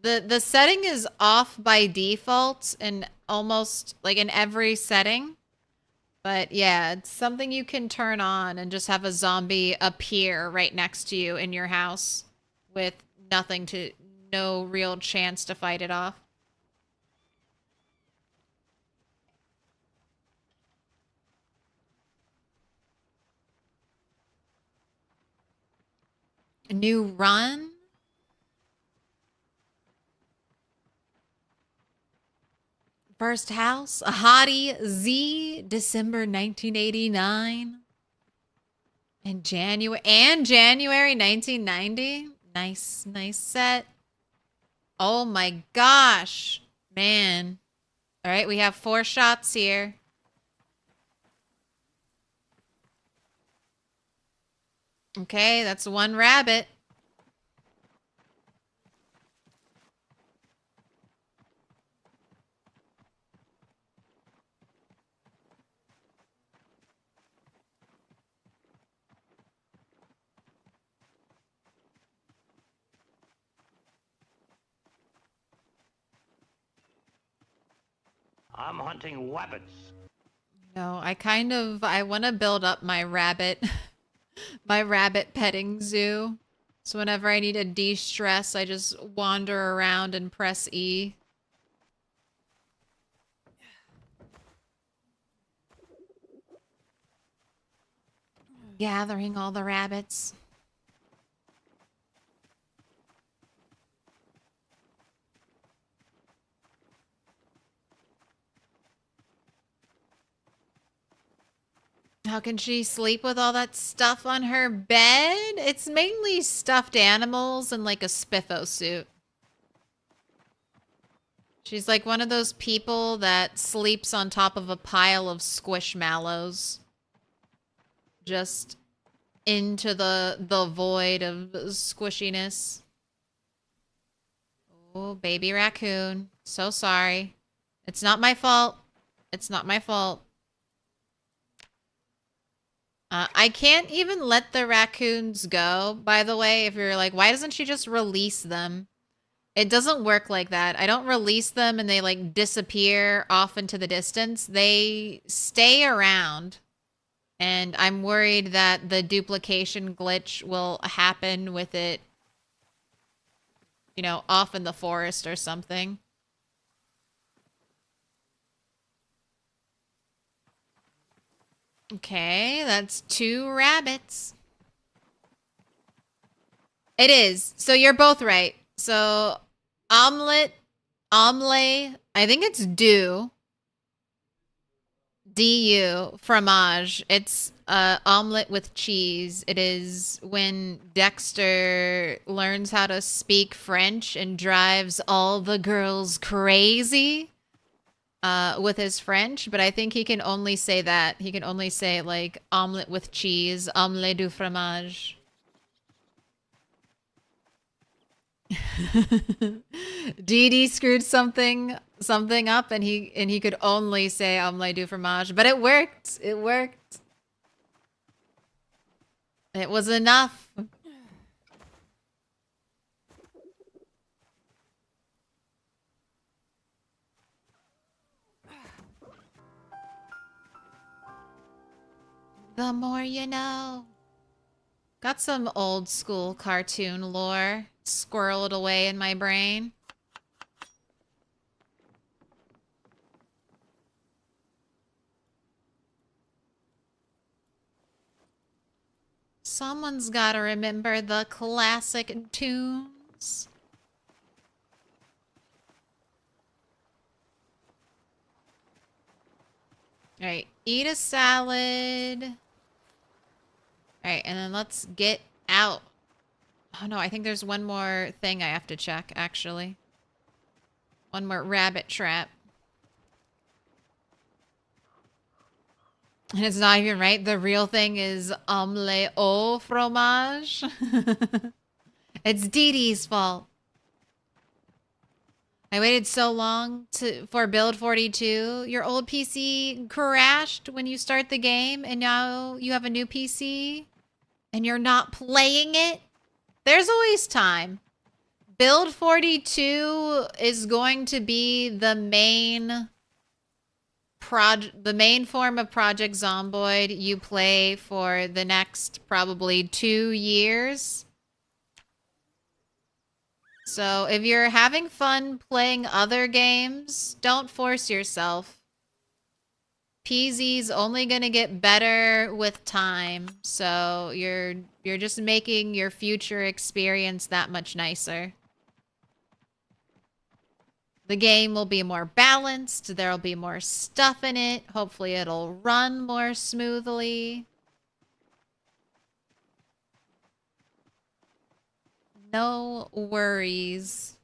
The setting is off by default in almost, like, in every setting. But yeah, it's something you can turn on and just have a zombie appear right next to you in your house with no real chance to fight it off. A new run? First house, a hottie Z, December 1989. And January 1990. Nice set. Oh my gosh, man. All right, we have 4 shots here. Okay, that's 1 rabbit. I'm hunting rabbits. No, I want to build up my rabbit, my rabbit petting zoo. So whenever I need to de-stress, I just wander around and press E. Gathering all the rabbits. How can she sleep with all that stuff on her bed? It's mainly stuffed animals and like a Spiffo suit. She's like one of those people that sleeps on top of a pile of squishmallows. Just into the void of squishiness. Oh, baby raccoon. So sorry. It's not my fault. It's not my fault. I can't even let the raccoons go, by the way, if you're like, why doesn't she just release them? It doesn't work like that. I don't release them and they like disappear off into the distance. They stay around. And I'm worried that the duplication glitch will happen with it, you know, off in the forest or something. Okay, that's 2 rabbits. It is. So you're both right. So omelet, I think it's du. Du, fromage. It's omelet with cheese. It is when Dexter learns how to speak French and drives all the girls crazy with his French, but I think he can only say that. He can only say like omelet with cheese, omelette du fromage. Dee screwed something up and he could only say omelette du fromage, but it worked. It worked. It was enough. The more you know. Got some old school cartoon lore squirreled away in my brain. Someone's gotta remember the classic tunes. Alright, eat a salad. Alright, and then let's get out. Oh no, I think there's one more thing I have to check, actually. One more rabbit trap. And it's not even right. The real thing is omelette au fromage. It's Dee Dee's fault. I waited so long for build 42. Your old PC crashed when you start the game, and now you have a new PC, and you're not playing it? There's always time. Build 42 is going to be the main form of Project Zomboid you play for the next probably 2 years. So if you're having fun playing other games, don't force yourself. PZ's only gonna get better with time, so you're just making your future experience that much nicer. The game will be more balanced, there'll be more stuff in it, hopefully it'll run more smoothly. No worries.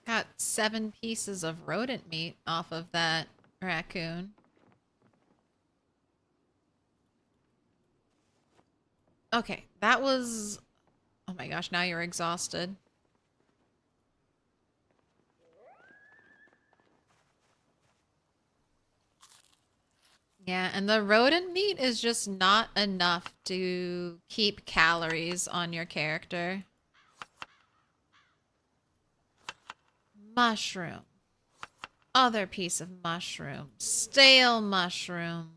Got 7 pieces of rodent meat off of that raccoon. Okay, that was... Oh my gosh, now you're exhausted. Yeah, and the rodent meat is just not enough to keep calories on your character. Mushroom. Other piece of mushroom. Stale mushroom.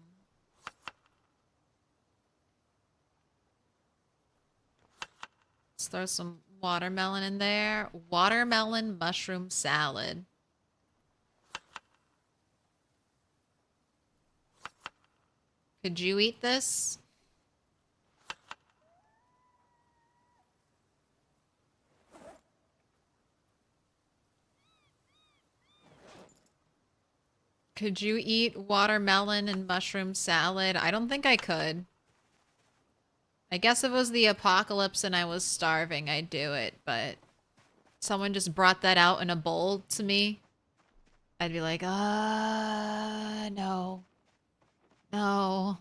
Let's throw some watermelon in there. Watermelon mushroom salad. Could you eat this? Could you eat watermelon and mushroom salad? I don't think I could. I guess if it was the apocalypse and I was starving, I'd do it, but someone just brought that out in a bowl to me, I'd be like, no. No.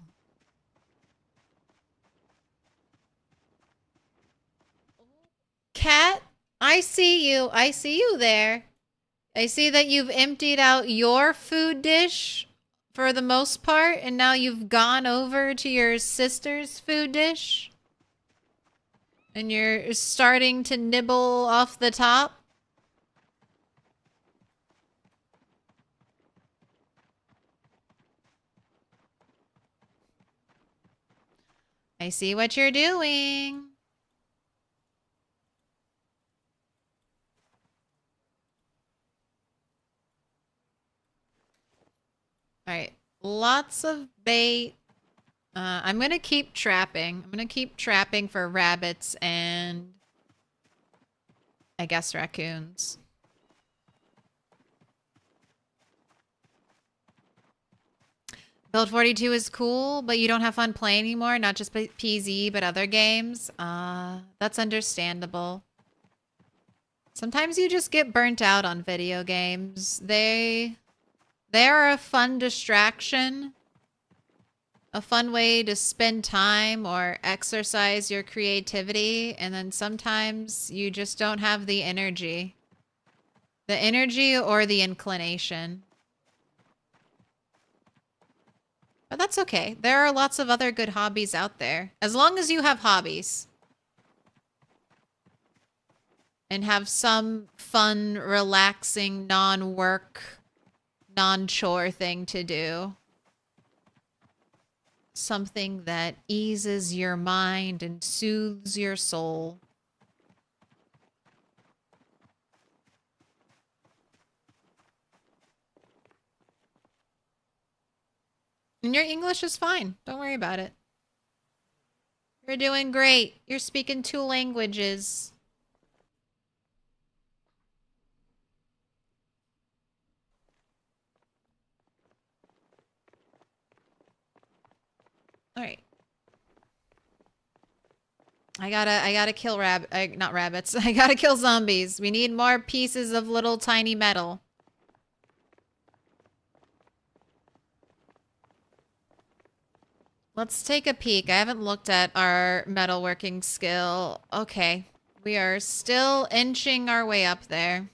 Cat, I see you. I see you there. I see that you've emptied out your food dish for the most part, and now you've gone over to your sister's food dish. And you're starting to nibble off the top. I see what you're doing. Alright, lots of bait. I'm gonna keep trapping. I'm gonna keep trapping for rabbits and I guess raccoons. Build 42 is cool, but you don't have fun playing anymore. Not just PZ, but other games. That's understandable. Sometimes you just get burnt out on video games. They're a fun distraction. A fun way to spend time or exercise your creativity. And then sometimes you just don't have the energy. The energy or the inclination. But that's okay. There are lots of other good hobbies out there. As long as you have hobbies. And have some fun, relaxing, non-work, non-chore thing to do. Something that eases your mind and soothes your soul. And your English is fine. Don't worry about it. You're doing great. You're speaking 2 languages. All right. I gotta kill not rabbits. I gotta kill zombies. We need more pieces of little tiny metal. Let's take a peek. I haven't looked at our metalworking skill. Okay. We are still inching our way up there.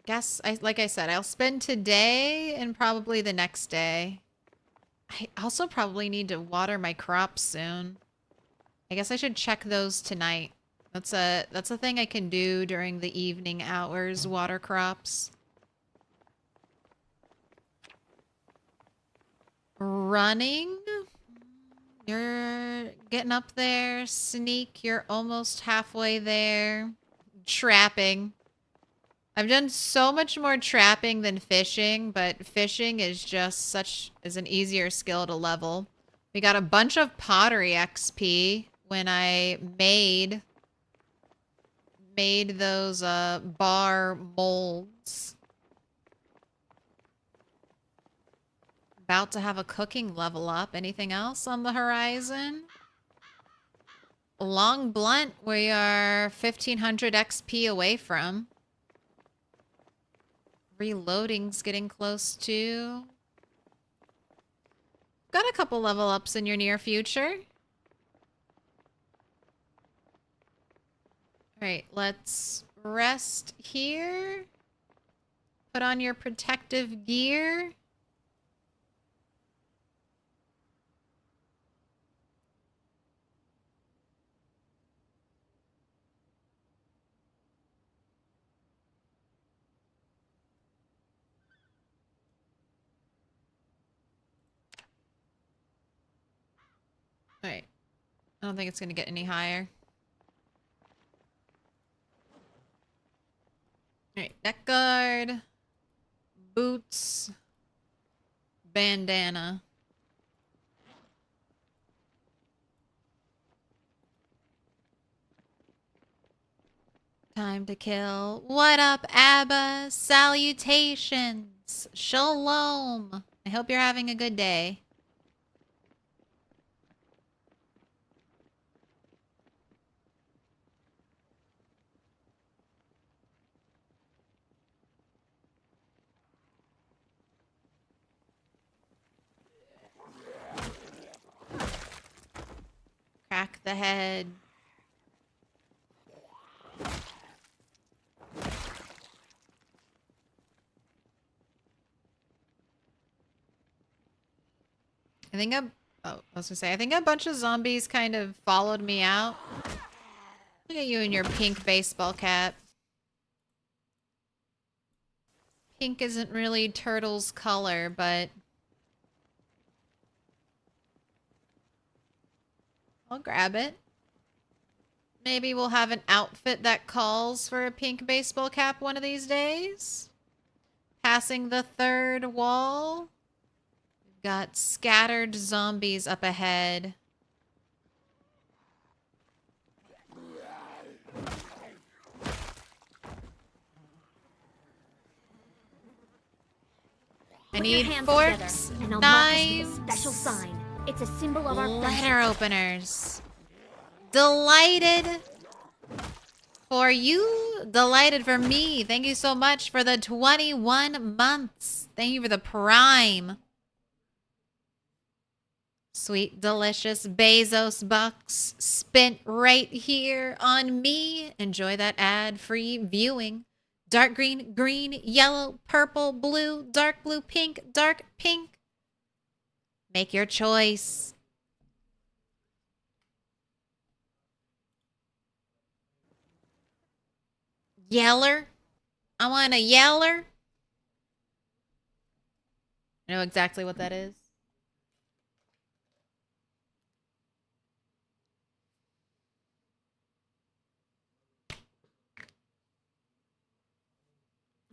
Guess, like I said, I'll spend today and probably the next day. I also probably need to water my crops soon. I guess I should check those tonight. That's a thing I can do during the evening hours, water crops. Running? You're getting up there. Sneak, you're almost halfway there. Trapping. I've done so much more trapping than fishing, but fishing is just is an easier skill to level. We got a bunch of pottery XP when I made those bar molds. About to have a cooking level up. Anything else on the horizon? Long blunt we are 1500 XP away from. Reloading's getting close to. Got a couple level ups in your near future. Alright, let's rest here. Put on your protective gear. Alright. I don't think it's gonna get any higher. Alright, neck guard. Boots. Bandana. Time to kill. What up, Abba? Salutations. Shalom. I hope you're having a good day. Crack the head. I think a bunch of zombies kind of followed me out. Look at you in your pink baseball cap. Pink isn't really Turtle's color, but I'll grab it. Maybe we'll have an outfit that calls for a pink baseball cap one of these days. Passing the third wall. We've got scattered zombies up ahead. I need forks, and I'll knives, mark us with a special sign. It's a symbol of our letter openers. Delighted for you. Delighted for me. Thank you so much for the 21 months. Thank you for the prime. Sweet, delicious Bezos bucks spent right here on me. Enjoy that ad-free viewing. Dark green, green, yellow, purple, blue, dark blue, pink, dark pink. Make your choice. Yeller. I want a yeller. I know exactly what that is.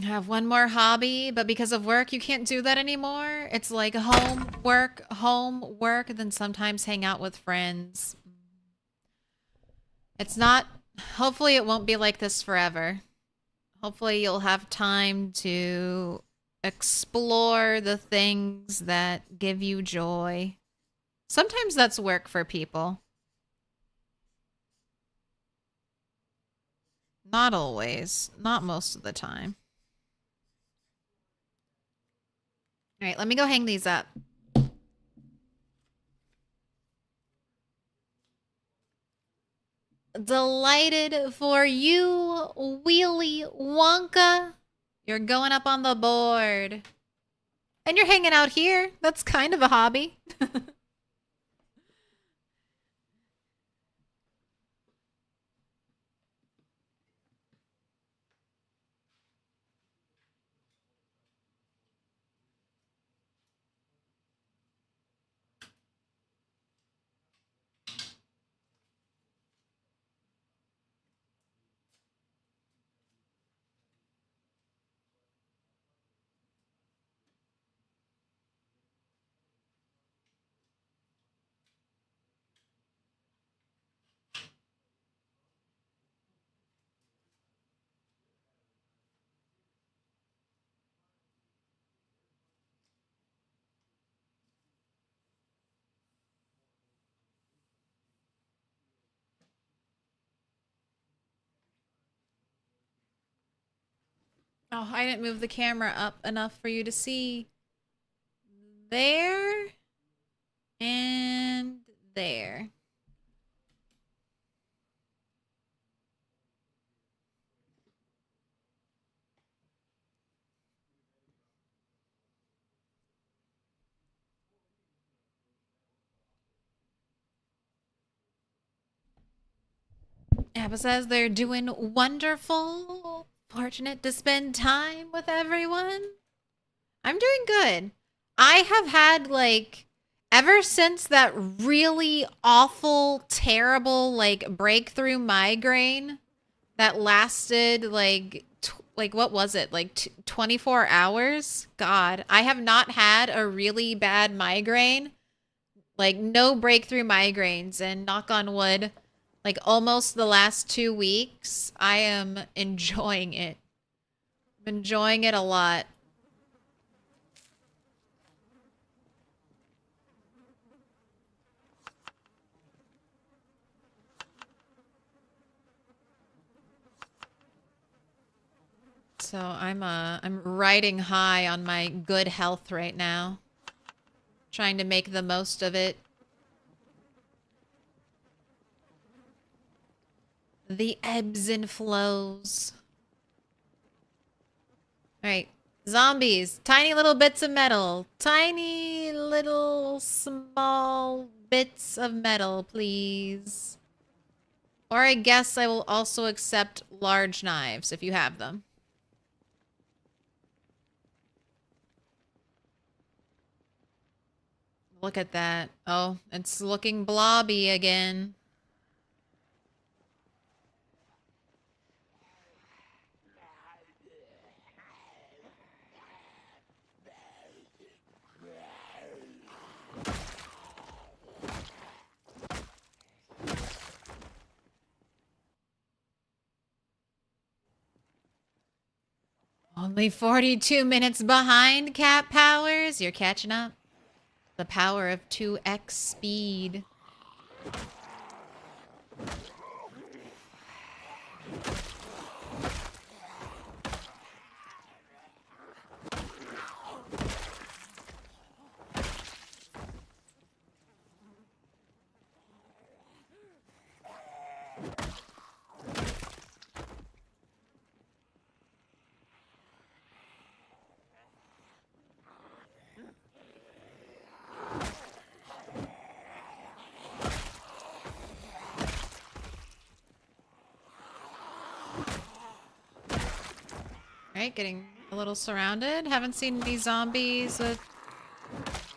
I have one more hobby, but because of work, you can't do that anymore. It's like home, work, and then sometimes hang out with friends. It's not, hopefully it won't be like this forever. Hopefully you'll have time to explore the things that give you joy. Sometimes that's work for people. Not always. Not most of the time. All right, let me go hang these up. Delighted for you, Wheelie Wonka. You're going up on the board. And you're hanging out here. That's kind of a hobby. Oh, I didn't move the camera up enough for you to see. There. And there. Abba says they're doing wonderful. Fortunate to spend time with everyone. I'm doing good. I have had, like, ever since that really awful, terrible, like, breakthrough migraine that lasted, like, what was it? Like, 24 hours? God, I have not had a really bad migraine. Like, no breakthrough migraines, and knock on wood, Like almost the last 2 weeks, I am enjoying it. I'm enjoying it a lot. So I'm riding high on my good health right now. Trying to make the most of it. The ebbs and flows. Alright. Zombies. Tiny little bits of metal. Tiny little small bits of metal, please. Or I guess I will also accept large knives if you have them. Look at that. Oh, it's looking blobby again. Only 42 minutes behind, Cat Powers. You're catching up. The power of 2x speed. Alright, getting a little surrounded. Haven't seen these zombies with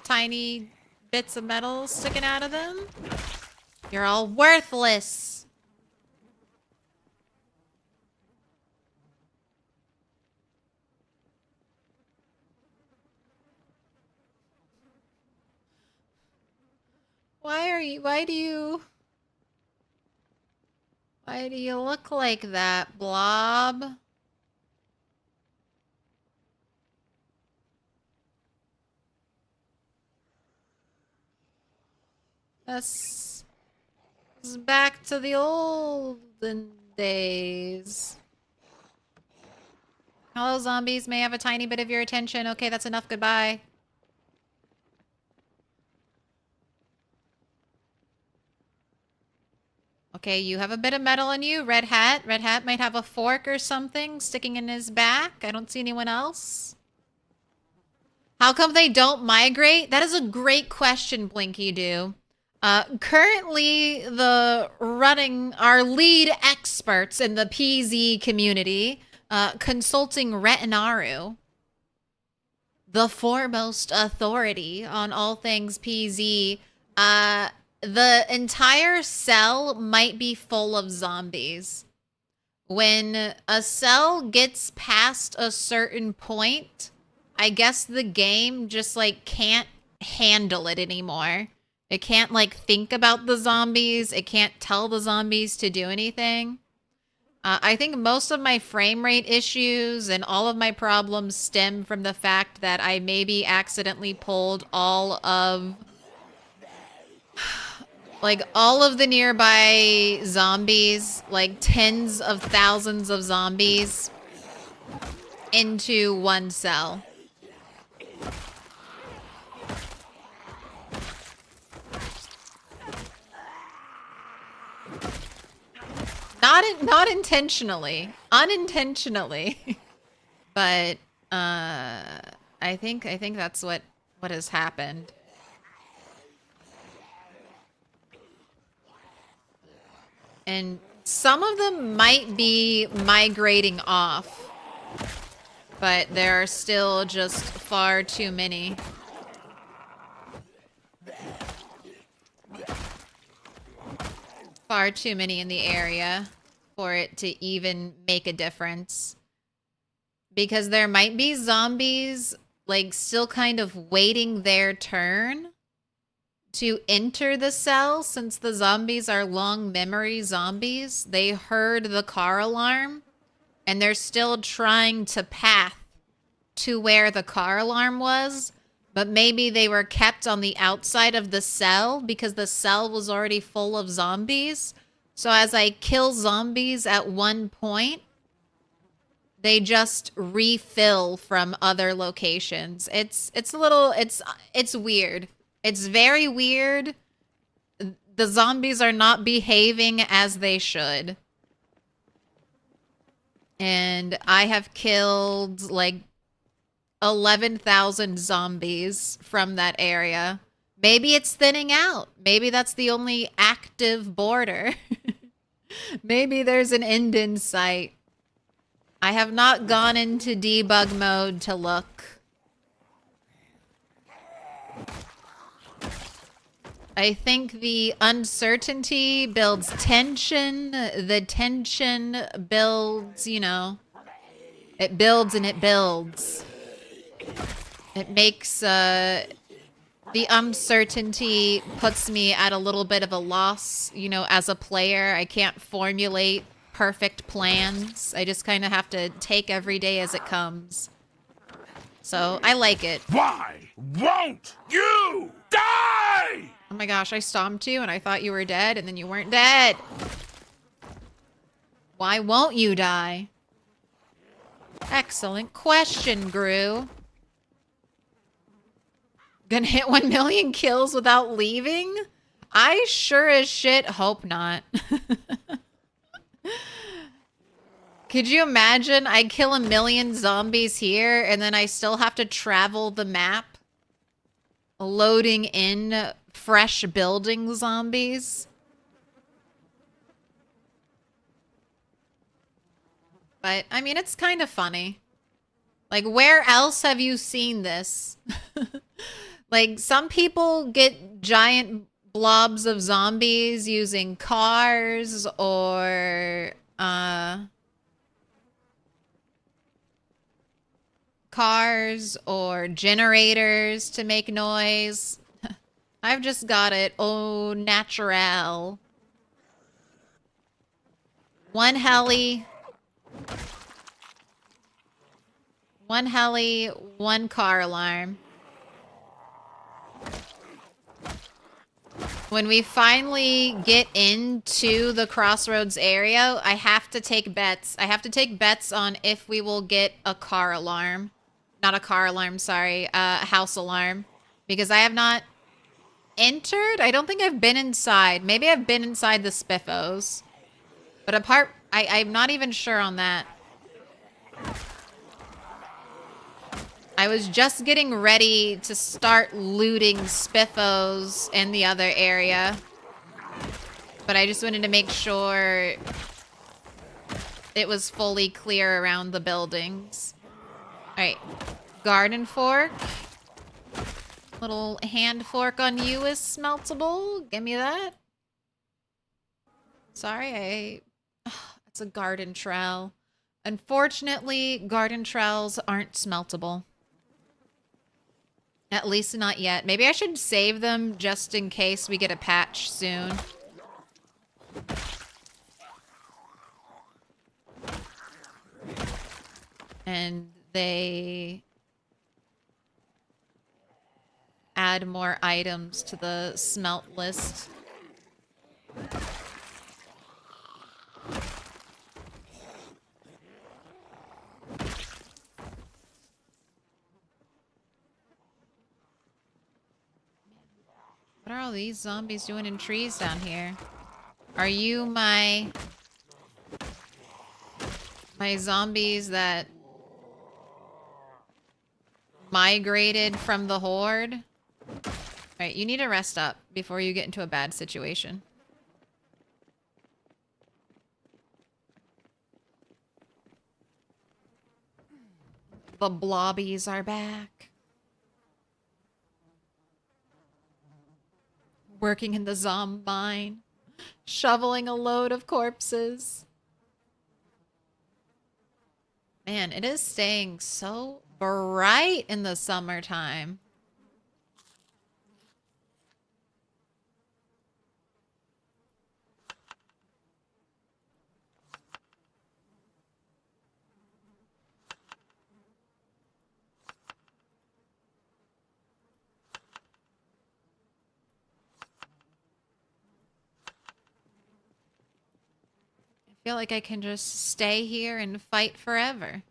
tiny bits of metal sticking out of them. You're all worthless. Why do you look like that, Blob? This is back to the olden days. Hello, zombies. May I have a tiny bit of your attention? Okay, that's enough. Goodbye. Okay, you have a bit of metal on you. Red Hat. Red Hat might have a fork or something sticking in his back. I don't see anyone else. How come they don't migrate? That is a great question, Blinky Doo. Currently, our lead experts in the PZ community, consulting Retinaru, the foremost authority on all things PZ, the entire cell might be full of zombies. When a cell gets past a certain point, I guess the game just, like, can't handle it anymore. It can't, like, think about the zombies. It can't tell the zombies to do anything. I think most of my frame rate issues and all of my problems stem from the fact that I maybe accidentally pulled all of the nearby zombies, like tens of thousands of zombies, into one cell. Not intentionally. Unintentionally. But I think that's what has happened. And some of them might be migrating off, but there are still just far too many. Far too many in the area for it to even make a difference. Because there might be zombies, like, still kind of waiting their turn, to enter the cell, since the zombies are long memory zombies, they heard the car alarm and they're still trying to path to where the car alarm was, but maybe they were kept on the outside of the cell because the cell was already full of zombies. So as I kill zombies at one point, they just refill from other locations. It's a little, it's weird. It's very weird. The zombies are not behaving as they should. And I have killed like 11,000 zombies from that area. Maybe it's thinning out. Maybe that's the only active border. Maybe there's an end in sight. I have not gone into debug mode to look. I think the uncertainty builds tension. The tension builds, you know, it builds and it builds. It makes, the uncertainty puts me at a little bit of a loss, you know, as a player. I can't formulate perfect plans. I just kind of have to take every day as it comes. So I like it. Why won't you die? Oh my gosh, I stomped you and I thought you were dead and then you weren't dead. Why won't you die? Excellent question, Gru. Gonna hit 1 million kills without leaving? I sure as shit hope not. Could you imagine I kill 1 million zombies here and then I still have to travel the map loading in fresh building zombies? But, I mean, it's kind of funny. Like, where else have you seen this? Like, some people get giant blobs of zombies using cars or, generators to make noise. I've just got it au natural. One heli, one car alarm. When we finally get into the crossroads area, I have to take bets. I have to take bets on if we will get a car alarm. Not a car alarm, sorry. A house alarm. Because I have not entered. I don't think I've been inside. Maybe I've been inside the Spiffos. But I'm not even sure on that. I was just getting ready to start looting Spiffos in the other area. But I just wanted to make sure it was fully clear around the buildings. Alright. Garden fork. Little hand fork on you is smeltable. Give me that. Sorry, it's a garden trowel. Unfortunately, garden trowels aren't smeltable. At least not yet. Maybe I should save them just in case we get a patch soon. And they add more items to the smelt list. What are all these zombies doing in trees down here? Are you my zombies that migrated from the horde? Alright, you need to rest up before you get into a bad situation. The blobbies are back. Working in the zom mine. Shoveling a load of corpses. Man, it is staying so bright in the summertime. feel like I can just stay here and fight forever.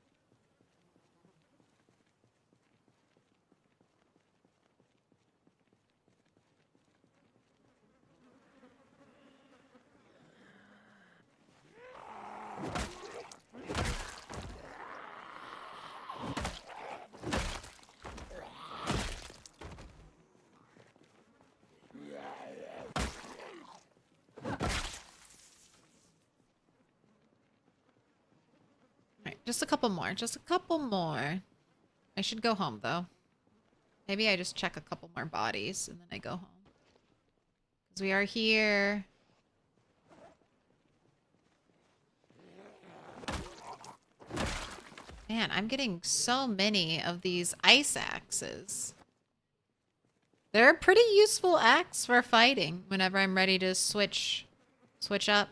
Just a couple more. Just a couple more. I should go home, though. Maybe I just check a couple more bodies and then I go home. Because we are here. Man, I'm getting so many of these ice axes. They're a pretty useful axe for fighting whenever I'm ready to switch up.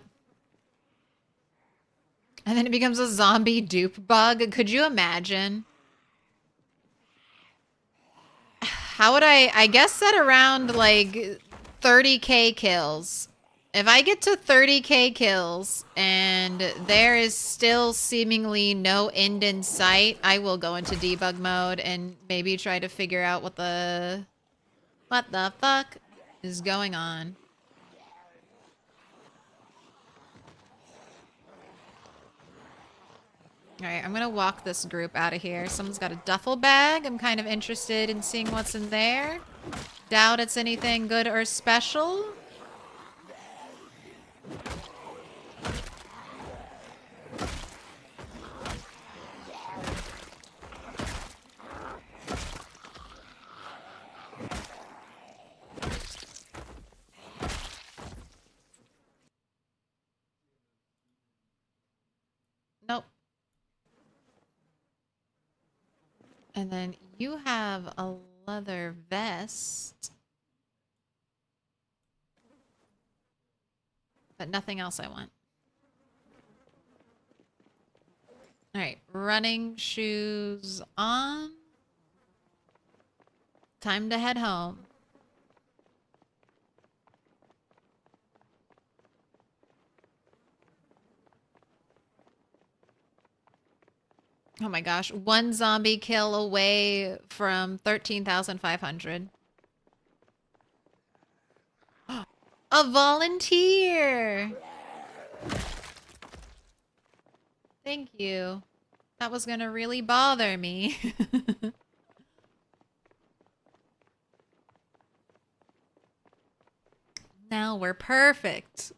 And then it becomes a zombie dupe bug. Could you imagine? How would I guess that around like 30k kills. If I get to 30k kills and there is still seemingly no end in sight, I will go into debug mode and maybe try to figure out what the fuck is going on. Alright, I'm gonna walk this group out of here. Someone's got a duffel bag. I'm kind of interested in seeing what's in there. Doubt it's anything good or special. Nope. And then you have a leather vest. But nothing else I want. Alright, running shoes on. Time to head home. Oh my gosh, one zombie kill away from 13,500. A volunteer! Thank you. That was gonna really bother me. Now we're perfect.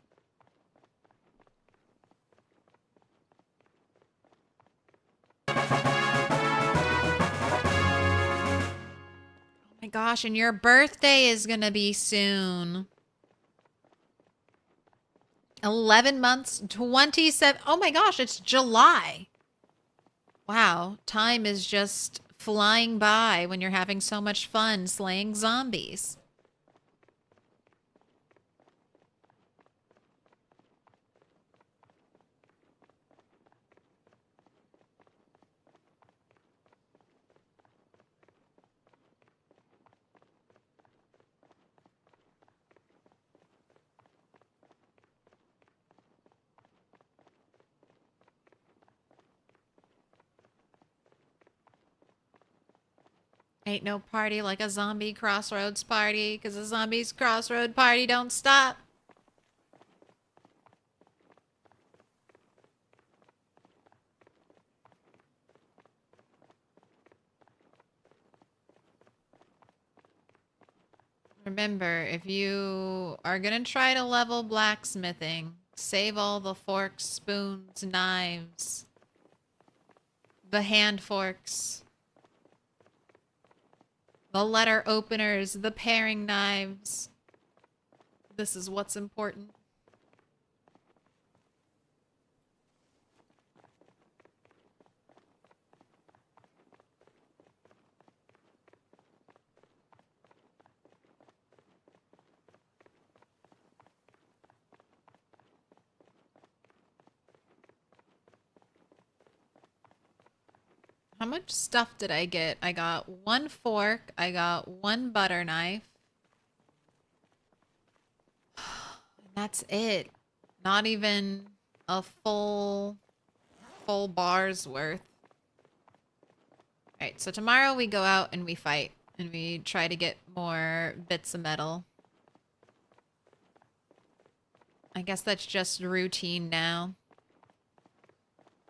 Oh my gosh, and your birthday is gonna be soon. 11 months, 27. Oh my gosh, it's July. Wow, time is just flying by when you're having so much fun slaying zombies. Ain't no party like a zombie crossroads party, 'cause a zombie's crossroad party don't stop. Remember, if you are gonna try to level blacksmithing, save all the forks, spoons, knives, the hand forks, the letter openers, the paring knives. This is what's important. How much stuff did I get? I got one fork. I got one butter knife. That's it. Not even a full bar's worth. Alright, so tomorrow we go out and we fight. And we try to get more bits of metal. I guess that's just routine now.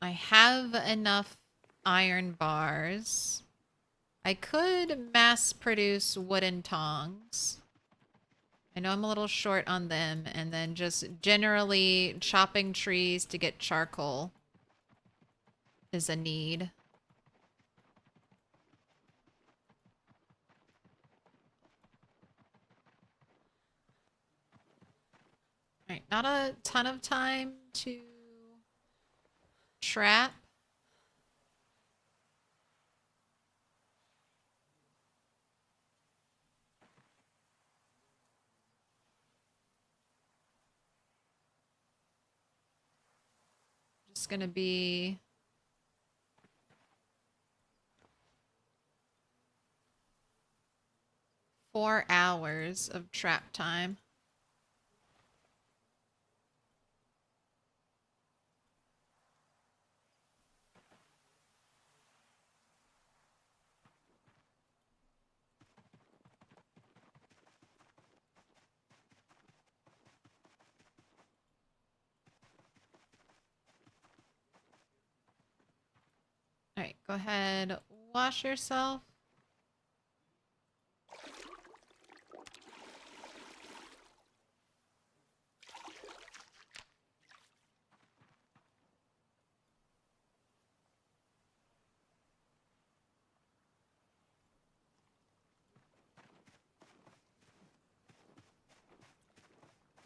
I have enough iron bars. I could mass produce wooden tongs. I know I'm a little short on them, and then just generally chopping trees to get charcoal is a need. Alright, not a ton of time to trap. Just gonna be four hours of trap time. Alright, go ahead, wash yourself.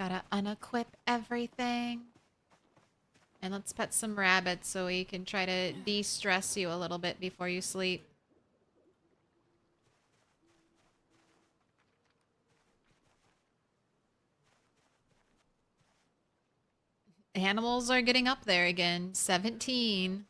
Gotta unequip everything. And let's pet some rabbits so we can try to de-stress you a little bit before you sleep. Animals are getting up there again. 17.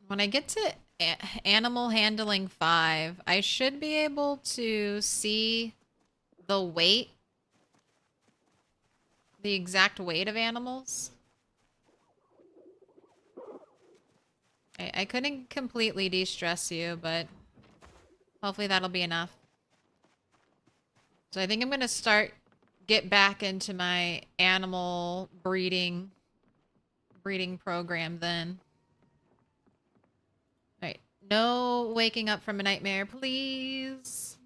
When I get to animal handling 5, I should be able to see the weight, the exact weight of animals. I couldn't completely de-stress you, but hopefully that'll be enough. So I think I'm gonna get back into my animal breeding program then. Alright, no waking up from a nightmare, please.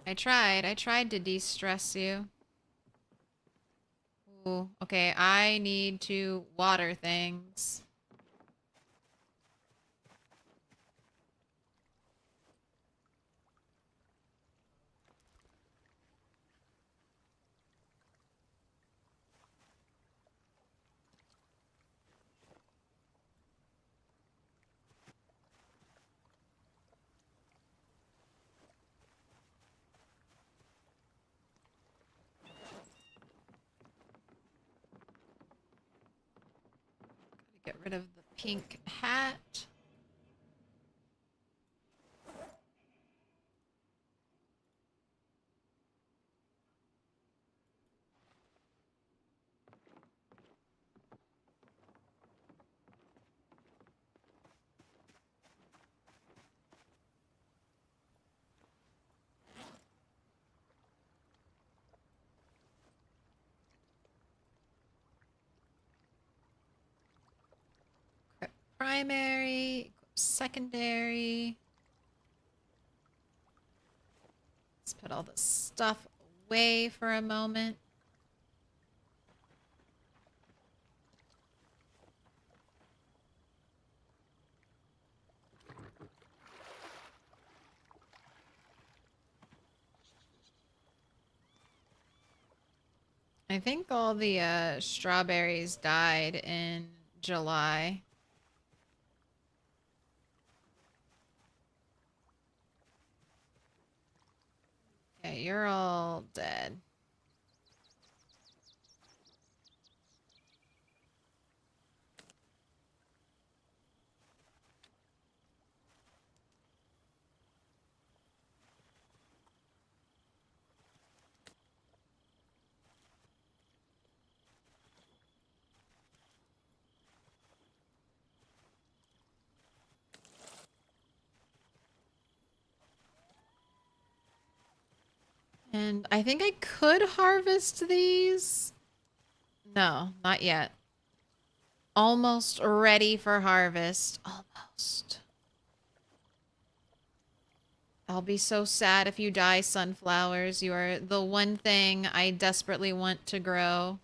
I tried to de-stress you. Ooh, okay, I need to water things. Get rid of the pink hat. Primary, secondary. Let's put all this stuff away for a moment. I think all the strawberries died in July. Okay, you're all dead. And I think I could harvest these. No, not yet. Almost ready for harvest. Almost. I'll be so sad if you die, sunflowers. You are the one thing I desperately want to grow.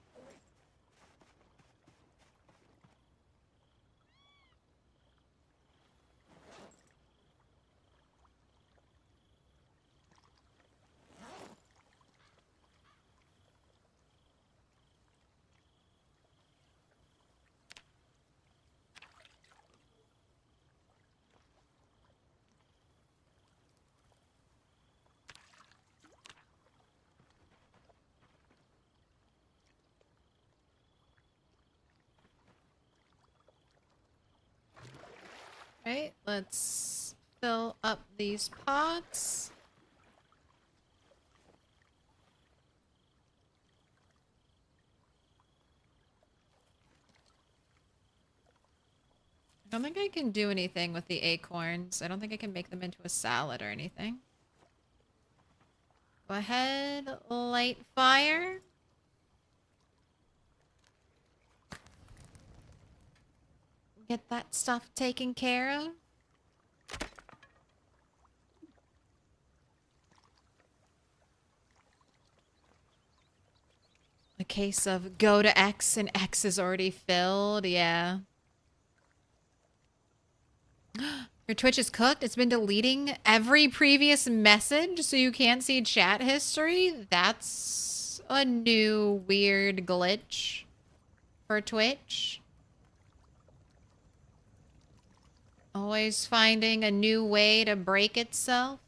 Right, let's fill up these pots. I don't think I can do anything with the acorns. I don't think I can make them into a salad or anything. Go ahead, light fire. Get that stuff taken care of. A case of go to X and X is already filled. Yeah. Your Twitch is cooked? It's been deleting every previous message so you can't see chat history? That's a new weird glitch for Twitch. Always finding a new way to break itself.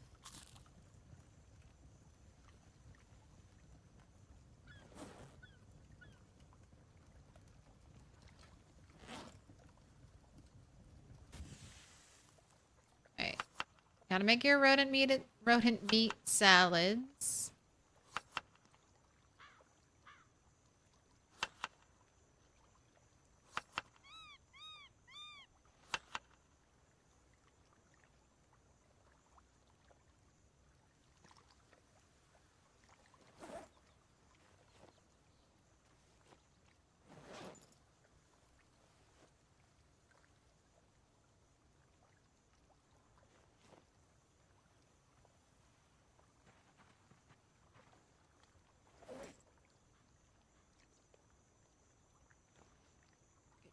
Right. Gotta make your rodent meat salads.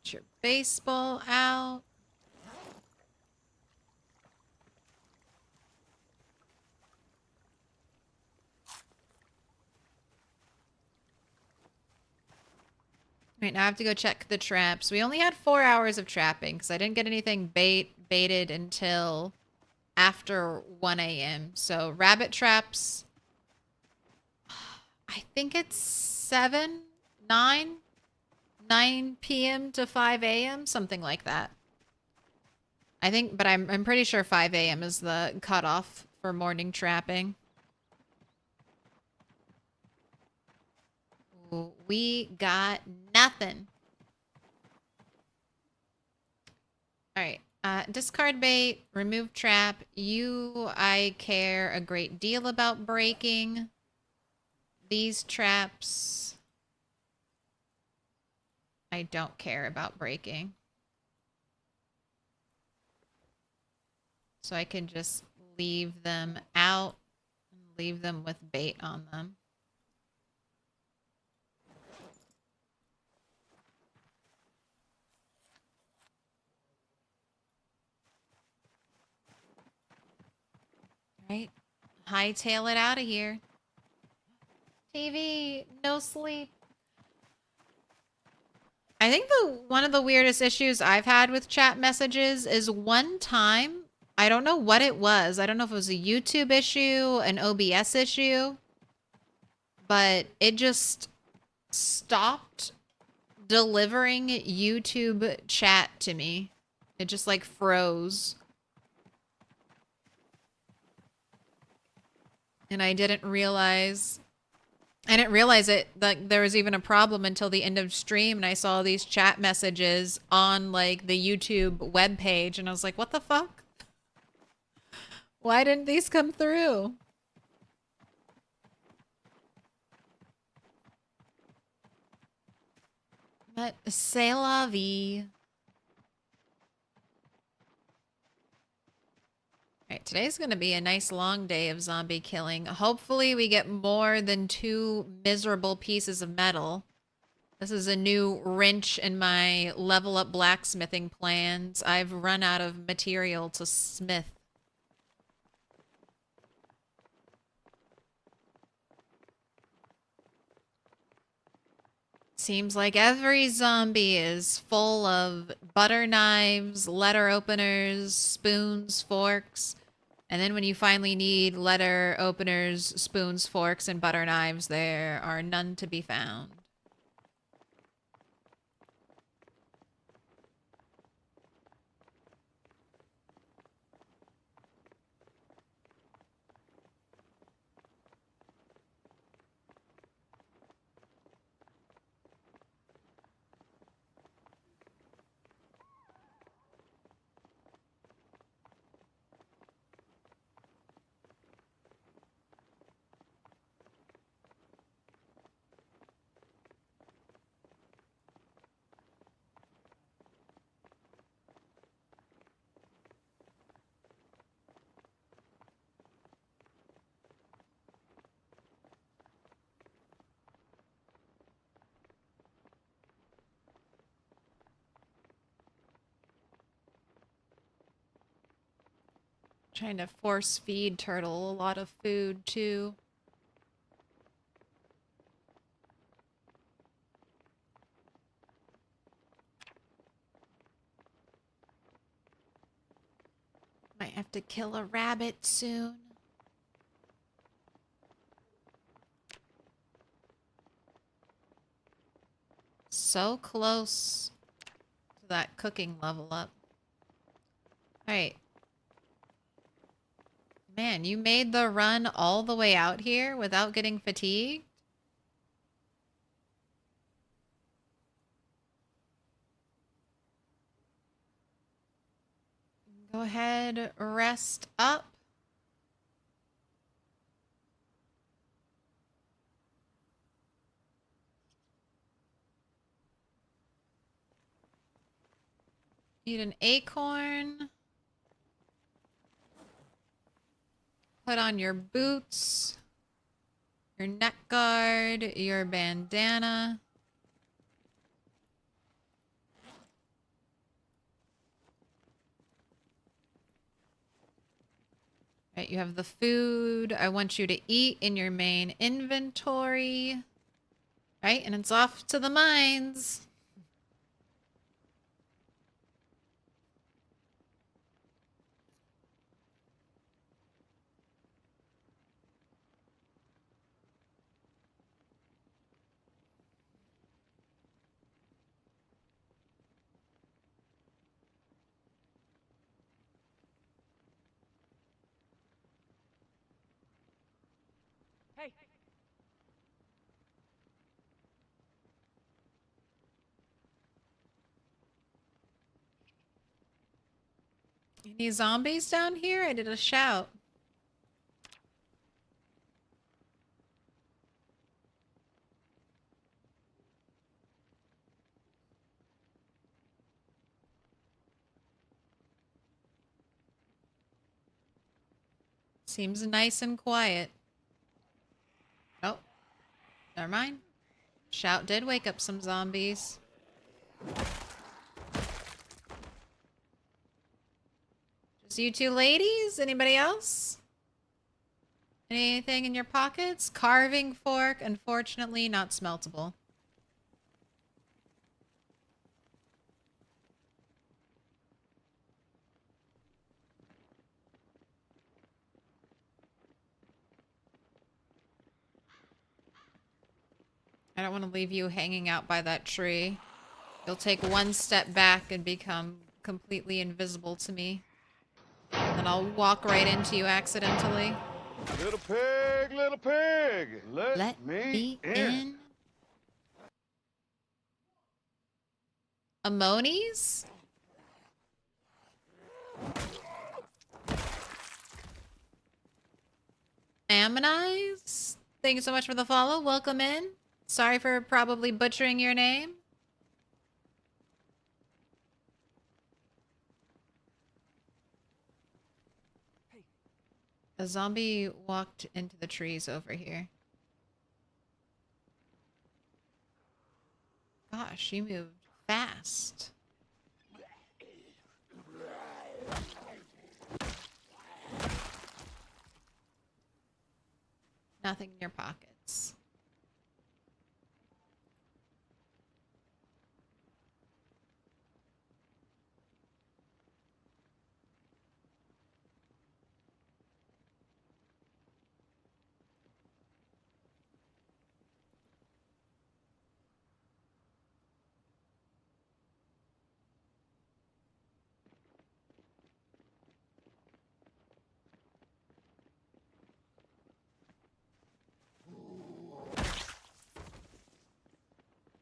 Get your baseball out. Right, now I have to go check the traps. We only had 4 hours of trapping because I didn't get anything baited until after 1 a.m. So rabbit traps, I think it's 9 p.m. to 5 a.m., something like that. I think, but I'm pretty sure 5 a.m. is the cutoff for morning trapping. Ooh, we got nothing. All right. Discard bait, remove trap. I care a great deal about breaking. These traps, I don't care about breaking. So I can just leave them out and leave them with bait on them. Right? Hightail it out of here. TV, no sleep. I think one of the weirdest issues I've had with chat messages is one time I don't know what it was. I don't know if it was a YouTube issue, an OBS issue, but it just stopped delivering YouTube chat to me. It just like froze. And I didn't realize it, that there was even a problem until the end of stream, and I saw these chat messages on like the YouTube webpage, and I was like, what the fuck? Why didn't these come through? But c'est la vie. Alright, today's gonna be a nice long day of zombie killing. Hopefully we get more than 2 miserable pieces of metal. This is a new wrench in my level up blacksmithing plans. I've run out of material to smith. Seems like every zombie is full of butter knives, letter openers, spoons, forks. And then when you finally need letter openers, spoons, forks, and butter knives, there are none to be found. Trying to force feed Turtle a lot of food too. Might have to kill a rabbit soon. So close to that cooking level up. Alright. Man, you made the run all the way out here without getting fatigued? Go ahead, rest up. Eat an acorn. Put on your boots, your neck guard, your bandana. Right, you have the food I want you to eat in your main inventory. Right, and it's off to the mines. Hey. Any zombies down here? I did a shout. Seems nice and quiet. Oh, never mind. Shout did wake up some zombies. Just you two ladies? Anybody else? Anything in your pockets? Carving fork, unfortunately not smeltable. I don't want to leave you hanging out by that tree. You'll take one step back and become completely invisible to me. And I'll walk right into you accidentally. Little pig, let me in. Ammonies? Ammonize? Thank you so much for the follow. Welcome in. Sorry for probably butchering your name. A zombie walked into the trees over here. Gosh, you moved fast. Nothing in your pockets.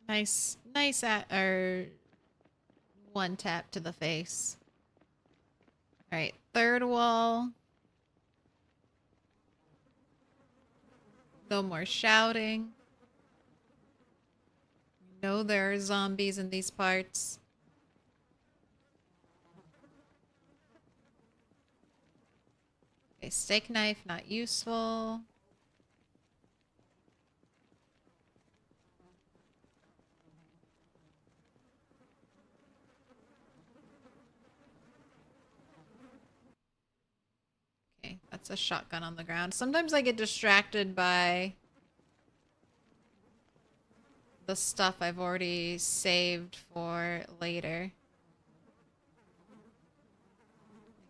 Nice one tap to the face. All right, third wall. No more shouting. We know there are zombies in these parts. Okay, steak knife, not useful. Okay, that's a shotgun on the ground. Sometimes I get distracted by the stuff I've already saved for later.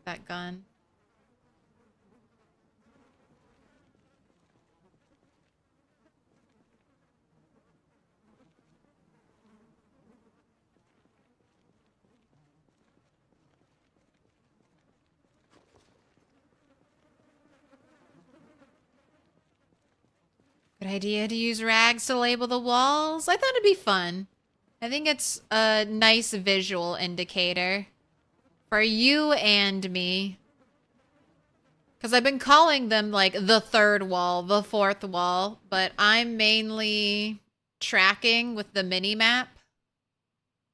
That gun. Good idea to use rags to label the walls. I thought it'd be fun. I think it's a nice visual indicator for you and me. Because I've been calling them like the third wall, the fourth wall, but I'm mainly tracking with the mini map,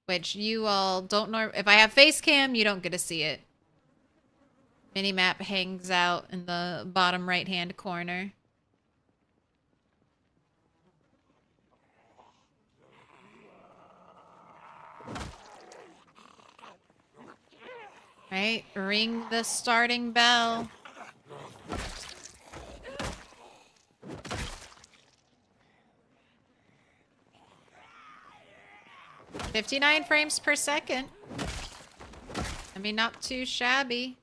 which you all don't know. If I have face cam, you don't get to see it. Mini map hangs out in the bottom right hand corner. Right, ring the starting bell. $59 frames per second. I mean, not too shabby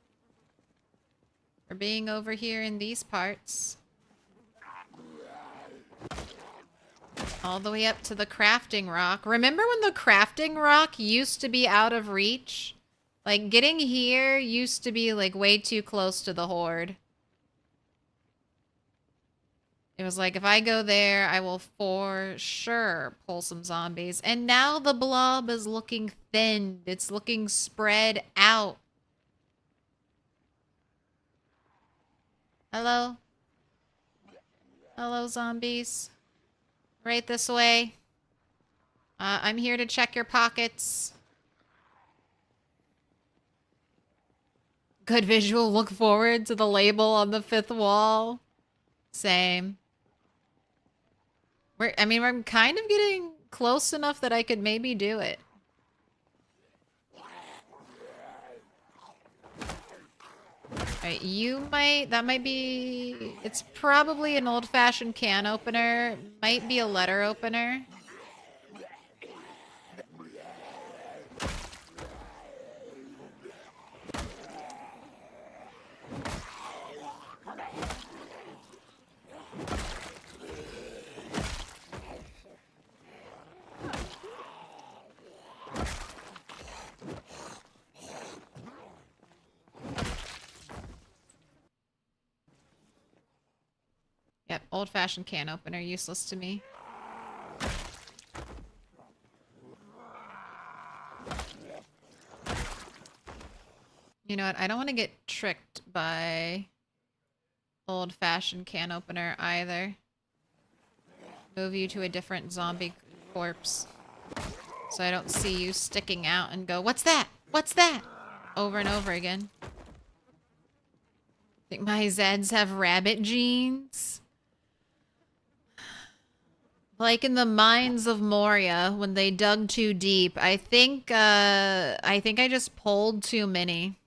for being over here in these parts. All the way up to the crafting rock. Remember when the crafting rock used to be out of reach? Like, getting here used to be, like, way too close to the horde. It was like, if I go there, I will for sure pull some zombies. And now the blob is looking thin. It's looking spread out. Hello? Hello, zombies. Right this way. I'm here to check your pockets. Good visual. Look forward to the label on the fifth wall. Same. We're kind of getting close enough that I could maybe do it. Alright, that might be, it's probably an old-fashioned can opener. Might be a letter opener. old-fashioned can opener, useless to me. You know what? I don't want to get tricked by old-fashioned can opener either. Move you to a different zombie corpse. So I don't see you sticking out and go, "What's that? What's that?" over and over again. Think my Zeds have rabbit genes? Like in the mines of Moria, when they dug too deep, I think I just pulled too many.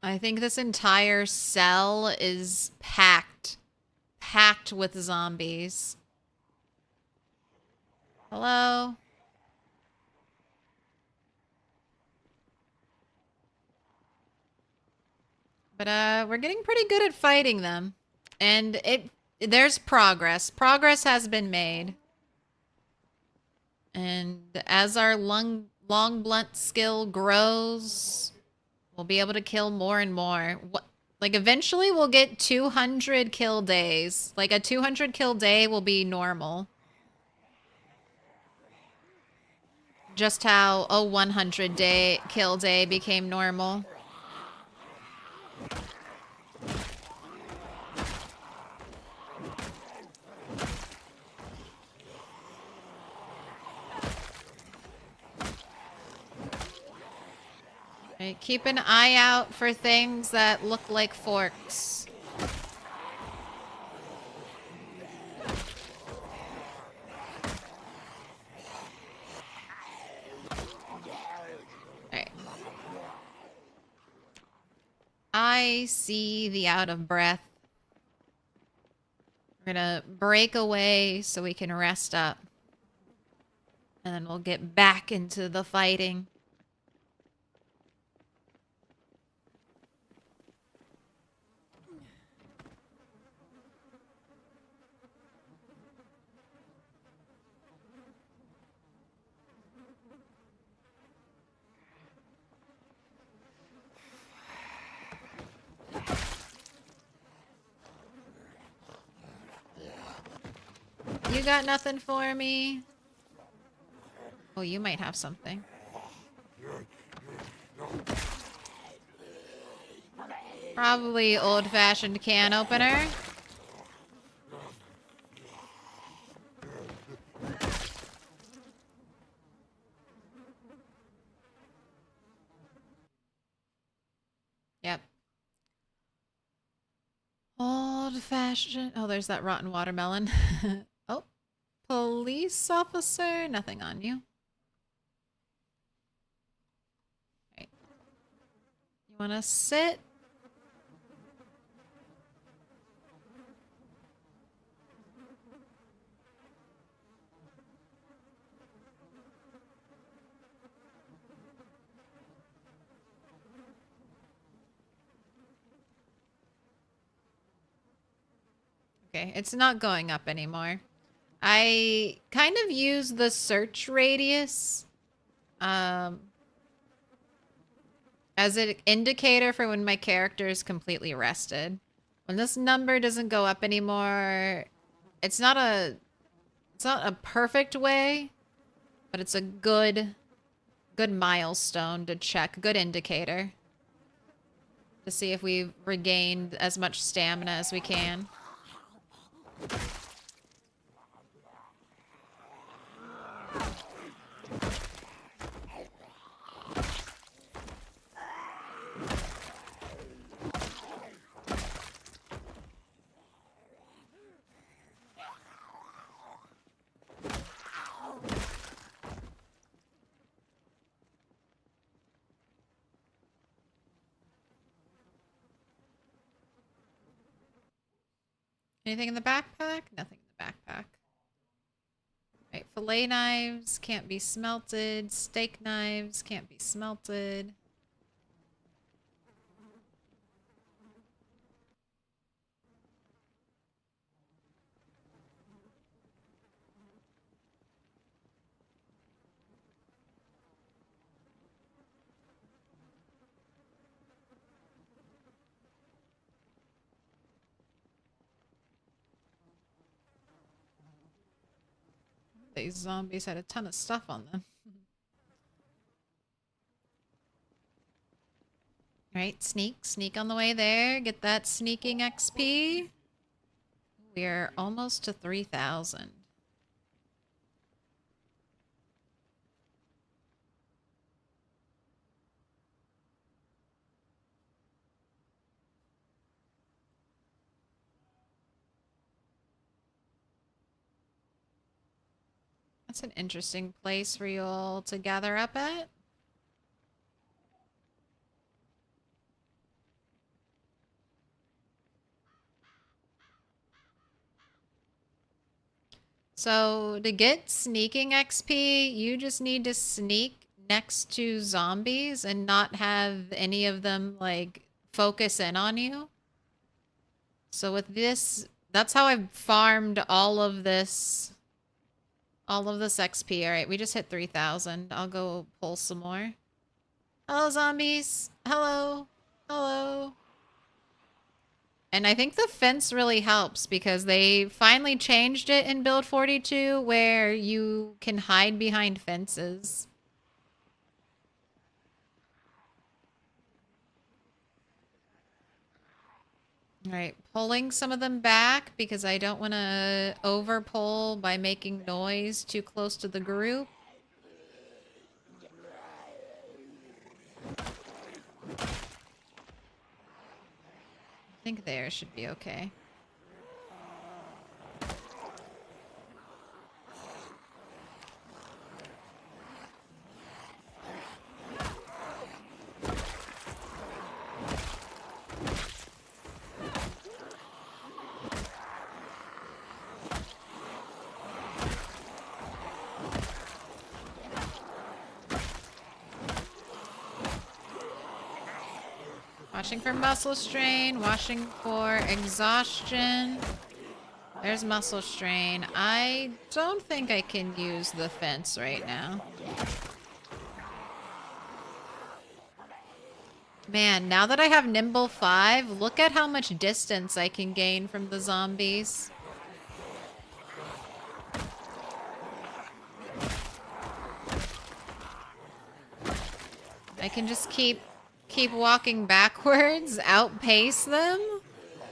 I think this entire cell is packed with zombies. Hello? But we're getting pretty good at fighting them. And there's progress. Progress has been made. And as our long blunt skill grows, we'll be able to kill more and more. Like, eventually we'll get 200 kill days. Like, a 200 kill day will be normal. Just how a 100 kill day became normal. Right, keep an eye out for things that look like forks. Alright. I see the out of breath. We're gonna break away so we can rest up. And then we'll get back into the fighting. You got nothing for me? Oh, you might have something. Probably old-fashioned can opener. Yep. Old-fashioned... Oh, there's that rotten watermelon. Oh. Police officer? Nothing on you. Right. You want to sit? Okay, it's not going up anymore. I kind of use the search radius as an indicator for when my character is completely rested. When this number doesn't go up anymore, it's not a perfect way, but it's a good milestone to check, good indicator to see if we've regained as much stamina as we can. Anything in the backpack? Nothing in the backpack. Right, fillet knives can't be smelted. Steak knives can't be smelted. These zombies had a ton of stuff on them. Right, sneak on the way there. Get that sneaking XP. We're almost to 3,000. That's an interesting place for you all to gather up at. So to get sneaking XP, you just need to sneak next to zombies and not have any of them like focus in on you. So with this, that's how I've farmed all of this XP. All right, we just hit 3,000. I'll go pull some more. Hello, zombies. Hello. Hello. And I think the fence really helps because they finally changed it in build 42 where you can hide behind fences. All right, pulling some of them back because I don't want to over pull by making noise too close to the group. I think there should be okay. Watching for muscle strain, watching for exhaustion. There's muscle strain. I don't think I can use the fence right now. Man, now that I have Nimble 5, look at how much distance I can gain from the zombies. I can just keep walking backwards, outpace them.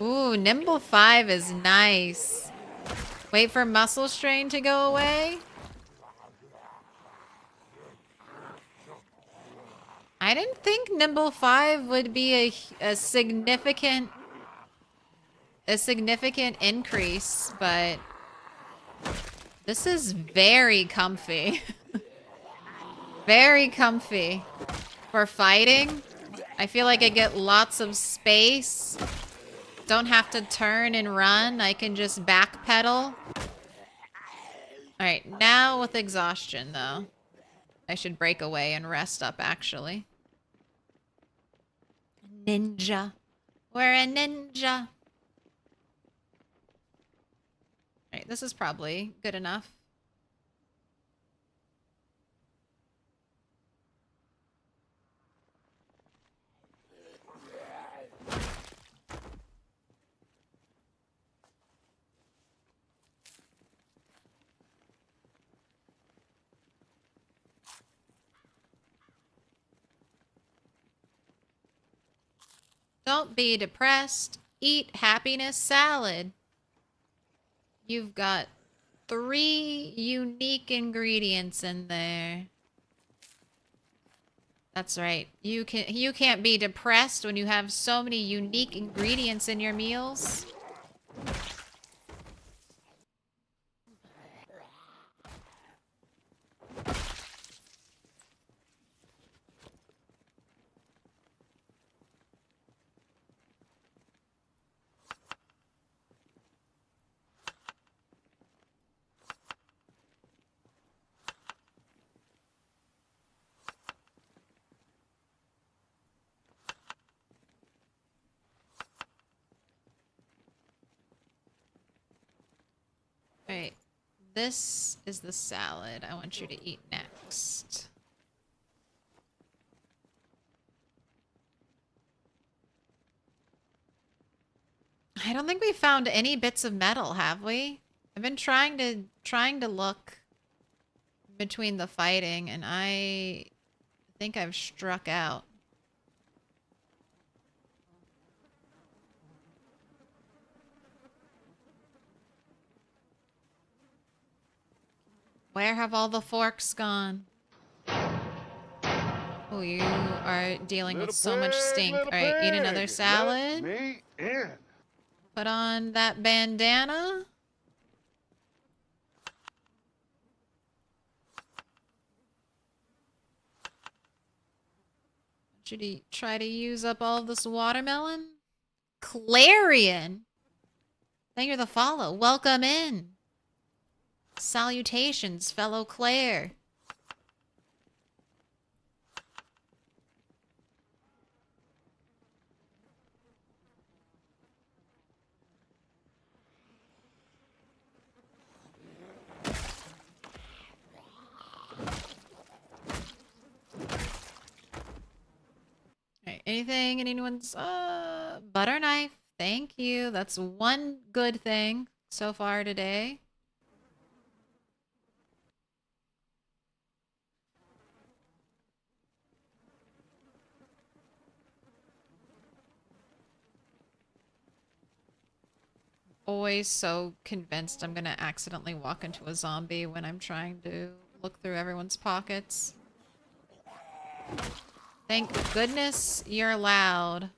Ooh, Nimble 5 is nice. Wait for muscle strain to go away. I didn't think Nimble 5 would be a significant increase, but this is very comfy. Very comfy. For fighting, I feel like I get lots of space. Don't have to turn and run. I can just backpedal. Alright, now with exhaustion, though. I should break away and rest up, actually. Ninja. We're a ninja. Alright, this is probably good enough. Don't be depressed. Eat happiness salad. You've got 3 unique ingredients in there. That's right. You can't be depressed when you have so many unique ingredients in your meals. Alright, this is the salad I want you to eat next. I don't think we found any bits of metal, have we? I've been trying to look between the fighting, and I think I've struck out. Where have all the forks gone? Oh, you are dealing with so much stink. Alright, eat another salad. Let me in. Put on that bandana. Should he try to use up all of this watermelon? Clarion! Thank you for the follow. Welcome in. Salutations, fellow Claire. Alright, anything in anyone's butter knife? Thank you. That's one good thing so far today. Always so convinced I'm gonna accidentally walk into a zombie when I'm trying to look through everyone's pockets. Thank goodness you're loud.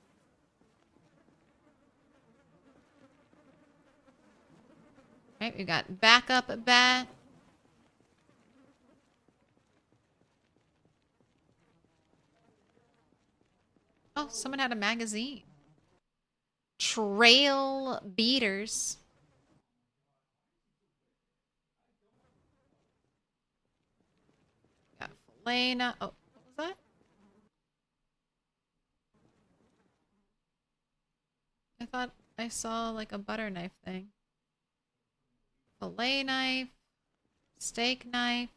Right, we got backup bat. Oh, someone had a magazine. Trail beaters. Got Felena. Oh, what was that? I thought I saw like a butter knife thing. Fillet knife. Steak knife.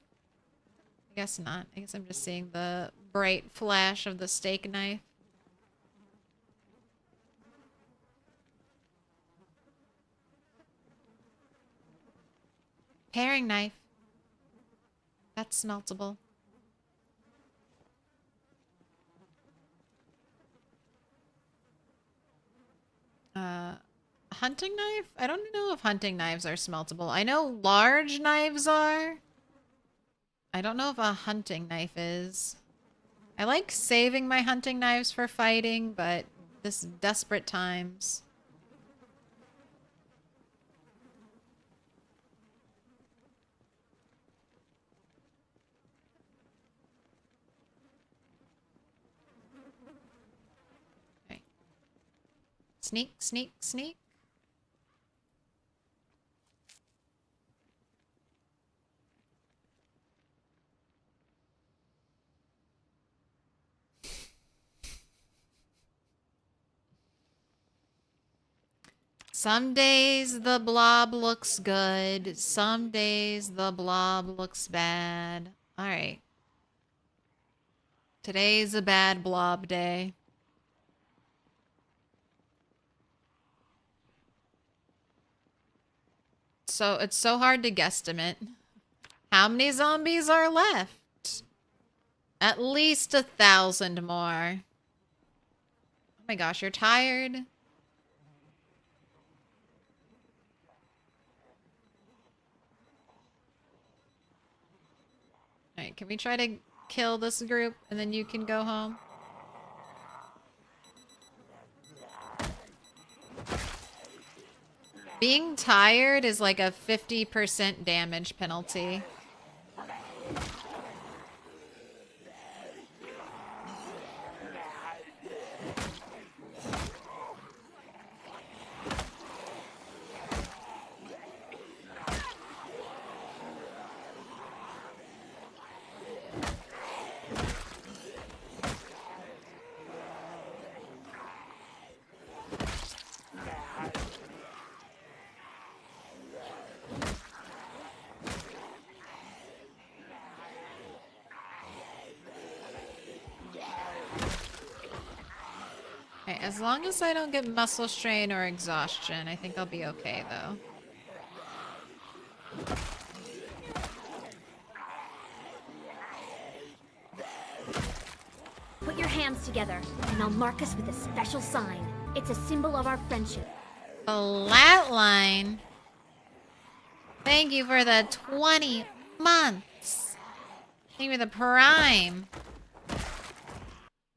I guess not. I guess I'm just seeing the bright flash of the steak knife. Paring knife. That's smeltable. Hunting knife? I don't know if hunting knives are smeltable. I know large knives are. I don't know if a hunting knife is. I like saving my hunting knives for fighting, but this desperate times. Okay. Sneak, sneak, sneak. Some days the blob looks good. Some days the blob looks bad. Alright. Today's a bad blob day. So it's so hard to guesstimate. How many zombies are left? At least 1,000 more. Oh my gosh, you're tired? Alright, can we try to kill this group and then you can go home? Being tired is like a 50% damage penalty. As long as I don't get muscle strain or exhaustion, I think I'll be okay, though. hands together, and I'll mark us with a special sign. It's a symbol of our friendship. Flatline. Thank you for the 20 months. Thank you for the prime.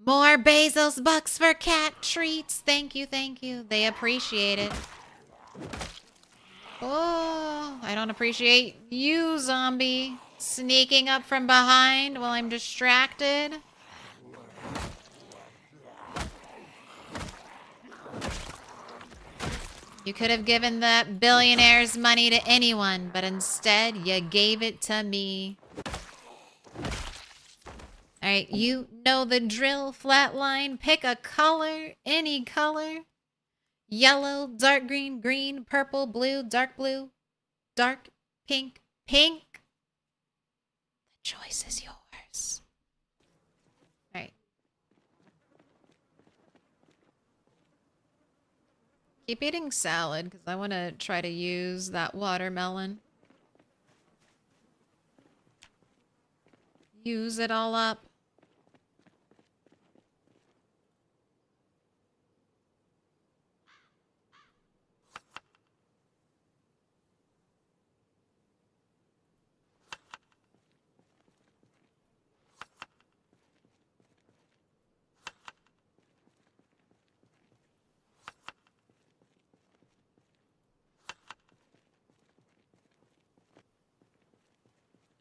More Bezos bucks for cat treats. Thank you, thank you. They appreciate it. Oh, I don't appreciate you, zombie. Sneaking up from behind while I'm distracted. You could have given that billionaire's money to anyone, but instead you gave it to me. Alright, you know the drill, Flatline. Pick a color, any color. Yellow, dark green, green, purple, blue, dark pink, pink. The choice is yours. Alright. Keep eating salad, because I want to try to use that watermelon. Use it all up.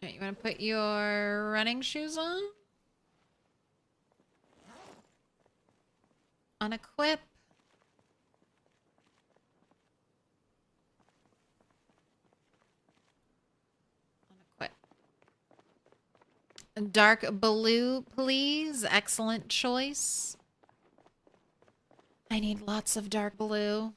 Alright, you want to put your running shoes on? Unequip. Unequip. Dark blue, please. Excellent choice. I need lots of dark blue.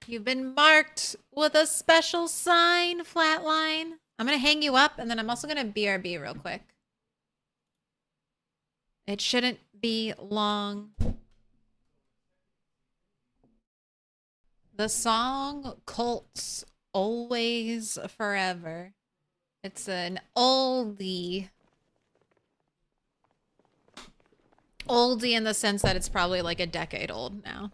You've been marked with a special sign, Flatline. I'm going to hang you up, and then I'm also going to BRB real quick. It shouldn't be long. The song Colts Always Forever. It's an oldie. Oldie in the sense that it's probably like a decade old now.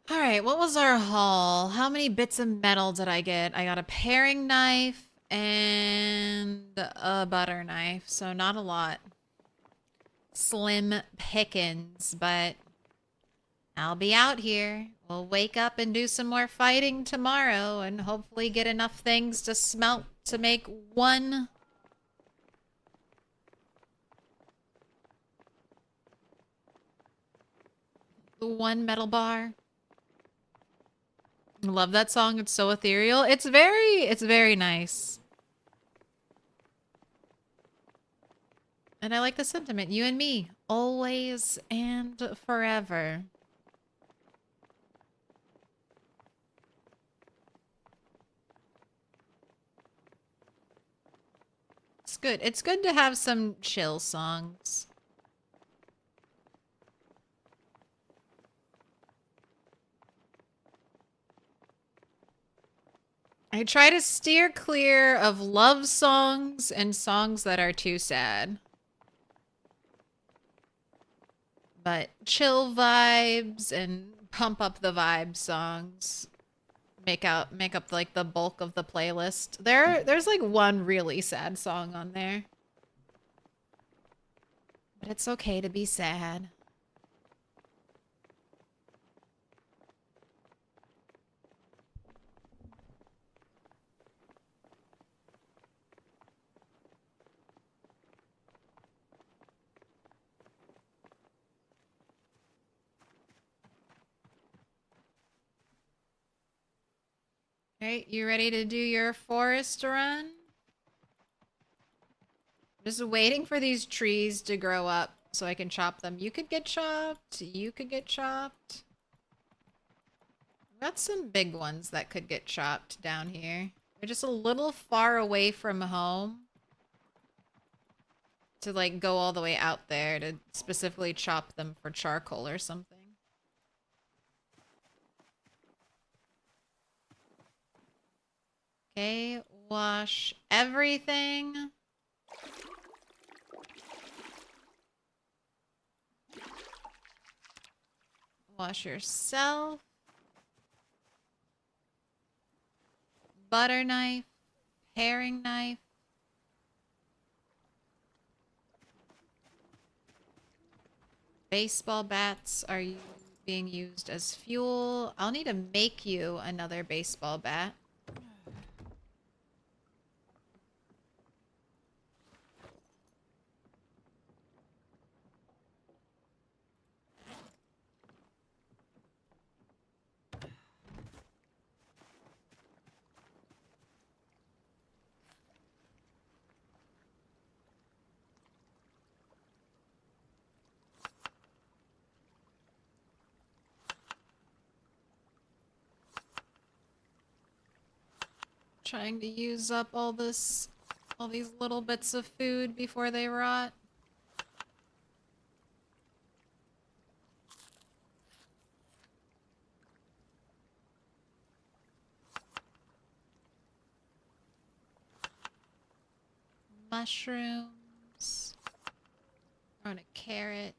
Alright, what was our haul? How many bits of metal did I get? I got a paring knife and a butter knife, so not a lot. Slim pickings, but I'll be out here. We'll wake up and do some more fighting tomorrow and hopefully get enough things to smelt to make one metal bar. Love that song. It's so ethereal. It's very nice. And I like the sentiment. You and me, always and forever. It's good. It's good to have some chill songs. I try to steer clear of love songs and songs that are too sad. But chill vibes and pump up the vibe songs make up like the bulk of the playlist. There's like one really sad song on there. But it's okay to be sad. Alright, you ready to do your forest run? Just waiting for these trees to grow up so I can chop them. You could get chopped. You could get chopped. Got some big ones that could get chopped down here. They're just a little far away from home to like go all the way out there to specifically chop them for charcoal or something. Okay, wash everything. Wash yourself. Butter knife. Paring knife. Baseball bats are being used as fuel. I'll need to make you another baseball bat. Trying to use up all these little bits of food before they rot. Mushrooms. On a carrot.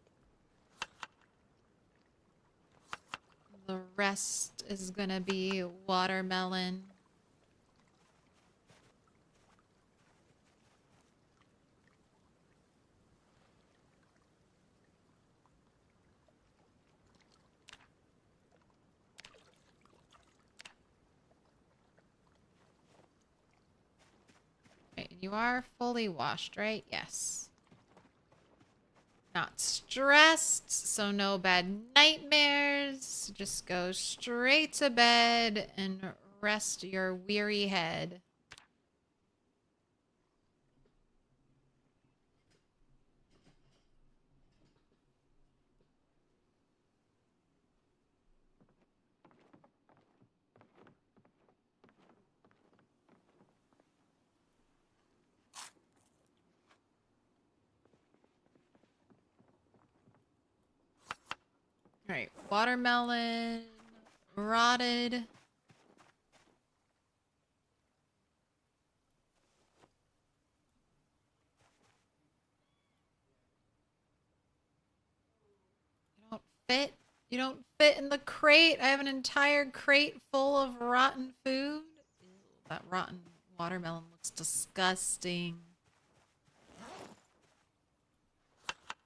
The rest is gonna be watermelon. Right, you are fully washed, right? Yes. Not stressed, so no bad nightmares. Just go straight to bed and rest your weary head. Alright, watermelon, rotted. You don't fit. You don't fit in the crate. I have an entire crate full of rotten food. Ew, that rotten watermelon looks disgusting.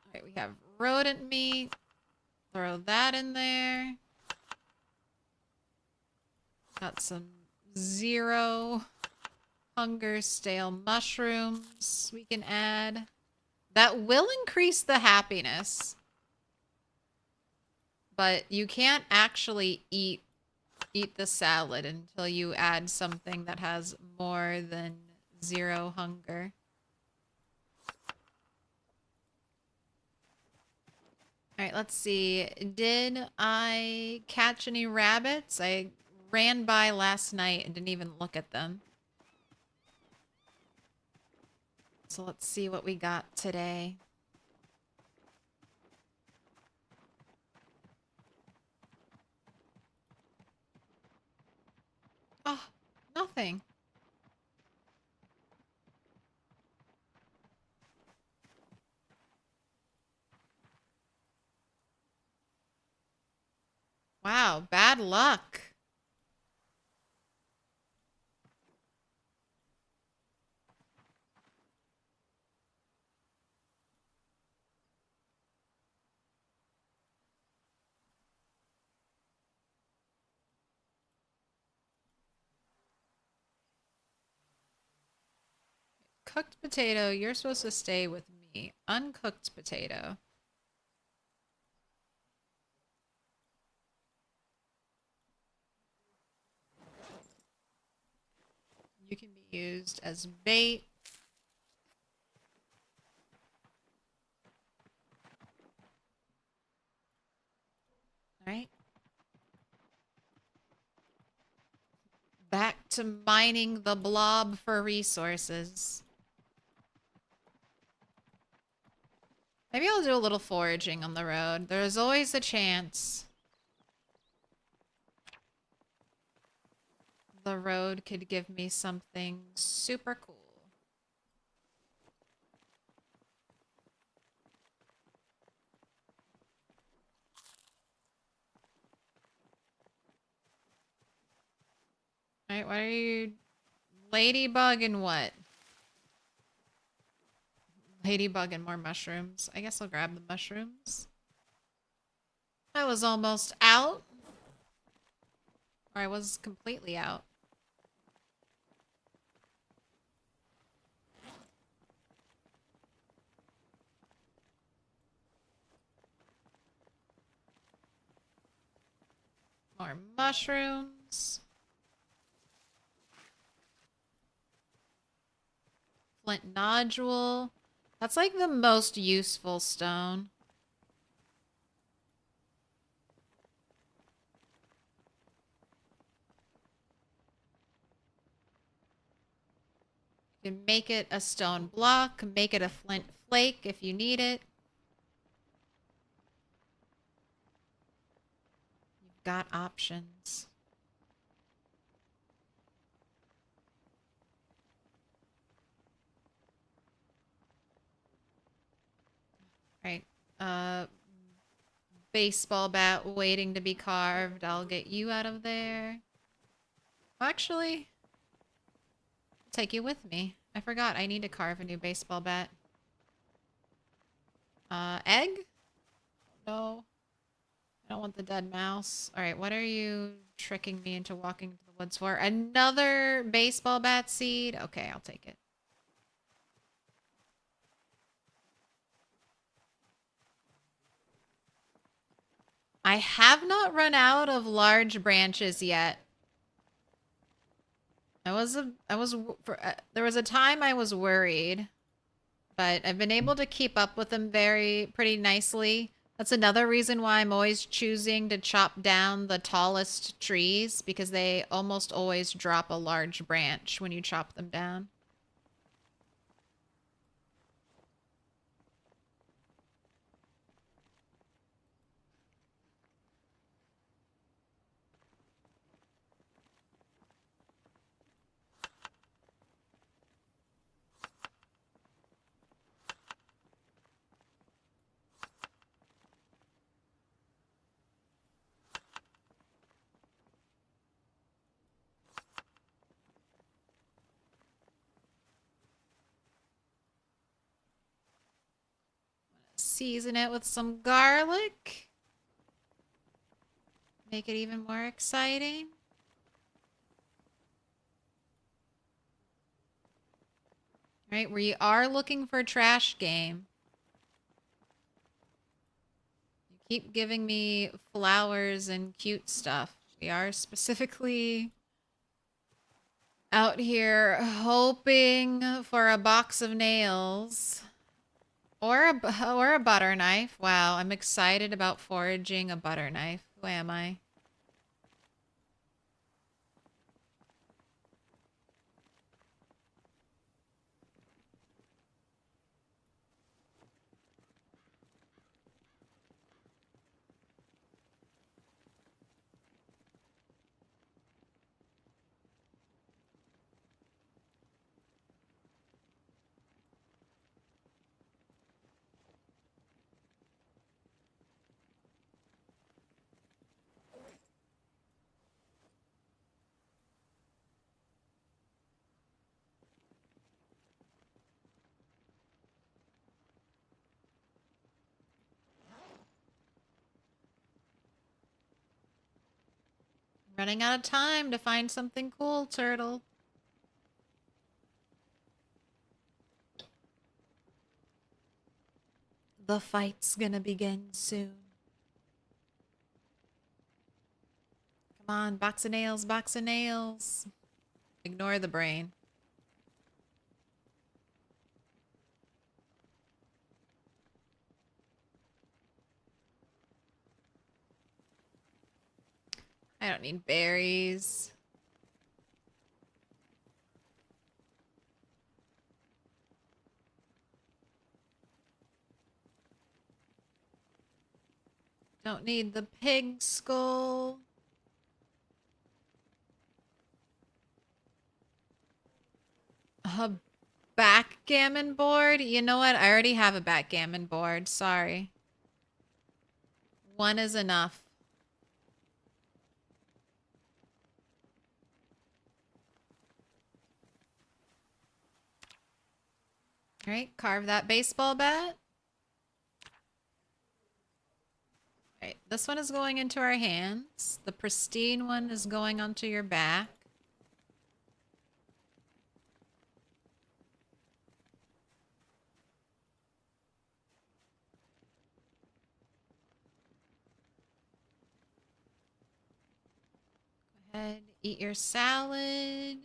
Alright, we have rodent meat. Throw that in there. Got some 0 hunger stale mushrooms we can add. That will increase the happiness. But you can't actually eat the salad until you add something that has more than 0 hunger. Alright, let's see. Did I catch any rabbits? I ran by last night and didn't even look at them. So let's see what we got today. Oh, nothing. Wow, bad luck. Cooked potato, you're supposed to stay with me. Uncooked potato. used as bait. Alright. Back to mining the blob for resources. Maybe I'll do a little foraging on the road. There's always a chance the road could give me something super cool. Alright, what are you... Ladybug and what? Ladybug and more mushrooms. I guess I'll grab the mushrooms. I was almost out. Or I was completely out. More mushrooms. Flint nodule. That's like the most useful stone. You can make it a stone block, make it a flint flake if you need it. You've got options. Right. Baseball bat waiting to be carved. I'll get you out of there. Actually, I'll take you with me. I forgot I need to carve a new baseball bat. Egg? No. I don't want the dead mouse. Alright, what are you tricking me into walking to the woods for? Another baseball bat seed? Okay, I'll take it. I have not run out of large branches yet. there was a time I was worried, but I've been able to keep up with them pretty nicely. That's another reason why I'm always choosing to chop down the tallest trees, because they almost always drop a large branch when you chop them down. Season it with some garlic. Make it even more exciting. Right, we are looking for a trash game. You keep giving me flowers and cute stuff. We are specifically out here hoping for a box of nails. Or a butter knife. Wow, I'm excited about foraging a butter knife. Who am I? Running out of time to find something cool, turtle. The fight's gonna begin soon. Come on, box of nails, box of nails. Ignore the brain. I don't need berries. Don't need the pig skull. A backgammon board? You know what? I already have a backgammon board. Sorry. One is enough. All right, carve that baseball bat. All right, this one is going into our hands. The pristine one is going onto your back. Go ahead, eat your salad.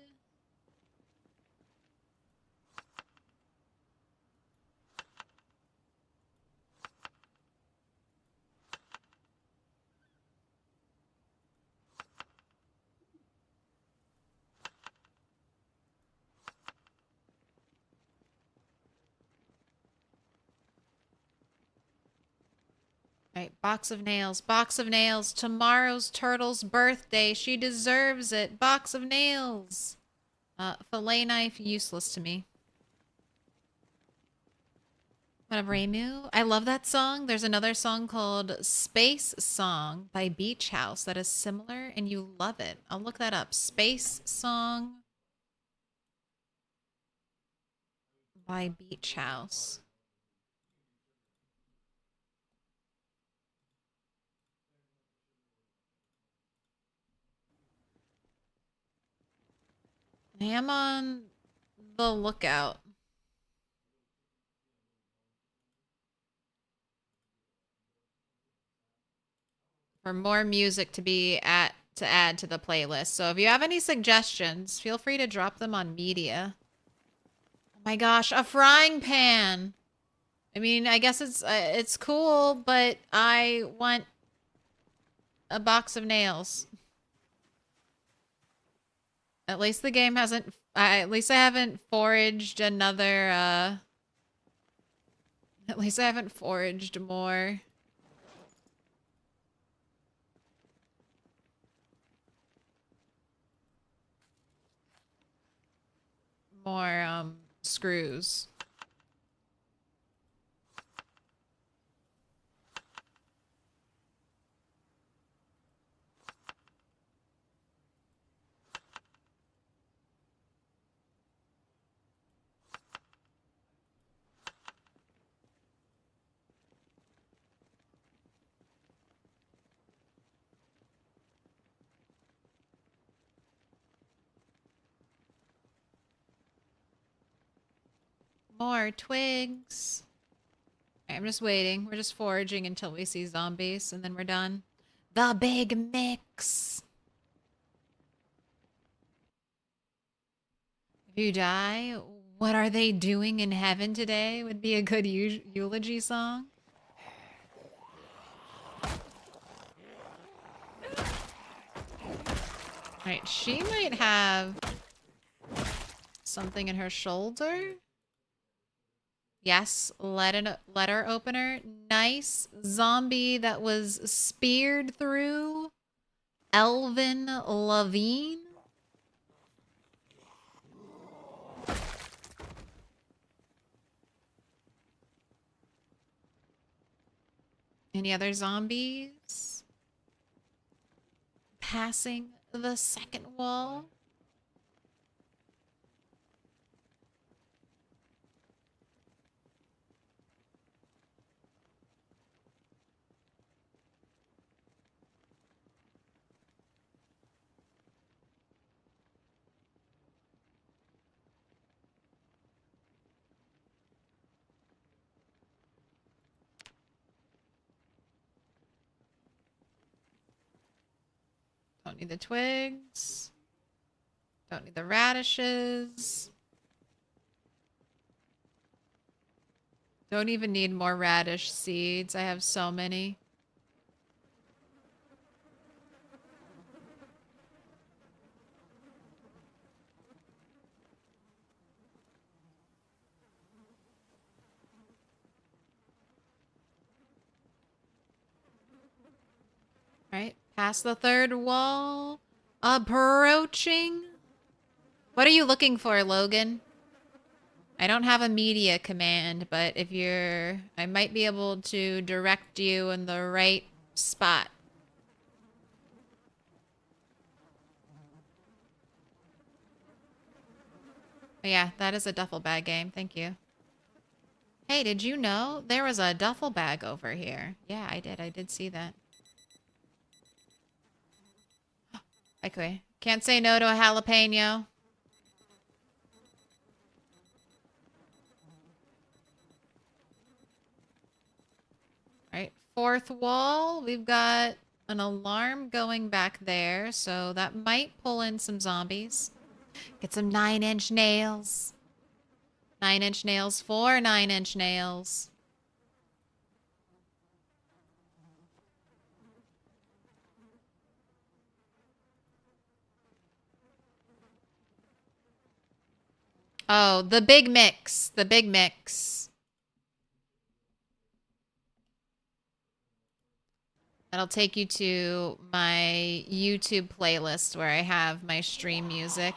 Right, box of nails, box of nails. Tomorrow's turtle's birthday. She deserves it. Box of nails. Fillet knife, useless to me. Whatever, Emu. I love that song. There's another song called Space Song by Beach House that is similar, and you love it. I'll look that up. Space Song by Beach House. I am on the lookout for more music to add to the playlist. So if you have any suggestions, feel free to drop them on media. Oh my gosh, a frying pan. I mean, I guess it's cool, but I want a box of nails. At least the game hasn't at least I haven't foraged another at least I haven't foraged more screws. More twigs. I'm just waiting. We're just foraging until we see zombies, and then we're done. The big mix. If you die, what are they doing in heaven today would be a good eulogy song. Alright, she might have something in her shoulder. Yes, letter opener. Nice. Zombie that was speared through. Elvin Levine. Any other zombies? Passing the second wall. Don't need the twigs. Don't need the radishes. Don't even need more radish seeds. I have so many. Alright, past the third wall. Approaching. What are you looking for, Logan? I don't have a media command, but if you're... I might be able to direct you in the right spot. Oh, yeah, that is a duffel bag game. Thank you. Hey, did you know there was a duffel bag over here? Yeah, I did. I did see that. Okay. Can't say no to a jalapeno. Alright, fourth wall. We've got an alarm going back there, so that might pull in some zombies. Get some 9-inch nails. 9-inch nails for 9-inch nails. Oh, the big mix. The big mix. That'll take you to my YouTube playlist where I have my stream music.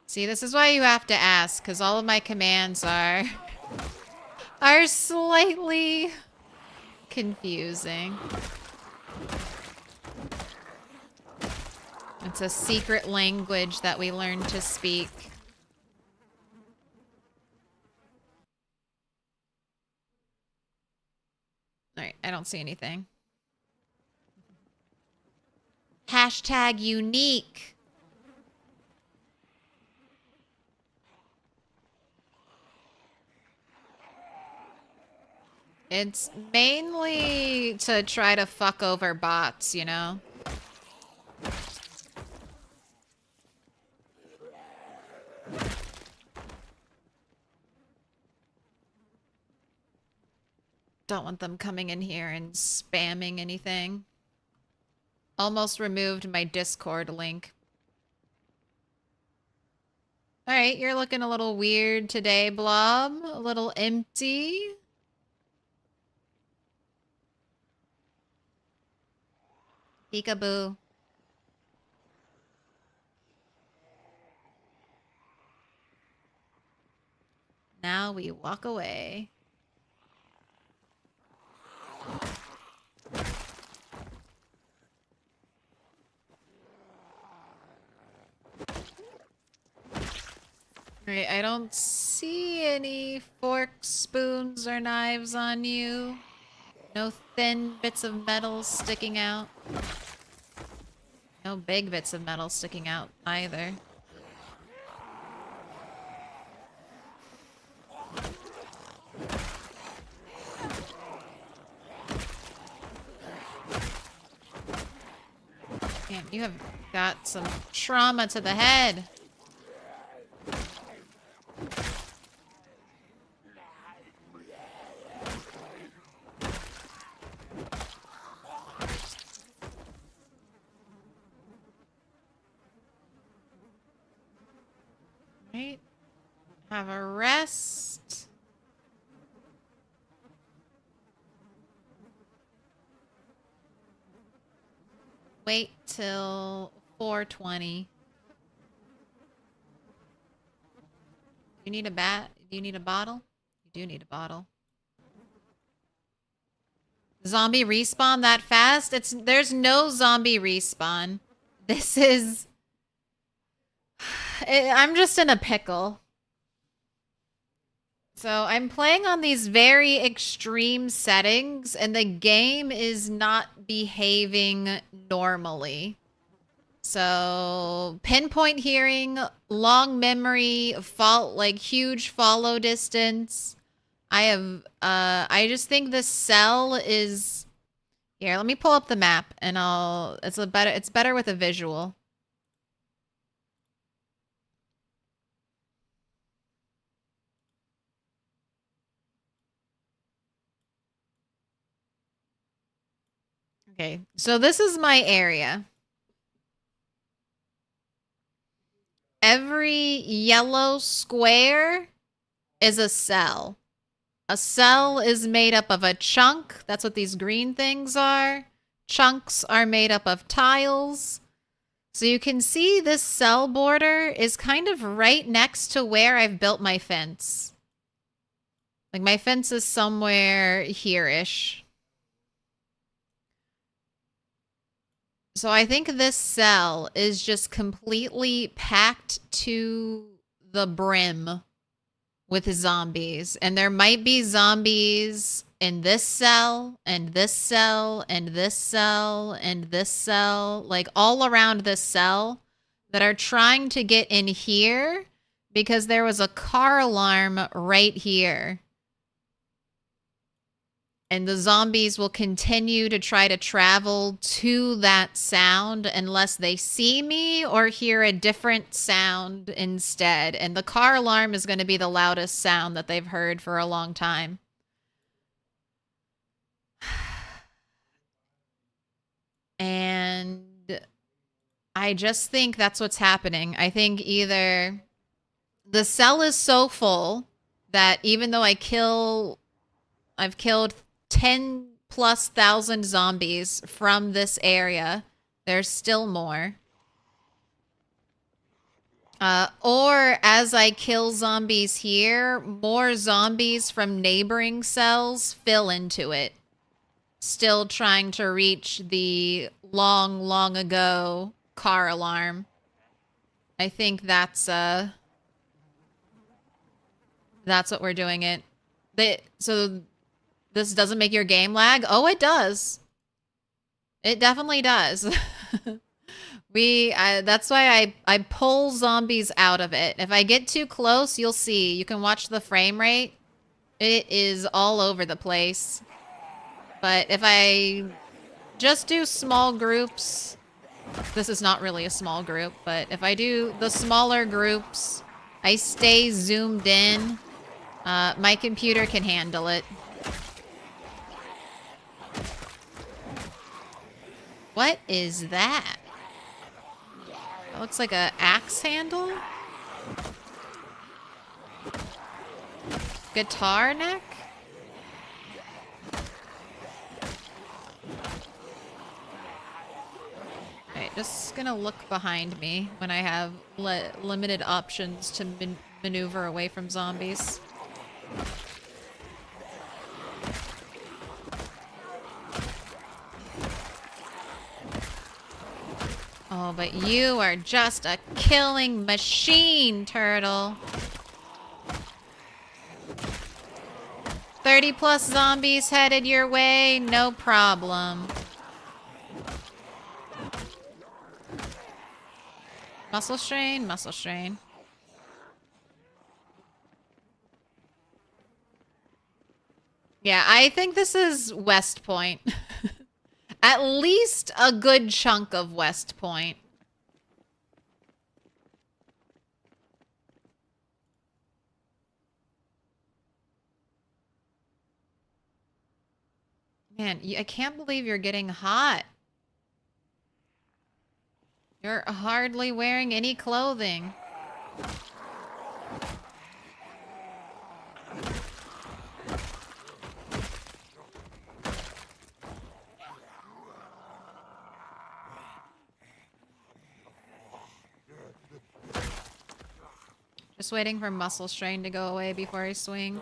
See, this is why you have to ask, because all of my commands are slightly confusing. It's a secret language that we learn to speak. Alright, I don't see anything. Hashtag unique. It's mainly to try to fuck over bots, you know? Don't want them coming in here and spamming anything. Almost removed my Discord link. Alright, you're looking a little weird today, Blob. A little empty. Peekaboo. Now we walk away. Alright, I don't see any forks, spoons, or knives on you. No thin bits of metal sticking out. No big bits of metal sticking out either. Damn, you have got some trauma to the head. Right. Have a rest. Wait till 4:20. You need a bat? Do you need a bottle? You do need a bottle. Zombie respawn that fast? There's no zombie respawn. This is... I'm just in a pickle. So I'm playing on these very extreme settings, and the game is not behaving normally. So pinpoint hearing, long memory, huge follow distance. I just think the cell is... Here, let me pull up the map, and it's better with a visual. Okay, so this is my area. Every yellow square is a cell. A cell is made up of a chunk. That's what these green things are. Chunks are made up of tiles. So you can see this cell border is kind of right next to where I've built my fence. Like my fence is somewhere here-ish. So I think this cell is just completely packed to the brim with zombies. And there might be zombies in this cell, and this cell, and this cell, and this cell, like all around this cell that are trying to get in here because there was a car alarm right here. And the zombies will continue to try to travel to that sound unless they see me or hear a different sound instead. And the car alarm is going to be the loudest sound that they've heard for a long time. And I just think that's what's happening. I think either the cell is so full that even though I've killed 10,000+ zombies from this area, there's still more. Or as I kill zombies here, more zombies from neighboring cells fill into it. Still trying to reach the long, long ago car alarm. I think that's what we're doing it. So this doesn't make your game lag? Oh, it does. It definitely does. That's why I pull zombies out of it. If I get too close, you'll see. You can watch the frame rate. It is all over the place. But if I just do small groups, this is not really a small group, but if I do the smaller groups, I stay zoomed in, my computer can handle it. What is that? That looks like an axe handle? Guitar neck? Alright, just gonna look behind me when I have limited options to maneuver away from zombies. Oh, but you are just a killing machine, turtle. 30+ zombies headed your way, no problem. Muscle strain, muscle strain. Yeah, I think this is West Point. At least a good chunk of West Point. Man, I can't believe you're getting hot. You're hardly wearing any clothing. Just waiting for muscle strain to go away before I swing.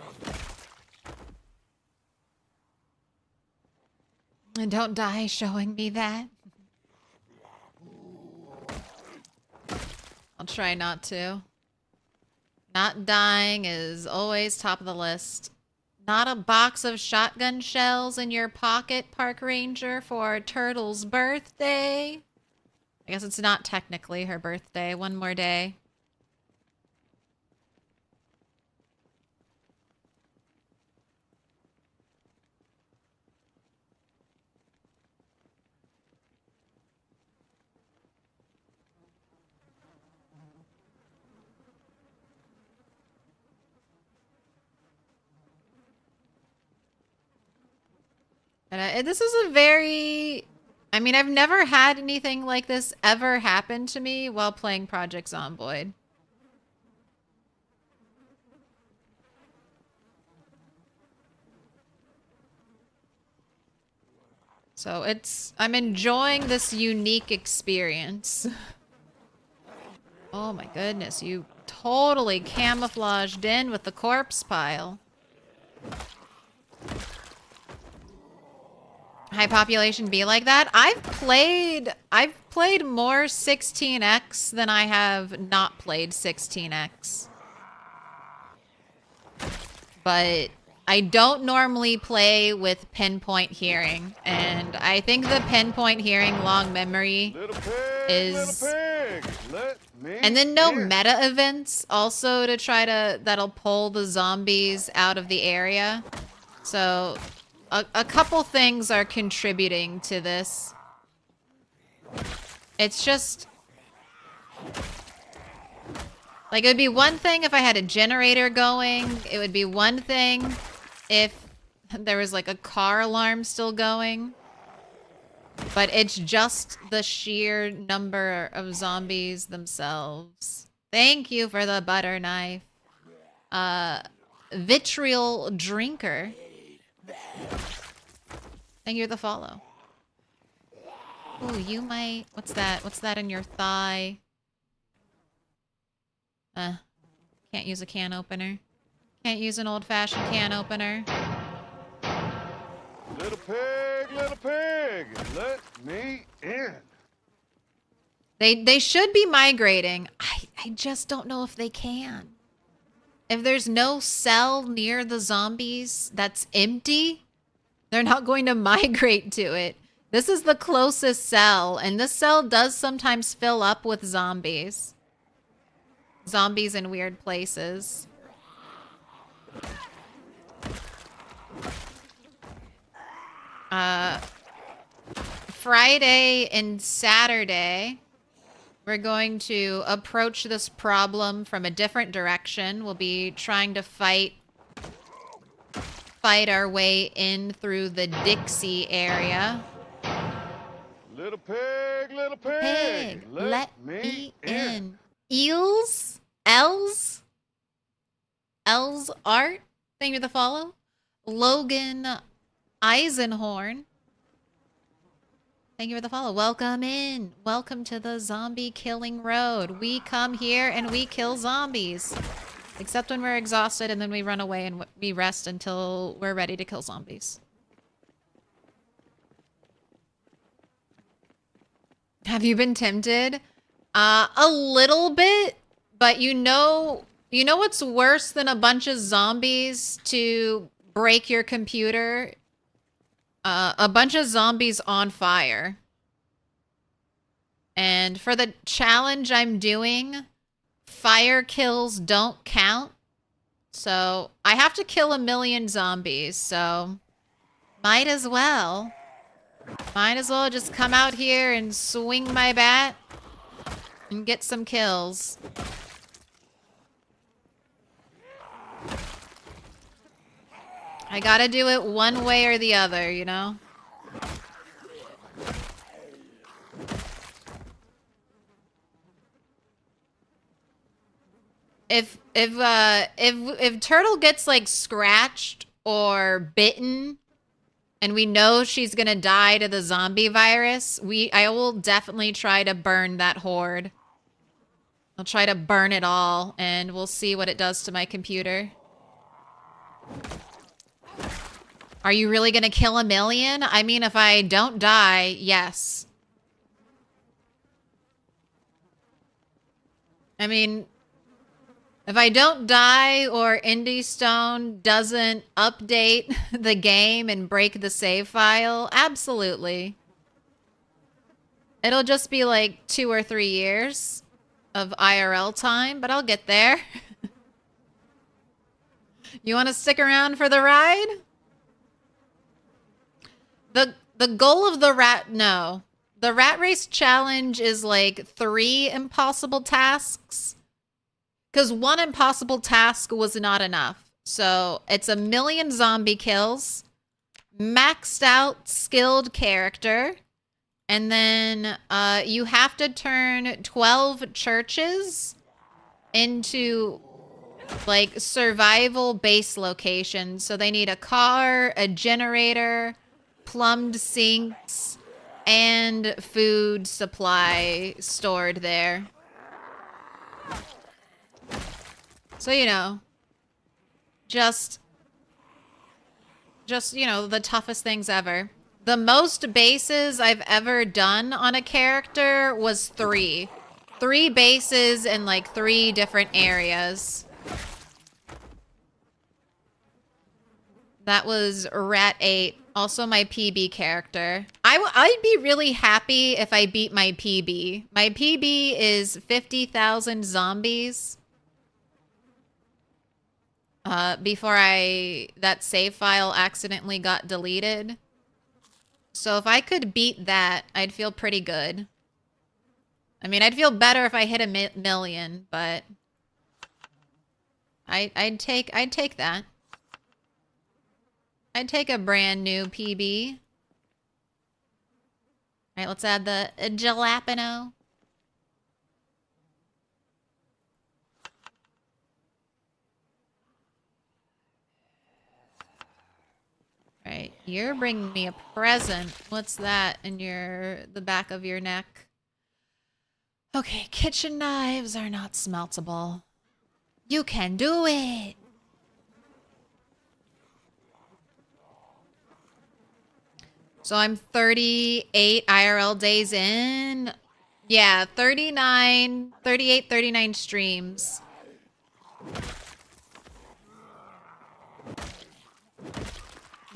And don't die showing me that. I'll try not to. Not dying is always top of the list. Not a box of shotgun shells in your pocket, Park Ranger, for Turtle's birthday. I guess it's not technically her birthday. One more day. And this is a very... I mean, I've never had anything like this ever happen to me while playing Project Zomboid. So I'm enjoying this unique experience. Oh my goodness, you totally camouflaged in with the corpse pile. High population be like that? I've played more 16x than I have not played 16x. But I don't normally play with pinpoint hearing, and I think the pinpoint hearing long memory is... And then no meta events also to try to... that'll pull the zombies out of the area. So a couple things are contributing to this. It's just... like, it would be one thing if I had a generator going. It would be one thing if there was, like, a car alarm still going. But it's just the sheer number of zombies themselves. Thank you for the butter knife. Vitriol Drinker. Thank you for the follow. Ooh, you might... what's that? What's that in your thigh? Can't use a can opener. Can't use an old-fashioned can opener. Little pig, let me in. They should be migrating. I just don't know if they can. If there's no cell near the zombies that's empty, they're not going to migrate to it. This is the closest cell, and this cell does sometimes fill up with zombies. Zombies in weird places. Friday and Saturday, we're going to approach this problem from a different direction. We'll be trying to fight our way in through the Dixie area. Little pig, let me in. Eels? Els Art? Thank you for the follow. Logan Eisenhorn. Thank you for the follow. Welcome in. Welcome to the zombie killing road. We come here and we kill zombies. Except when we're exhausted and then we run away and we rest until we're ready to kill zombies. Have you been tempted? A little bit, but you know what's worse than a bunch of zombies to break your computer? A bunch of zombies on fire. And for the challenge I'm doing, fire kills don't count. So I have to kill 1 million zombies, so might as well just come out here and swing my bat and get some kills. I gotta do it one way or the other, you know? If Turtle gets like scratched or bitten and we know she's gonna die to the zombie virus, I will definitely try to burn that horde. I'll try to burn it all, and we'll see what it does to my computer. Are you really gonna kill 1 million? I mean, if I don't die, yes. I mean, if I don't die or Indie Stone doesn't update the game and break the save file, absolutely. It'll just be like 2 or 3 years of IRL time, but I'll get there. You want to stick around for the ride? The goal of the the rat race challenge is like 3 impossible tasks. Because 1 impossible task was not enough. So it's 1 million zombie kills, maxed out skilled character, and then you have to turn 12 churches into like survival base locations. So they need a car, a generator, plumbed sinks and food supply stored there. So, you know, just, you know, the toughest things ever. The most bases I've ever done on a character was 3. 3 bases in like 3 different areas. That was Rat 8, also my PB character. I'd be really happy if I beat my PB. My PB is 50,000 zombies. Before that save file accidentally got deleted. So if I could beat that, I'd feel pretty good. I mean, I'd feel better if I hit a million, but I'd take that. I'd take a brand new PB. All right, let's add the jalapeno. Right, you're bringing me a present. What's that in the back of your neck? Okay, kitchen knives are not smeltable. You can do it! So I'm 38 IRL days in. Yeah, 39 streams.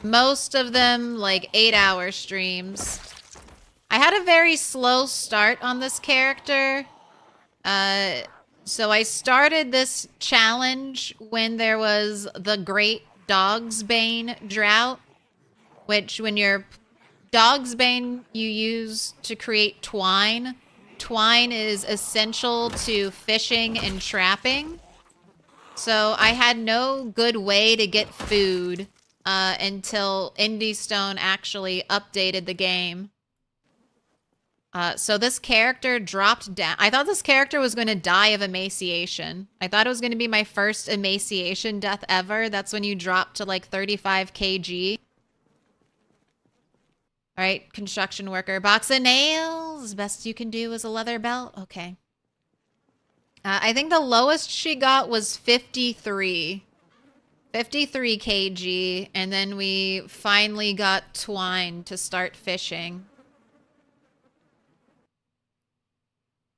Most of them, like, 8-hour streams. I had a very slow start on this character. So I started this challenge when there was the Great Dogsbane drought. Which, when you're Dogsbane, you use to create twine. Twine is essential to fishing and trapping. So I had no good way to get food. Until Indystone actually updated the game. So this character dropped down. I thought this character was going to die of emaciation. I thought it was going to be my first emaciation death ever. That's when you drop to like 35 kg. All right, construction worker. Box of nails. Best you can do is a leather belt. Okay. I think the lowest she got was 53. 53 kg, and then we finally got twine to start fishing.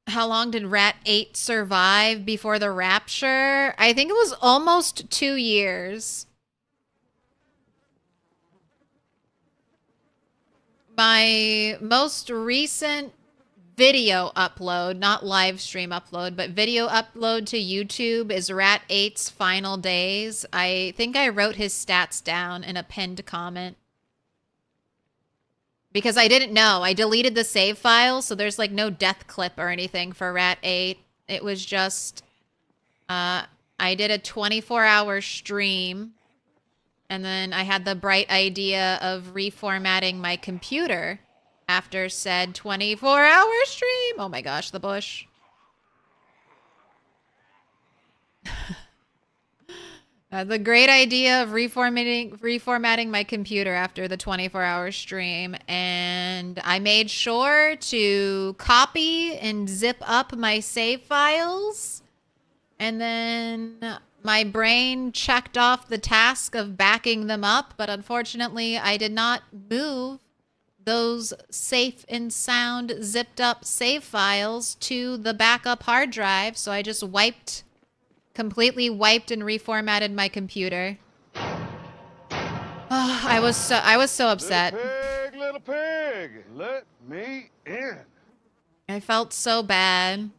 How long did Rat 8 survive before the rapture? I think it was almost 2 years. My most recent video upload, not live stream upload, but video upload to YouTube is Rat 8's final days. I think I wrote his stats down in a pinned comment. Because I didn't know. I deleted the save file, so there's like no death clip or anything for Rat 8. It was just, I did a 24-hour stream, and then I had the bright idea of reformatting my computer after said 24-hour stream. Oh my gosh, the bush. The great idea of reformatting my computer after the 24-hour stream. And I made sure to copy and zip up my save files. And then my brain checked off the task of backing them up. But unfortunately, I did not move those safe and sound zipped up save files to the backup hard drive. So I just completely wiped and reformatted my computer. Oh, I was so upset. Little pig, let me in. I felt so bad.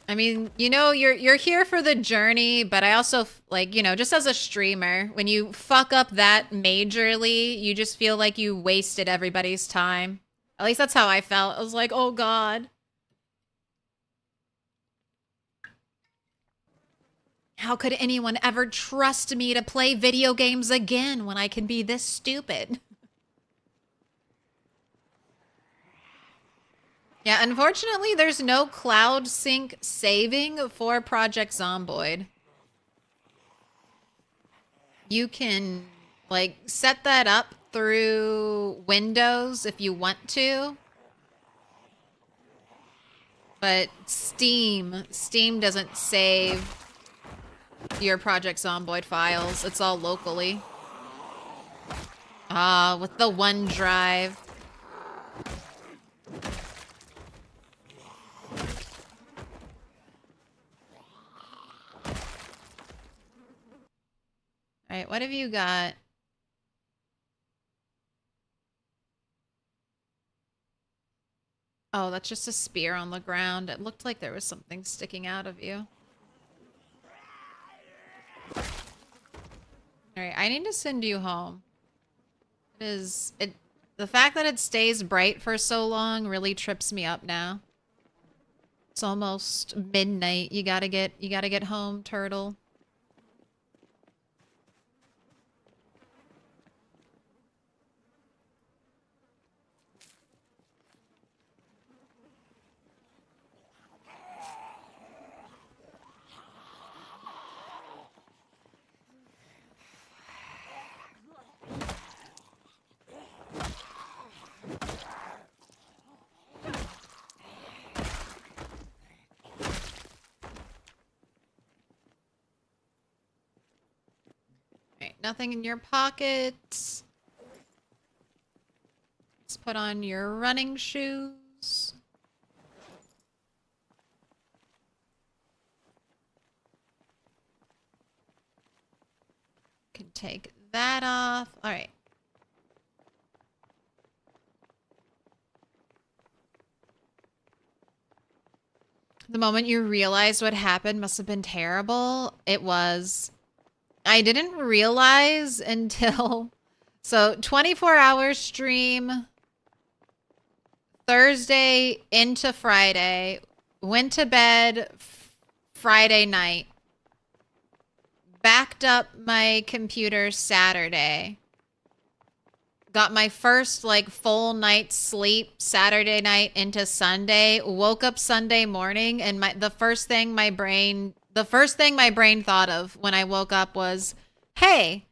I mean, you know, you're here for the journey, but I also, like, you know, just as a streamer, when you fuck up that majorly, you just feel like you wasted everybody's time. At least that's how I felt. I was like, oh God. How could anyone ever trust me to play video games again when I can be this stupid? Yeah, unfortunately, there's no cloud sync saving for Project Zomboid. you can like set that up through Windows if you want to. But Steam doesn't save your Project Zomboid files. It's all locally. With the OneDrive. Alright, what have you got? Oh, that's just a spear on the ground. It looked like there was something sticking out of you. Alright, I need to send you home. The fact that it stays bright for so long really trips me up now. It's almost midnight. You gotta get home, turtle. Nothing in your pockets. Let's put on your running shoes. Can take that off. All right. The moment you realized what happened must have been terrible. It was. I didn't realize until... So, 24-hour stream, Thursday into Friday, went to bed Friday night, backed up my computer Saturday, got my first, like, full night's sleep Saturday night into Sunday, woke up Sunday morning, and the first thing my brain thought of when I woke up was, hey,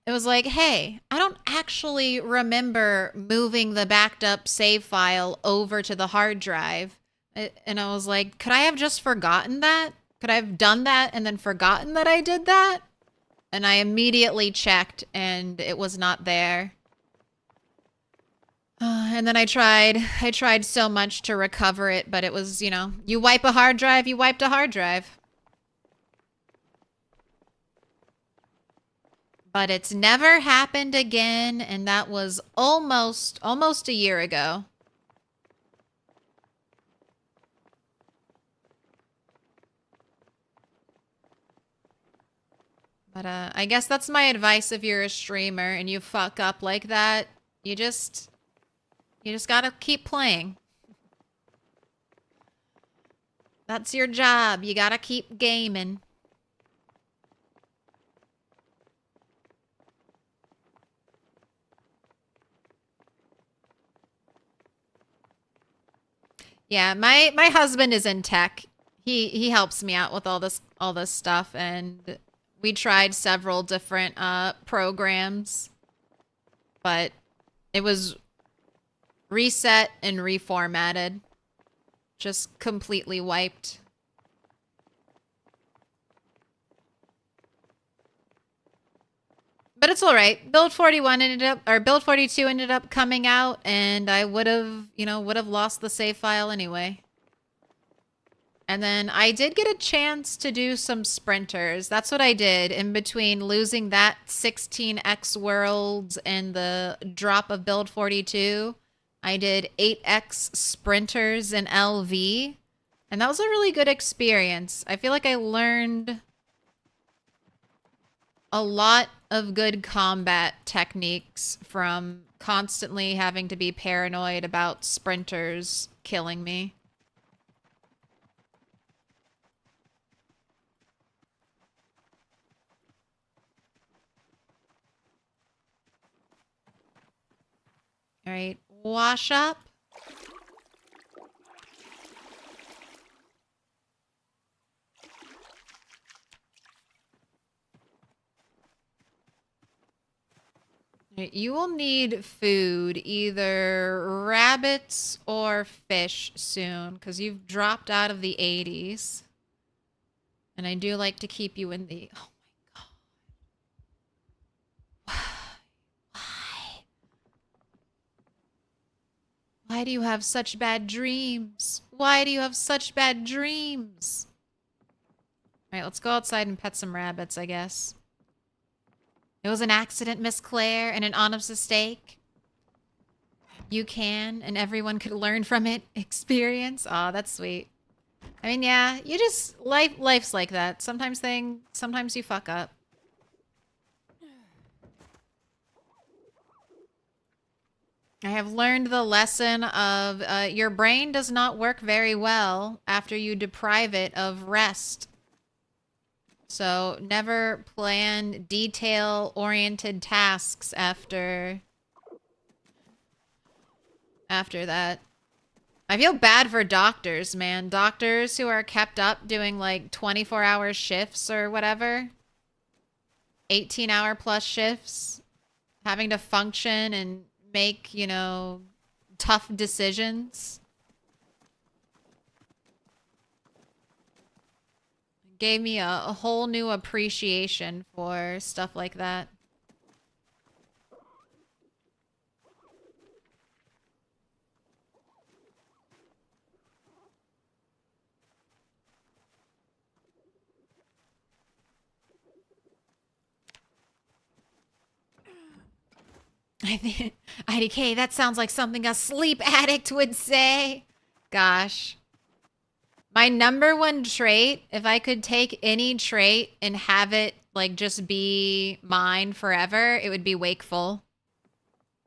it was like, hey, I don't actually remember moving the backed up save file over to the hard drive. And I was like, could I have just forgotten that? Could I have done that and then forgotten that I did that? And I immediately checked and it was not there. And then I tried so much to recover it, but it was, you know, you wipe a hard drive, you wiped a hard drive. But it's never happened again, and that was almost a year ago. But I guess that's my advice if you're a streamer and you fuck up like that. You just gotta keep playing. That's your job. You gotta keep gaming. Yeah, my husband is in tech. He helps me out with all this stuff, and we tried several different programs, but it was reset and reformatted. Just completely wiped. But it's all right. Build 42 ended up coming out, and I would have lost the save file anyway. And then I did get a chance to do some sprinters. That's what I did in between losing that 16x worlds and the drop of build 42. I did 8x sprinters in LV, and that was a really good experience. I feel like I learned a lot of good combat techniques from constantly having to be paranoid about sprinters killing me. All right, wash up. You will need food, either rabbits or fish soon, because you've dropped out of the 80s. And I do like to keep you in the... Oh my god. Why? Why do you have such bad dreams? Why do you have such bad dreams? Alright, let's go outside and pet some rabbits, I guess. It was an accident, Miss Claire, and an honest mistake. You can, and everyone could learn from it. Experience. Aw, that's sweet. I mean, yeah, you just... Life's like that. Sometimes you fuck up. I have learned the lesson of your brain does not work very well after you deprive it of rest. So never plan detail-oriented tasks after that. I feel bad for doctors, man. Doctors who are kept up doing like 24-hour shifts or whatever. 18-hour plus shifts. Having to function and make, you know, tough decisions. Gave me a whole new appreciation for stuff like that. I think IDK, that sounds like something a sleep addict would say. Gosh. My #1 trait, if I could take any trait and have it like just be mine forever, it would be wakeful.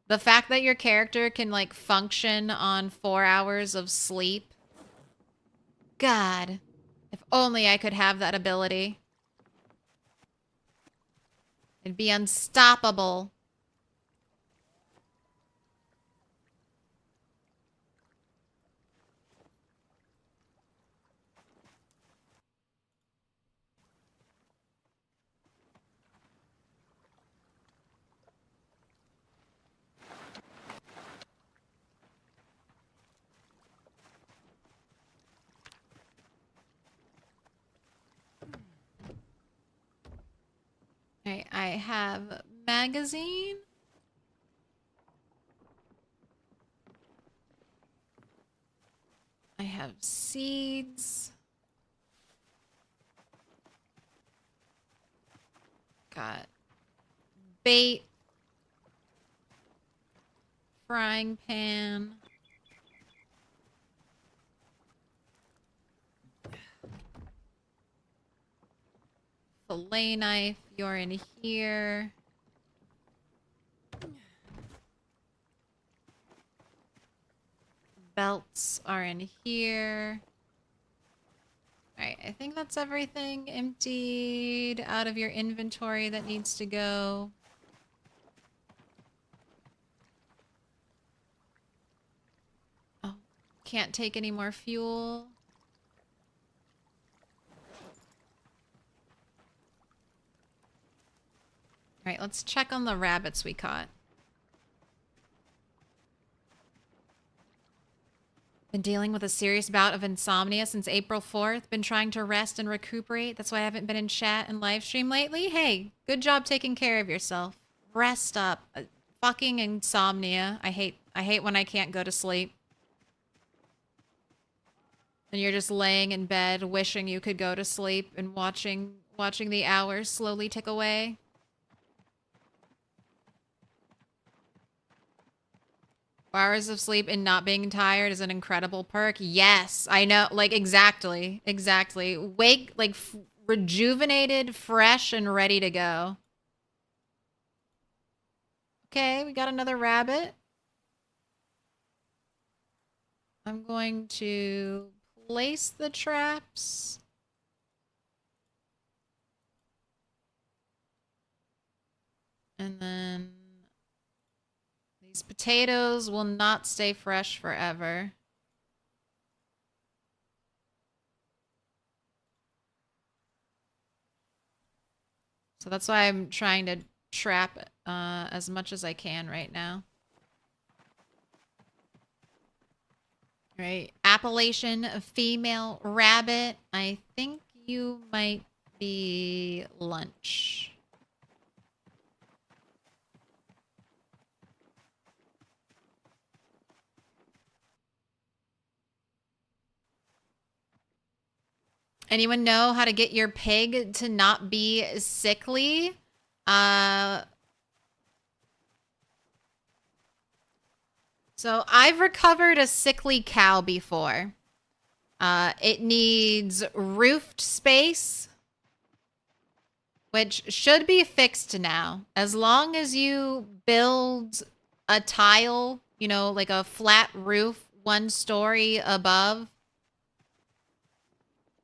The fact that your character can like function on 4 hours of sleep. God, if only I could have that ability. It'd be unstoppable. Okay, I have magazine. I have seeds. Got bait. Frying pan. Fillet knife, you're in here. Belts are in here. Alright, I think that's everything emptied out of your inventory that needs to go. Oh, can't take any more fuel. Alright, let's check on the rabbits we caught. Been dealing with a serious bout of insomnia since April 4th. Been trying to rest and recuperate. That's why I haven't been in chat and live stream lately. Hey, good job taking care of yourself. Rest up. Fucking insomnia. I hate when I can't go to sleep. And you're just laying in bed wishing you could go to sleep and watching the hours slowly tick away. Hours of sleep and not being tired is an incredible perk. Yes, I know. Like, exactly. Exactly. Wake, like, rejuvenated, fresh, and ready to go. Okay, we got another rabbit. I'm going to place the traps. And then... these potatoes will not stay fresh forever. So that's why I'm trying to trap as much as I can right now. Right, Appalachian female rabbit. I think you might be lunch. Anyone know how to get your pig to not be sickly? So I've recovered a sickly cow before. It needs roofed space, which should be fixed now. As long as you build a tile, you know, like a flat roof 1 story above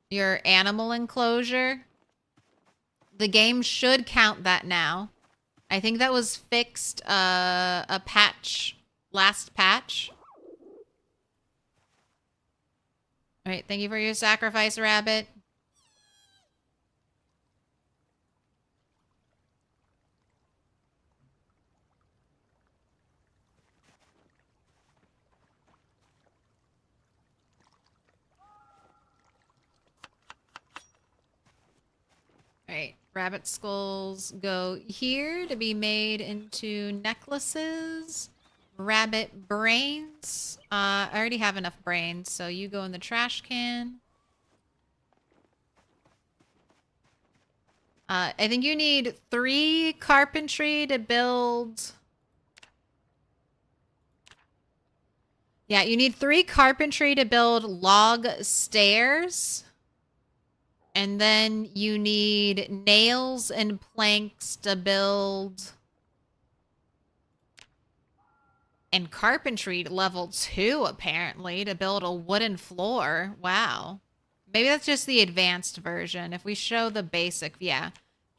your animal enclosure, the game should count that now. I think that was fixed a patch, last patch. All right, thank you for your sacrifice, rabbit. All right, rabbit skulls go here to be made into necklaces. Rabbit brains. I already have enough brains, so you go in the trash can. I think you need 3 carpentry to build. Yeah, you need 3 carpentry to build log stairs. And then you need nails and planks to build. And carpentry level 2, apparently, to build a wooden floor. Wow. Maybe that's just the advanced version. If we show the basic, yeah.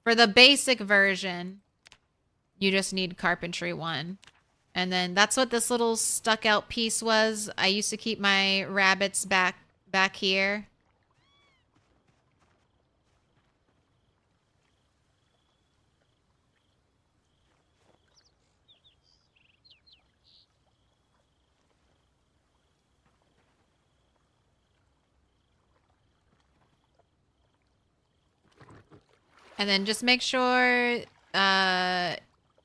For the basic version, you just need carpentry 1. And then that's what this little stuck out piece was. I used to keep my rabbits back here. And then just make sure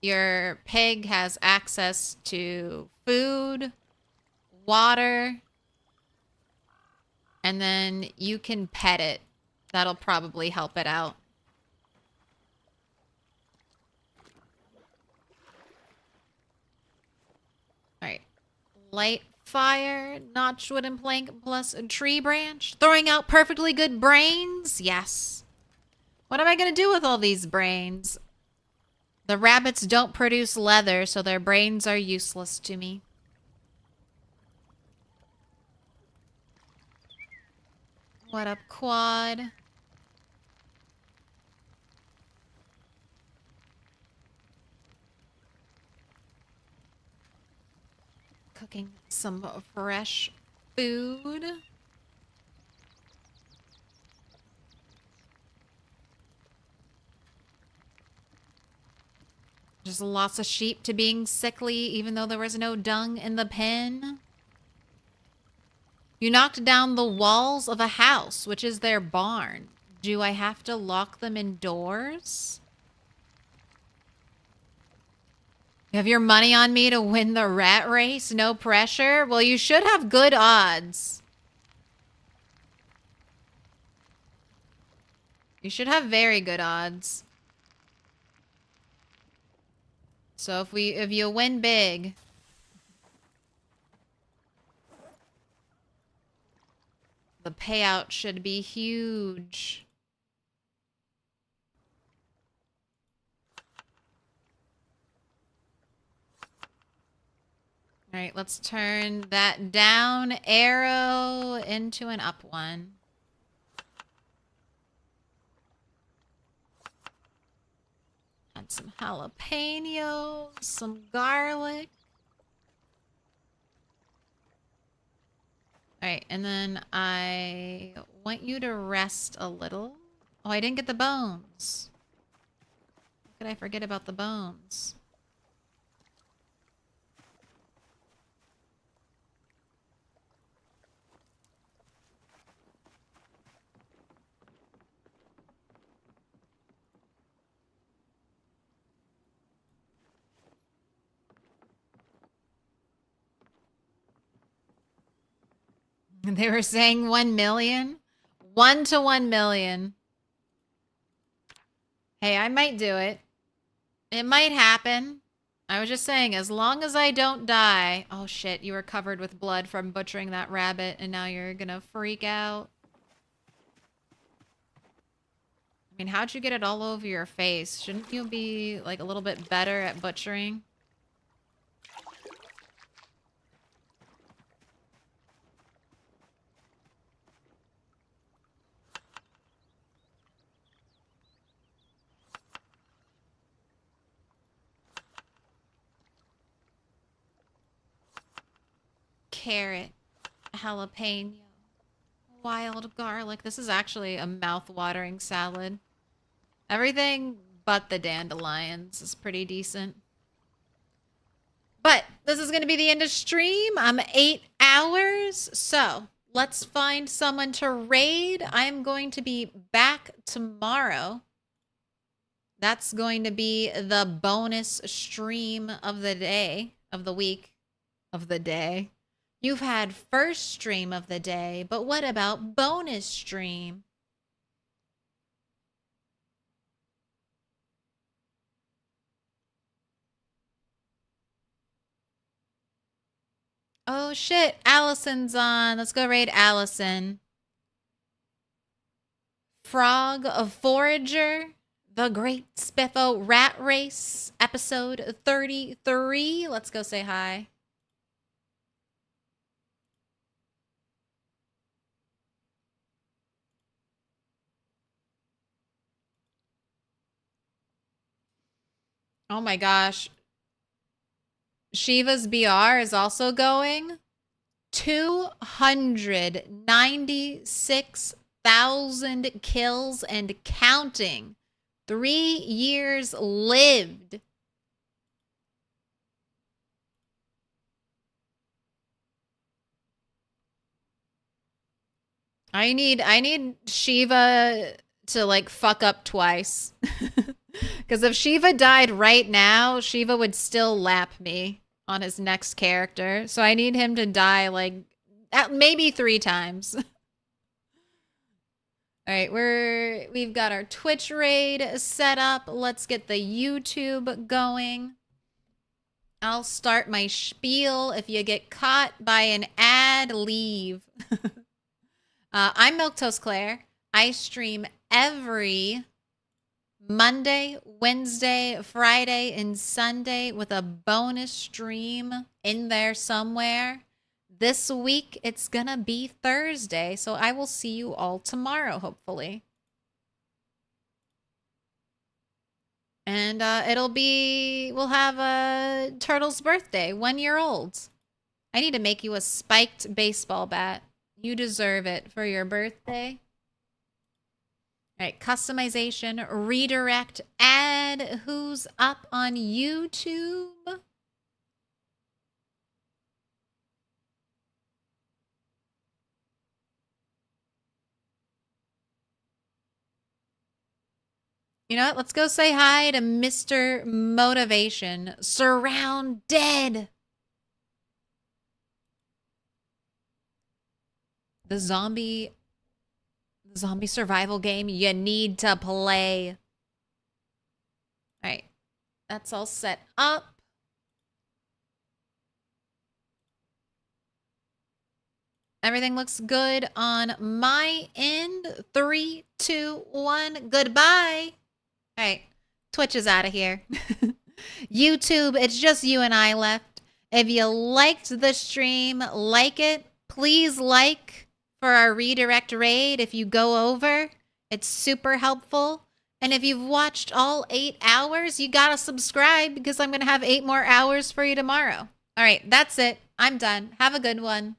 your pig has access to food, water, and then you can pet it. That'll probably help it out. All right. Light fire, notch wooden plank plus a tree branch. Throwing out perfectly good brains. Yes. What am I going to do with all these brains? The rabbits don't produce leather, so their brains are useless to me. What up, quad? Cooking some fresh food. Just lots of sheep to being sickly, even though there was no dung in the pen. You knocked down the walls of a house, which is their barn. Do I have to lock them indoors? You have your money on me to win the rat race? No pressure? Well, you should have good odds. You should have very good odds. So if you win big, the payout should be huge. All right, let's turn that down arrow into an up one. Add some jalapenos, some garlic. All right, and then I want you to rest a little. Oh, I didn't get the bones. How could I forget about the bones? They were saying 1 million. 1 to 1 million. Hey, I might do it. It might happen. I was just saying, as long as I don't die. Oh shit, you were covered with blood from butchering that rabbit, and now you're gonna freak out. I mean, how'd you get it all over your face? Shouldn't you be, like, a little bit better at butchering? Carrot, jalapeno, wild garlic. This is actually a mouth-watering salad. Everything but the dandelions is pretty decent. But this is going to be the end of stream. I'm 8 hours, so let's find someone to raid. I'm going to be back tomorrow. That's going to be the bonus stream of the day, of the week, of the day. You've had first stream of the day, but what about bonus stream? Oh shit, Allison's on. Let's go raid Allison. Frog of Forager, The Great Spiffo Rat Race, episode 33. Let's go say hi. Oh my gosh. Shiva's BR is also going. 296,000 kills and counting. 3 years lived. I need Shiva to like fuck up twice. Because if Shiva died right now, Shiva would still lap me on his next character. So I need him to die like maybe 3 times. All right, we've got our Twitch raid set up. Let's get the YouTube going. I'll start my spiel. If you get caught by an ad, leave. I'm Milquetoast Claire. I stream every Monday, Wednesday, Friday, and Sunday with a bonus stream in there somewhere. This week, it's gonna be Thursday, so I will see you all tomorrow, hopefully. And we'll have a Turtle's birthday, 1 year old. I need to make you a spiked baseball bat. You deserve it for your birthday. All right, customization, redirect, ad. Who's up on YouTube? You know what? Let's go say hi to Mr. Motivation. Surrounded. The zombie survival game you need to play. All right. That's all set up. Everything looks good on my end. 3, 2, 1. Goodbye. All right. Twitch is out of here. YouTube, it's just you and I left. If you liked the stream, like it. Please like for our redirect raid if you go over. It's super helpful. And if you've watched all 8 hours, you gotta subscribe because I'm gonna have 8 more hours for you tomorrow. All right, that's it. I'm done. Have a good one.